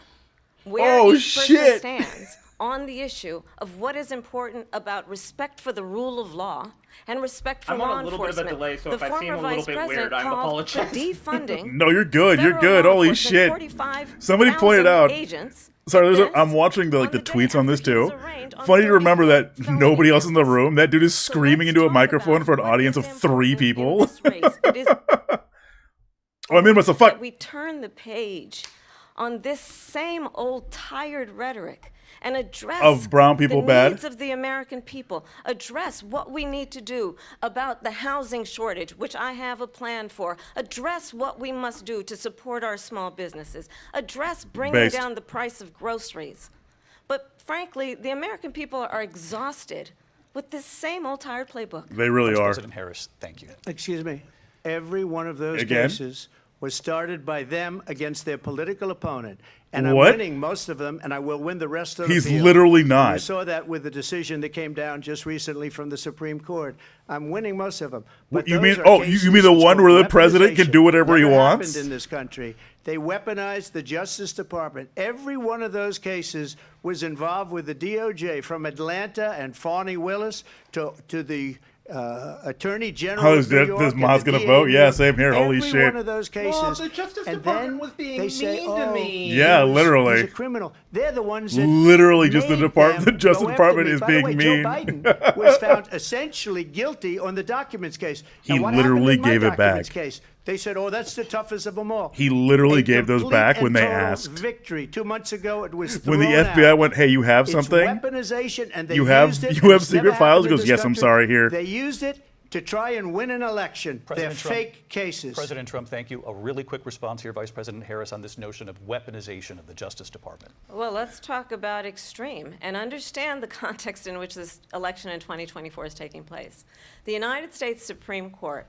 where Oh, each person shit. stands on the issue of what is important about respect for the rule of law and respect for I'm law on a little bit of a enforcement. delay, so the if I former seem a little vice bit president weird, I called apologize. for defunding. No, you're good. You're federal good. law Holy enforcement, shit. 45,000 Somebody pointed out. agents. Sorry, I'm watching the tweets on this too. Funny to remember that nobody else in the room. That dude is screaming into a microphone for an audience of 3 people. Oh, I mean, what the fuck? That we turn the page on this same old tired rhetoric and address Of brown people the bad? needs of the American people, address what we need to do about the housing shortage, which I have a plan for, address what we must do to support our small businesses, address bringing Based. down the price of groceries. But frankly, the American people are exhausted with this same old tired playbook. They really Vice are. President Harris, thank you. Excuse me. Every one of those Again? cases was started by them against their political opponent. And I'm What? winning most of them, and I will win the rest of He's the appeal. literally And not. you saw that with the decision that came down just recently from the Supreme Court. I'm winning most of them. What, But you those mean? are Oh, cases you mean the one called where the president can weaponization. do whatever he Never wants? happened in this country. They weaponized the Justice Department. Every one of those cases was involved with the DOJ, from Atlanta and Fani Willis to the Attorney General How of is New that- York this and Ma's the gonna DA vote? of New Yeah, York. same here. Holy Every shit. one of those cases. Well, the Justice and Department then was being they say, mean to oh, me. Yeah, he's literally. a criminal. They're the ones that Literally just the made department- them the Justice go after Department me. is By the being way, mean. Joe Biden was found essentially guilty on the documents case. He Now, what literally happened in my gave it documents back. Case? They said, "Oh, that's the toughest of them all." He literally A gave those complete back when and they total asked. Victory 2 months ago. It was When the thrown FBI out. went, hey, you have It's something? weaponization, and they You have- used it, you and have it's secret never files? happened He in goes, this yes, I'm country. sorry, here. They used it to try and win an election. President They're Trump. fake cases. President Trump, thank you. A really quick response here, Vice President Harris, on this notion of weaponization of the Justice Department. Well, let's talk about extreme and understand the context in which this election in 2024 is taking place. The United States Supreme Court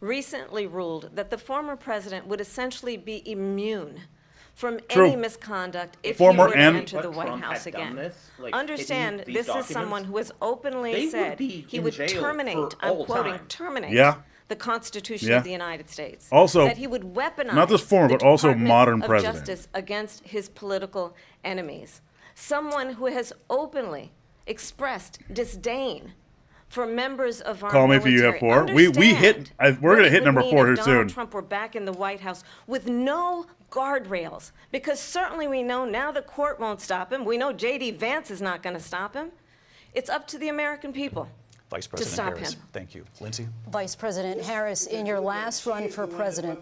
recently ruled that the former president would essentially be immune from True. any misconduct if Former he were to and- enter the What White Trump House had done again. this, like, Understand, hidden these this is documents, someone who has they openly would said be he in would jail terminate, for I'm all quoting, time. terminate Yeah. the Constitution Yeah. of the United States. Also, that he would weaponize not this former, the but also Department modern of president. Justice against his political enemies. Someone who has openly expressed disdain for members of our Call me if military. you have four. We hit. We're what gonna it hit would number mean 4 if here Donald soon. Trump were back in the White House with no guardrails, because certainly we know now the court won't stop him. We know J.D. Vance is not going to stop him. It's up to the American people Vice to President stop Harris. him. Thank you. Lindsay? Vice President Harris, in your last run for president.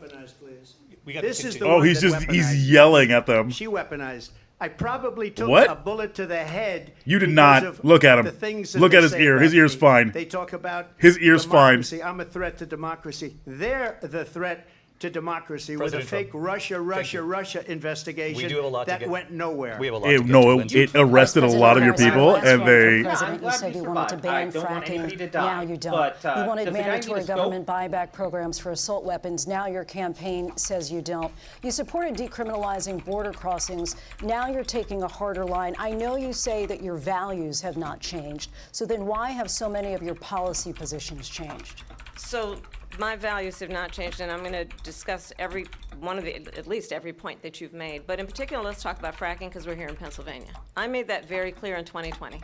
This is the Oh, one he's that just weaponized. he's yelling at them. She weaponized. I probably took What? a bullet to the head. You did because not. of Look at him. the things that Look they at his say ear. about His ear's me. fine. They talk about His ear's fine. democracy. I'm a threat to democracy. They're the threat to democracy President with a fake Trump. Russia investigation We do have a lot to that get- went nowhere. We have a lot It, to get no, to, it, Lindsay. it arrested a lot of your people, and they. President, you said you wanted to ban fracking. Now you don't. You wanted mandatory government buyback programs for assault weapons. Now your campaign says you don't. You supported decriminalizing border crossings. Now you're taking a harder line. I know you say that your values have not changed. So then why have so many of your policy positions changed? So my values have not changed, and I'm going to discuss every one of the, at least every point that you've made. But in particular, let's talk about fracking because we're here in Pennsylvania. I made that very clear in 2020.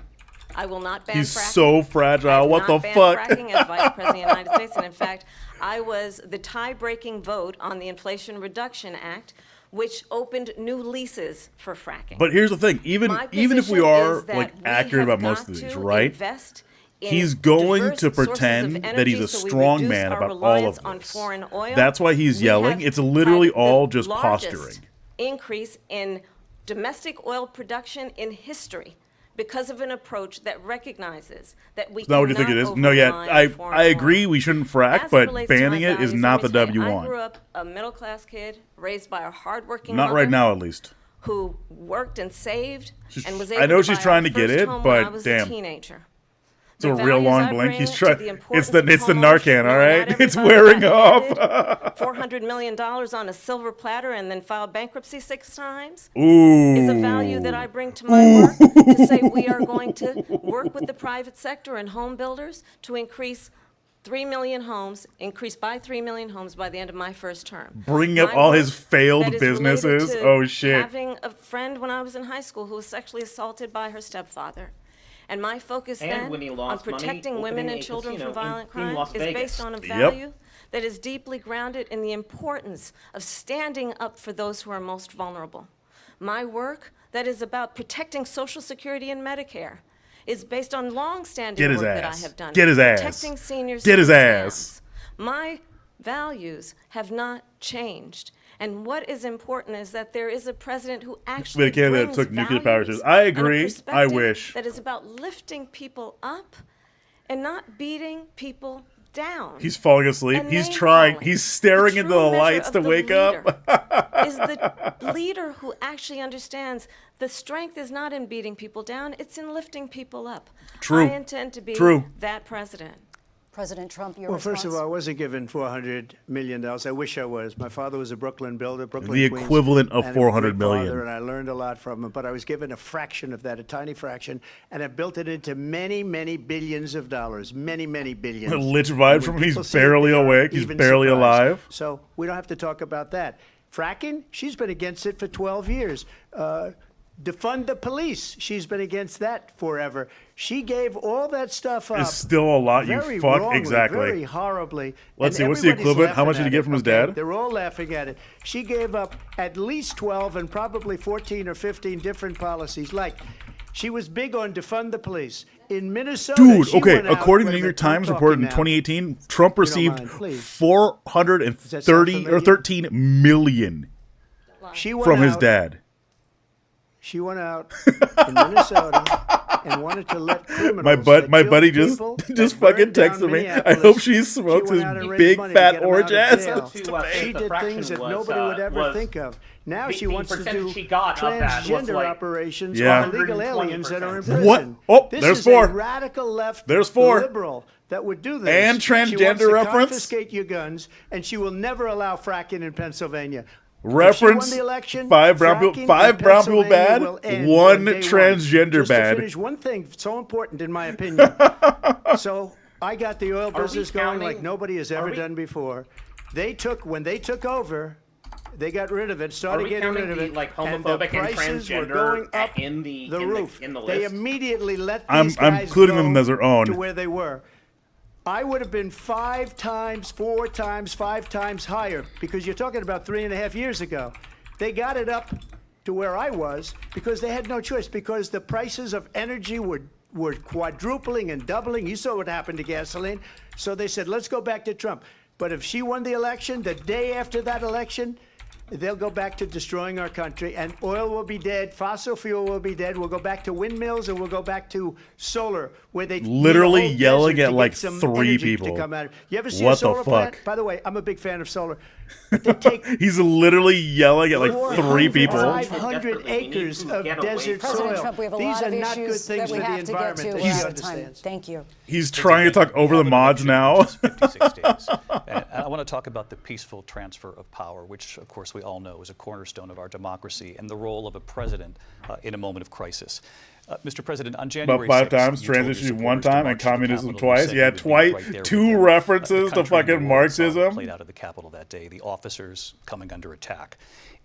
I will not ban He's fracking. so fragile. I have What the not banned fuck? fracking as Vice President of the United States, and in fact, I was the tie-breaking vote on the Inflation Reduction Act, which opened new leases for fracking. But here's the thing: even My if we position are is that like we accurate have about most got of these, to right? invest in He's going diverse to sources of pretend that energy he's a so we strong reduce man our about all reliance of on this. foreign oil. That's why he's We yelling. have It's literally had the all just largest posturing. Increase in domestic oil production in history because of an approach that recognizes that we It's not what you think it is. No, yeah, I agree we shouldn't frack, As but relates to banning my it is values, not the let me tell W you, I want. grew up a middle-class kid raised by a hardworking Not mother right now, at least. who worked and saved and was I able know to she's buy trying our to get first it, home when I but was damn. a teenager. It's a The real values long I blink. bring He's to trying. the It's importance the of Narcan, all homeownership. right. Not It's everybody wearing got off. $400 million on a silver platter and then filed bankruptcy 6 times Ooh. is a value that I bring to my work to say we are going to work with the private sector and home builders to increase 3 million homes, increase by 3 million homes by the end of my first term. Bringing up My all work his failed that is related businesses. to Oh, shit. Having a friend when I was in high school who was sexually assaulted by her stepfather. And my focus And then when he on lost money protecting women opening and a children casino from violent in crime Las is Vegas. based on a Yep. value that is deeply grounded in the importance of standing up for those who are most vulnerable. My work that is about protecting Social Security and Medicare is based on long-standing Get his work that I ass. have done. Get his ass. Protecting seniors Get his from ass. scams. My values have not changed. And what is important is that there is a president who actually But a candidate brings took nuclear power values to- I and a agree. I perspective wish. that is about lifting people up and not beating people down. He's falling asleep. And He's name trying. calling. He's staring The into true the measure lights of to the wake up. is the leader who actually understands the strength is not in beating people down, it's in lifting people up. True. I intend to be True. that president. President Trump, your Well, response? first of all, I wasn't given $400 million. I wish I was. My father was a Brooklyn builder, Brooklyn The Queens, equivalent of and a 400 great million. father, and I learned a lot from him. But I was given a fraction of that, a tiny fraction, and I built it into many, many billions of dollars. Many, many billions. Lich And vibes when from him. He's people see it, barely they are awake. He's even barely surprised. alive. So we don't have to talk about that. Fracking, she's been against it for 12 years. Defund the police, she's been against that forever. She gave all that stuff up. It's still a lot, you very fuck. wrongly, Exactly. Very horribly. Let's And see, what's the everybody's equivalent? How much laughing did he at get from his it, dad? They're all laughing at it. She gave up at least 12 and probably 14 or 15 different policies. Like, she was big on defund the police. In Minnesota, Dude, she okay, went out- according to wait the a New York minute, I'm Times talking report in now. 2018, Trump received mind, please. 430 or 13 million She went from his out- dad. She went out in Minnesota and wanted to let criminals. My that buddy killed just people, just that fucking burned down texted me. I Minneapolis. hope she smokes went his out and raised big money to fat get him orange out of ass. jail. today. She did things that nobody would ever think of. Now she wants to do she got of that was transgender like operations Yeah. on illegal aliens that are in 120%. prison. What? Oh, this there's is four. a radical left There's four. liberal that would do this. And She wants transgender to reference? confiscate your guns, and she will never allow fracking in Pennsylvania. Reference the election, 5 brown people, fracking in 5 brown people bad, Pennsylvania will end 1 on day transgender Just bad. To finish one thing so important in my opinion. So I got the oil business going like nobody has ever done before. When they took over, they got rid of it, started getting rid of it, like and the homophobic and prices were transgender going up in the roof. in the They list? immediately let I'm these guys including go them as their own. to where they were. I would have been 5 times, 4 times, 5 times higher because you're talking about 3.5 years ago. They got it up to where I was because they had no choice because the prices of energy were quadrupling and doubling. You saw what happened to gasoline. So they said, let's go back to Trump. But if she won the election, the day after that election, they'll go back to destroying our country, and oil will be dead, fossil fuel will be dead. We'll go back to windmills, and we'll go back to solar, where they literally yelling at like some 3 energy people. to come out of. You ever see What a solar the fuck? plant? By the way, I'm a big fan of solar. But they take He's literally yelling at like 3 people. 500 acres of desert soil. Trump, we have a These lot are of not good issues things that we for the have to get environment. to. That she Time. understands. Thank you. He's trying to talk over the mods now. 56 days. And I want to talk about the peaceful transfer of power, which, of course, we all know is a cornerstone of our democracy, and the role of a president in a moment of crisis. Mr. President, on January About 5 6th, times, you told your transition 1 supporters to time, and march to the communism Capitol. You twice. said Yeah, you would be right there with 2 them. references The to country fucking and the world saw what Marxism. played out of the Capitol that day, the officers coming under attack.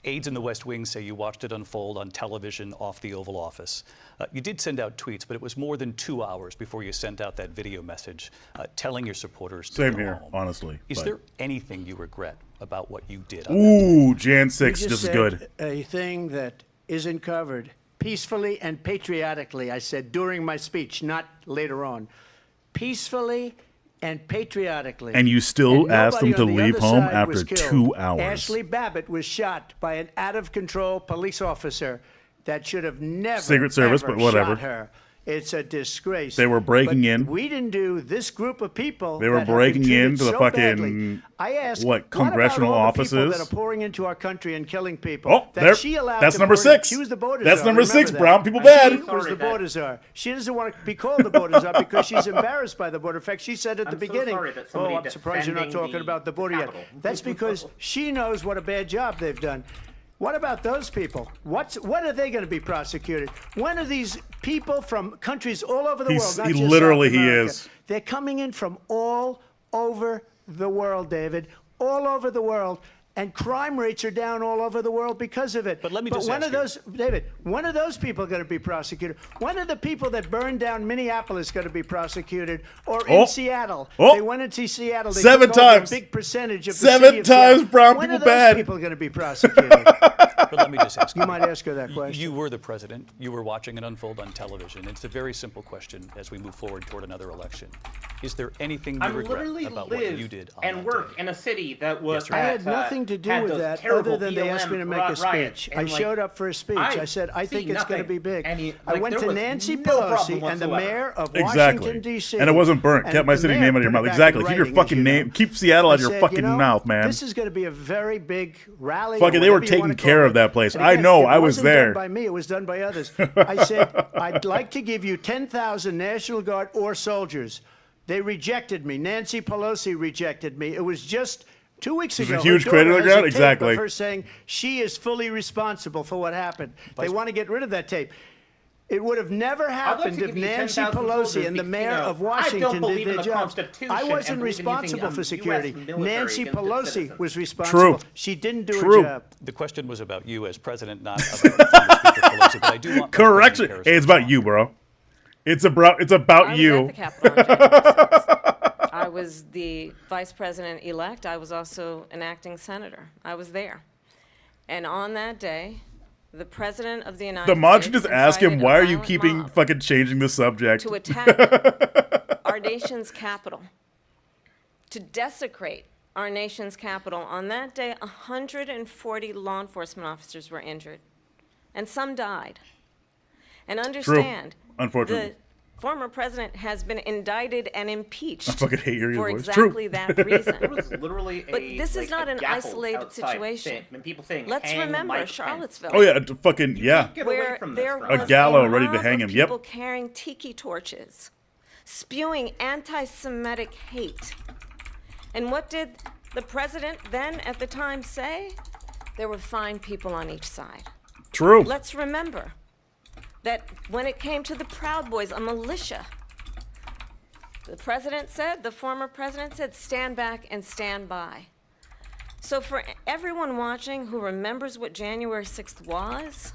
Aides in the West Wing say you watched it unfold on television off the Oval Office. You did send out tweets, but it was more than 2 hours before you sent out that video message telling your supporters to Same go here, home. honestly. Is but- there anything you regret about what you did on Ooh, Jan 6, You just this is said good. a thing that isn't covered. Peacefully and patriotically, I said during my speech, not later on. Peacefully and patriotically. And you still And asked them nobody to on the leave other home side after was killed. 2 hours. Ashley Babbitt was shot by an out-of-control police officer that should have never, Secret Service, ever but whatever. shot her. It's a disgrace. They were breaking But in. We didn't do this group of people. They were that have been breaking treated into the so fucking, badly. I asked, what, congressional about all the people offices? that are pouring into our country and killing people? Oh, that there- she allowed that's to number pour in. 6. She was the border That's czar. number Remember 6, that. brown people And bad. She was the border czar. She doesn't want to be called the border czar because she's embarrassed by the border. In fact, she said at the beginning, somebody I'm surprised you're not defending talking about the border yet. Capitol. That's because she knows what a bad job they've done. What about those people? When are they going to be prosecuted? When are these people from countries all over the world? Not just literally South America, is. They're coming in from all over the world, David, all over the world. And crime rates are down all over the world because of it. But let me just when ask are those, David, when are those people going to be prosecuted? When are the people that burned down Minneapolis going to be prosecuted? Or in Seattle? They went into Seattle. They 7 took over times. a big percentage of the 7 city of times Seattle. brown When people are those bad. people going to be prosecuted? But let me just ask You might ask her that question. You were the president. You were watching it unfold on television. It's a very simple question as we move forward toward another election. Is there anything you I regret literally about what you live did on and that work day? in a city that was. I had nothing to do with that other than they asked me to make a speech. I showed up for a speech. I said, I think it's going to be big. I went to Nancy Pelosi and the mayor of Exactly. Washington, D.C. And it wasn't burnt. and Kept my the city mayor name out of your put it mouth. back Exactly. in Keep your writing, fucking as you name. know. Keep Seattle out I of your said, fucking you know, mouth, man. This is going to be a very big rally. Fucking, or they were whatever you wanna taking care call of it. that place. And I again, know. it I was wasn't there. Done by me. It was done by others. I said, I'd like to give you 10,000 National Guard or soldiers. They rejected me. Nancy Pelosi rejected me. It was just 2 weeks There's ago. a huge her credit on daughter the has a ground? tape Exactly. Of her saying she is fully responsible for what happened. They want to get rid of that tape. It would have never happened to if give you Nancy 10,000 Pelosi soldiers and the because, mayor you know, of I Washington don't believe did in their the job. Constitution I and wasn't believe in using, responsible for US security. military Nancy against its Pelosi citizens. was responsible. True. She didn't do True. her job. The question was about you as president, not about former Speaker Pelosi, but I do want Correction. Harris Hey, it's about you, bro. It's about I you. was at the Capitol on January 6th. I was the vice president-elect. I was also an acting senator. I was there. And on that day, the president of the United The mod States should just ask him, incited a why are you violent keeping mob fucking changing the subject? to attack our nation's capital, to desecrate our nation's capital. On that day, 140 law enforcement officers were injured, and some died. And understand, Unfortunately. the former president has been indicted and impeached I fucking hate hearing for your voice. exactly True. that reason. There was literally But this is not an isolated outside situation. and people saying, Let's "Hang remember Mike Charlottesville. Oh, yeah. Fucking, yeah. Get away Where from this, there bro. was A gallows ready to mob hang of him. Yep. people carrying tiki torches, spewing anti-Semitic hate. And what did the president then at the time say? there were fine people on each side. True. Let's remember that when it came to the Proud Boys, a militia, the former president said, stand back and stand by. So for everyone watching who remembers what January 6th was,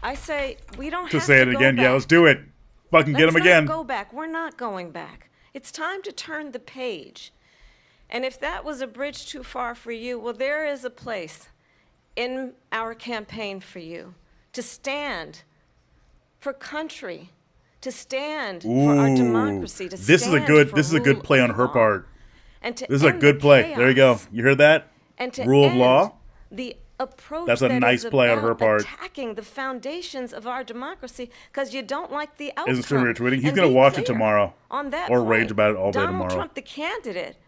I say we don't have to say it again. Yeah, let's do it. Fucking get him again. Let's not go back. We're not going back. It's time to turn the page. And if that was a bridge too far for you, well, there is a place in our campaign for you to stand for country, to stand for our democracy, to this stand is a good play on her part. And to this is a good play. There you go. You heard that? And to Rule of law. The approach that's a nice play on her part. Attacking the foundations of our democracy because you don't like the outcome. Isn't tweeting? He's going to watch it tomorrow. On that or point, rage about it all day Donald tomorrow. Trump, the candidate,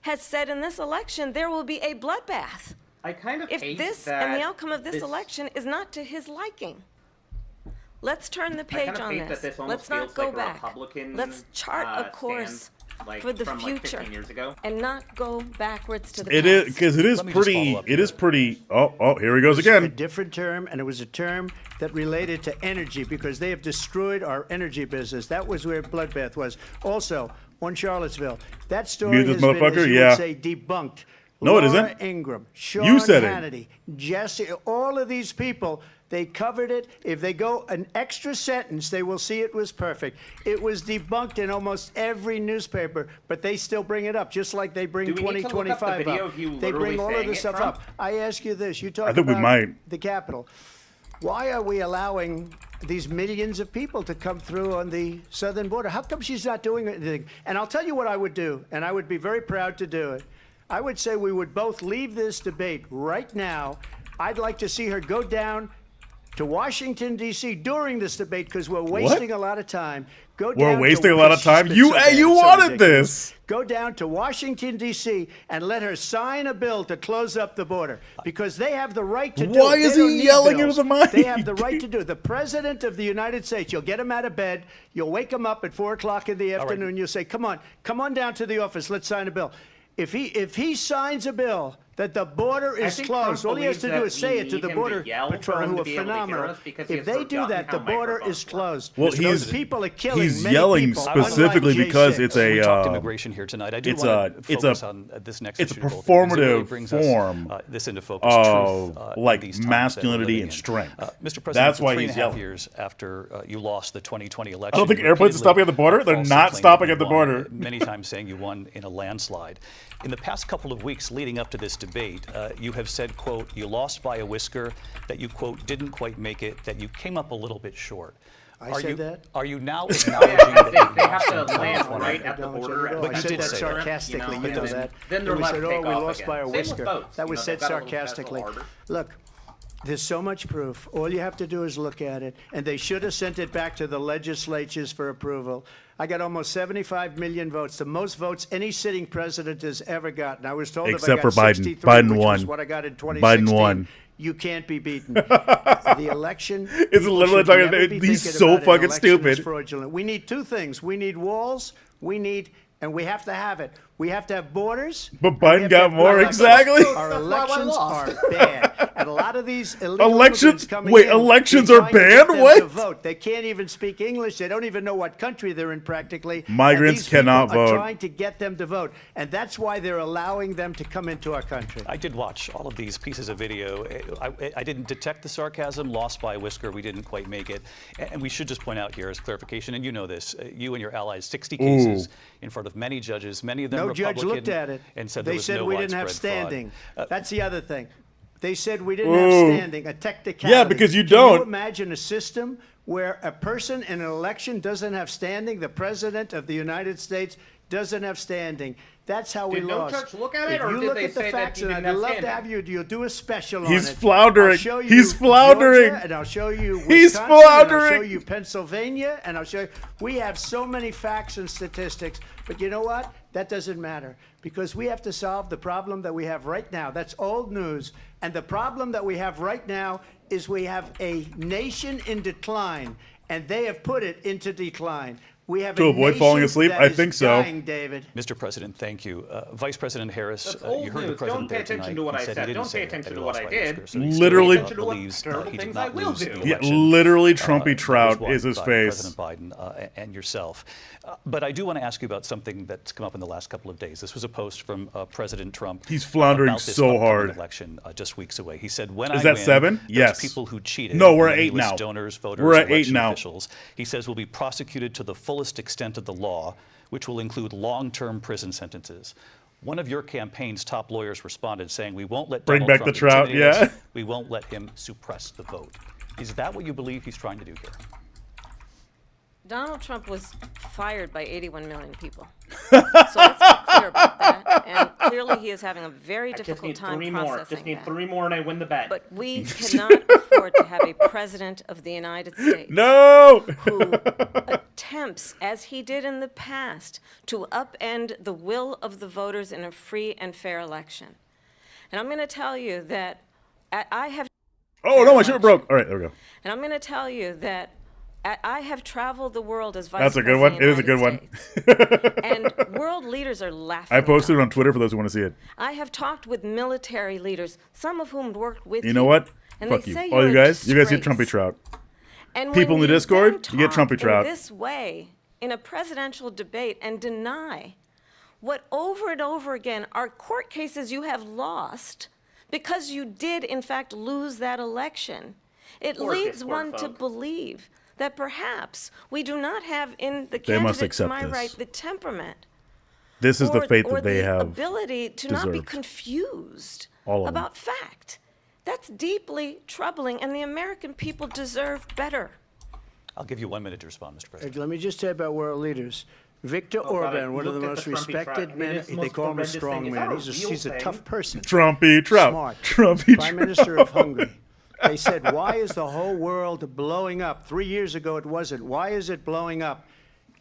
has said in this election there will be a bloodbath. I kind of if hate this that and the outcome of this election is not to his liking. Let's turn the page on this. Let's not go back. Let's chart a course for the future and not go backwards to the past. It is because it is pretty. It is pretty. Oh, here he goes again. A different term, and it was a term that related to energy because they have destroyed our energy business. That was where bloodbath was. Also, on Charlottesville, that story has been, as you would say, debunked. No, Laura it isn't. Ingram, Sean You said Hannity, Jesse, all of these people, they covered it. If they go an extra sentence, they will see it was perfect. It was debunked in almost every newspaper, but they still bring it up, just like they bring 2025 up. They bring all of this stuff up. I ask you this. You talk about the Capitol. Why are we allowing these millions of people to come through on the southern border? How come she's not doing anything? And I'll tell you what I would do, and I would be very proud to do it. I would say we would both leave this debate right now. I'd like to see her go down to Washington, D.C. during this debate because we're wasting a lot of time. We're wasting a lot of time. You wanted this. Go down to Washington, D.C. and let her sign a bill to close up the border because they have the right to do it. Why is he yelling into the mic? They have the right to do it. The President of the United States, you'll get him out of bed. You'll wake him up at 4 o'clock in the afternoon. You'll say, come on down to the office. Let's sign a bill. If he signs a bill that the border is closed, all he has to do is say it to the Border Patrol, who are phenomenal. If they do that, the border is closed. Well, those people are killing he's many yelling people, specifically because it's a. We talked immigration here tonight. I do want to focus on this next issue. It's a performative form this into focus of like masculinity and strength. Mr. President, that's why 3.5 years after you lost the 2020 election, I don't think airplanes are stopping at the border. They're not stopping at the border. Many times saying you won in a landslide. In the past couple of weeks leading up to this debate, you have said, quote, you lost by a whisker, that you, quote, didn't quite make it, that you came up a little bit short. I said that? Are you now acknowledging that they have to land right at the border? But I said that sarcastically. You know that. Then they're allowed to take off we lost again. by a whisker. That was said they've got a little sarcastically. special arbor. Look. There's so much proof. All you have to do is look at it. And they should have sent it back to the legislatures for approval. I got almost 75 million votes, the most votes any sitting president has ever gotten. I was told except if I got for Biden. 63, Biden which won. was what I got in 2016, Biden won. You can't be beaten. The election. It's literally talking. He's so fucking stupid. Fraudulent. We need two things. We need walls. And we have to have it. We have to have borders. But Biden got more, exactly. Our elections are bad. And a lot of these illegal elections coming in, elections are banned? What? To vote. They can't even speak English. They don't even know what country they're in practically. Migrants cannot vote. Are trying to get them to vote. And that's why they're allowing them to come into our country. I did watch all of these pieces of video. I didn't detect the sarcasm. Lost by a whisker. We didn't quite make it. And we should just point out here as clarification, and you know this, you and your allies, 60 cases in front of many judges, many of them no Republican. judge looked at it. And said they said no we didn't have widespread standing. fraud. That's the other thing. They said we didn't have standing, a technicality. Yeah, because you Can don't. you imagine a system where a person in an election doesn't have standing? The President of the United States doesn't have standing. That's how we lost. Did no judge look at it, if or you did look they at the say facts, that he and didn't I'd have love to standing? have you'll do a special He's on it. floundering. I'll show you He's floundering. Georgia, and I'll show you Wisconsin, He's and I'll floundering. show you Pennsylvania, and I'll show you. We have so many facts and statistics, but you know what? That doesn't matter because we have to solve the problem that we have right now. That's old news. And the problem that we have right now is we have a nation in decline, and they have put it into decline. We have To a avoid falling nation asleep? that I is think so. dying, David. Mr. President, thank you. Vice President Harris, That's you old heard the news. president Don't pay there attention tonight. to what He I said said. he didn't Don't say pay that attention he to what lost I by did. whisker, so he Literally- still, Pay attention to what believes terrible he did things not I will lose do. the Yeah, election. literally Trumpy That Trout was won is his by face. President Biden and yourself. But I do want to ask you about something that's come up in the last couple of days. This was a post from President Trump. He's floundering about this so upcoming hard. election just weeks away. He said, "When Is I that win, 7? those Yes. people who cheated, No, we're and at he 8 lists now. donors, voters, We're at 8 election now. officials. He says will be prosecuted to the fullest extent of the law, which will include long-term prison sentences." One of your campaign's top lawyers responded saying, "We won't let Bring Donald back Trump the Trout, intimidate us. yeah. We won't let him suppress the vote." Is that what you believe he's trying to do here? Donald Trump was fired by 81 million people. So let's be clear about that. And clearly he is having a very difficult time processing Just need that. 3 more and I win the bet. But we cannot afford to have a president of the United States No! who attempts, as he did in the past, to upend the will of the voters in a free and fair election. And I'm going to tell you that I have... Oh, no, my shirt broke. All right, there we go. And I'm going to tell you that I have traveled the world as vice That's a good president one. of It the is a United good one. States. And world leaders are laughing. I posted it on Twitter for those who want to see it. I have talked with military leaders, some of whom worked with you. You know what? And Fuck they you. say All you're you a guys get disgrace. Trumpy Trout. And People in when the you Discord, then you get talk Trumpy Trout. in this way, in a presidential debate, and deny what over and over again are court cases you have lost because you did, in fact, lose that election, it leads one to believe that perhaps we do not have in the They must candidate to accept my this. right the temperament This is the fate or that they the have ability to not be deserved. confused All of them. about fact. That's deeply troubling, and the American people deserve better. I'll give you 1 minute to respond, Mr. President. Let me just say about world leaders. Viktor Oh, God, I Orban, one of the looked at most the Trumpy Trout. respected I mean, men. it's the They most call him a horrendous strong thing. Is man. that a He's real a thing? tough person. Trumpy Trout. Smart. Trumpy Prime Trout. Minister of Hungary. They said, why is the whole world blowing up? 3 years ago it wasn't. Why is it blowing up?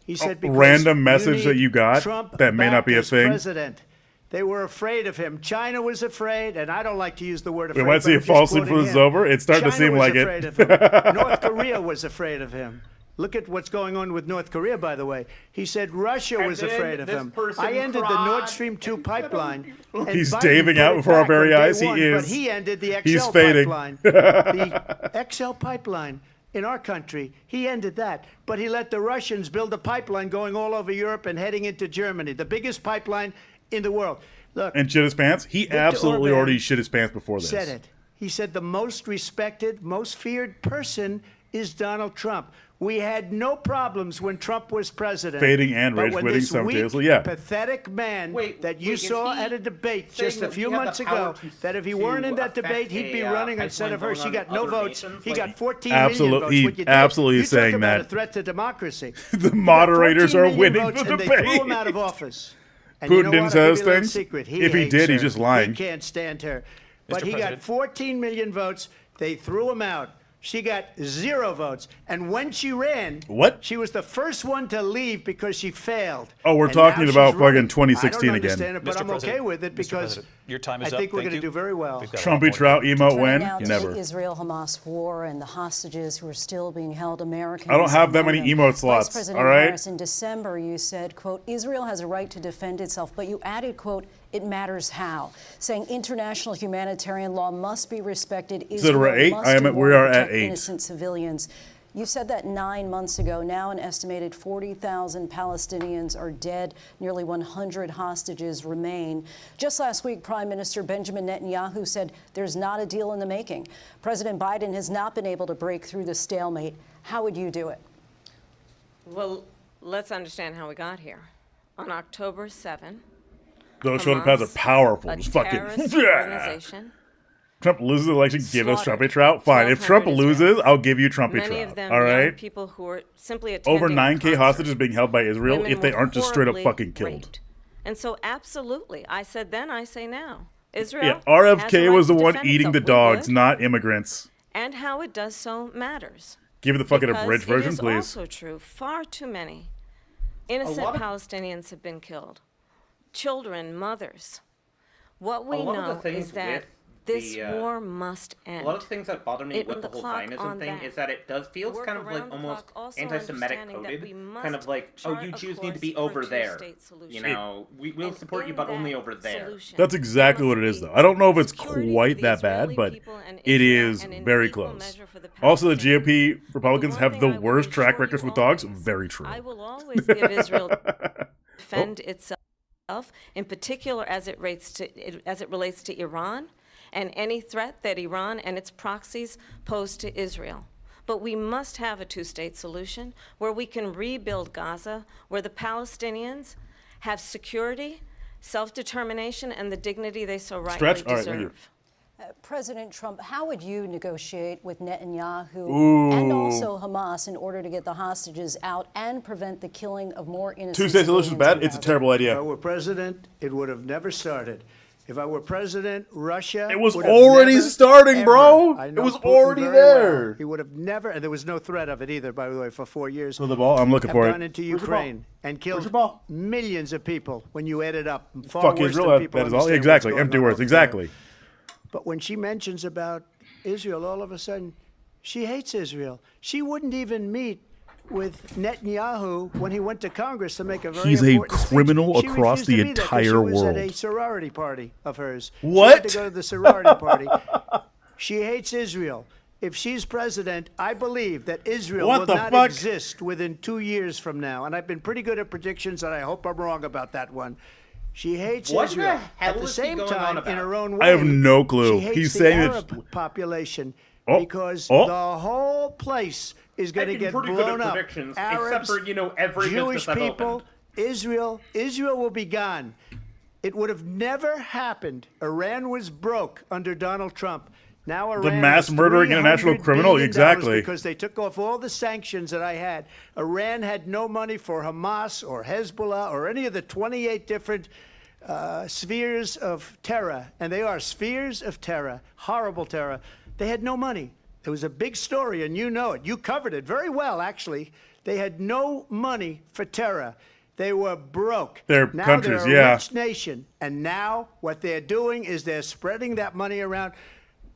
He said, because random message that need you got Trump that may not back be a as thing. President. They were afraid of him. China was afraid, and I don't like to use the word We afraid. might see but a I'm just falsehood quoting for this is him. over. It's starting to China seem was like it. afraid of him. North Korea was afraid of him. Look at what's going on with North Korea, by the way. He said Russia And was then afraid of this him. person I ended the cried Nord Stream 2 pipeline. and He's Biden daving put out it before our back very on day eyes. He one, is. But he ended the He's XL fading. pipeline. The XL pipeline in our country, he ended that. But he let the Russians build a pipeline going all over Europe and heading into Germany, the biggest pipeline in the world. Look, And shit his pants? He Viktor absolutely Orban already shit his pants before this. said it. He said the most respected, most feared person is Donald Trump. We had no problems when Trump was president. Fading and but rage when quitting this some weak, days, well, yeah. pathetic man that you wait, is saw he at a debate saying just a that few we have months the power ago, to- that if he weren't in that to debate, he'd be affect a running instead of her. pipeline She got going no on other votes. nations? He Like- got 14 million Absolutely- votes. he What you did, absolutely you is saying talk about that. a threat to democracy. The You got moderators 14 are million winning votes, the and they debate. threw him out of office. And Putin you know didn't what? say I'll those give you a little things? secret. If he hates did, he's her. just lying. He can't stand her. But Mr. he got President. 14 million votes. They threw him out. She got 0 votes. And when she ran, What? she was the first one to leave because she failed. Oh, we're And talking now about she's running. fucking 2016 I don't again. understand it, but Mr. I'm okay President, with it Mr. because President, your time is I think up. we're Thank going to you. do very well. We've got a lot Trumpy more. Trout emote Turning when? now to Never. the Israel-Hamas war and the hostages who are still being held Americans. I don't have that many among them. emote slots, Vice President all right? Harris, in December, you said, quote, Israel has a right to defend itself, but you added, quote, it matters how, saying international humanitarian law must be respected. So we're at 8? must I am do at- more we to are at protect 8. innocent civilians. You said that 9 months ago. Now an estimated 40,000 Palestinians are dead. Nearly 100 hostages remain. Just last week, Prime Minister Benjamin Netanyahu said there's not a deal in the making. President Biden has not been able to break through the stalemate. How would you do it? Well, let's understand how we got here. On October 7, Those shoulder pads are powerful. a Just fucking. terrorist Yeah. organization, Trump loses the election, give us slaughtered Trumpy Trout. Fine. If Trump 1,200 loses, I'll give you Trumpy many Trout. of them All young right? people who were simply attending Over a 9K concert. hostages being held by Israel Women if they were aren't just straight up horribly fucking killed. raped. And so, absolutely, I said then, I say now. Israel Yeah, has a RFK right was the to one defend eating the itself. We dogs, would. not immigrants. And how it does so matters. Give me the fucking Because abridged version, it is please. also true. Far too many innocent lot of- Palestinians have been killed. Children, mothers. What we a lot of know the things is that This war must end. A lot of things that bother me with the whole clock Zionism on thing that. is that it feels Work kind of like around the almost clock, also anti-Semitic understanding that coded, we must kind of like, oh, chart you a Jews need to course be for over a there. two-state solution. You know, we'll And support you, in but that only over there. solution, That's exactly what it is, though. I don't know if it's security quite for the that bad, Israeli but people and it Israel, is and in very equal close. measure for the Also, the Palestinians. GOP Republicans One have thing the I will worst track assure records you with dogs. always, Very true. I will always give Israel defend itself, in particular as it relates to Iran and any threat that Iran and its proxies pose to Israel. But we must have a two-state solution where we can rebuild Gaza, where the Palestinians have security, self-determination, and the dignity they so rightly deserve. President Trump, how would you negotiate with Netanyahu Ooh. and also Hamas in order to get the hostages out and prevent the killing of more innocent Two-state solution is bad. It's a terrible idea. If I were president, it would have never started. If I were president, Russia. It was would have already never, starting, ever, bro. I It know was Putin already very there. well. He would have never, and there was no threat of it either, by the way, for 4 years. So the ball, I'm looking have for it. gone into Where's the ball? Ukraine and killed Where's your ball? millions of people when you add it up. Far Fuck worse Israel. than people That is all. understand Exactly. what's going Empty on words. over Exactly. there. But when she mentions about Israel, all of a sudden, she hates Israel. She wouldn't even meet with Netanyahu when he went to Congress to make a very He's a important speech. criminal She across refused the to be there 'cause entire she was world. at a sorority party of hers. What? She had to go to the sorority party. She hates Israel. If she's president, I believe that Israel What will the not fuck? exist within 2 years from now. And I've been pretty good at predictions, and I hope I'm wrong about that one. She hates What Israel. the hell At the is he same going on time, about? in her own way, I have no clue. she hates He's the saying that- Arab population Oh, because oh. the whole place is going I've to been get pretty blown good at up. predictions, Arabs, except for, you know, every Jewish business I've people, opened. Israel will be gone. It would have never happened. Iran was broke under Donald Trump. Now Iran mass has murdering international $300 criminal? billion Exactly. because they took off all the sanctions that I had. Iran had no money for Hamas or Hezbollah or any of the 28 different spheres of terror, and they are spheres of terror, horrible terror. They had no money. It was a big story, and you know it. You covered it very well, actually. They had no money for terror. They were broke. They're now countries, they're a yeah. rich nation, and now what they're doing is they're spreading that money around.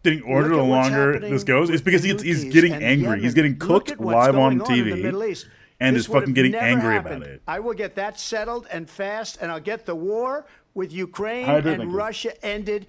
Getting ordered Look the at what's longer happening this goes. It's with because the he's Houthis getting and angry. Yemen. He's getting Look cooked at what's live on going in the TV Middle East. and This is would have fucking getting never angry happened. about it. I will get that settled and fast, and I'll get the war with Ukraine How do you think and it? Russia ended.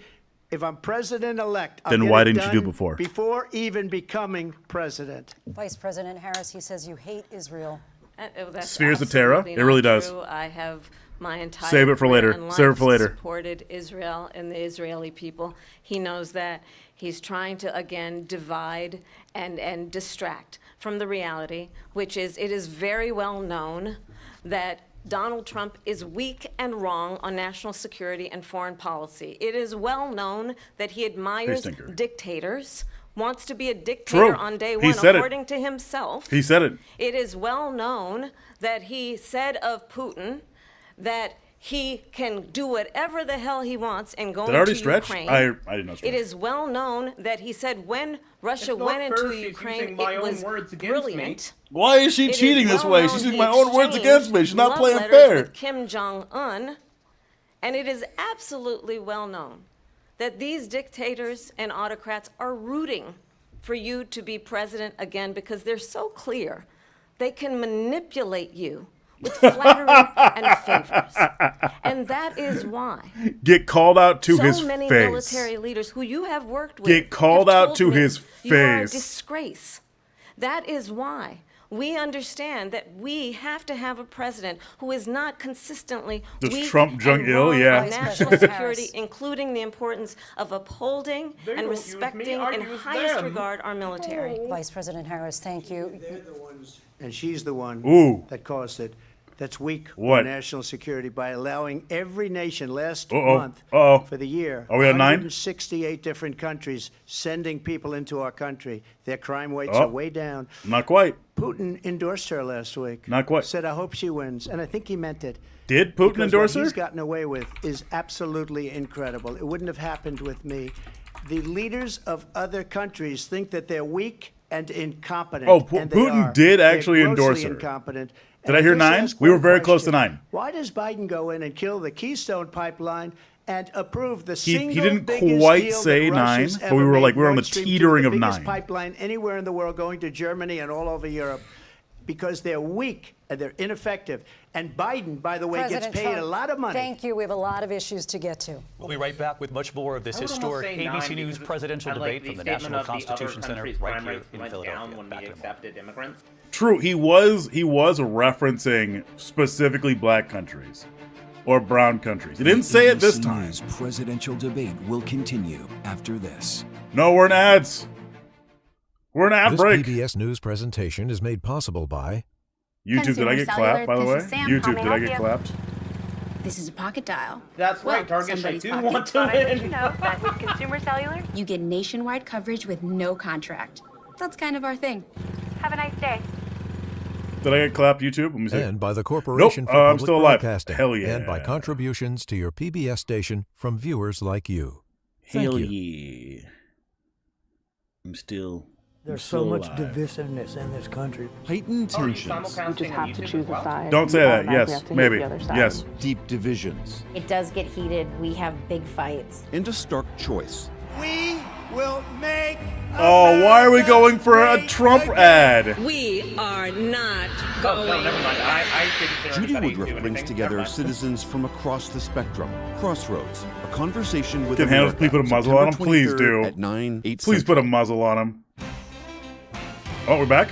If I'm president-elect, I'll Then get why it didn't you do done before? Before even becoming president. Vice President Harris, he says you hate Israel. That's Spheres of terror? absolutely It really not does. true. I have my entire Save it for career later. and Save it for life later. supported Israel and the Israeli people. He knows that. He's trying to, again, divide and distract from the reality, which is it is very well known that Donald Trump is weak and wrong on national security and foreign policy. It is well known that he admires stinker. dictators, wants to be a dictator True. on day He one, said it. according to himself. He said it. It is well known that he said of Putin that he can do whatever the hell he wants and go Did I already into stretch? Ukraine. I didn't know. It is well known that he said when Russia It's not went fair into she's Ukraine, using my it own was words against brilliant. Why is she It cheating is this well way? known She's he using my own words exchanged against me. She's not love playing letters fair. with Kim Jong-un, and it is absolutely well known that these dictators and autocrats are rooting for you to be president again because they're so clear they can manipulate you with flattery and favors. And that is why Get called out to so his many face. military leaders who you have worked with Get called have out told to me his you are a face. disgrace. That is why we understand that we have to have a president who is not consistently Does weak Trump and Jung Il? wrong Yeah. on national security, including the importance of upholding They and don't use me, respecting I in use highest them. regard our military. Vice President Harris, thank you. And she's the one Ooh. that caused it. That's weak What? on national security by allowing every nation last Uh-oh. month Uh-oh. for the year. Are we at 9? 168 different countries sending people into our country. Their crime rates Oh. are way down. Not quite. Putin endorsed her last week. Not quite. Said, I hope she wins. And I think he meant it. Did Putin Because endorse what her? he's gotten away with is absolutely incredible. It wouldn't have happened with me. The leaders of other countries think that they're weak and incompetent. Oh, and they Putin are. did They're actually endorse grossly her. incompetent. Did I hear 9? We were very close to 9. Why does Biden go in and kill the Keystone Pipeline and approve the He single didn't biggest quite deal say that 9, Russia's but ever we were made, like, we were on the Nord Stream 2, teetering of the biggest 9. pipeline anywhere in the world, going to Germany and all over Europe, because they're weak and they're ineffective. And Biden, by the way, President gets paid Trump, a lot of money. Thank you. We have a lot of issues to get to. We'll be right back with much more of this historic ABC News presidential debate from the National Constitution Center right here in Philadelphia. When we accepted immigrants. True, he was referencing specifically black countries or brown countries. He didn't say it this time. News presidential debate will continue after this. No, we're in ads. We're in ad break. This PBS News presentation is made possible by YouTube. Did I get clapped, by the way? YouTube, did I get clapped? This is a pocket dial. That's right, Target. I do want to Did you know that with Consumer Cellular, you get nationwide coverage with no contract. That's kind of our thing. Have a nice day. Did I get clapped, YouTube? Let me see. And by the Corporation nope, for I'm Public still alive. Broadcasting. Hell yeah. And by contributions to your PBS station from viewers like you. Thank you. Yeah. I'm still... There's so much divisiveness in this country. Heightened tensions. You just have to choose a side. Don't say that. Yes, maybe. Yes. Deep divisions. It does get heated. We have big fights. And a stark choice. We will make. Oh, why are we going for a Trump ad? We are not going. No, never mind. I didn't hear Judy anybody Woodruff do brings anything. together citizens from across the spectrum. Crossroads, a conversation with Can Hannah please put a muzzle on him? Please do. At 9/8 Please put a muzzle on him. Oh, we're back?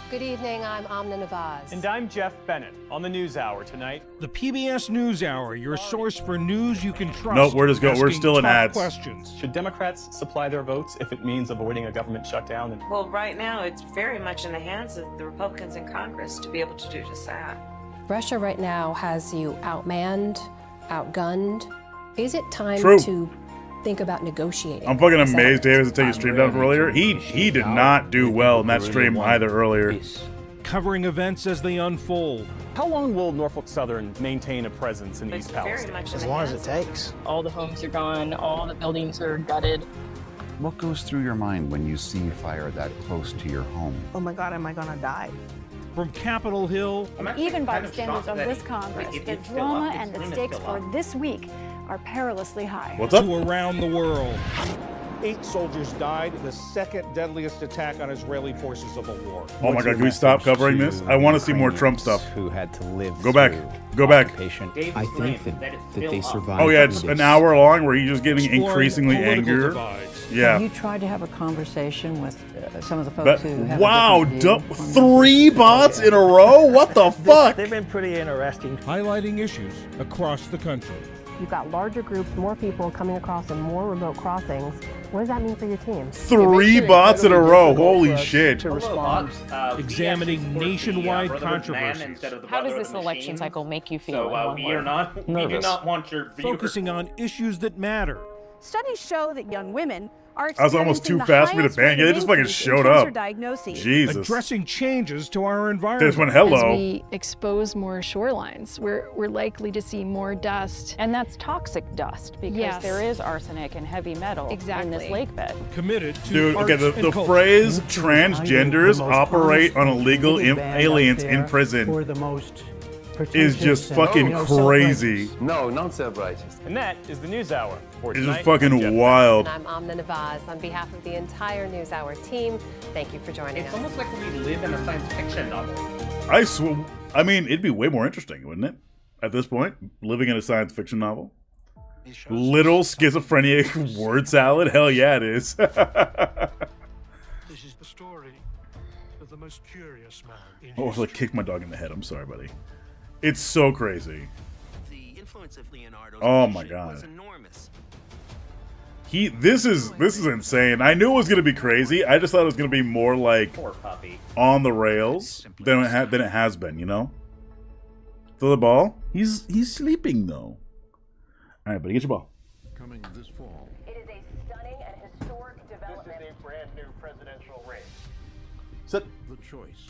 Good evening, I'm Amna Nawaz. And I'm Jeff Bennett on the NewsHour tonight. The PBS NewsHour, your source for news you can trust. Nope, we're just going. We're asking still in tough ads. Questions. Should Democrats supply their votes if it means avoiding a government shutdown? Well, right now, it's very much in the hands of the Republicans in Congress to be able to do just that. Russia right now has you outmanned, outgunned. Is it time True. to think about negotiating? I'm fucking amazed Davis to take his stream down from earlier. He did not do well in that stream either earlier. Covering events as they unfold. How long will Norfolk Southern maintain a presence in East Palestine? As long as it takes. All the homes are gone. All the buildings are gutted. What goes through your mind when you see fire that close to your home? Oh my God, am I gonna die? From Capitol Hill. Even by the standards of this Congress, the drama and the stakes for this week are perilously high. What's up? To around the world. 8 soldiers died in the second deadliest attack on Israeli forces of the war. Oh my God, can we stop covering this? I want to see more Trump stuff. Who had to live Go back. Go back. I think that they survived. Oh yeah, it's an hour long where he's just getting increasingly angrier. Yeah. Have you tried to have a conversation with some of the folks who have wow, 3 bots in a row? What the fuck? They've been pretty interesting. Highlighting issues across the country. You've got larger groups, more people coming across and more remote crossings. What does that mean for your team? 3 bots in a row. Holy shit. To respond, examining nationwide controversies. How does this election cycle make you feel? So we do not want your viewers. Focusing on issues that matter. Studies show that young women are I was almost too fast for me to ban. Yeah, they just fucking showed up. Jesus. Addressing changes to our environment. There's one hello. As we expose more shorelines, we're likely to see more dust. And that's toxic dust because there is arsenic and heavy metal in this lake bed. Committed to Dude, okay, the phrase transgenders operate on illegal aliens in prison is just fucking crazy. No, not self-righteous. And that is the NewsHour for It's tonight. just fucking wild. And I'm Amna Nawaz. On behalf of the entire NewsHour team, thank you for joining us. It's almost like we live in a science fiction novel. I mean, it'd be way more interesting, wouldn't it? At this point, living in a science fiction novel. Little schizophrenic word salad? Hell yeah, it is. This is the story of the most curious man in Oh, like kick my dog in the head. I'm sorry, buddy. It's so crazy. The influence of Leonardo's Oh my God. was enormous. This is insane. I knew it was gonna be crazy. I just thought it was gonna be more like on the rails than it has been. You know. Throw the ball. He's sleeping though. All right, buddy, get your ball. Coming this fall. It is a stunning and historic development. This is a brand new presidential race. Sit. The choice.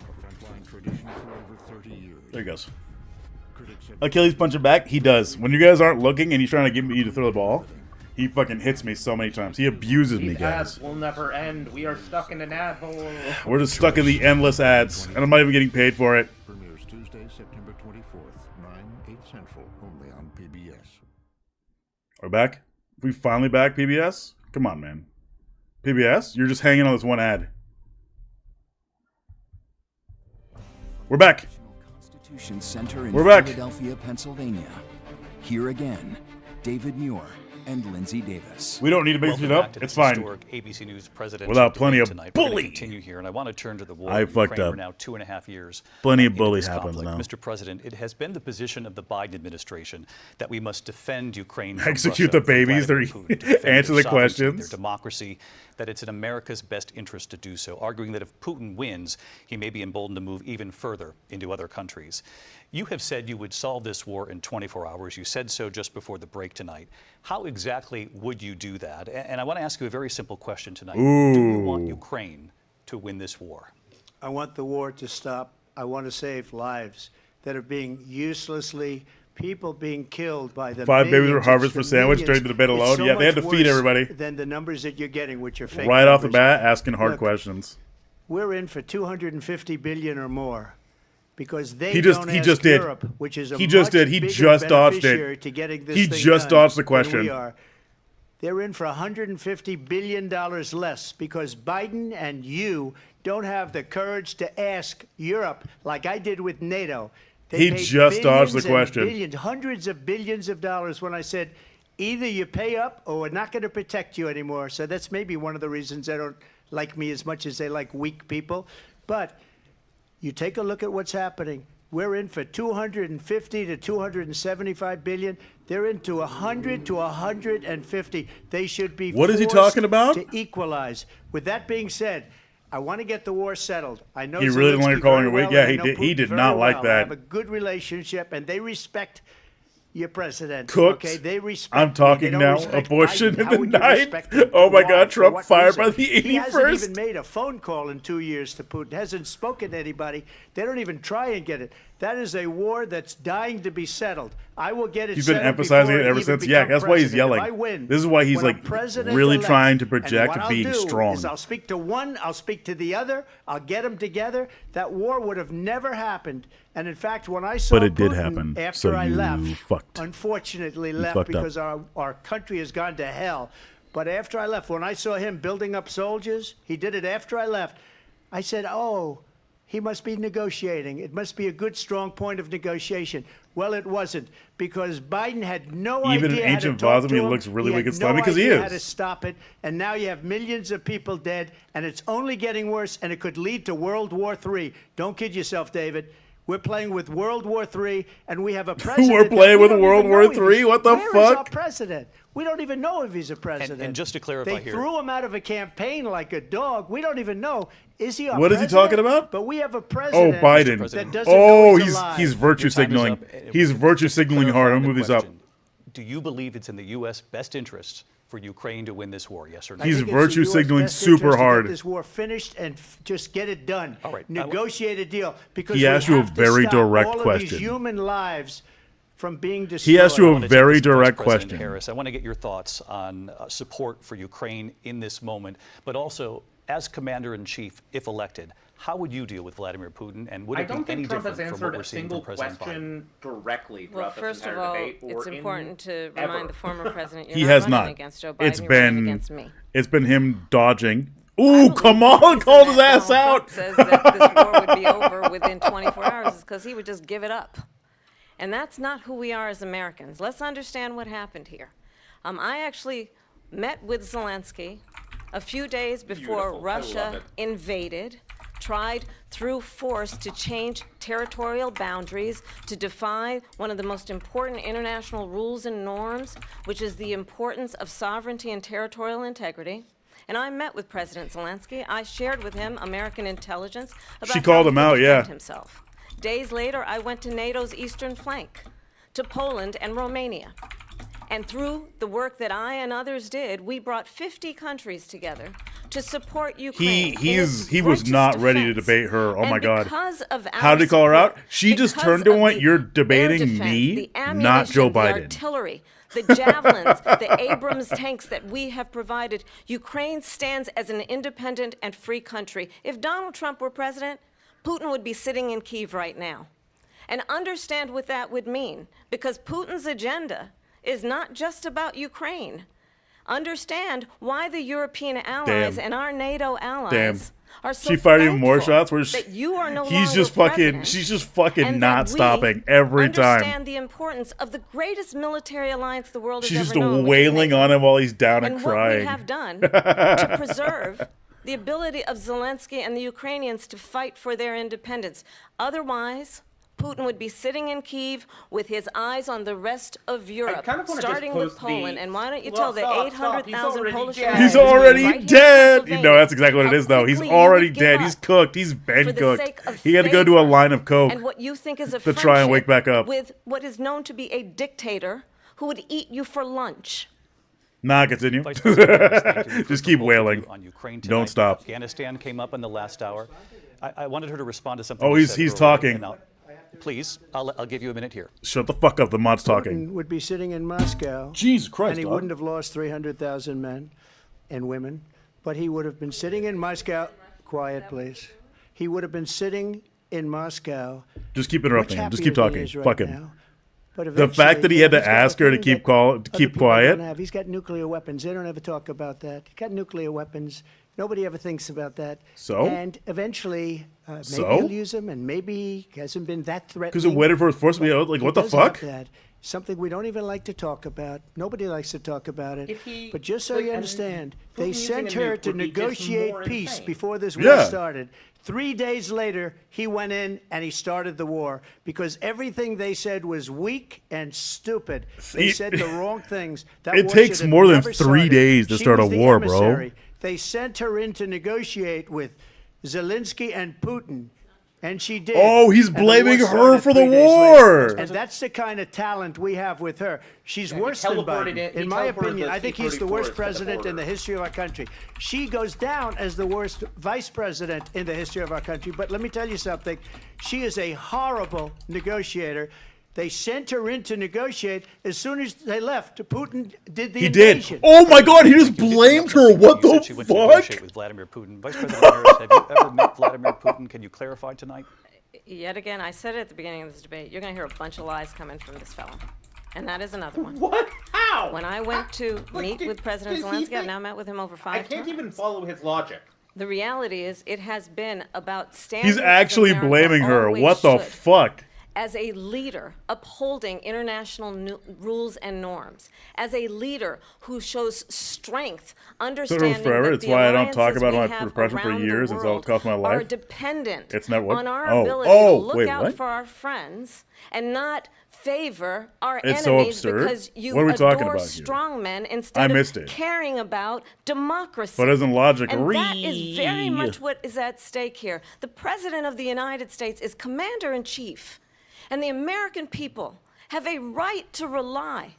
A frontline tradition for over 30 years. There he goes. Achilles punching back. He does. When you guys aren't looking and he's trying to get you to throw the ball, He fucking hits me so many times. He abuses me, These guys. ads will never end. We are stuck in an ad hole. We're just stuck in the endless ads, and I'm not even getting paid for it. Premieres Tuesday, September 24th, 9, 8 Central, only on PBS. We're back? We finally back, PBS? Come on, man. PBS? You're just hanging on this one ad. We're back. Constitution Center in We're back. Philadelphia, Pennsylvania. Here again, David Muir and Lindsay Davis. We don't need to mix it up. It's fine. ABC News president Without plenty of tonight. bully. Continue here, and I want to turn to the war. I in fucked Ukraine. up. We're now 2.5 years. Plenty of into bully this happens conflict. now. Mr. President, it has been the position of the Biden administration that we must defend Ukraine. From Execute Russia, the babies. from Vladimir Putin, to defend Answer their the sovereignty, questions. Their democracy. That it's in America's best interest to do so, arguing that if Putin wins, he may be emboldened to move even further into other countries. You have said you would solve this war in 24 hours. You said so just before the break tonight. How exactly would you do that? And I want to ask you a very simple question tonight. Ooh. Do you want Ukraine to win this war? I want the war to stop. I want to save lives that are being uselessly, people being killed by the 5 babies were millions, harvested for it's the sandwich millions. during the debate It's alone. so Yeah, they had to much feed worse everybody. than the numbers that you're getting, which are fake Right off the numbers. bat, asking hard Look, questions. We're in for 250 billion or more because they He just don't did. ask Europe, which is a He just much did. He bigger just dodged it. beneficiary to getting this He thing just done dodged the than question. we are. They're in for $150 billion less because Biden and you don't have the courage to ask Europe like I did with NATO. They He paid just dodged the billions and question. Billions, hundreds of billions of dollars when I said, either you pay up or we're not going to protect you anymore. So that's maybe one of the reasons they don't like me as much as they like weak people. But you take a look at what's happening. We're in for 250 to 275 billion. They're into 100 to 150. They should be What is he forced talking about? to equalize. With that being said, I want to get the war settled. I know He really didn't like Zelensky calling very her weak. well, Yeah, and I he know did. He Putin did very not like well. that. I have a good relationship, and they respect your president. Cooked. Okay, they respect. I'm me. talking They don't now. respect Abortion Biden. in How the would you night. respect him? Oh my Why? God, For Trump what fired reason? by the He hasn't 81st. even made a phone call in 2 years to Putin. Hasn't spoken to anybody. They don't even try and get it. That is a war that's dying to be settled. I will get it. He's been settled emphasizing before it I ever even since. Yeah, become that's why he's president. If yelling. I win, This is why he's when like I'm president really elect, trying to and project what and I'll being do strong. is I'll speak to one, I'll speak to the other, I'll get them together. That war would have never happened. And in fact, when I saw But it did Putin happen, after so I you left, fucked. unfortunately left fucked up. because our country has gone to hell. But after I left, when I saw him building up soldiers, he did it after I left. I said, oh, he must be negotiating. It must be a good, strong point of negotiation. Well, it wasn't, because Biden had no Even in idea how to ancient talk Vazim, to he him. looks really He weak had and slimy, no 'cause he idea how is. to stop it, and now you have millions of people dead, and it's only getting worse, and it could lead to World War III. Don't kid yourself, David. We're playing with World War III, and we have a president. We're playing that we with don't World even War know if III? he's- What the Where is our fuck? president? We don't even know if he's a president. And just to clarify they here- threw him out of a campaign like a dog. We don't even know. Is he our What is he president? talking about? But we have a Oh, president Biden. that doesn't Oh, know he's alive. he's virtue Your time is signaling. up. He's virtue Just to signaling hard. clarify I'll the move these up. question, do you believe it's in the U.S. best interest for Ukraine to win this war? Yes or no? I He's think it's in virtue US signaling best super interest to hard. Get this war finished and just get it done. All right. Negotiate a deal because He we asked you a have to very stop direct all of question. these human lives from being destroyed. He asked you I a wanna take very this to Vice direct President question. Harris, I want to get your thoughts on support for Ukraine in this moment, but also as commander-in-chief, if elected, how would you deal with Vladimir Putin, and would I it don't be any think Trump has different from what answered we're a seeing single from President Biden? question directly Well, throughout this first of entire all, debate. it's or important to ever. remind the former president you're He not has running not. against Joe Biden, It's you're running been against me. it's been him dodging. Ooh, come on, called his ass Donald out. Trump says that this war would be over within 24 hours is because he would just give it up. And that's not who we are as Americans. Let's understand what happened here. I actually met with Zelensky a few days before Beautiful. I love Russia it. invaded, tried through force to change territorial boundaries, to defy one of the most important international rules and norms, which is the importance of sovereignty and territorial integrity. And I met with President Zelensky. I shared with him American intelligence about She called how him he would out, yeah. defend himself. Days later, I went to NATO's eastern flank, to Poland and Romania. And through the work that I and others did, we brought 50 countries together to support Ukraine. He was not ready to debate her. Oh And my God. because of How did he call her out? She just because turned to of went, the "You're air debating defense, me, the not Joe ammunition, the Biden." artillery, the javelins, the Abrams tanks that we have provided, Ukraine stands as an independent and free country. If Donald Trump were president, Putin would be sitting in Kyiv right now. And understand what that would mean, because Putin's agenda is not just about Ukraine. Understand why the European allies and our NATO allies are so she fired even more shots where that you are no he's longer just fucking president, she's just fucking and not that we stopping every time. Understand the importance of the greatest military alliance the world She's has just ever known, wailing on him while he's down and crying. What we have done to preserve the ability of Zelensky and the Ukrainians to fight for their independence. Otherwise, Putin would be sitting in Kyiv with his eyes on the rest of Europe, starting with Poland. And why don't you tell the 800,000 Polish Americans? He's already dead. You know, that's exactly what it is, though. He's already dead. He's cooked. He's been cooked. He had to go do a line of coke and what you think is a to try and wake back up. With what is known to be a dictator who would eat you for lunch. Nah, continue. Just keep wailing. Don't stop. Afghanistan came up in the last hour. I wanted her to respond to something. Oh, he's talking. Please, I'll give you a minute here. Shut the fuck up. The mod's talking. Putin would be sitting in Moscow. Jesus Christ, and he wouldn't have lost 300,000 men and women, but he would have been sitting in Moscow. Quiet, please. He would have been sitting in Moscow. Just keep interrupting him. Just keep talking. Fuck him. But the fact that he had to ask her to keep quiet. He's got nuclear weapons. They don't ever talk about that. He's got nuclear weapons. Nobody ever thinks about that. So? And eventually, maybe he'll use them, and maybe he hasn't been that threatening. Because it waited for his force to be out. Like, what the fuck? Something we don't even like to talk about. Nobody likes to talk about it. But just so you understand, they sent her to negotiate peace before this war started. 3 days later, he went in and he started the war because everything they said was weak and stupid. They said the wrong things. It takes more than 3 days to start a war, bro. They sent her in to negotiate with Zelensky and Putin, and she did. Oh, he's blaming her for the war. And that's the kind of talent we have with her. She's worse than Biden. In my opinion, I think he's the worst president in the history of our country. She goes down as the worst vice president in the history of our country. But let me tell you something. She is a horrible negotiator. They sent her in to negotiate. As soon as they left, Putin did the invasion. Did. Oh my God! He just blamed her. What the she went to negotiate with Vladimir Putin. Vice President Harris, have you ever met Vladimir Putin? Can you clarify tonight? Yet again, I said it at the beginning of this debate. You're going to hear a bunch of lies coming from this fellow, and that is another one. What? How? When I went to meet with President Zelensky, I've now met with him over 5 times. I can't even follow his logic. The reality is, it has been about standing. He's actually blaming her. What the fuck? As a leader upholding international rules and norms, as a leader who shows strength, understanding that it's the why I don't talk about my have depression for around years. the It's all world cost my life. are dependent It's not what? on our Oh. ability Oh, to look wait, out what? for our friends and not favor our It's so enemies absurd. because you What are we talking adore about here? strong men I instead missed of it. caring about democracy. But isn't logic And that is very much what is at stake here. The President of the United States is Commander-in-Chief, and the American people have a right to rely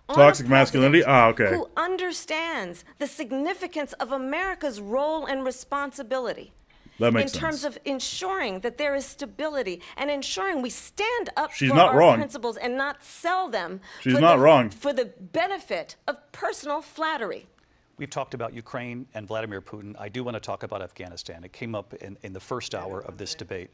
on Toxic a masculinity? Ah, okay. who understands the significance of America's role and responsibility That makes in terms of ensuring that there is stability and ensuring we stand up She's for not our wrong. principles and not sell them She's not wrong. for the benefit of personal flattery. We've talked about Ukraine and Vladimir Putin. I do want to talk about Afghanistan. It came up in the first hour of this debate.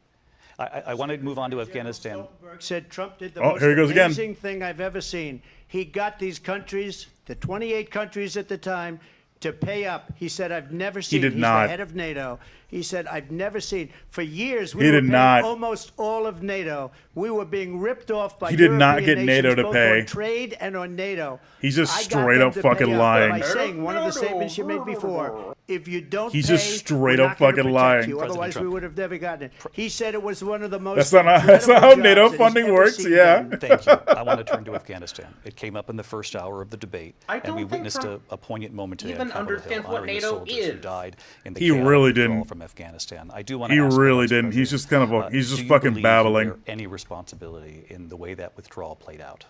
I want to move on to Afghanistan. Said Trump did the Oh, here he goes most again. amazing thing I've ever seen. He got these countries, the 28 countries at the time, to pay up. He said, I've never seen. did He's not. the head of NATO. He said, I've never seen. For years, we He were did paying not. almost all of NATO. We were being ripped off by He did not European get NATO nations, to both pay. on trade and on NATO. He's just I got straight them up to fucking pay up lying. By saying one of the statements you made before. If you don't He's pay, just straight we're up not gonna fucking protect lying. you. President Otherwise, we Trump. would have never gotten it. He said it was one of the most. That's not how incredible NATO jobs that he's funding ever works, seen yeah. done. Thank you. I want to turn to Afghanistan. It came up in the first hour of the debate, I and don't we think witnessed Trump a poignant moment today. even on Capitol Hill, understands what honoring the NATO soldiers who is. died in the He chaotic really withdrawal didn't. from Afghanistan. I do want He to ask the really Vice didn't. He's President, just kind of he's do just you fucking believe babbling. there any responsibility in the way that withdrawal played out?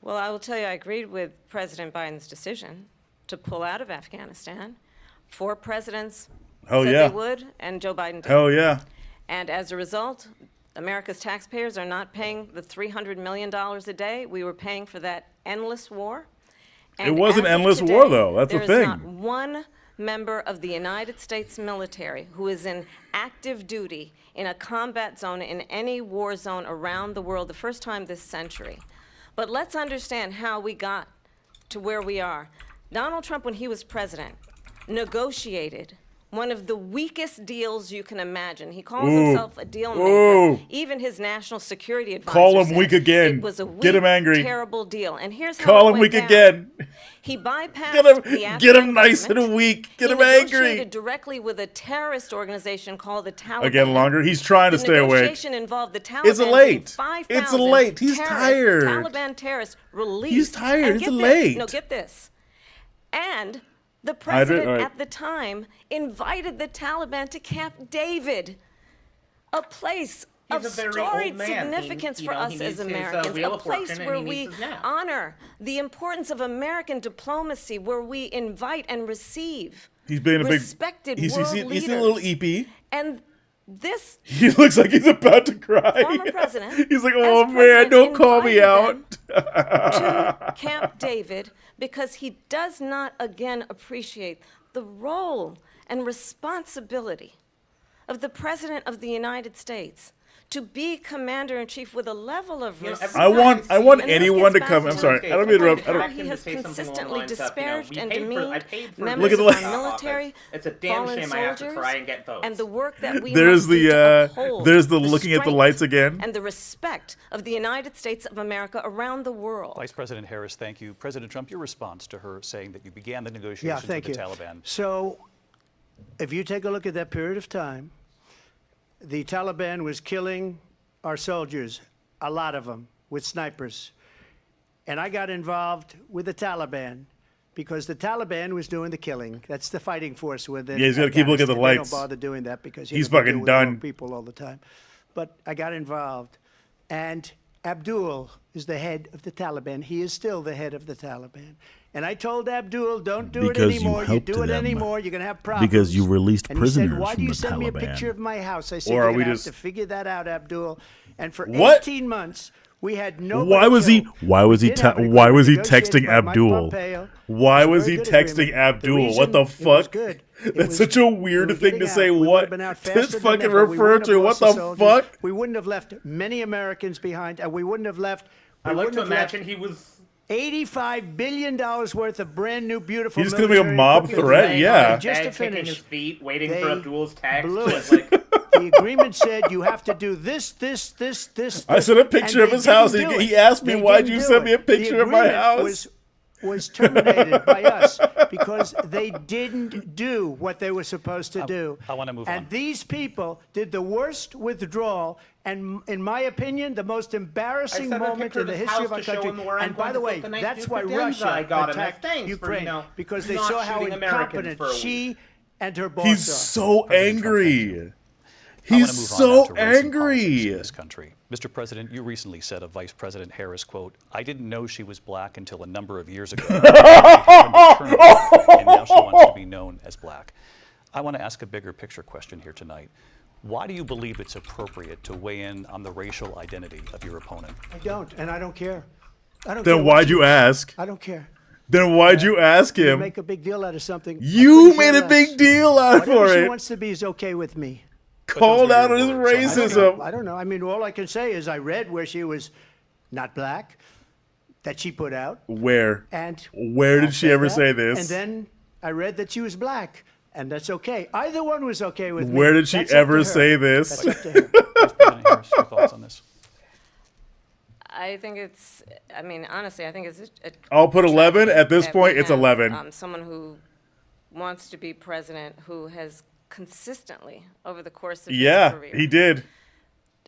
Well, I will tell you, I agreed with President Biden's decision to pull out of Afghanistan. 4 presidents Hell said yeah. they would, and Joe Biden did. Hell yeah. And as a result, America's taxpayers are not paying the $300 million a day we were paying for that endless war. It was an endless war, though. That's the thing. There is not one member of the United States military who is in active duty in a combat zone in any war zone around the world the first time this century. But let's understand how we got to where we are. Donald Trump, when he was president, negotiated one of the weakest deals you can imagine. He calls himself a deal maker. Even his national security advisor Call him said weak again. It was a weak, Get him angry. terrible deal. And here's how Call it him went weak down. again. He bypassed Get him the nice government. and weak. Get He him angry. negotiated directly with a terrorist organization called the Taliban. Again, longer. He's trying to The stay awake. negotiation involved the Taliban It's late. getting 5,000 It's late. He's terrorists, tired. Taliban terrorists released. He's tired. And It's get this. late. No, get this. And the president right. at the time invited the Taliban to Camp David, a place of He's a very storied old man. significance He for us needs as his, Americans, Wheel a of place Fortune, and where he we needs his nap. honor the importance of American diplomacy, where we invite and receive He's being a big. respected He's world a leaders. little EP. And this He looks like he's about to cry. former president, He's like, oh as man, president, don't call me invited out. to Camp David because he does not again appreciate the role and responsibility of the President of the United States to be commander-in-chief with a level of respect. I want And this anyone gets to come. back I'm sorry. I don't mean to interrupt. I how don't. he has consistently disparaged and I demeaned paid for members Look at of the our military, It's a damn fallen shame I have to soldiers, try and get votes. and the work that we There's must do to the uphold there's the looking at the strength lights again. and the respect of the United States of America around the world. Vice President Harris, thank you. President Trump, your response to her saying that you began the negotiations with the Taliban. So, if you take a look at that period of time, the Taliban was killing our soldiers, a lot of them, with snipers. And I got involved with the Taliban because the Taliban was doing the killing. That's the fighting force with it. Yeah, he's got to keep looking at the They lights. don't bother doing that because He's have to deal fucking with the wrong done. people all the time. But I got involved, and Abdul is the head of the Taliban. He is still the head of the Taliban. And I told Abdul, don't do Because it you anymore. You helped do it them. anymore, you're going to have problems. Because you released And he said, prisoners why do from you the send me a Taliban? picture of my house? I said, Or you're are going we to have just- to figure that out, Abdul. And for What? 18 months, we had no. Why was he? Why was he? did have an Why was he agreement texting negotiated by Mike Abdul? Pompeo. Why It was was a he very good texting agreement. The Abdul? What reason the it was fuck? good, it That's was- such a we weird were thing getting to out. say. We What? would've been out faster Just than fucking ever. We refer wouldn't to have what lost the the soldiers. fuck? We wouldn't have left many Americans behind, and we wouldn't have left. I like to imagine he was $85 billion worth of brand new, beautiful. He's gonna be a military mob equipment. threat, yeah. And just to kicking finish, his feet, waiting they for Abdul's text. blew was it. like, The agreement said you have to do this. I sent a picture of his house. He asked me, "Why'd you send me a picture of my house?" Was terminated by us because they didn't do what they were supposed to do. I want to move and on. these people did the worst withdrawal, and in my opinion, the most embarrassing I sent a moment picture in the of his history of house our to show country. him where I'm And by going the to way, put the nice that's new why credenza Russia I got him as attacked thanks Ukraine, for, because they not saw how shooting Americans incompetent for a week. she and her boss He's are. so angry. I wanna He's move on so now to race and politics angry. in this country. Mr. President, you recently said of Vice President Harris, quote, I didn't know she was black until a number of years ago. And now she wants to be known as black. I want to ask a bigger picture question here tonight. Why do you believe it's appropriate to weigh in on the racial identity of your opponent? I don't, and I don't care. I don't Then care why'd what you ask? I don't care. Then why'd you ask You him? make a big deal out of something. You I made couldn't a care big less. deal out Whatever for she it. wants to be is okay with me. Called out on his I racism. don't know. I mean, all I can say is I read where she was not black, that she put out. Where? And Where I'll did she ever that. say this? And then I read that she was black, and that's okay. Either one was okay with me. Where did she That's up to ever her. say this? That's up to her. Vice President Harris, your thoughts on this? I think it's, I mean, honestly, I think it's a I'll put 11. At this that point, we it's have, 11. Someone who wants to be president, who has consistently, over the course of his Yeah, career, he did.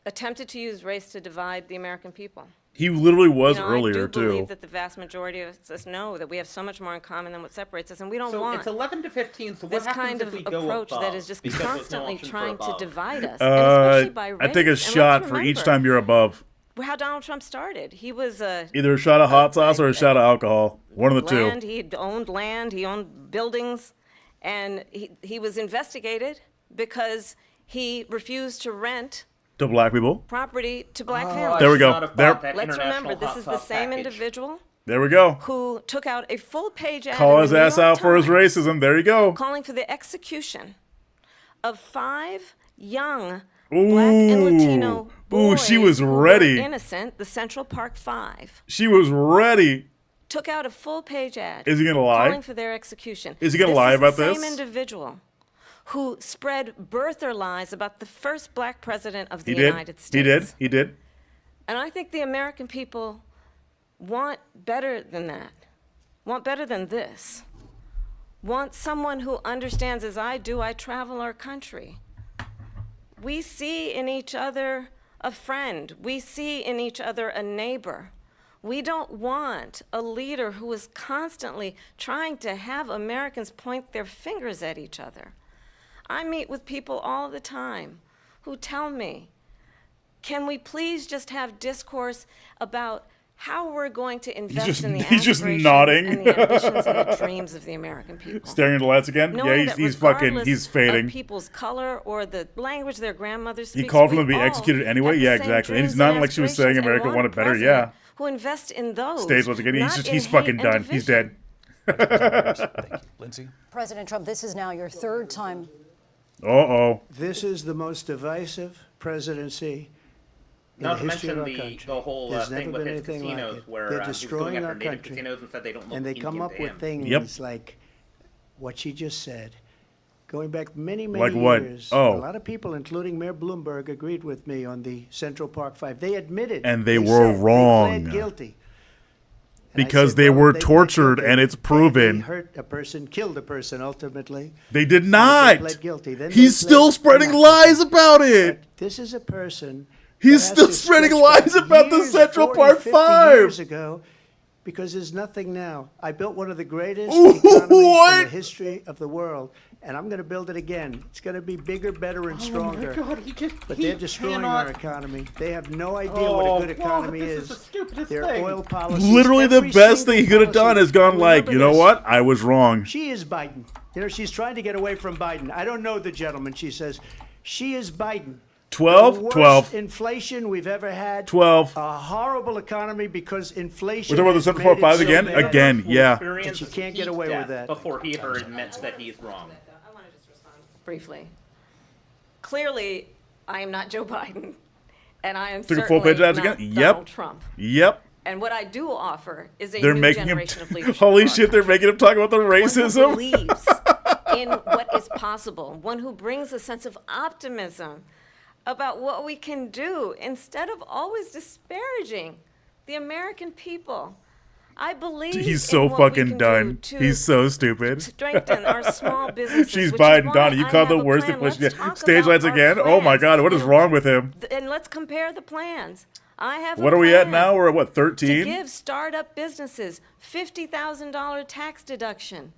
attempted to use race to divide the American people. He literally was You know, earlier, I do too. believe that the vast majority of us know that we have so much more in common than what separates us, and we don't So want it's 11 to 15. So what this happens kind if of we go approach that above? is just Because there's no constantly option for trying to above. divide us, and especially by race. I take a And shot let's for each remember time you're above. how Donald Trump started. He was a Either a shot of hot sauce or a shot of alcohol. One of the two. land. He owned land. He owned buildings, and he was investigated because he refused to rent To black people. property to black Oh, families. There we go. I should not have There- bought that Let's international remember, this hot is the sauce same package. individual There we go. Who took out a full-page ad Call in his the New ass York out for his Times racism. There you go. calling for the execution of 5 young Black and Latino boys she was who were ready. innocent, the Central Park 5. She was ready. Took out a full-page ad. Is he gonna lie? Calling for their execution. Is he gonna lie about the this? Same individual who spread birther lies about the first Black president of the United States. He did. And I think the American people want better than that. Want better than this. Want someone who understands, as I do, I travel our country. We see in each other a friend. We see in each other a neighbor. We don't want a leader who is constantly trying to have Americans point their fingers at each other. I meet with people all the time who tell me, can we please just have discourse about how we're going to invest in the he's just aspirations nodding. and the ambitions and the dreams of the American people. Staring at the lights again? Knowing Yeah, that he's regardless fading. of people's color or the language their grandmothers speak. He called for them to be executed anyway? Yeah, exactly. And he's not like she was saying America wanted better. Yeah. Who invest in those. Stage left again. He's in fucking hate and done. He's division. dead. Thank you. Lindsay? President Trump, this is now your 3rd time. Uh-oh. This is the most divisive presidency in Not the to history of our mention country. the whole There's thing never with been his anything like casinos it. where They're he was destroying going our after native country, casinos and said they don't look and they come Indian up to with him. things Yep. like what she just said. Going back many, Like many what? years, Oh. a lot of people, including Mayor Bloomberg, agreed with me on the Central Park 5. They admitted. And they said were They wrong. pled guilty. And I Because said, they well, were pled tortured guilty. and it's They proven. hurt a person, killed a person, ultimately. They did They not. pled guilty. Then He's they still pled spreading not lies guilty. about it. But this is a person. He's that still has to spreading stretch lies back about the years, Central 40, Park 50 5. years ago, because there's nothing now. I built one of the greatest Ooh, economies in what? the history of the world, and I'm going to build it again. It's going to be bigger, better, and stronger. God, But they're destroying our economy. They have no idea what a good economy is. Their oil policies. Literally the every best thing he single could have done policy. is gone And like, remember you know this. what? I was wrong. She is Biden. You know, she's trying to get away from Biden. I don't know the gentleman. She says she is Biden. 12, The worst 12. inflation we've ever had. 12. A horrible economy because inflation. We're talking about the has Central Park made it 5 so again? bad. Again, yeah. That you can't get away with that. Before he ever admits that he's wrong. I want to just respond briefly. Clearly, I am not Joe Biden, and I am Took a certainly full page ads not again? Donald Yep. Trump. Yep. And what I do offer is a They're new making him. generation of leadership. Holy for our shit, they're making him talk about the One who racism. believes in what is possible, one who brings a sense of optimism about what we can do instead of always disparaging the American people. I believe He's in so what we fucking can done. do to He's so stupid. strengthen our small businesses. She's which is Biden. why Donnie, you I called have the a worst plan. inflation. Let's Yeah. talk Stage about lights our again? Oh my plans. God, what is wrong with him? And let's compare the plans. I have a What are we at plan now? We're at what, to 13? give startup businesses $50,000 tax deduction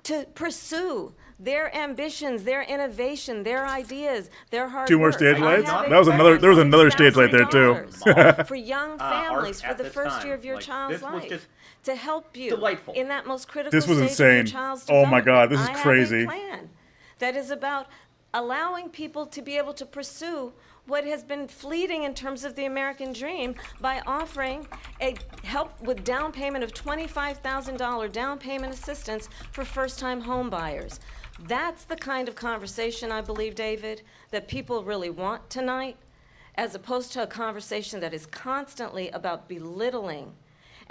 to pursue their ambitions, their innovation, their ideas, their hard 2 more work. stage I lights? have a That was plan another. There was another stage light there too. $1,000 for young Art families for at the this first time. year of your Like, child's this was life just to help you delightful. in that most critical This was stage insane. of your child's Oh my God, development. this is I have crazy. a plan that is about allowing people to be able to pursue what has been fleeting in terms of the American dream by offering a help with down payment of $25,000 down payment assistance for first-time home buyers. That's the kind of conversation, I believe, David, that people really want tonight, as opposed to a conversation that is constantly about belittling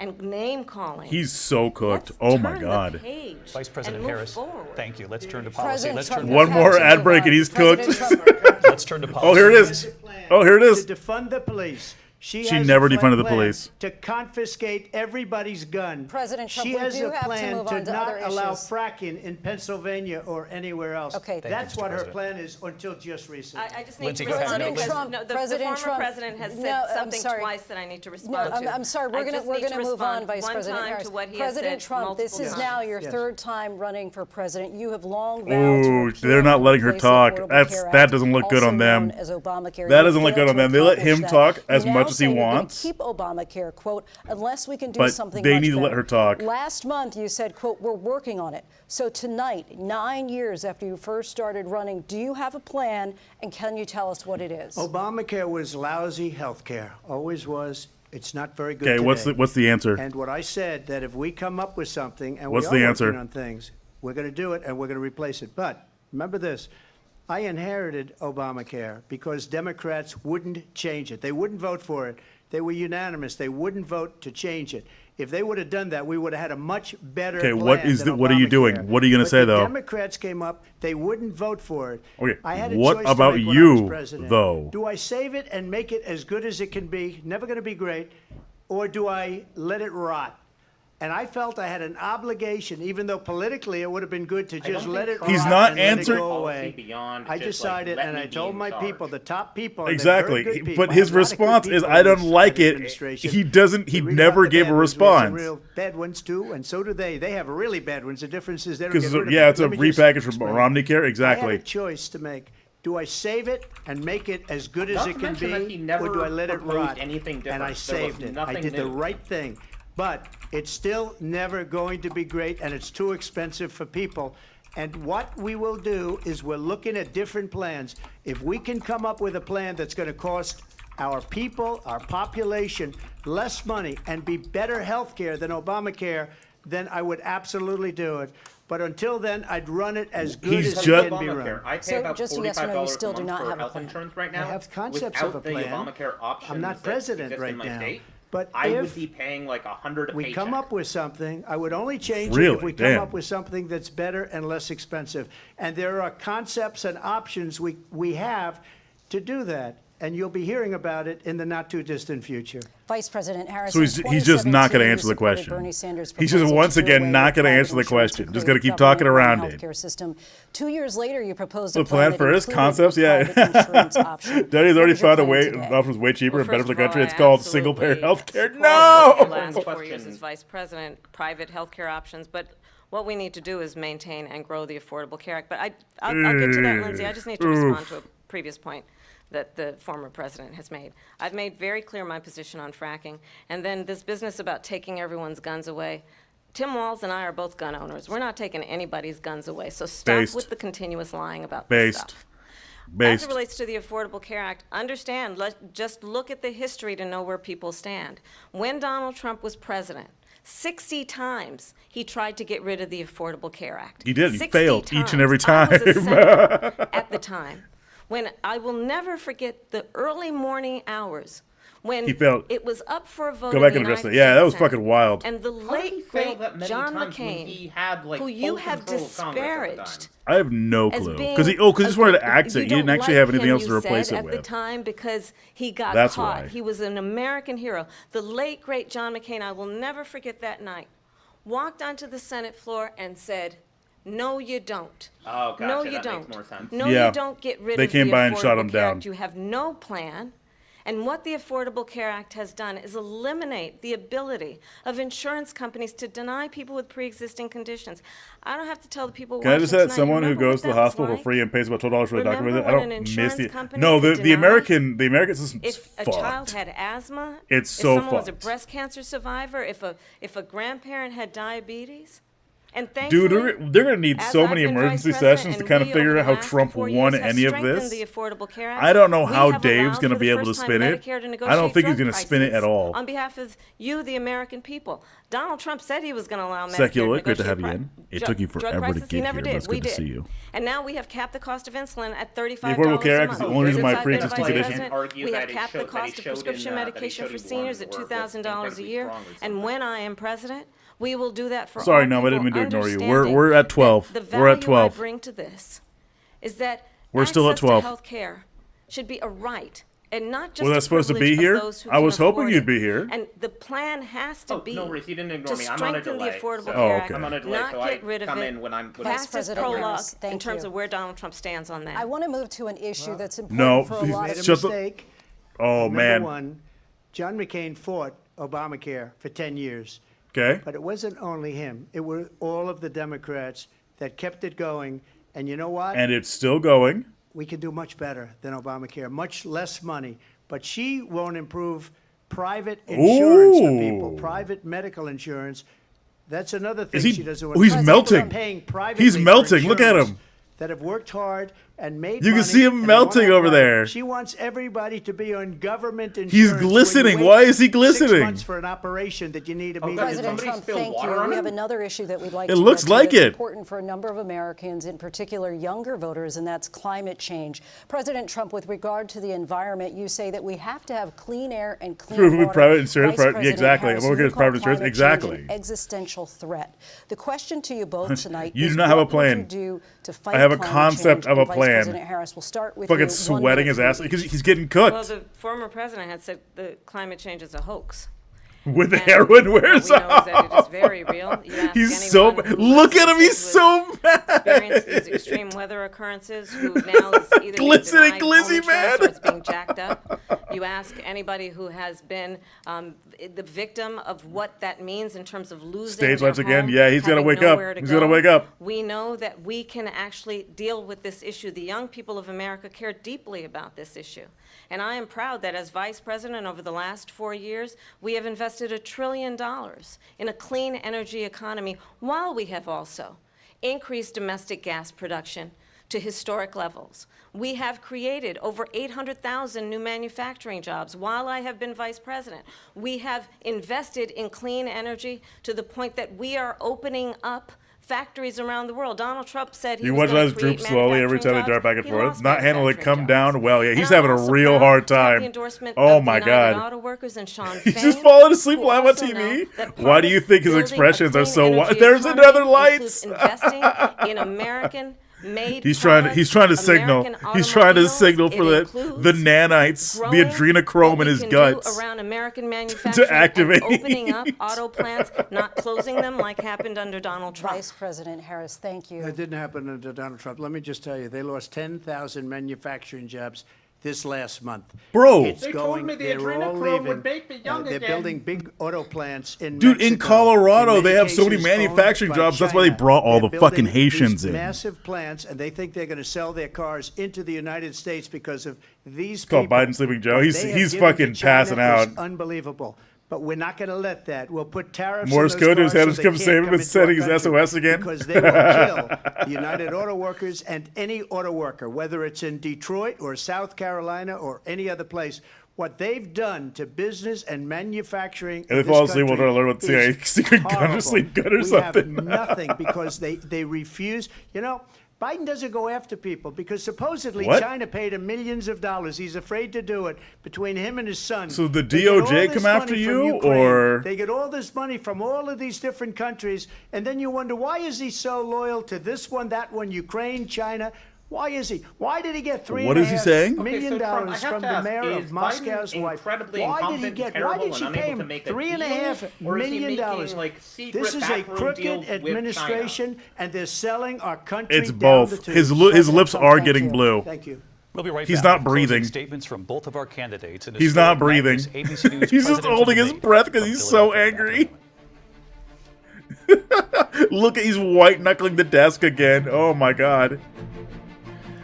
and name-calling. He's so cooked. Let's Oh my turn the God. page Vice President and move Harris, forward. thank you. Let's turn to policy. President Let's Trump turn to One more has to ad move break on. and he's President cooked. Trump- Let's turn to policy. Oh, here it is. Oh, here it is. To defund the police. She She has never a defunded the plan police. to confiscate everybody's gun. President Trump, she we has do a have to plan move to on to not other allow issues. fracking in Pennsylvania or anywhere else. Okay. Thank That's you, what Mr. her President. plan is until just recently. I just need Lindsay, to go ahead. respond President because Trump- no, the President former Trump- president has said No, I'm something sorry. twice that I need to No, respond to. I'm sorry. We're I gonna just need to move on, respond Vice one President time Harris. to what he has President said Trump, this multiple is times. now your Yes. third time running for president. You have long vowed to Ooh, repeal they're not letting her and replace the talk. Affordable That's Care that Act, doesn't look good also on them. known as Obamacare. That You doesn't look failed good on to them. They let him accomplish talk that. as You much now as he say you're gonna wants. Keep Obamacare, quote, unless we can do But something they much need to let better. her talk. Last month you said, quote, we're working on it. So tonight, 9 years after you first started running, do you have a plan, and can you tell us what it is? Obamacare was lousy health care, always was. It's not very good. Okay, what's the answer? And what I said, that if we come up with something and what's we the are answer? working on things, we're going to do it and we're going to replace it. But remember this. I inherited Obamacare because Democrats wouldn't change it. They wouldn't vote for it. They were unanimous. They wouldn't vote to change it. If they would have done that, we would have had a much better plan what are you doing? What are you going to say, though? Democrats came up. They wouldn't vote for it. Okay, I had a what choice about to make when you, I was president. though? Do I save it and make it as good as it can be, never going to be great, or do I let it rot? And I felt I had an obligation, even though politically it would have been good to just let it rot. He's not and answering. Let it go away. I decided, and I told my people, the top people, and they're Exactly, very good people. but I his have a lot of good response is, people "I in don't this like it." administration. He doesn't. He We read never about the gave a bad ones. We have some response. real bad ones too, and so do they. They have really bad ones. The difference is they don't Because get rid of yeah, it. it's a Let me just repackage from explain. Romneycare. I Exactly. had a choice to make. Do I save it and make it as good as Not it to can mention that he be, never or do I let it proposed rot? anything And I different. There was saved it. I nothing did the new. right thing. But it's still never going to be great, and it's too expensive for people. And what we will do is we're looking at different plans. If we can come up with a plan that's going to cost our people, our population, less money and be better health care than Obamacare, then I would absolutely do it. But until then, I'd run it as good as it can be run. I pay So about just a yes or no, you $45 still a do month not for have a health plan. insurance right now. I have concepts Without of a the plan. Obamacare options I'm not that president exist right in my now. state, But I would if be paying like $100 a we paycheck. come up with something, I would only change it Really? if we come Damn. up with something that's better and less expensive. And there are concepts and options we have to do that. And you'll be hearing about it in the not too distant future. Vice President Harris. So he's just not going to answer the question. He's just once again not going to answer the question. Just going to keep talking around it. Healthcare system. 2 years later, you proposed The a plan that for his included concepts, a yeah. private insurance option. Daddy's What already is your found a plan way. today? Options way cheaper and better for the country. It's I called single payer absolutely health care. support No. the last 4 years as vice president, private health care options, but what we need to do is maintain and grow the Affordable Care Act. But I'll get to that, Lindsay. I just need to respond to a previous point that the former president has made. I've made very clear my position on fracking, and then this business about taking everyone's guns away. Tim Walz and I are both gun owners. We're not taking anybody's guns away, so stop Based. with the continuous lying about this Based. stuff. As Based. it relates to the Affordable Care Act, understand, just look at the history to know where people stand. When Donald Trump was president, 60 times he tried to get rid of the Affordable Care Act. He did. He 60 failed each and every times. I was a time. senator at the time. When I will never forget the early morning hours when He failed. it was up for a vote. Go back in and the address it. United Yeah, that States was Senate. fucking wild. And the How did he late, fail great that many John times when McCain, he had, like, who you full have control of Congress at the time? disparaged. I have no as clue. being Because he just a wanted good- to accent. you He didn't don't actually like have anything him, else to you replace said, it at the with. time because he got That's caught. why. He was an American hero. The late, great John McCain, I will never forget that night, walked onto the Senate floor and said, "No, you don't. Oh, gotcha. No, you That don't. makes more sense. No, Yeah. you don't get rid They of came the by and shot Affordable him Care down. Act. You have no plan." And what the Affordable Care Act has done is eliminate the ability of insurance companies to deny people with pre-existing conditions. I don't have to tell the people. Can I just watching add tonight, someone who remember goes what to the that was hospital for like? free and pays about $12 for the doctor with it? Remember I when don't an miss insurance the company no could the deny American system's If a fucked. child had asthma, It's if so someone was a fucked. breast cancer survivor, if a grandparent had diabetes, and Dude, thankfully, they're gonna need as so I've many been vice emergency president sessions to and kind of we, figure over out how the last Trump 4 won years, have any of strengthened this. the Affordable Care Act. I don't know We how have Dave's allowed gonna for be the able to first time spin it. Medicare to I don't negotiate think he's drug gonna spin it at prices all. On behalf of you, the American people, Donald Trump said he was going to allow Medicare Secular, to great to have negotiate you in. It drug- took you drug forever to prices. get He never here, did. but it's We good to did. see you. And now we have capped the cost of insulin at $35 The Affordable Care a Act is the month. only reason why Since I've been pre-existing vice conditions- president, Argue we that have it capped the showed- that cost he of showed in, prescription that he medication showed for in seniors Warren at were $2,000 a year. strong or And when I am president, we will do that for Sorry, all no, I didn't people, mean to ignore you. understanding We're at that 12. The We're at value 12. I bring to this is that We're still at access 12. to health care should be a right and not just Was I a supposed to be privilege of here? those who I was can hoping afford you'd it. be here. And the plan has to be No worries, you didn't ignore to me. I'm on a strengthen delay. the Affordable so Care Oh, Act, okay. I'm on a delay, not so I get rid of come it. in when I'm. Fastest President prologue Harris, in thank terms you. of where Donald Trump stands on that. I want to move to an issue that's important No, for a lot Made of a Shut the- mistake. Oh Number man. one, John McCain fought Obamacare for 10 years. Okay. But it wasn't only him. It were all of the Democrats that kept it going. And you know what? And it's still going. We can do much better than Obamacare, much less money. But she won't improve private insurance for people, Ooh. private medical insurance. That's another thing Is he- she doesn't oh, want. he's People melting. are paying privately He's for melting. Look at insurance him. That have worked hard and made You can money see him and melting won over outright. there. She wants everybody to be on government insurance. He's where you glistening. wait Why is he 6 glistening? months for an operation that you need immediately. President Trump, thank you. We have another issue that we'd like It to looks get to like that's it. important for a number of Americans, in particular younger voters, and that's climate change. President Trump, with regard to the environment, you say that we have to have clean air and clean Prove water. private insurance, Vice yeah, President exactly. Harris, I'm working you with private call insurance, climate change exactly. an existential threat. The question to you both tonight You is do not have a what would plan. you do to fight I have a climate concept change? of a And Vice plan. President Harris, we'll start with Fucking you. 1 sweating minute his for ass each. because he's getting cooked. Well, the former president had said that climate change is a hoax. With the heroin wears What we know is that it off. is very real. You ask He's so anyone who look at him. lives He's so experienced mad. these extreme weather occurrences who now is either being Glistening denied glizzy, home insurance man. or it's being jacked up. You ask anybody who has been the victim of what that means in terms of losing Stage their lights again. home, Yeah, he's gotta having wake up. nowhere to He's gotta go. wake up. We know that we can actually deal with this issue. The young people of America care deeply about this issue. And I am proud that as vice president over the last 4 years, we have invested $1 trillion in a clean energy economy while we have also increased domestic gas production to historic levels. We have created over 800,000 new manufacturing jobs while I have been vice president. We have invested in clean energy to the point that we are opening up factories around the world. Donald Trump said he You was watch going us to droop create slowly every time they manufacturing dart back and jobs. He forth. lost Not handling it, manufacturing come jobs. down well. Yeah, he's And I'm having a also real proud hard to have time. the endorsement Oh of my United God. Auto Workers and Sean He's Fain, just falling asleep who live on also TV. know that Why do you think his building a expressions are clean so wide? energy There's economy another includes lights. investing in American-made He's trying to signal. American He's trying to automobiles. signal for It the includes nanites, the growing adrenochrome in what we his can guts. do around American manufacturing to activate. and opening up auto plants, not closing them like happened under Donald Trump. Vice President Harris, thank you. That didn't happen under Donald Trump. Let me just tell you, they lost 10,000 manufacturing jobs this last month. Bro. It's They going, told me the they're all adrenochrome leaving. would make me young They're again. building big auto plants in Dude, Mexico, in Colorado, in they have so many cases owned manufacturing by jobs. That's why they China. brought all They're the fucking building Haitians these in. massive plants, and they think they're going to sell their cars into the United States because of these It's called people. Biden Sleeping Joe. What He's they have he's given to fucking China passing out. is unbelievable. But we're not going to let that. We'll put tariffs Morse on those code cars has so to they come can't save him come and into sending our his country SOS again. because they will kill the United Auto Workers and any auto worker, whether it's in Detroit or South Carolina or any other place. What they've done to business and manufacturing And in they fall this asleep while country trying to learn about is CIA secret gun or horrible. sleep gun or we something. have nothing because they refuse. You know, Biden doesn't go after people because supposedly What? China paid him millions of dollars. He's afraid to do it between him and his son. So the They get all DOJ this come after money you, from Ukraine. or- They get all this money from all of these different countries, and then you wonder, why is he so loyal to this one, that one, Ukraine, China? Why is he? Why did he get What is he saying? $3.5 million Okay, so Trump, I have from to the ask, mayor is of Moscow's Biden wife? incredibly Why did he incompetent, get? terrible, Why did she and pay unable him to make a $3.5 deal? Or is he million? making, like, secret This is a backroom crooked deals with administration, and they're selling our country. It's down both. the tubes. His lips are getting blue. Thank you. We'll be right He's back not with closing breathing. Statements from both of our candidates. in a He's story not back breathing. this ABC News He's just presidential holding his debate breath because from he's so Philadelphia. angry. Look at he's white knuckling the desk again. Oh my God.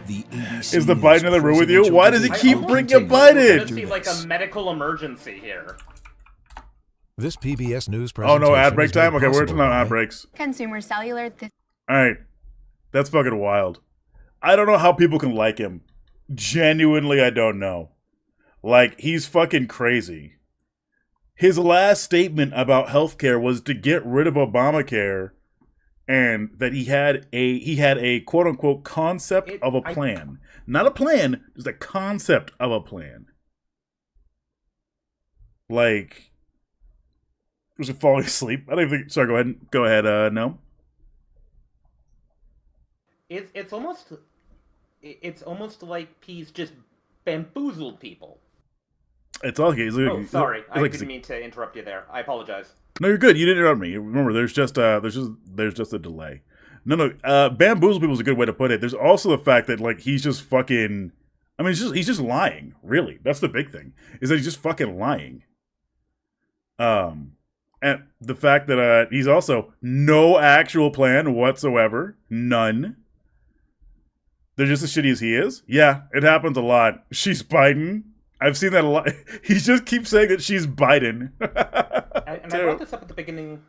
Is the Biden in the room with you? Why does he keep bringing up We're gonna see Biden? like a medical emergency here. This PBS News Oh presentation no, ad break is made time. Okay, we're possible turning on by ad breaks. Consumer Cellular. All right, that's fucking wild. I don't know how people can like him. Genuinely, I don't know. Like, he's fucking crazy. His last statement about healthcare was to get rid of Obamacare, and that he had a quote unquote concept of a plan. Not a plan, just a concept of a plan. Like, was it falling asleep? I don't even think. Sorry, go ahead. No. It's almost like he's just bamboozled people. It's all okay. Oh, sorry, I didn't mean to interrupt you there. I apologize. No, you're good. You didn't interrupt me. Remember, there's just a delay. No. Bamboozle people is a good way to put it. There's also the fact that like he's just fucking. I mean, he's just lying. Really, that's the big thing. Is that he's just fucking lying. And the fact that he's also no actual plan whatsoever. None. They're just as shitty as he is. Yeah, it happens a lot. She's Biden. I've seen that a lot. He just keeps saying that she's Biden. And I brought this up at the beginning.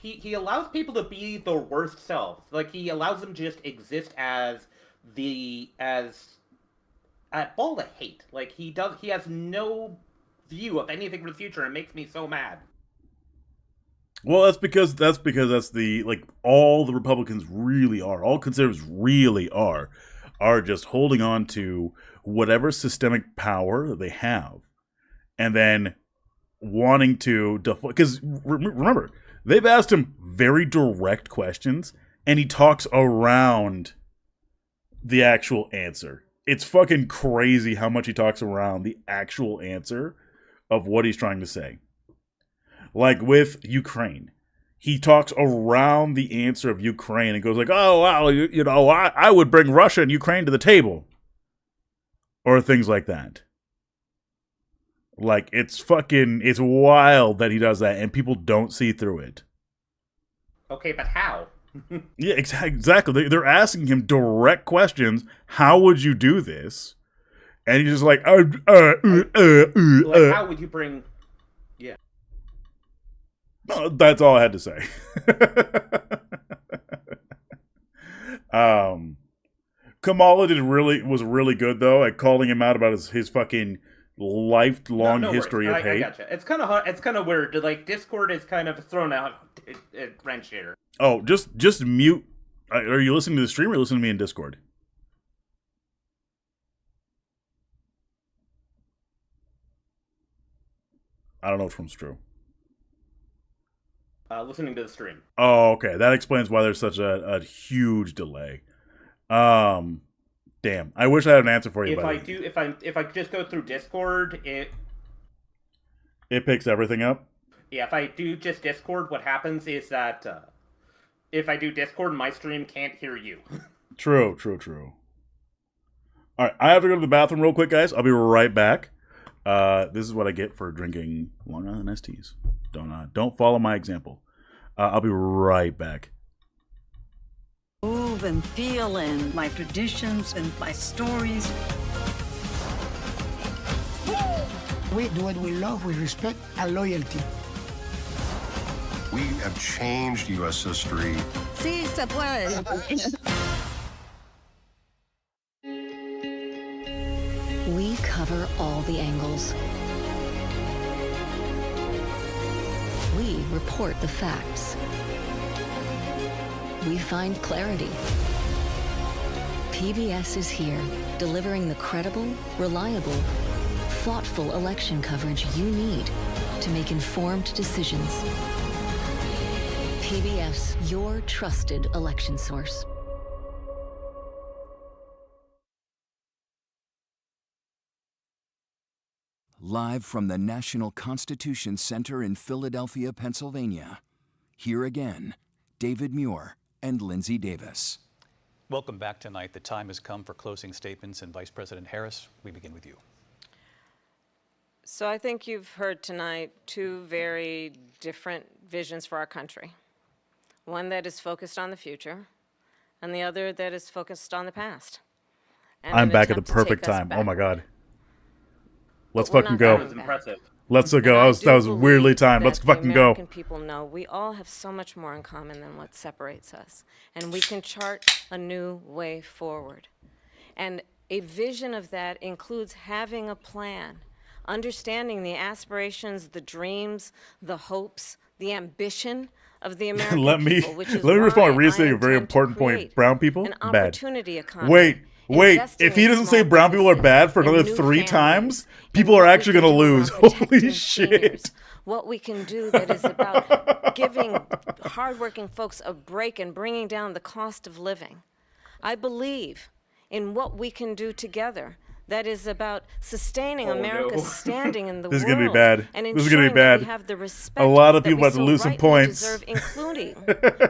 he allows people to be their worst selves. Like, he allows them to just exist as a ball of hate. Like, he has no view of anything for the future, and it makes me so mad. Well, that's because that's the, like, all the Republicans really are, all conservatives really are just holding on to whatever systemic power that they have, and then wanting to, because remember, they've asked him very direct questions, and he talks around the actual answer. It's fucking crazy how much he talks around the actual answer of what he's trying to say. Like with Ukraine, he talks around the answer of Ukraine and goes like, "Oh, well, you know, I would bring Russia and Ukraine to the table," or things like that. Like, it's wild that he does that, and people don't see through it. Okay, but how? Yeah, exactly. They're asking him direct questions. How would you do this? And he's just like, like, how would you bring? Yeah. No, that's all I had to say. Kamala was really good though at calling him out about his fucking lifelong history of hate. I gotcha. It's kind of hard. It's kind of weird. Like, Discord is kind of thrown out at wrench here. Oh, just mute. Are you listening to the stream or listening to me in Discord? I don't know which one's true. Listening to the stream. Oh, okay. That explains why there's such a huge delay. Damn. I wish I had an answer for you. If I just go through Discord, it picks everything up. Yeah, if I do just Discord, what happens is that if I do Discord, my stream can't hear you. True. All right, I have to go to the bathroom real quick, guys. I'll be right back. This is what I get for drinking Long Island STs. Don't follow my example. I'll be right back. Move and feel in my traditions and my stories. We do what we love with respect and loyalty. We have changed U.S. history. Sí, se puede. We cover all the angles. We report the facts. We find clarity. PBS is here, delivering the credible, reliable, thoughtful election coverage you need to make informed decisions. PBS, your trusted election source. Live from the National Constitution Center in Philadelphia, Pennsylvania. Here again, David Muir and Lindsay Davis. Welcome back tonight. The time has come for closing statements, and Vice President Harris, we begin with you. So I think you've heard tonight two very different visions for our country. One that is focused on the future, and the other that is focused on the past. I'm back at the perfect time. Oh my God. Let's fucking go. That was impressive. Let's go. That was weirdly timed. Let's fucking go. American people know we all have so much more in common than what separates us, and we can chart a new way forward. And a vision of that includes having a plan, understanding the aspirations, the dreams, the hopes, the ambition of the American people, which is let me respond why by restating I a very intend to important point. create Brown people, an bad. opportunity economy. Wait. Investing If he in doesn't small say brown people are bad for another businesses, 3 in new times, families, people are actually going to lose. Holy shit. seniors. What we can do that is about giving hardworking folks a break and bringing down the cost of living. I believe in what we can do together that is about sustaining America's standing in the This is world. going to be bad. And This is going to be bad. We have the respect A lot of that people we have to so lose some rightly points. deserve, including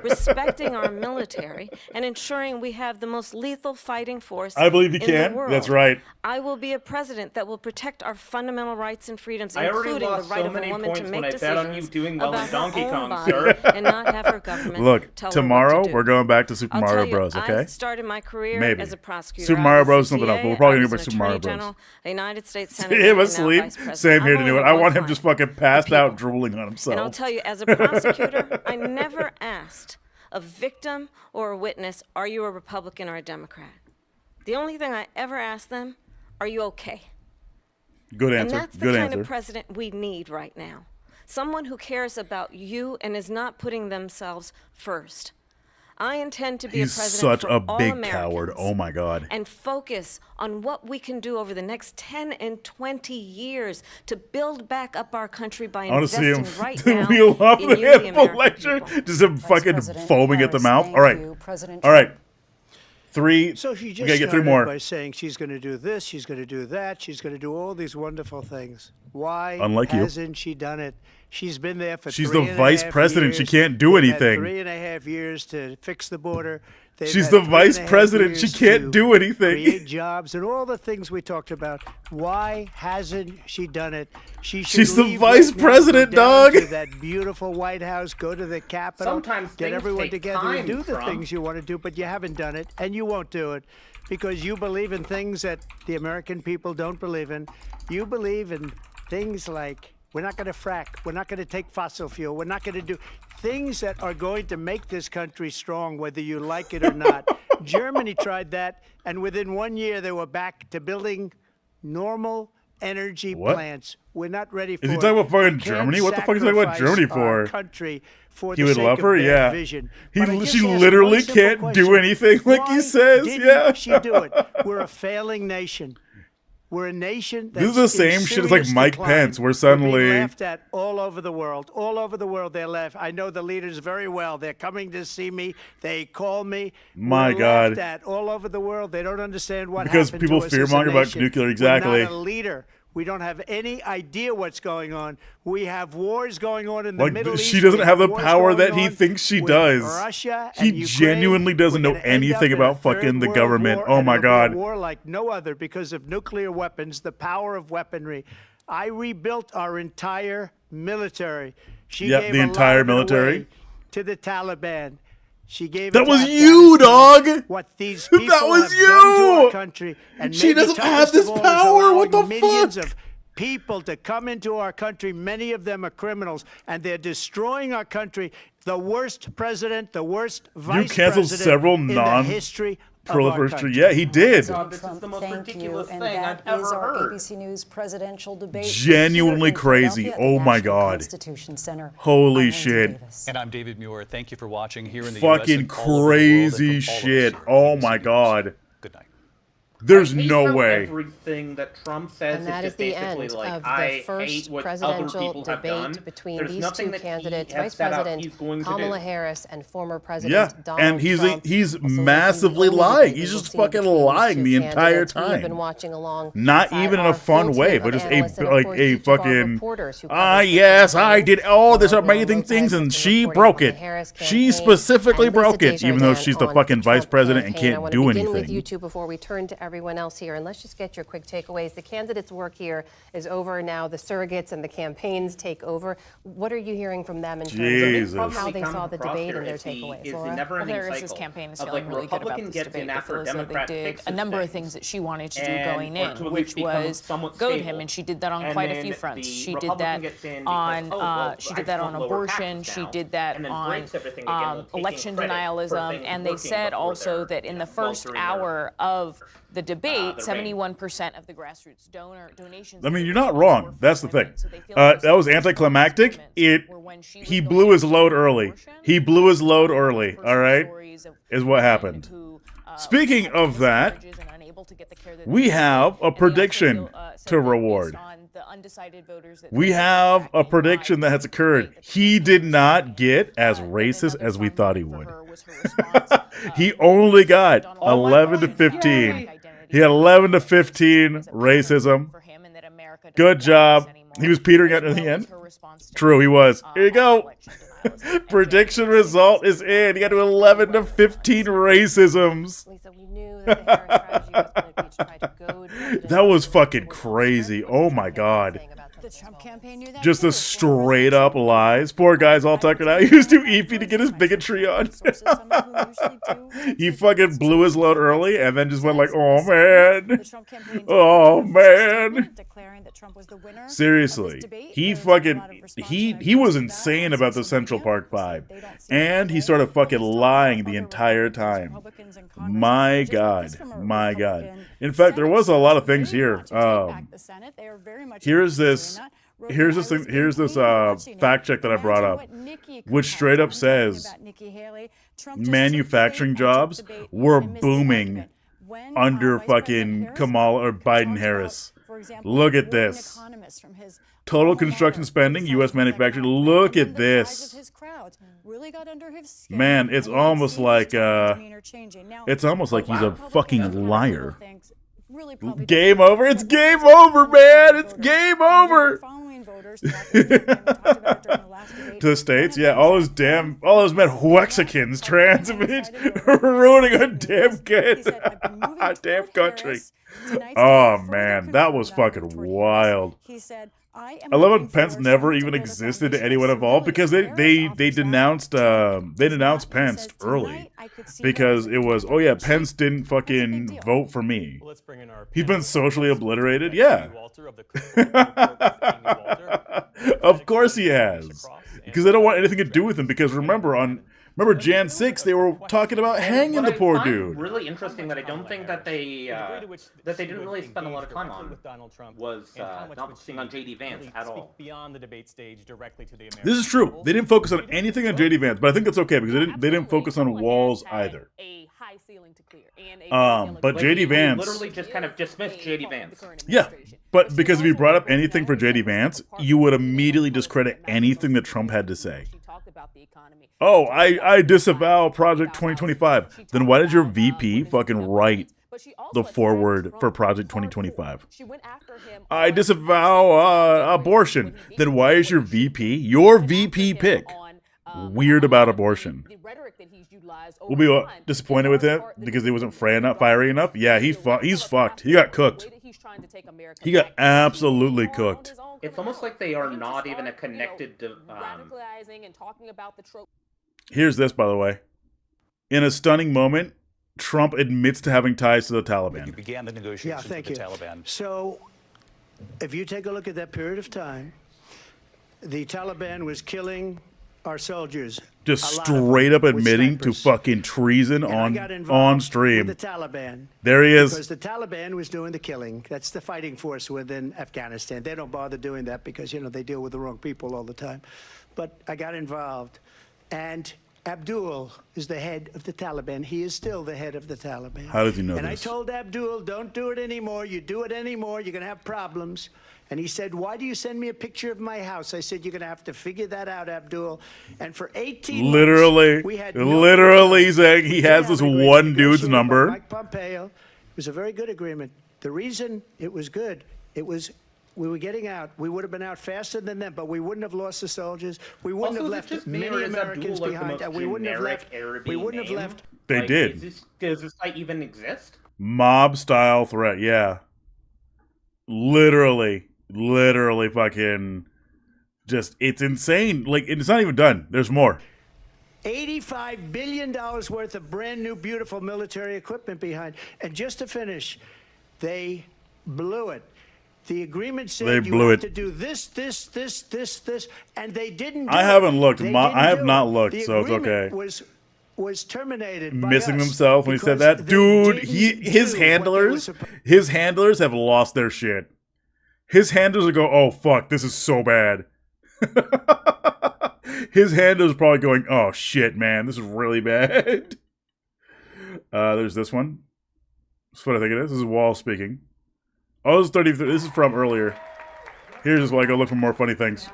respecting our military and ensuring we have the most lethal fighting force I believe you in can. the world. That's right. I will be a president that will protect our fundamental rights and freedoms, I already including the lost right so of a many woman to points make when I bet on you decisions doing well in about her Donkey own Kong, body sir. and not have her government Look, tell tomorrow her what to do. we're going back to Super I'll Mario tell you, Bros. Okay. I started my career Maybe. as a prosecutor. Super I Mario was Bros. a Something else, CA, but we're probably I going to was go an Super Marvelous. General, a United States Senator, Him and now asleep. Vice President. Same here I'm to only do it. here I one want him client. just fucking passed out, drooling on himself. And I'll tell you, as a prosecutor, I never asked a victim or a witness, are you a Republican or a Democrat? The only thing I ever asked them, are you okay? Good answer. And that's the kind of president we need right now. Someone who cares about you and is not putting themselves first. I intend to be He's a president such for a all big Americans coward. Oh my God. and focus on what we can do over the next 10 and 20 years to build back up our country by I want to see investing him right now wheel up in the you, the handful American lecture. people. Just him fucking President foaming at the Harris, mouth. thank All right. you. President All right. Three. So she We just gotta get three started more. by saying she's going to do this, she's going to do that, she's going to do all these wonderful things. Why Unlike you. hasn't she done it? She's been there for She's 3.5 the vice president. years. She can't do They've had anything. 3.5 years to fix the border. They've She's had the vice 3.5 president. She years can't to do anything. Create jobs and all the things we talked about. Why hasn't she done it? She should She's the leave vice right now, go president, down dog. to that beautiful White House, go to the Capitol, Sometimes get things everyone take together time, and do the Trump. things you want to do, but you haven't done it, and you won't do it because you believe in things that the American people don't believe in. You believe in things like we're not going to frack, we're not going to take fossil fuel, we're not going to do things that are going to make this country strong, whether you like it or not. Germany tried that, and within 1 year they were back to building normal energy plants. We're not ready for Is he it. talking about fucking We can't Germany? What the fuck is he talking about sacrifice Germany our for? country for He the would sake love of her, their yeah. vision. He, But I just she asked literally one simple can't do question. anything like Why he says. didn't Yeah. she do it? We're a failing nation. We're a nation that's This is the same in shit as like serious Mike decline. Pence, where We're suddenly being laughed at all over the world. All over the world, they're laughed. I know the leaders very well. They're coming to see me. They call me. My We're God. laughed at all over the world. They don't understand what Because happened people to us as a fearmonger about nation. nuclear, exactly. We're not a leader. We don't have any idea what's going on. We have wars going on in the like Middle East. she doesn't We have the wars power going that he on thinks she with does. Russia He and Ukraine. genuinely doesn't We're know gonna end up anything in a about third fucking the world government. war, Oh and my it'll be God. a war like no other because of nuclear weapons, the power of weaponry. I rebuilt our entire military. She Yep, gave the a lot entire of it military. away to the Taliban. She gave That it to was you, Afghanistan. dog. What these people That was have done to you. our country, and She maybe doesn't have toughest this of all is power. What allowing the millions fuck? of people to come into our country. Many of them are criminals, and they're destroying our country. The worst president, the worst vice canceled president several in the history of our proliferation. country. Yeah, he did. God, this is the most Thank ridiculous you. And thing that I've is ever our heard. ABC News presidential debate. Genuinely here in crazy. Philadelphia at Oh the my National God. Constitution Center. Holy I'm Lindsay shit. Davis. And I'm David Muir. Thank you for watching here in the US Fucking and all over the world and crazy from all of us shit. here at Oh ABC my News. God. Good night. There's I hate no how way. Everything that Trump says And that is is the basically end like, of the I first hate what other presidential people have done. debate between There's these nothing two that candidates, he has Vice set out President he's going to Kamala do. Harris and former President Yeah, Donald and he's Trump. massively Also, lying. the He's debate just we've seen fucking between these lying two the entire candidates. We have been time. watching along Not even in a fun way, but just a fucking yes, I did all this amazing things and she broke it. She specifically broke it, even though she's the fucking vice president and can't do I want to begin with you anything. two before we turn to everyone else here, and let's just get your quick takeaways. The candidates' work here is over now. The surrogates and the campaigns take over. What are you hearing from them in terms of how they saw the debate and their takeaways? Laura? Harris's campaign is feeling really good about this debate. They feel as though Democrat they did fixes a number of things. things that she wanted to do And- going or in, to at which least become was somewhat goad stable. him, and she did that on And quite a then few fronts. the She did Republican that gets in on because, oh, well, she I did that just on want lower abortion. taxes She now, did that and then on breaks everything again with taking election credit for denialism, things and they working said before also they're, that in the first faltering hour of the debate, their 71% of the grassroots donations. I mean, you're not wrong. That's the thing. That was anticlimactic. He blew his load early. He blew his load early. All right, is what happened. Speaking of that, we have a prediction to reward. We have a prediction that has occurred. He did not get as racist as we thought he would. He only got 11 to 15. He had 11 to 15 racism. Good job. He was petering out in the end. True, he was. Here you go. Prediction result is in. He got to 11 to 15 racisms. That was fucking crazy. Oh my God. The Trump campaign knew that Just too. the straight up lies. Poor guy's all tuckered out. He was too eepy to get his bigotry on. He fucking blew his load early and then just went like, oh man. Oh man. Seriously. He fucking, he was insane about the Central Park 5. And he started fucking lying the entire time. My God. My God. In fact, there was a lot of things here. Here's this fact check that I brought up, which straight up says manufacturing jobs were booming under fucking Kamala or Biden Harris. Look at this. Total construction spending, U.S. manufacturing. Look at this. Man, it's almost like he's a fucking liar. Game over. It's game over, man. It's game over. To the States, yeah, all those men Wexicans, trans, ruining a damn kid, a damn country. Oh man, that was fucking wild. I love how Pence never even existed to anyone involved because they denounced Pence early because it was, oh yeah, Pence didn't fucking vote for me. He's been socially obliterated, yeah. Of course he has, because they don't want anything to do with him. Because remember Jan 6, they were talking about hanging the poor dude. Really interesting that I don't think that they didn't really spend a lot of time on was not focusing on JD Vance at all. Beyond the debate stage, directly to the American This is true. They didn't focus on anything on JD Vance, but I think that's okay because they didn't focus on Walz either. But JD Vance literally just kind of dismissed JD Vance. Yeah, but because if you brought up anything for JD Vance, you would immediately discredit anything that Trump had to say. Oh, I disavow Project 2025. Then why did your VP fucking write the foreword for Project 2025? I disavow abortion. Then why is your VP pick, weird about abortion? We'll be disappointed with him because he wasn't fiery enough. Yeah, he's fucked. He got cooked. He got absolutely cooked. It's almost like they are not even a connected. Here's this, by the way. In a stunning moment, Trump admits to having ties to the Taliban. You began the negotiations with the Taliban. So, if you take a look at that period of time, the Taliban was killing our soldiers. Just straight up admitting to fucking treason on stream. With the Taliban. There he is. Because the Taliban was doing the killing. That's the fighting force within Afghanistan. They don't bother doing that because, they deal with the wrong people all the time. But I got involved. And Abdul is the head of the Taliban. He is still the head of the Taliban. How does he know this? And I told Abdul, don't do it anymore. You do it anymore, you're going to have problems. And he said, why do you send me a picture of my house? I said, you're going to have to figure that out, Abdul. And for 18 months, we had literally saying he has this one dude's number. Mike Pompeo. It was a very good agreement. The reason it was good, we were getting out. We would have been out faster than them, but we wouldn't have lost the soldiers. We wouldn't have left many Americans behind, and we wouldn't have left. They did. Does this site even exist? Mob style threat, yeah. Literally fucking just, it's insane. Like, it's not even done. There's more. $85 billion worth of brand new, beautiful military equipment behind. And just to finish, they blew it. The agreement said you have to do this, and they didn't do I haven't looked. I have not looked, so it's okay. Was terminated. Missing himself when he said that. Dude, his handlers have lost their shit. His handlers will go, oh fuck, this is so bad. His handlers are probably going, oh shit, man, this is really bad. There's this one. That's what I think it is. This is Walz speaking. Oh, this is 33. This is from earlier. Here's just why I go look for more funny things.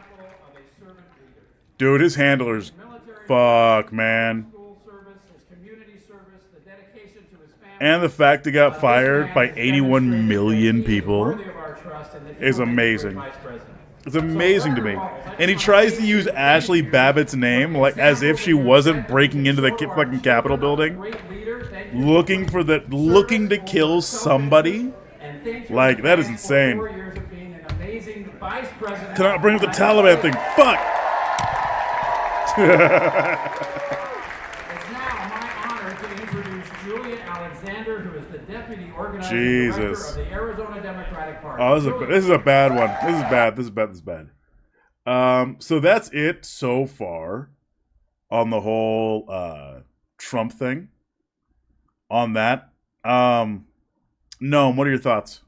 Dude, his handlers. Fuck, man. And the fact he got fired by 81 million people is amazing. It's amazing to me. And he tries to use Ashley Babbitt's name like as if she wasn't breaking into the fucking Capitol building, looking to kill somebody. Like, that is insane. amazing vice president. Cannot bring up the Taliban thing. Fuck. It's now my honor to introduce Julia Alexander, who is the deputy organizing director of the Arizona Democratic Party. Oh, this is a bad one. This is bad. So that's it so far on the whole Trump thing. On that, Noam, what are your thoughts?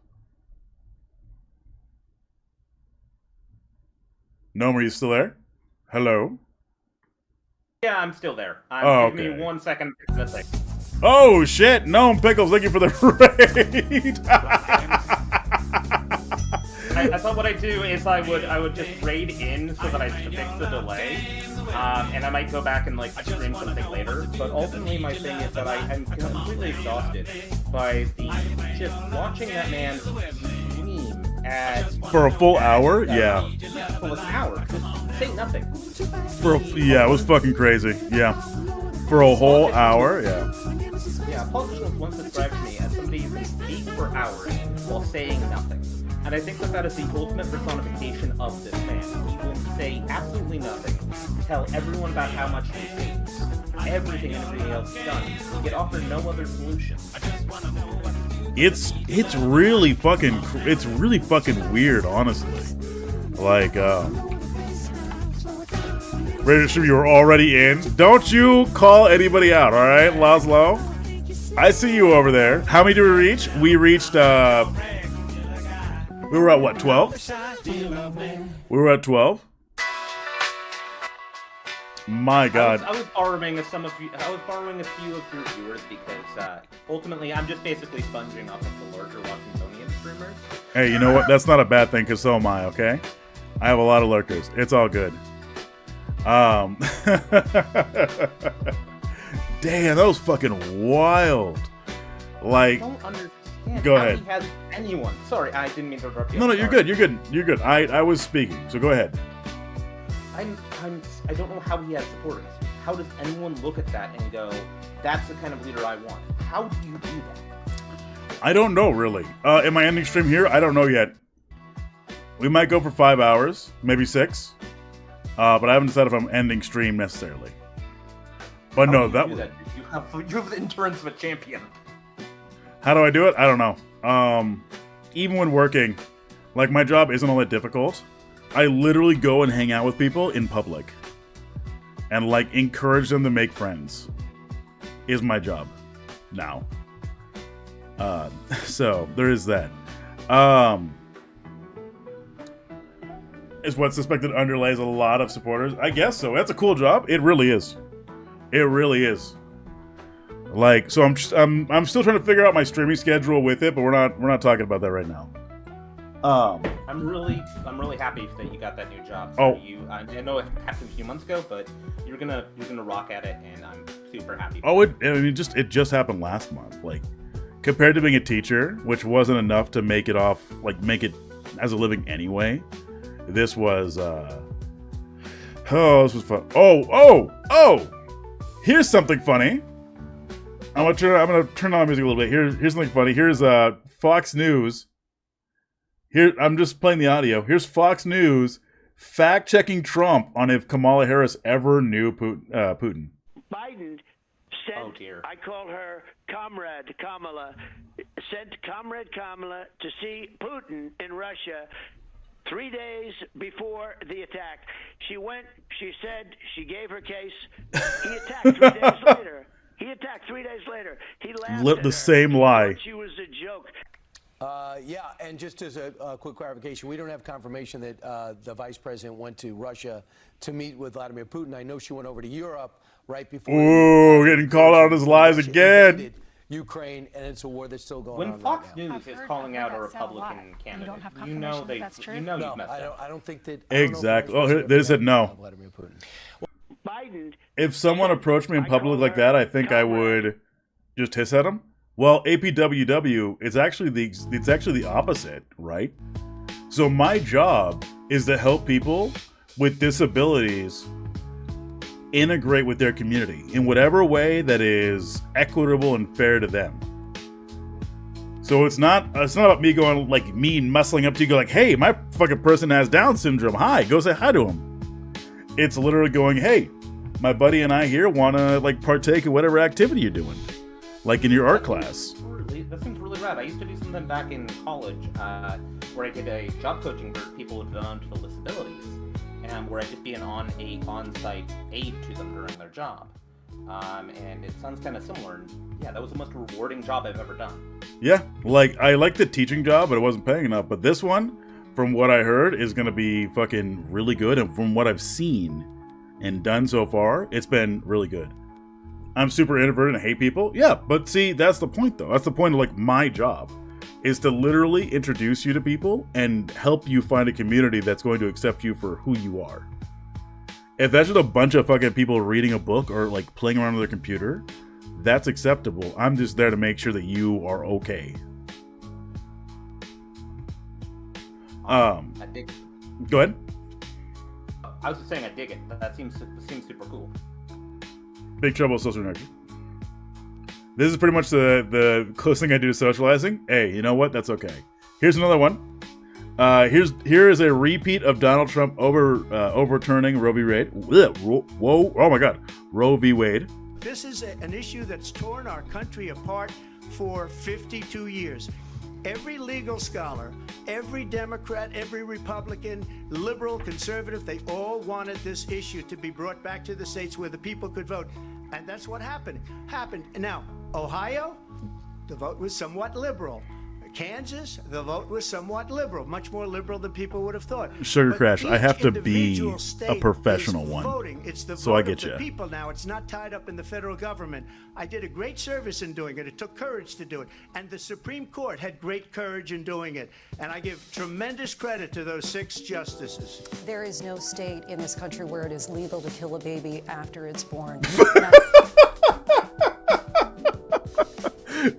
Noam, are you still there? Hello? Yeah, I'm still there. Give me 1 second. That's it. Oh shit! Noam Pickles, thank you for the raid. I thought what I'd do is I would just raid in so that I could fix the delay, and I might go back and like stream something later. But ultimately, my thing is that I'm completely exhausted by just watching that man scream at For a full hour, yeah. For an hour, just say nothing. Yeah, it was fucking crazy. Yeah, for a whole hour, yeah. Yeah, a politician once described me as somebody who can speak for hours while saying nothing. And I think that is the ultimate personification of this man. He will say absolutely nothing, tell everyone about how much he hates everything and everything else done, yet offer no other solution. It's really fucking weird, honestly. Like, Rachel, you were already in. Don't you call anybody out, all right, Laszlo? I see you over there. How many did we reach? We reached, we were at what, 12? We were at 12? My God. I was borrowing a few of your viewers because ultimately I'm just basically sponging off of the larger Washingtonian streamers. Hey, you know what? That's not a bad thing, because so am I, okay? I have a lot of lurkers. It's all good. Damn, that was fucking wild. Like, I don't understand go how ahead. he has anyone. Sorry, I didn't mean to interrupt you. No, I'm you're sorry. good. You're good. I was speaking, so go ahead. I don't know how he has supporters. How does anyone look at that and go, that's the kind of leader I want? How do you do that? I don't know, really. Am I ending stream here? I don't know yet. We might go for 5 hours, maybe 6. But I haven't decided if I'm ending stream necessarily. But no, that you have the endurance of a champion. How do I do it? I don't know. Even when working, like my job isn't all that difficult. I literally go and hang out with people in public. And like encourage them to make friends. Is my job now. So there is that. Is what suspected underlays a lot of supporters. I guess so. That's a cool job. It really is. It really is. Like, so I'm still trying to figure out my streaming schedule with it, but we're not talking about that right now. I'm really happy that you got that new job. Oh. I know it happened a few months ago, but you're gonna rock at it, and I'm super happy. Oh, it just happened last month. Like, compared to being a teacher, which wasn't enough to make it as a living anyway. This was this was fun. Oh! Here's something funny. I'm gonna turn on the music a little bit. Here's something funny. Here's Fox News. Here, I'm just playing the audio. Here's Fox News fact-checking Trump on if Kamala Harris ever knew Putin. Biden sent, I call her Comrade Kamala, sent Comrade Kamala to see Putin in Russia 3 days before the attack. She went, she said, she gave her case. He attacked 3 days later. He laughed at The her. same lie. She was a joke. Yeah, and just as a quick clarification, we don't have confirmation that the vice president went to Russia to meet with Vladimir Putin. I know she went over to Europe right before. Ooh, getting called out on his lies again. Ukraine, and it's a war that's still going on. When Fox News is calling out a Republican candidate, you know you've messed up. I don't think that. Exactly. Oh, they said no. Vladimir Putin. Biden. If someone approached me in public like that, I think I would just hiss at them. Well, APWW is actually the opposite, right? So my job is to help people with disabilities integrate with their community in whatever way that is equitable and fair to them. So it's not about me going like me muscling up to you, go like, hey, my fucking person has Down syndrome. Hi, go say hi to him. It's literally going, hey, my buddy and I here want to like partake in whatever activity you're doing, like in your art class. That seems really rad. I used to do something back in college where I did a job coaching for people with developmental disabilities, and where I'd just be an on-site aid to them during their job. And it sounds kind of similar. And yeah, that was the most rewarding job I've ever done. Yeah, like I like the teaching job, but it wasn't paying enough. But this one, from what I heard, is going to be fucking really good. And from what I've seen and done so far, it's been really good. I'm super introverted and hate people. Yeah, but see, that's the point though. That's the point of like my job, is to literally introduce you to people and help you find a community that's going to accept you for who you are. If that's just a bunch of fucking people reading a book or like playing around with their computer, that's acceptable. I'm just there to make sure that you are okay. I dig it. Go ahead. I was just saying I dig it. That seems super cool. Big trouble with social energy. This is pretty much the closest thing I do to socializing. Hey, you know what? That's okay. Here's another one. Here is a repeat of Donald Trump overturning Roe v. Wade. Whoa! Oh my God, Roe v. Wade. This is an issue that's torn our country apart for 52 years. Every legal scholar, every Democrat, every Republican, liberal, conservative, they all wanted this issue to be brought back to the states where the people could vote. And that's what happened. Now, Ohio, the vote was somewhat liberal. Kansas, the vote was somewhat liberal, much more liberal than people would have thought. Sugar But Crash, I have to be individual a state professional is one, voting. It's the so vote I get of the you. people now. It's not tied up in the federal government. I did a great service in doing it. It took courage to do it. And the Supreme Court had great courage in doing it. And I give tremendous credit to those 6 justices. There is no state in this country where it is legal to kill a baby after it's born.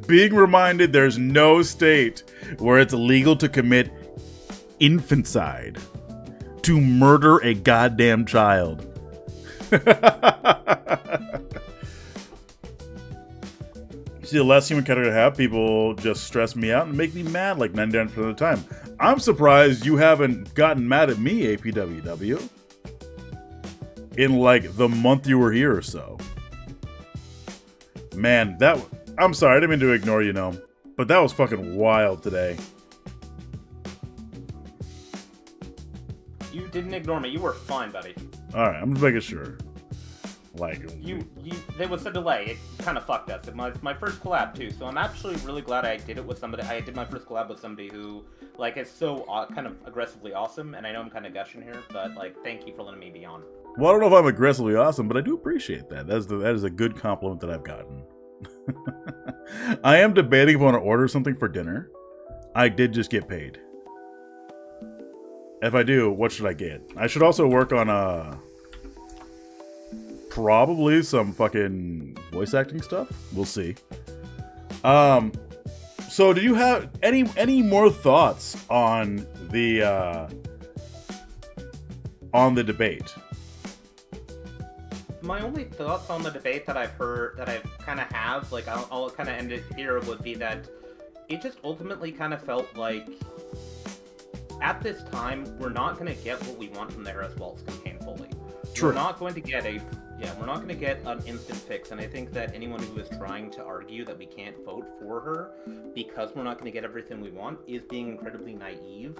Being reminded there's no state where it's illegal to commit infanticide, to murder a goddamn child. See, the less human category I have, people just stress me out and make me mad like 99% of the time. I'm surprised you haven't gotten mad at me, APWW, in like the month you were here or so. Man, I'm sorry, I didn't mean to ignore you, Gnome, but that was fucking wild today. You didn't ignore me. You were fine, buddy. Alright, I'm just making sure. Like, there was a delay. It kind of fucked us. It was my first collab, too, so I'm actually really glad I did it with somebody. I did my first collab with somebody who, like, is so kind of aggressively awesome, and I know I'm kind of gushing here, but, like, thank you for letting me be on. Well, I don't know if I'm aggressively awesome, but I do appreciate that. That is a good compliment that I've gotten. I am debating if I want to order something for dinner. I did just get paid. If I do, what should I get? I should also work on probably some fucking voice acting stuff. We'll see. So do you have any more thoughts on the debate? My only thoughts on the debate that I've heard, that I've kind of have, like I'll kind of end it here, would be that it just ultimately kind of felt like at this time we're not going to get what we want from the Harris Walz campaign fully. True. We're not going to get we're not going to get an instant fix, and I think that anyone who is trying to argue that we can't vote for her because we're not going to get everything we want is being incredibly naive.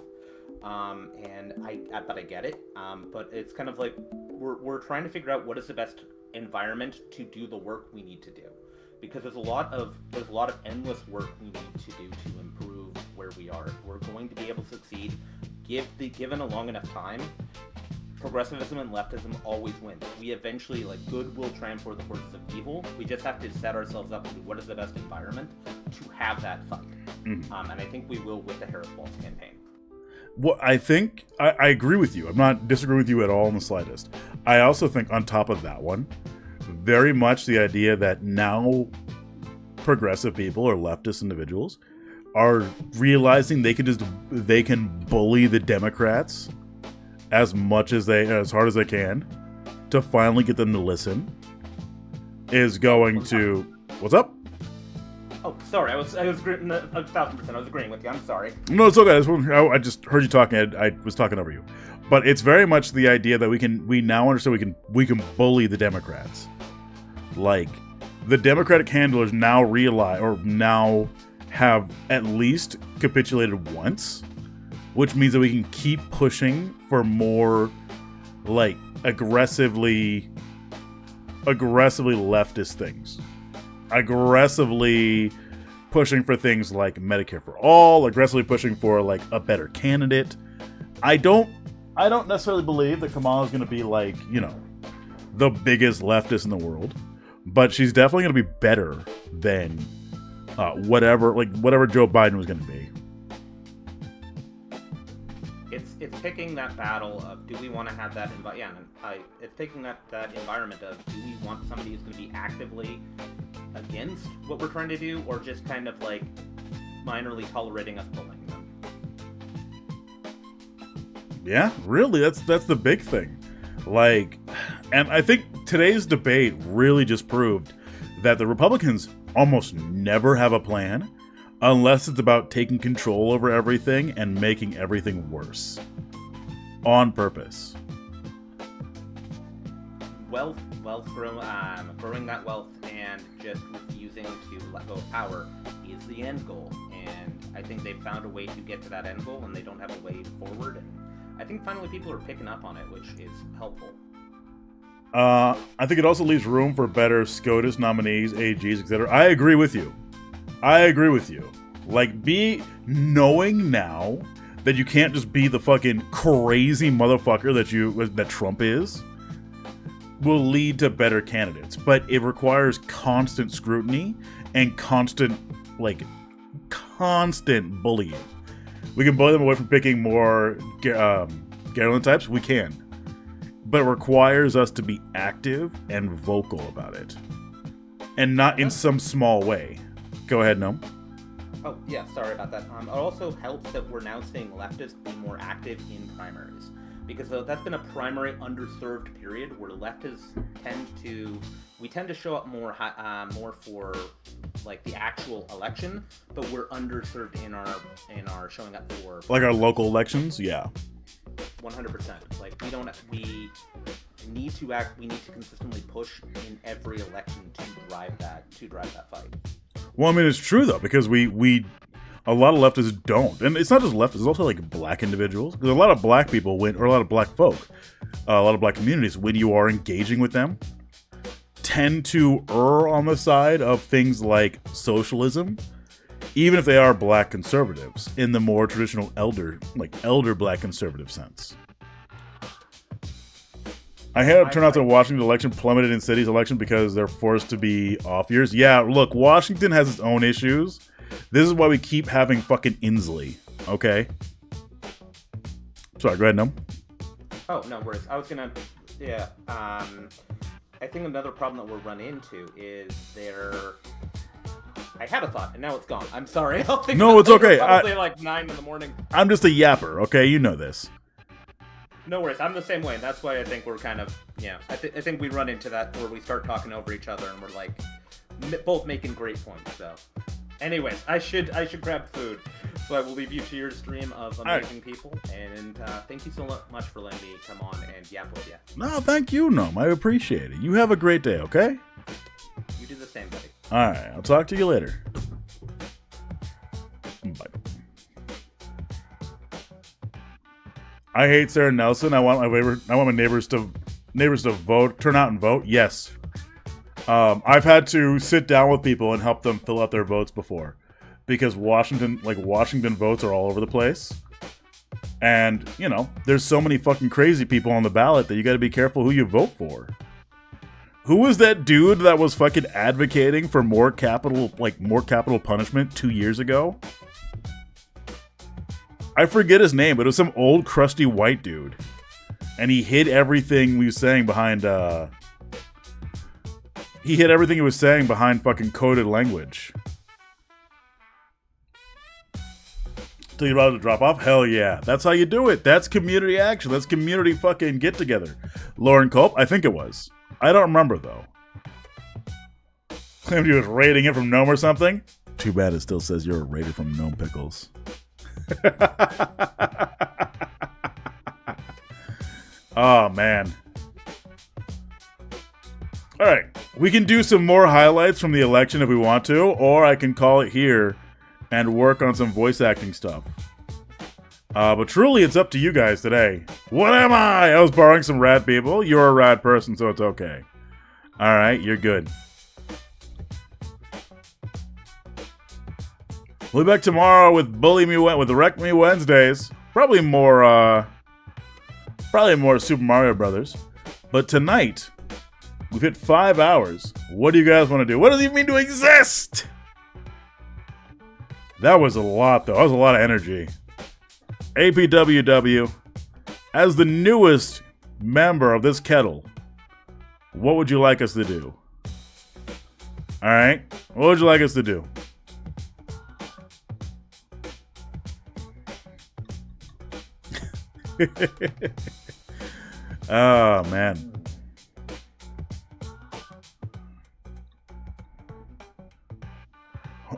But I get it. But it's kind of like we're trying to figure out what is the best environment to do the work we need to do, because there's a lot of endless work we need to do to improve where we are. We're going to be able to succeed given a long enough time. Progressivism and leftism always win. We eventually, good will triumph over the forces of evil. We just have to set ourselves up to what is the best environment to have that fight. And I think we will with the Harris Walz campaign. Well, I think I agree with you. I'm not disagreeing with you at all in the slightest. I also think on top of that one, very much the idea that now progressive people or leftist individuals are realizing they can bully the Democrats as hard as they can to finally get them to listen is going to... What's up? Oh, sorry. I was 1,000%. I was agreeing with you. I'm sorry. No, it's okay. I just heard you talking. I was talking over you, but it's very much the idea that we now understand we can bully the Democrats. Like, the Democratic handlers now realize, or now have at least capitulated once, which means that we can keep pushing for more, like, aggressively leftist things. Aggressively pushing for things like Medicare for all, aggressively pushing for, like, a better candidate. I don't necessarily believe that Kamala is going to be, like, you know, the biggest leftist in the world, but she's definitely going to be better than whatever Joe Biden was going to be. It's picking that battle of, do we want to have that it's taking that environment of, do we want somebody who's going to be actively against what we're trying to do, or just kind of like minorly tolerating us bullying them? Yeah, really, that's the big thing. Like, and I think today's debate really just proved that the Republicans almost never have a plan unless it's about taking control over everything and making everything worse. On purpose. Growing that wealth and just refusing to let go of power is the end goal. And I think they've found a way to get to that end goal, and they don't have a way forward. And I think finally people are picking up on it, which is helpful. I think it also leaves room for better SCOTUS nominees, AGs, etc. I agree with you. Like, knowing now that you can't just be the fucking crazy motherfucker that Trump is, will lead to better candidates. But it requires constant scrutiny and constant bullying. We can bully them away from picking more Garland types. We can. But it requires us to be active and vocal about it. And not in some small way. Go ahead, Noam. Oh, yeah, sorry about that. It also helps that we're now seeing leftists be more active in primaries. Because that's been a primary underserved period where leftists tend to show up more for like the actual election, but we're underserved in our showing up for like our local elections. Yeah, 100%. Like we need to consistently push in every election to drive that fight. Well, I mean, it's true though, because a lot of leftists don't, and it's not just leftists. It's also like black individuals. Because a lot of black people or a lot of black folk, a lot of black communities, when you are engaging with them, tend to err on the side of things like socialism, even if they are black conservatives in the more traditional elder black conservative sense. I had turnout in Washington election plummeted in cities election because they're forced to be off years. Yeah, look, Washington has its own issues. This is why we keep having fucking Inslee, okay? Sorry, go ahead, Noam. Oh, no worries. I was gonna, I think another problem that we'll run into is I had a thought, and now it's gone. I'm sorry. No, it's okay. Probably like 9 in the morning. I'm just a yapper, okay? You know this. No worries. I'm the same way, and that's why I think we're kind of, I think we run into that where we start talking over each other, and we're like both making great points. So, anyways, I should grab food, so I will leave you to your stream of amazing people, and thank you so much for letting me come on and yap with you. No, thank you, Noam. I appreciate it. You have a great day, okay? You do the same, buddy. All right, I'll talk to you later. Bye. I hate Sarah Nelson. I want my neighbors to vote, turn out and vote. Yes. I've had to sit down with people and help them fill out their votes before, because Washington votes are all over the place. And, there's so many fucking crazy people on the ballot that you gotta be careful who you vote for. Who was that dude that was fucking advocating for more capital punishment 2 years ago? I forget his name, but it was some old crusty white dude. And he hid everything he was saying behind fucking coded language. Till you're about to drop off? Hell yeah. That's how you do it. That's community action. That's community fucking get together. Lauren Culp? I think it was. I don't remember though. Claimed he was raiding it from Nome or something? Too bad it still says you're a raider from Gnome Pickles. Oh, man. All right. We can do some more highlights from the election if we want to, or I can call it here and work on some voice acting stuff. But truly, it's up to you guys today. What am I? I was borrowing some rad people. You're a rad person, so it's okay. All right, you're good. We'll be back tomorrow with Wreck Me Wednesdays. Probably more Super Mario Brothers. But tonight, we've hit 5 hours. What do you guys want to do? What does it even mean to exist? That was a lot, though. That was a lot of energy. APWW, as the newest member of this kettle, what would you like us to do? All right? What would you like us to do? Oh, man.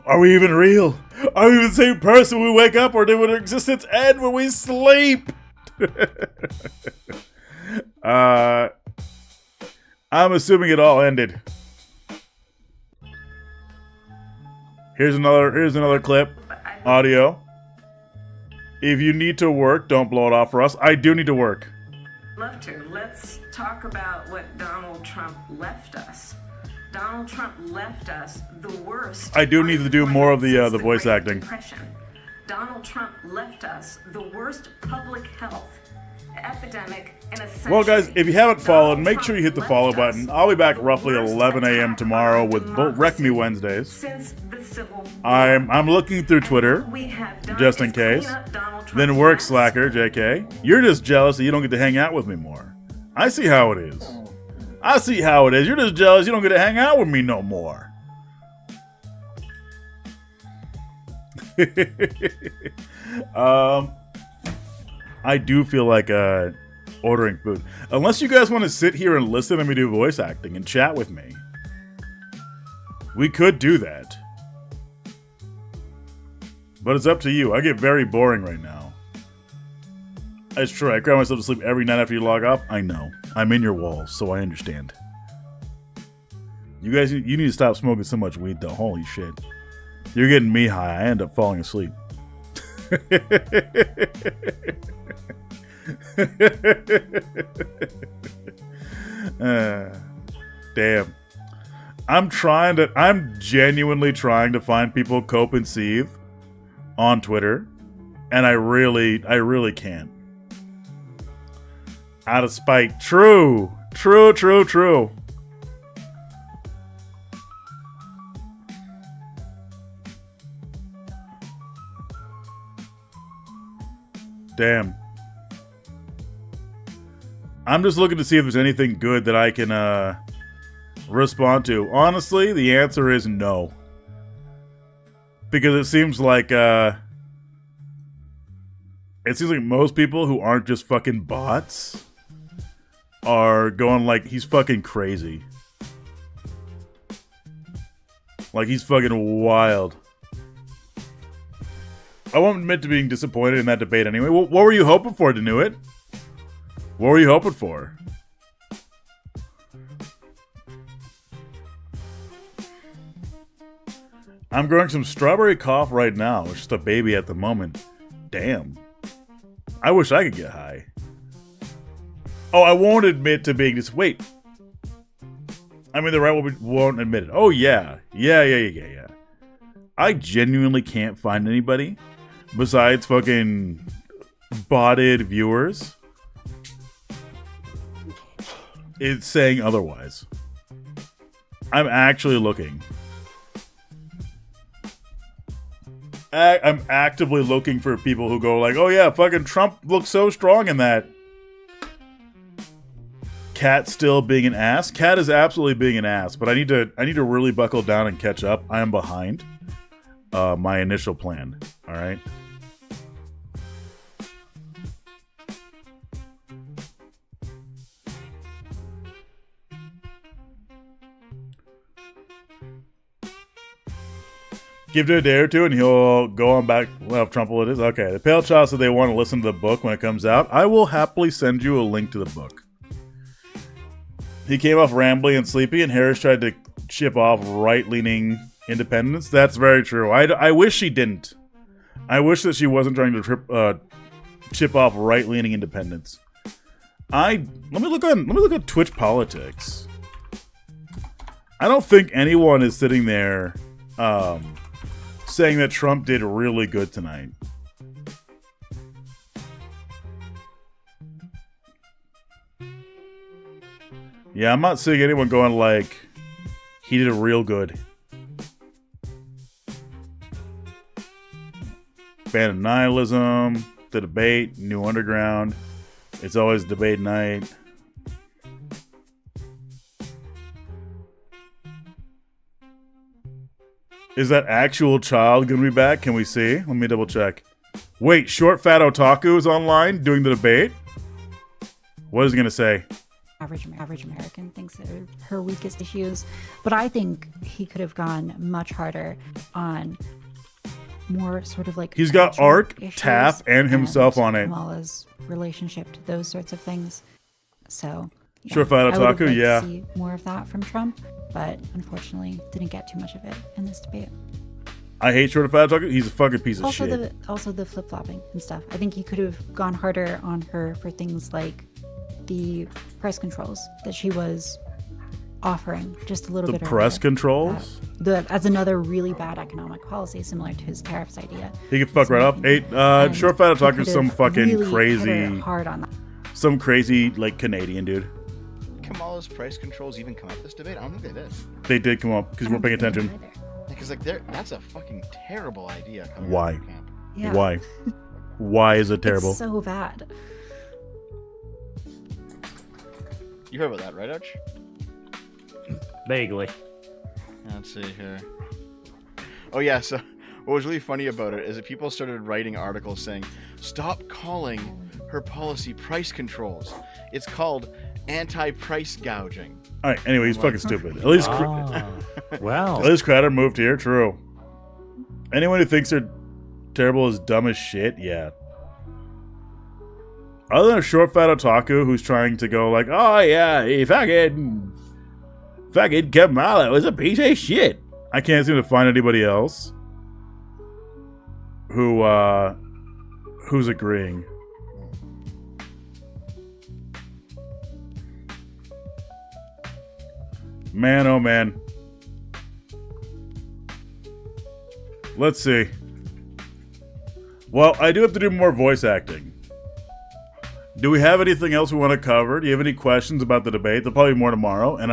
Are we even real? Are we even the same person when we wake up, or did our existence end when we sleep? I'm assuming it all ended. Here's another clip. Audio. If you need to work, don't blow it off for us. I do need to work. Love to. Let's talk about what Donald Trump left us. Donald Trump left us the worst. I do need to do more of the voice acting. Depression. Donald Trump left us the worst public health epidemic in a century. Well, guys, if you haven't followed, make sure you hit the follow button. I'll be back roughly 11 a.m. tomorrow with Wreck Me Wednesdays. Since the Civil War. I'm looking through Twitter, just in case. Then work, slacker, JK. You're just jealous that you don't get to hang out with me more. I see how it is. I see how it is. You're just jealous you don't get to hang out with me no more. I do feel like ordering food. Unless you guys want to sit here and listen to me do voice acting and chat with me. We could do that. But it's up to you. I get very boring right now. It's true. I cry myself to sleep every night after you log off. I know. I'm in your walls, so I understand. You guys, you need to stop smoking so much weed, though. Holy shit. You're getting me high. I end up falling asleep. Damn. I'm genuinely trying to find people Cope and Sieve on Twitter, and I really can't. Out of spite. True. Damn. I'm just looking to see if there's anything good that I can respond to. Honestly, the answer is no. Because it seems like most people who aren't just fucking bots are going like, he's fucking crazy. Like, he's fucking wild. I won't admit to being disappointed in that debate anyway. What were you hoping for, Denuit? What were you hoping for? I'm growing some strawberry cough right now. It's just a baby at the moment. Damn. I wish I could get high. Oh, I won't admit to being this. Wait. I mean, the right one won't admit it. Oh, yeah. Yeah. I genuinely can't find anybody besides fucking botted viewers. It's saying otherwise. I'm actually looking. I'm actively looking for people who go like, oh yeah, fucking Trump looks so strong in that. Cat still being an ass. Cat is absolutely being an ass, but I need to really buckle down and catch up. I am behind my initial plan. All right. Give it a day or two and he'll go on back. Well, if Trump will it is. Okay. The Pale Child said they want to listen to the book when it comes out. I will happily send you a link to the book. He came off rambly and sleepy, and Harris tried to chip off right-leaning independents. That's very true. I wish she didn't. I wish that she wasn't trying to chip off right-leaning independents. Let me look at Twitch politics. I don't think anyone is sitting there saying that Trump did really good tonight. Yeah, I'm not seeing anyone going like, he did real good. Ban of nihilism, the debate, New Underground. It's always debate night. Is that actual child gonna be back? Can we see? Let me double check. Wait, Short Fat Otaku is online doing the debate? What is he gonna say? Average American thinks that are her weakest issues, but I think he could have gone much harder on more sort of like he's got Ark, Taff, and himself on it. Kamala's relationship to those sorts of things. So yeah, Sure, Fat I would Otaku, like yeah. to see more of that from Trump, but unfortunately didn't get too much of it in this debate. I hate Short Fat Otaku. He's a fucking piece of shit. Also the flip flopping and stuff. I think he could have gone harder on her for things like the price controls that she was offering just a little bit The earlier. press controls? As another really bad economic policy similar to his tariffs idea. He could fuck right off. Short Fat Otaku is some fucking really crazy, hit her hard on that. some crazy like Canadian dude. Kamala's price controls even come up this debate? I don't think they did. They did come up because we're paying attention. Because like that's a fucking terrible idea. Coming Why? Out of camp. Yeah. Why? Why is it terrible? It's so bad. You heard about that, right, Arch? Vaguely. Let's see here. Oh yeah, so what was really funny about it is that people started writing articles saying, "Stop calling her policy price controls. It's called anti-price gouging." All right. Anyway, he's fucking stupid. At least, wow. At least Crowder moved here. True. Anyone who thinks they're terrible is dumb as shit. Yeah. Other than a Short Fat Otaku who's trying to go like, oh yeah, fucking Kamala was a piece of shit. I can't seem to find anybody else who's agreeing. Man, oh man. Let's see. Well, I do have to do more voice acting. Do we have anything else we want to cover? Do you have any questions about the debate? There'll probably be more tomorrow, and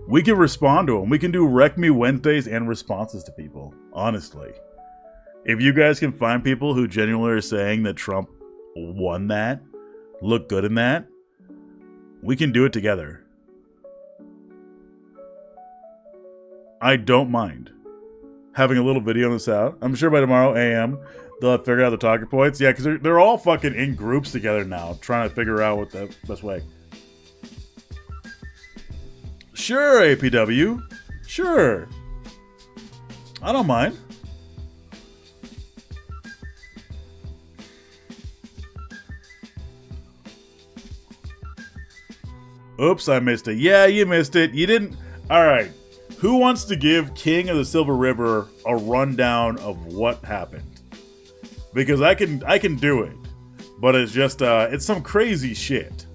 we can respond to them. We can do Wreck Me Wednesdays and responses to people, honestly. If you guys can find people who genuinely are saying that Trump won that, look good in that, we can do it together. I don't mind having a little video on this out. I'm sure by tomorrow AM, they'll have figured out the talking points. Yeah, because they're all fucking in groups together now, trying to figure out what the best way. Sure, APW. Sure. I don't mind. Oops, I missed it. Yeah, you missed it. You didn't. All right. Who wants to give King of the Silver River a rundown of what happened? Because I can do it, but it's just it's some crazy shit.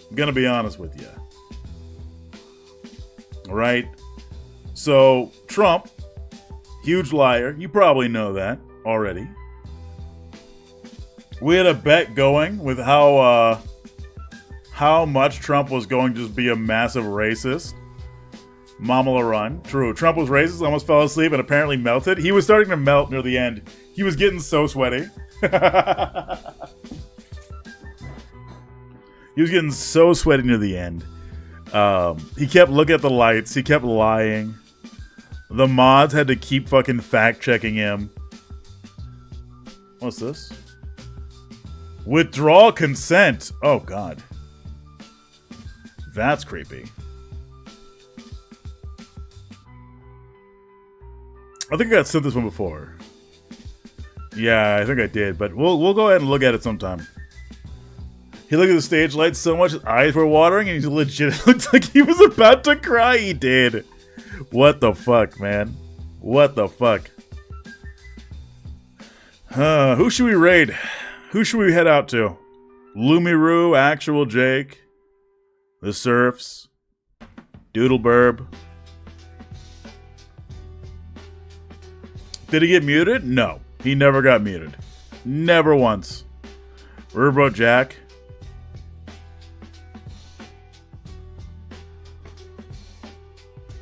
I'm gonna be honest with you. All right. So Trump, huge liar. You probably know that already. We had a bet going with how much Trump was going to just be a massive racist. Mamala run. True. Trump was racist, almost fell asleep, and apparently melted. He was starting to melt near the end. He was getting so sweaty. He was getting so sweaty near the end. He kept looking at the lights. He kept lying. The mods had to keep fucking fact-checking him. What's this? Withdraw consent. Oh, God. That's creepy. I think I got sent this one before. Yeah, I think I did, but we'll go ahead and look at it sometime. He looked at the stage lights so much his eyes were watering, and he's legit. It looked like he was about to cry. He did. What the fuck, man? What the fuck? Who should we raid? Who should we head out to? Lumiru, Actual Jake, The Surfs, Doodleburb. Did he get muted? No. He never got muted. Never once. Riverboat Jack.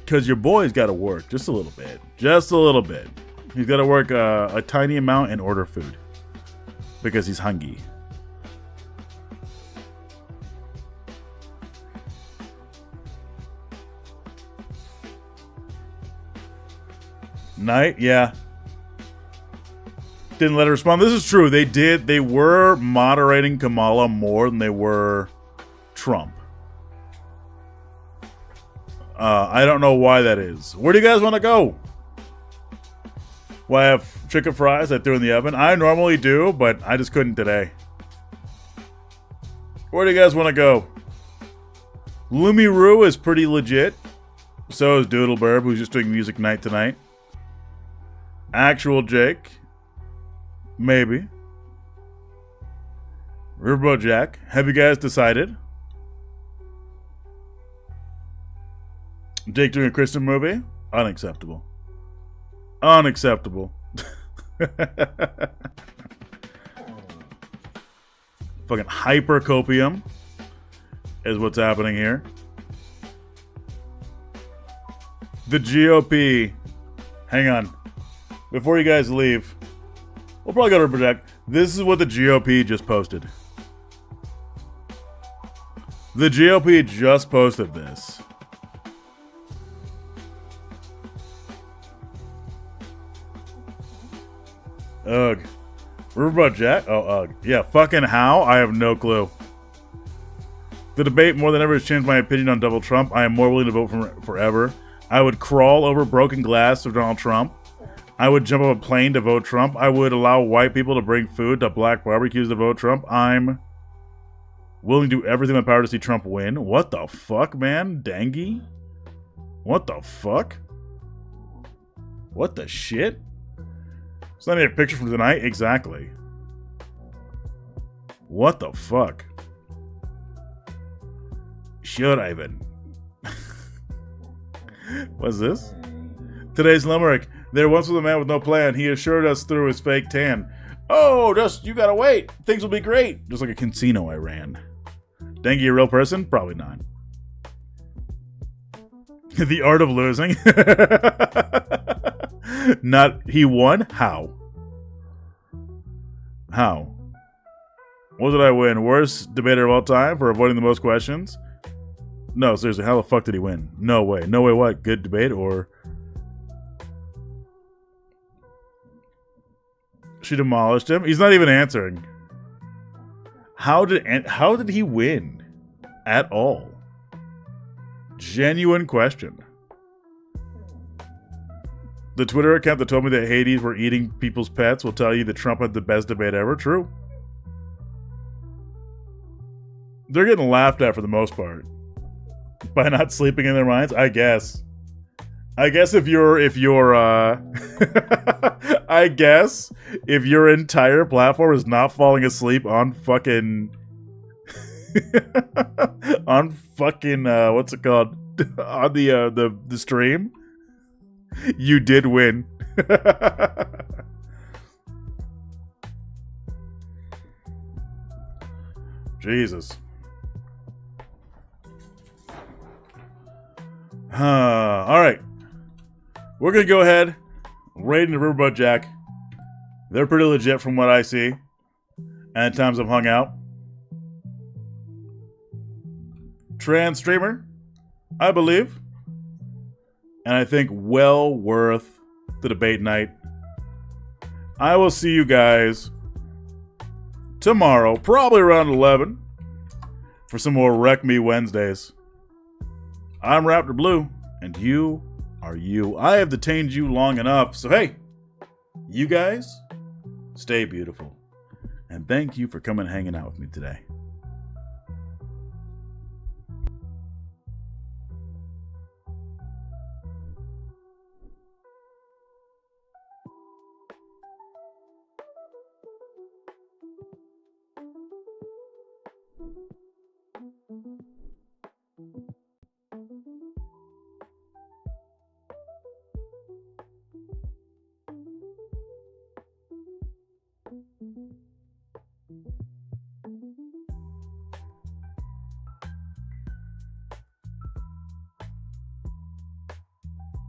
Because your boy's got to work just a little bit. Just a little bit. He's got to work a tiny amount and order food. Because he's hungry. Knight, yeah. Didn't let her respond. This is true. They did. They were moderating Kamala more than they were Trump. I don't know why that is. Where do you guys want to go? Well, I have chicken fries I threw in the oven. I normally do, but I just couldn't today. Where do you guys want to go? Lumiru is pretty legit. So is Doodleburb, who's just doing music night tonight. Actual Jake. Maybe. Riverboat Jack. Have you guys decided? Jake doing a Christian movie? Unacceptable. Unacceptable. Fucking hypercopium is what's happening here. The GOP. Hang on. Before you guys leave, we'll probably go to project. This is what the GOP just posted. The GOP just posted this. Ugh. Riverboat Jack? Oh, ugh. Yeah, fucking how? I have no clue. The debate more than ever has changed my opinion on Donald Trump. I am more willing to vote for forever. I would crawl over broken glass for Donald Trump. I would jump off a plane to vote Trump. I would allow white people to bring food to black barbecues to vote Trump. I'm willing to do everything in my power to see Trump win. What the fuck, man? Dangy? What the fuck? What the shit? Send me a picture from tonight? Exactly. What the fuck? Sure, Ivan. What's this? Today's limerick. There once was a man with no plan. He assured us through his fake tan. Oh, just, you gotta wait. Things will be great. Just like a casino I ran. Dengue a real person? Probably not. The art of losing? Not, he won? How? How? What did I win? Worst debater of all time for avoiding the most questions? No, seriously, how the fuck did he win? No way. No way what? Good debate or... She demolished him? He's not even answering. How did he win? At all? Genuine question. The Twitter account that told me that Hades were eating people's pets will tell you that Trump had the best debate ever. True. They're getting laughed at for the most part. By not sleeping in their minds, I guess. I guess if your I guess if your entire platform is not falling asleep on fucking on fucking what's it called? On the stream, you did win. Jesus. All right. We're going to go ahead, raid into Riverboat Jack. They're pretty legit from what I see. And at times I've hung out. Trans streamer, I believe. And I think well worth the debate night. I will see you guys tomorrow, probably around 11, for some more Wreck Me Wednesdays. I'm Raptor Blue, and you are you. I have detained you long enough, so hey, you guys, stay beautiful. And thank you for coming and hanging out with me today.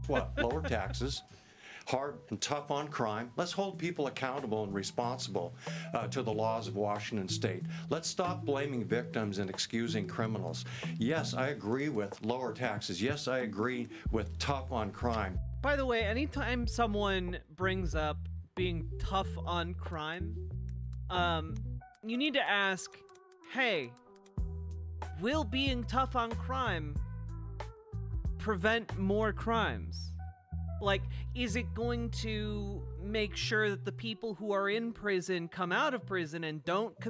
What? Lower taxes, hard and tough on crime. Let's hold people accountable and responsible to the laws of Washington State. Let's stop blaming victims and excusing criminals. Yes, I agree with lower taxes. Yes, I agree with tough on crime. By the way, anytime someone brings up being tough on crime, you need to ask, hey, will being tough on crime prevent more crimes? Like, is it going to make sure that the people who are in prison come out of prison and don't commit